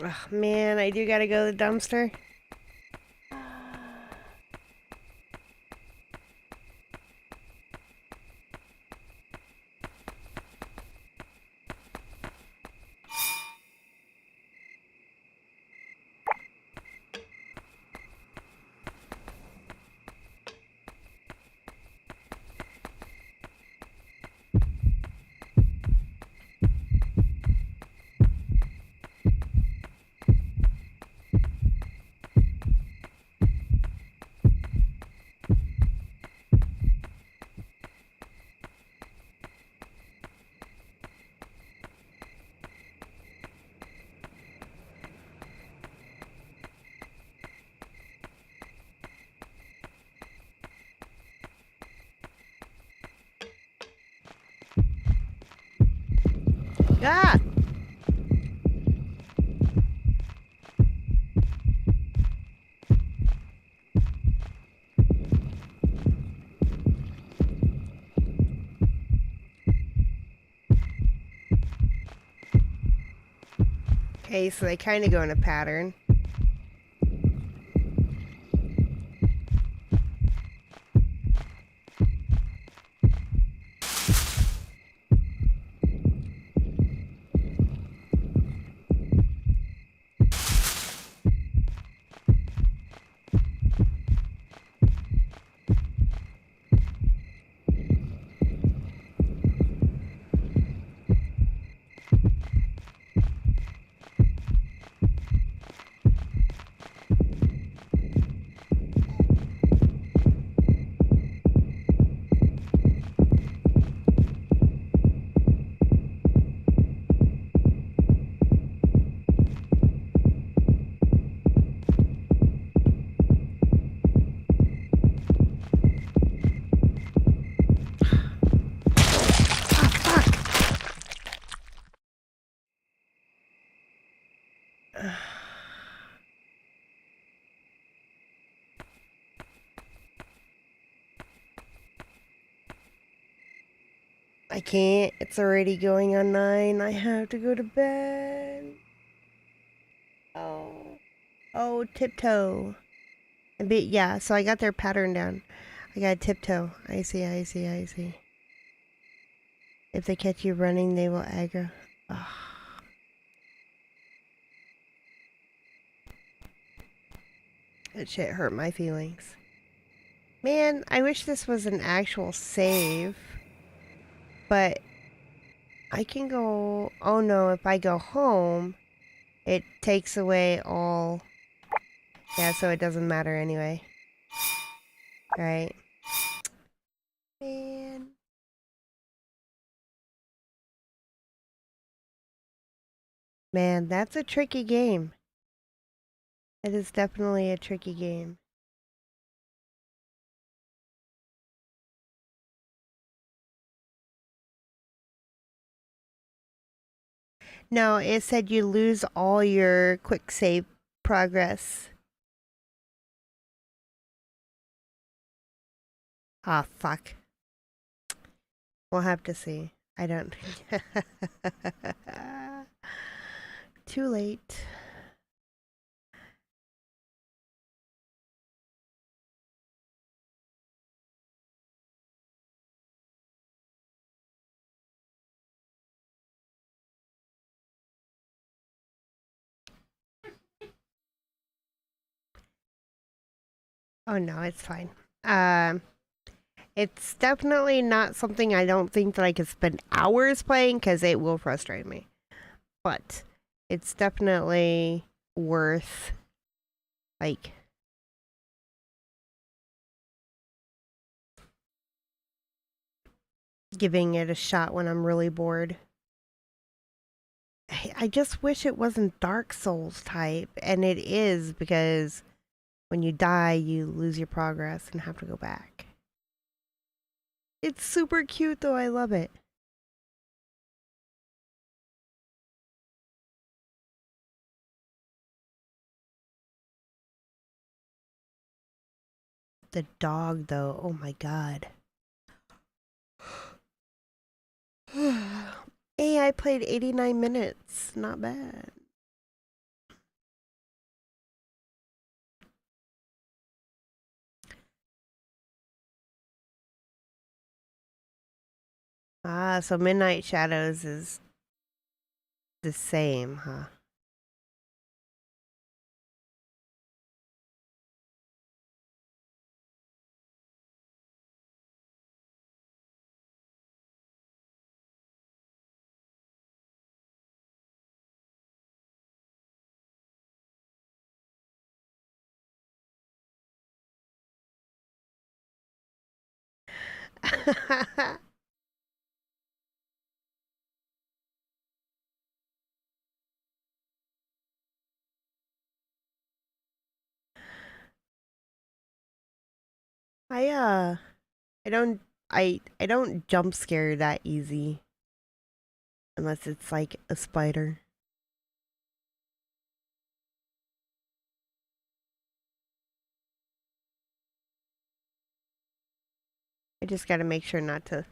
Oh, man, I do gotta go to the dumpster. Ah! Okay, so they kind of go in a pattern. I can't. It's already going on 9. I have to go to bed. Oh. Oh, tiptoe. Yeah, so I got their pattern down. I gotta tiptoe. I see, I see, I see. If they catch you running, they will aggro. Ugh. That shit hurt my feelings. Man, I wish this was an actual save. But I can go... Oh no, if I go home, it takes away all... Yeah, so it doesn't matter anyway. Right. Man. Man, that's a tricky game. It is definitely a tricky game. No, it said you lose all your quick save progress. Ah, fuck. We'll have to see. I don't... Too late. Oh no, it's fine. It's definitely not something I don't think that I could spend hours playing because it will frustrate me. But it's definitely worth, like, giving it a shot when I'm really bored. I just wish it wasn't Dark Souls type, and it is because when you die, you lose your progress and have to go back. It's super cute though, I love it. The dog though, oh my god. Hey, I played 89 minutes, not bad. Ah, so Midnight Shadows is the same, huh? I I don't I don't jump scare that easy. Unless it's like a spider. I just gotta make sure not to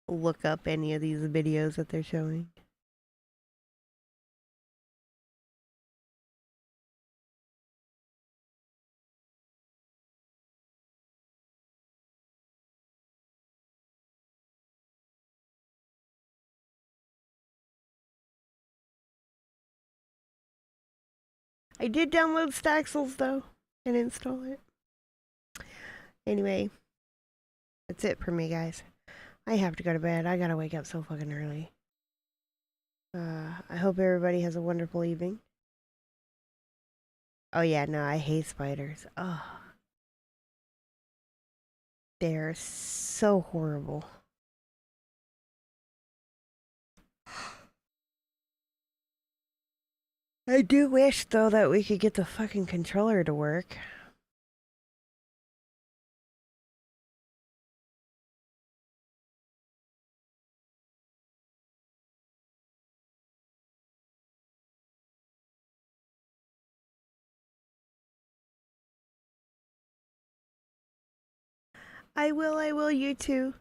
look up any of these videos that they're showing. I did download Staxels though and install it. Anyway, that's it for me, guys. I have to go to bed. I gotta wake up so fucking early. I hope everybody has a wonderful evening. Oh yeah, no, I hate spiders. Oh. They're so horrible. I do wish though that we could get the fucking controller to work. I will, you too.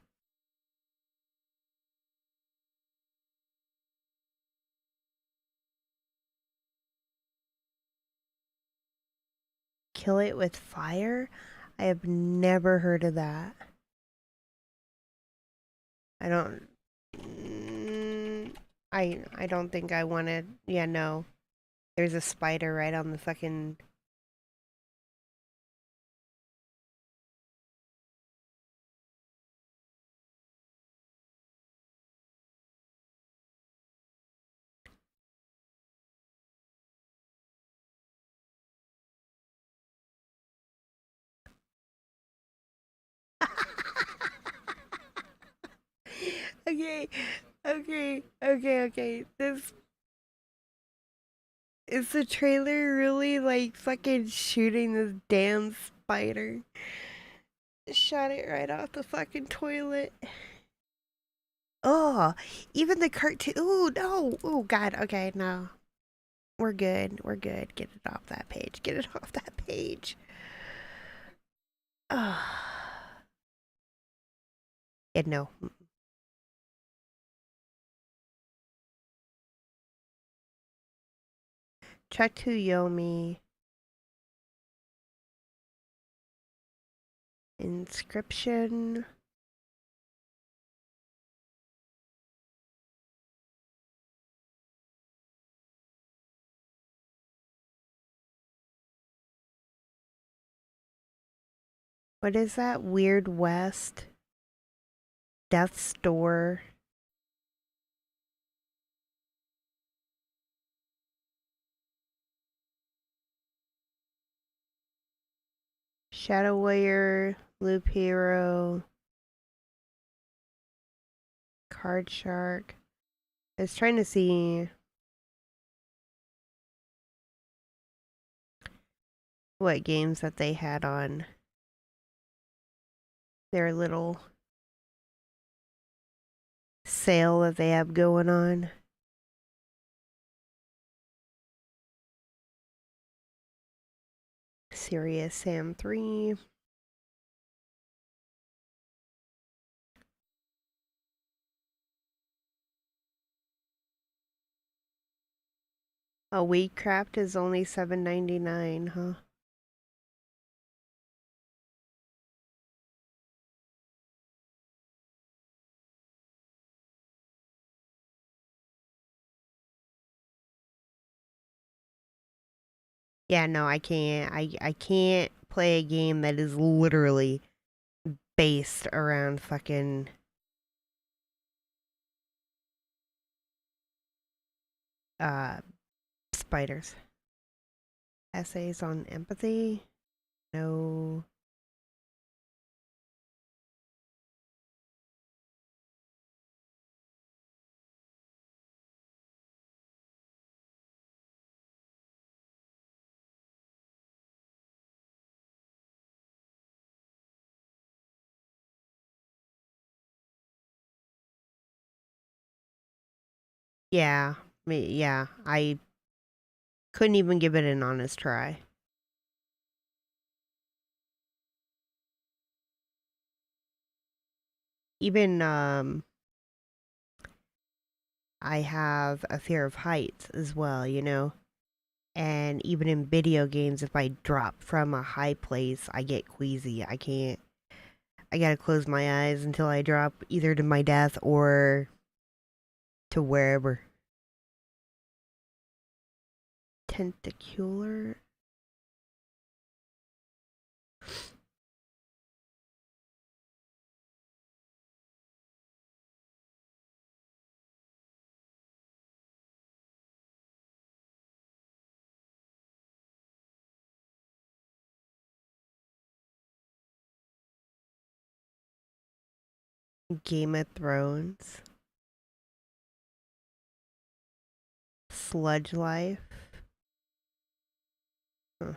Kill it with fire? I have never heard of that. I don't. I don't think I want to. Yeah, no. There's a spider right on the fucking. Okay, okay. This is the trailer really like fucking shooting this damn spider. Shot it right off the fucking toilet. Oh, even the cartoon. Oh no. Oh god. Okay, no. We're good. We're good. Get it off that page. Get it off that page. Oh. Yeah, no. Yomi. Inscription. What is that? Weird West. Death's Door. Shadow Warrior. Loop Hero. Card Shark. I was trying to see what games that they had on their little sale that they have going on. Serious Sam 3. A Weedcraft is only $7.99, huh? Yeah, no, I can't. I can't play a game that is literally based around fucking spiders. Essays on empathy? No. Yeah, yeah, I couldn't even give it an honest try. Even I have a fear of heights as well, you know. And even in video games, if I drop from a high place, I get queasy. I can't. I gotta close my eyes until I drop either to my death or to wherever. Tentacular. Game of Thrones. Sludge Life. Huh.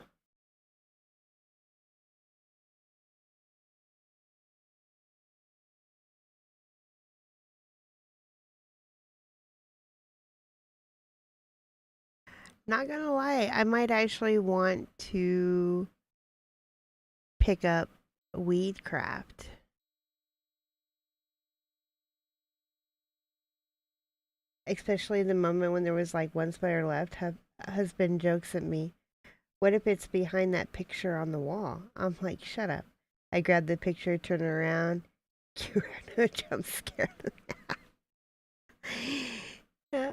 Not gonna lie, I might actually want to pick up Weedcraft. Especially the moment when there was like one spider left. Husband jokes at me, What if it's behind that picture on the wall? I'm like, shut up. I grab the picture, turn it around. You were no jump scare. Yeah.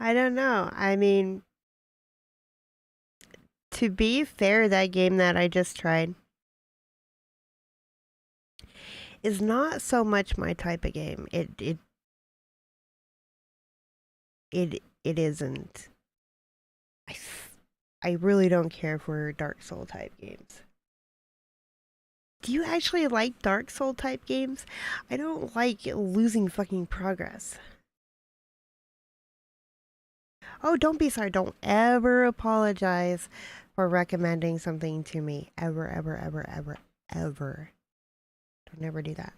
I don't know. I mean, to be fair, that game that I just tried is not so much my type of game. It isn't. I really don't care for Dark Soul type games. Do you actually like Dark Soul type games? I don't like losing fucking progress. Oh, don't be sorry. Don't ever apologize for recommending something to me. Ever, ever, ever, ever, ever. Don't ever do that.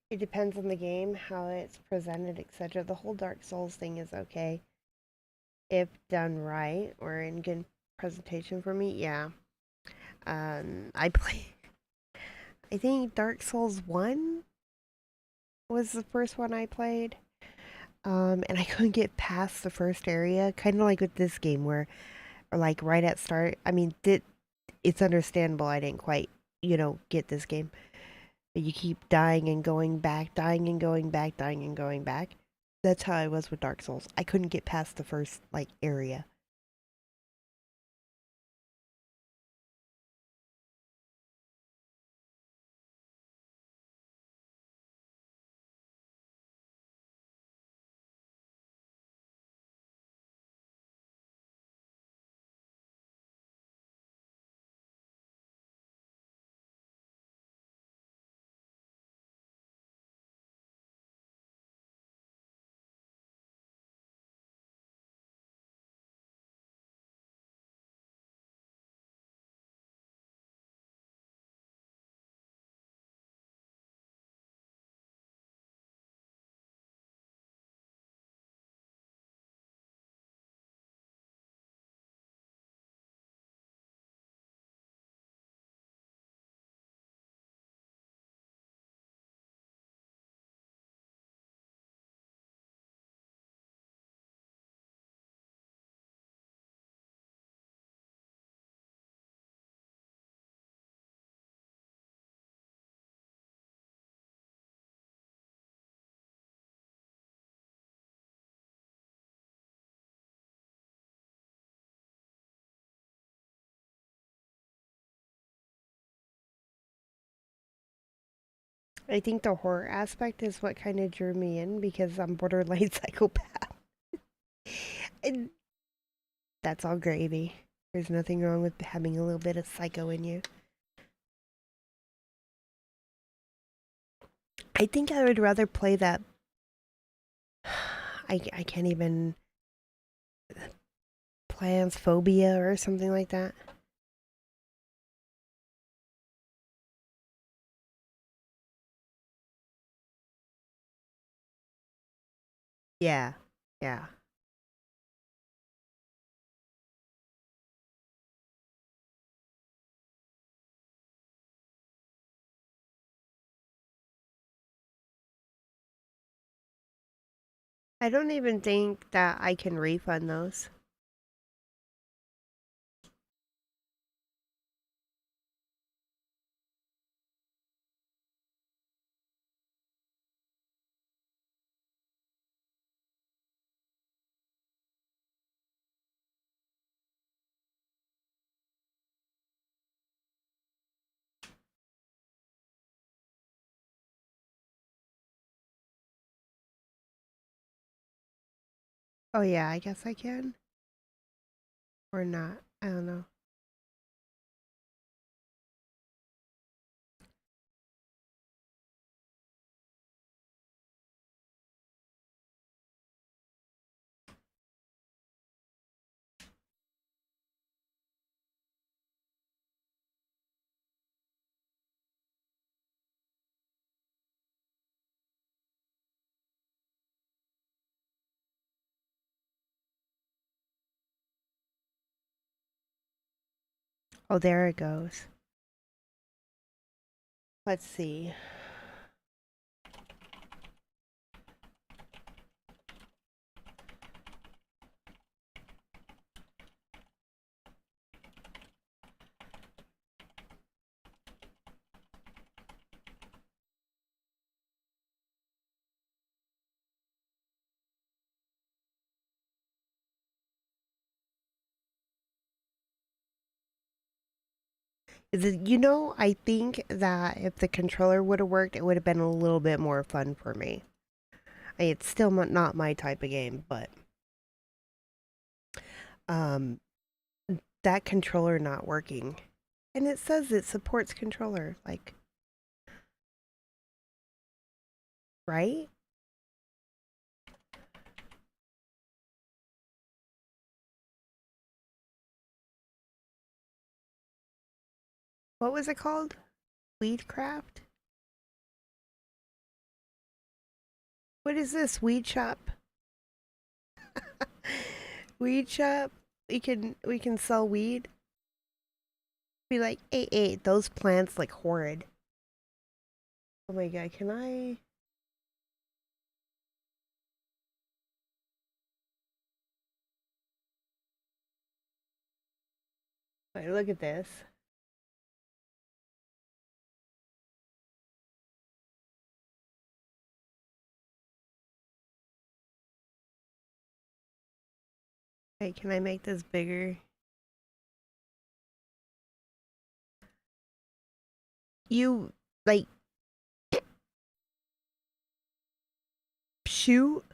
It depends on the game, how it's presented, etc. The whole Dark Souls thing is okay if done right or in good presentation for me. Yeah. I play. I think Dark Souls 1 was the first one I played. And I couldn't get past the first area, kind of like with this game where, or like right at start. I mean, it's understandable I didn't quite, get this game. But you keep dying and going back, dying and going back, dying and going back. That's how I was with Dark Souls. I couldn't get past the first, area. I think the horror aspect is what kind of drew me in because I'm borderline psychopath. And that's all gravy. There's nothing wrong with having a little bit of psycho in you. I think I would rather play that. I can't even. Phobia or something like that. Yeah. Yeah. I don't even think that I can refund those. Oh yeah, I guess I can. Or not. I don't know. Oh, there it goes. Let's see. I think that if the controller would have worked, it would have been a little bit more fun for me. It's still not my type of game, but that controller not working. And it says it supports controller, like, right? What was it called? Weedcraft? What is this? Weed shop? Weed shop? We can sell weed? Be like, hey, those plants look horrid. Oh my god, can I? Wait, look at this. Wait, can I make this bigger? You, like, shoot?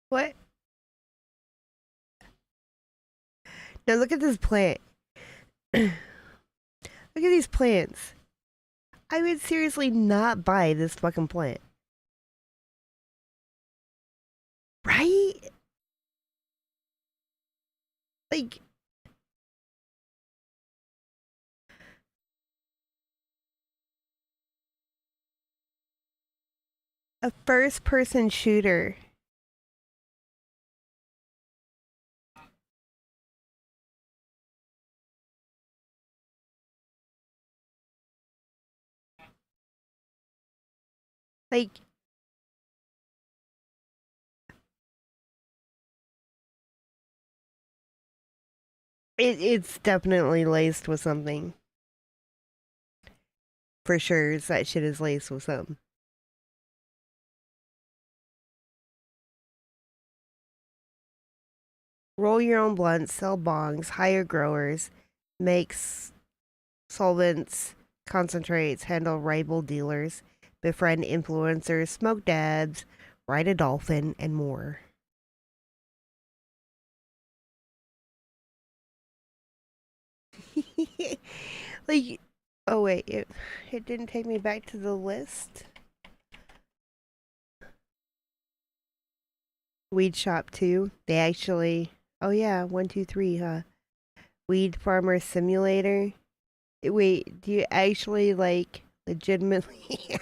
What? Now look at this plant. Look at these plants. I would seriously not buy this fucking plant. Right? Like, a first-person shooter. Like, it's definitely laced with something. For sure, that shit is laced with something. Roll your own blunts, sell bongs, hire growers, makes solvents, concentrates, handle rival dealers, befriend influencers, smoke dabs, ride a dolphin, and more. Like, oh wait, it didn't take me back to the list. Weed shop 2. They actually, oh yeah, 1, 2, 3, huh? Weed farmer simulator. Wait, do you actually like Legitimately.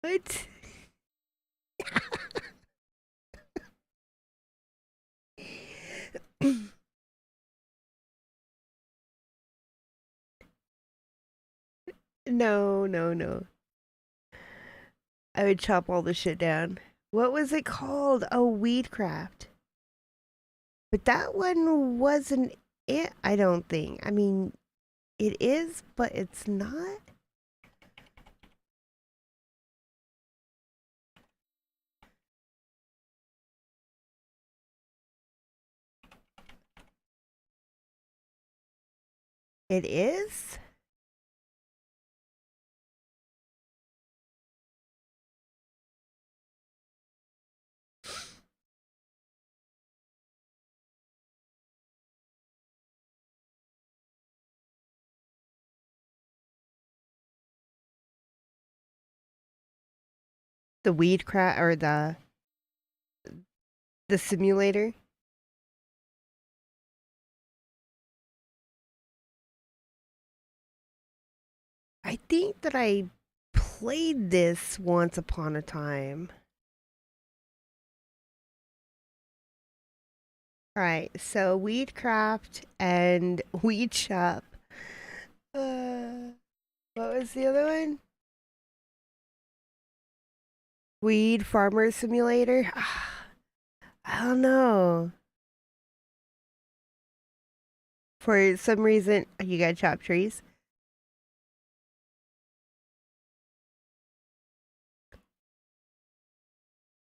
What? No, no, no. I would chop all the shit down. What was it called? Oh, Weedcraft. But that one wasn't it, I don't think. I mean, it is, but it's not. It is? The Weedcraft or the simulator? I think that I played this once upon a time. Right, so Weedcraft and Weed Shop. What was the other one? Weed Farmer Simulator? I don't know. For some reason, you gotta chop trees.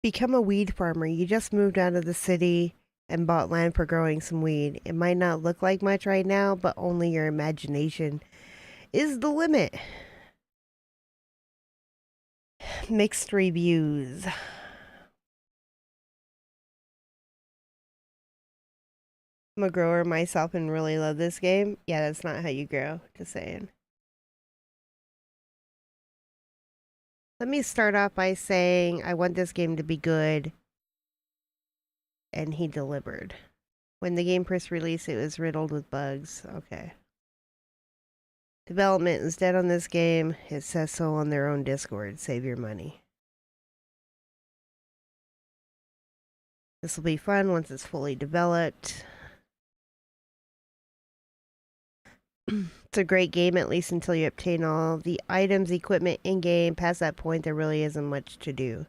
Become a weed farmer. You just moved out of the city and bought land for growing some weed. It might not look like much right now, but only your imagination is the limit. Mixed reviews. I'm a grower myself and really love this game. Yeah, that's not how you grow. Just saying. Let me start off by saying I want this game to be good. And he delivered. When the game first released, it was riddled with bugs. Okay. Development is dead on this game. It says so on their own Discord. Save your money. This will be fun once it's fully developed. It's a great game, at least until you obtain all the items, equipment in-game. Past that point, there really isn't much to do.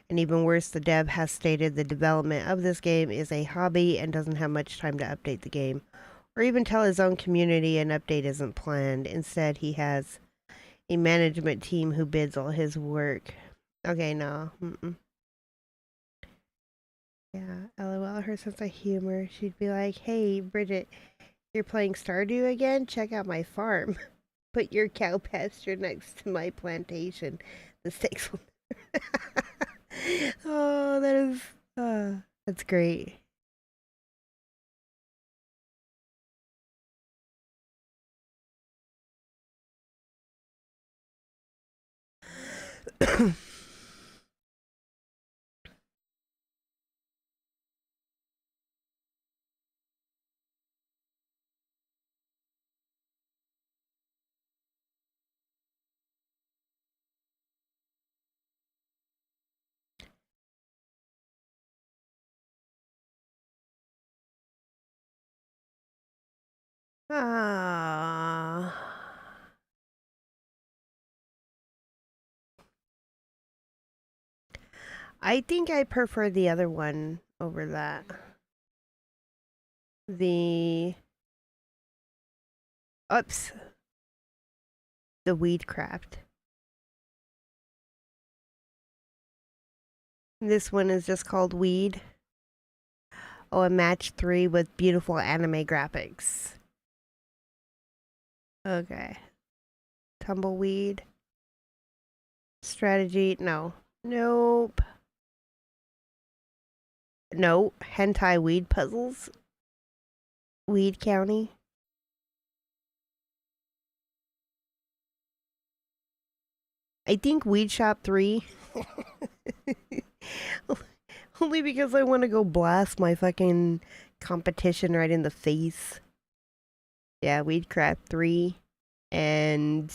And even worse, the dev has stated the development of this game is a hobby and doesn't have much time to update the game. Or even tell his own community an update isn't planned. Instead, he has a management team who bids all his work. Okay, no. Yeah, LOL, her sense of humor. She'd be like, hey, Bridget, you're playing Stardew again? Check out my farm. Put your cow pasture next to my plantation. The stakes will... Oh, that is... that's great. Ah. I think I prefer the other one over that. The Weedcraft. This one is just called Weed. Oh, a match 3 with beautiful anime graphics. Okay. Tumbleweed. Strategy. No. Nope. No. Hentai weed puzzles. Weed County. I think Weed Shop 3. Only because I want to go blast my fucking competition right in the face. Yeah, Weedcraft 3 and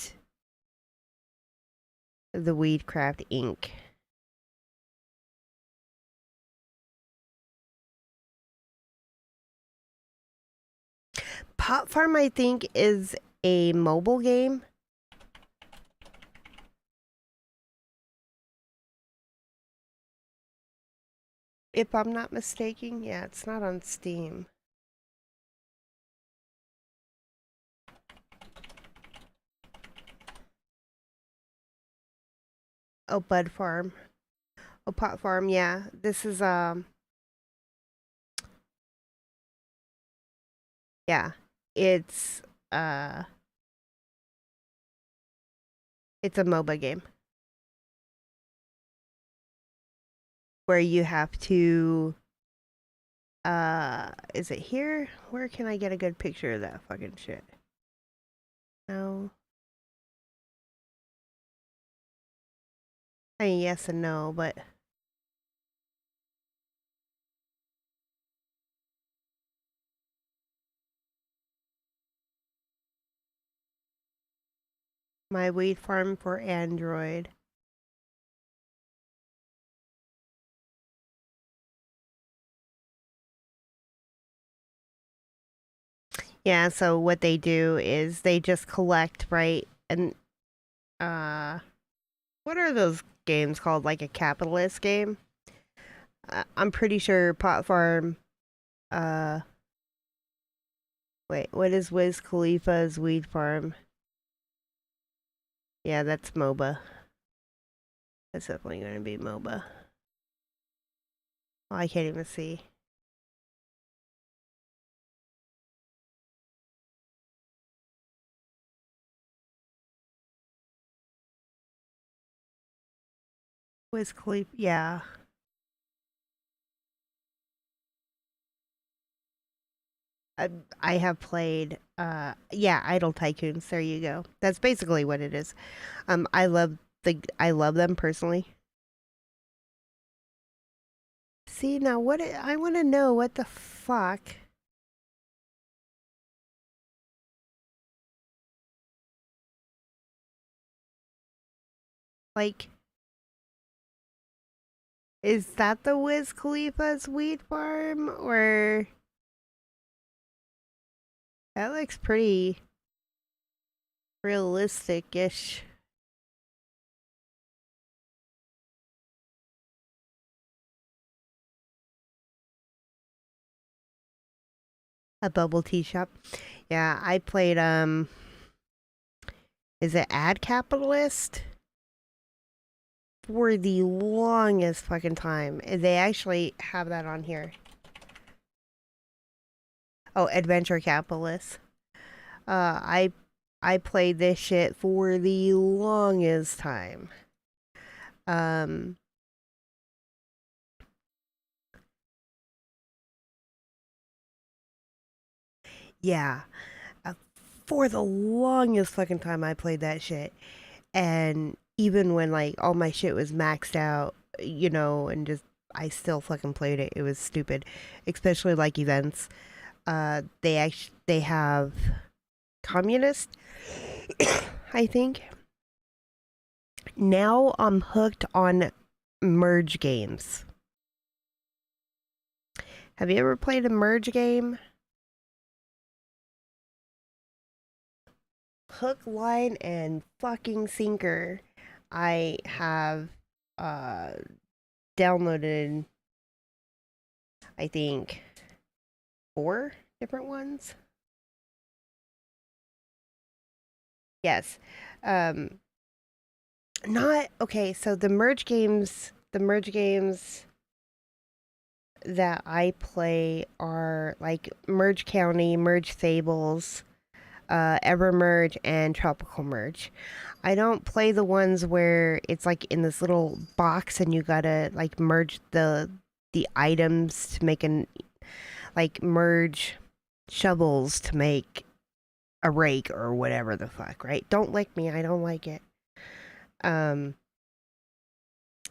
the Weedcraft Inc. Pot Farm, I think, is a mobile game. If I'm not mistaken, yeah, it's not on Steam. Oh, Bud Farm. Oh, Pot Farm, yeah. This is, yeah. It's, it's a MOBA game. Where you have to, is it here? Where can I get a good picture of that fucking shit? No. I mean, yes and no, but... My Weed Farm for Android. Yeah, so what they do is they just collect, right? And, what are those games called? Like a capitalist game? I'm pretty sure Pot Farm, wait, what is Wiz Khalifa's Weed Farm? Yeah, that's MOBA. That's definitely going to be MOBA. Oh, I can't even see. Wiz Khalifa, yeah. I have played, yeah, Idle Tycoons. There you go. That's basically what it is. I love them personally. See, now I want to know what the fuck. Like, is that the Wiz Khalifa's Weed Farm, or... That looks pretty realistic-ish. A bubble tea shop. Yeah, I played, is it Ad Capitalist? For the longest fucking time. They actually have that on here. Oh, Adventure Capitalist. I played this shit for the longest time. Yeah. For the longest fucking time I played that shit. And even when like all my shit was maxed out, you know, and just I still fucking played it. It was stupid. Especially like events. They have communist, I think. Now I'm hooked on merge games. Have you ever played a merge game? Hook, line, and fucking sinker. I have downloaded, I think, 4 different ones. Yes. Not okay, so the merge games that I play are like Merge County, Merge Fables, Ever Merge, and Tropical Merge. I don't play the ones where it's like in this little box and you gotta like merge the items to make like merge shovels to make a rake or whatever the fuck, right? Don't lick me, I don't like it.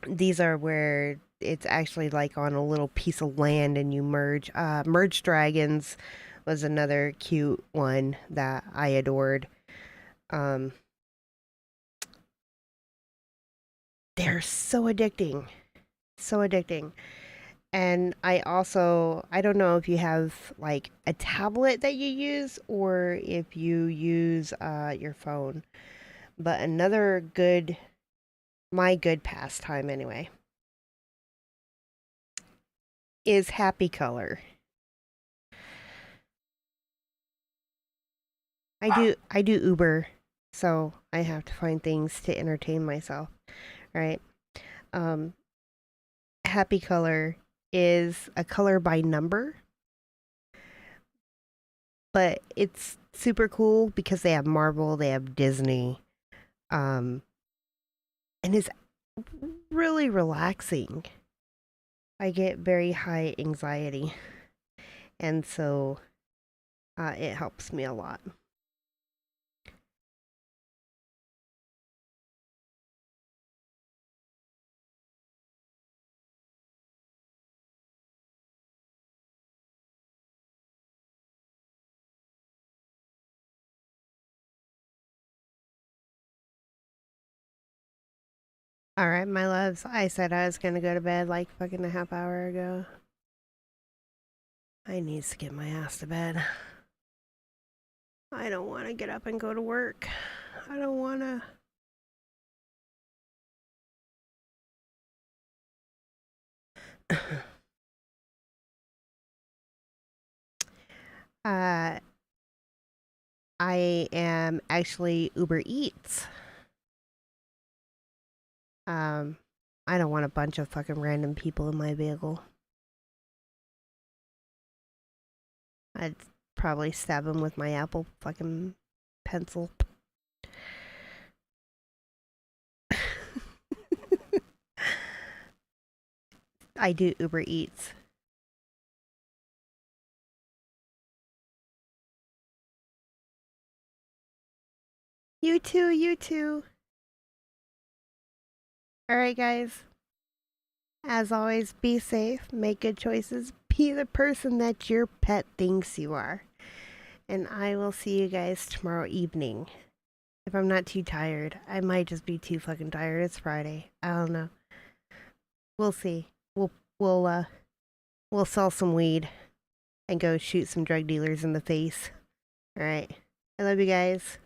These are where it's actually like on a little piece of land and you merge. Merge Dragons was another cute one that I adored. They're so addicting. So addicting. And I don't know if you have like a tablet that you use or if you use your phone. But my good pastime anyway, is Happy Color. I do Uber, so I have to find things to entertain myself, right? Happy Color is a color by number, but it's super cool because they have Marvel, they have Disney, and it's really relaxing. I get very high anxiety, and so it helps me a lot. All right, my loves. I said I was gonna go to bed like fucking a half hour ago. I need to get my ass to bed. I don't want to get up and go to work. I don't want to. I am actually Uber Eats. I don't want a bunch of fucking random people in my vehicle. I'd probably stab them with my Apple fucking pencil. I do Uber Eats. You too, you too. Alright, guys. As always, be safe, make good choices, be the person that your pet thinks you are. And I will see you guys tomorrow evening. If I'm not too tired. I might just be too fucking tired. It's Friday. I don't know. We'll see. We'll sell some weed and go shoot some drug dealers in the face. Alright. I love you guys.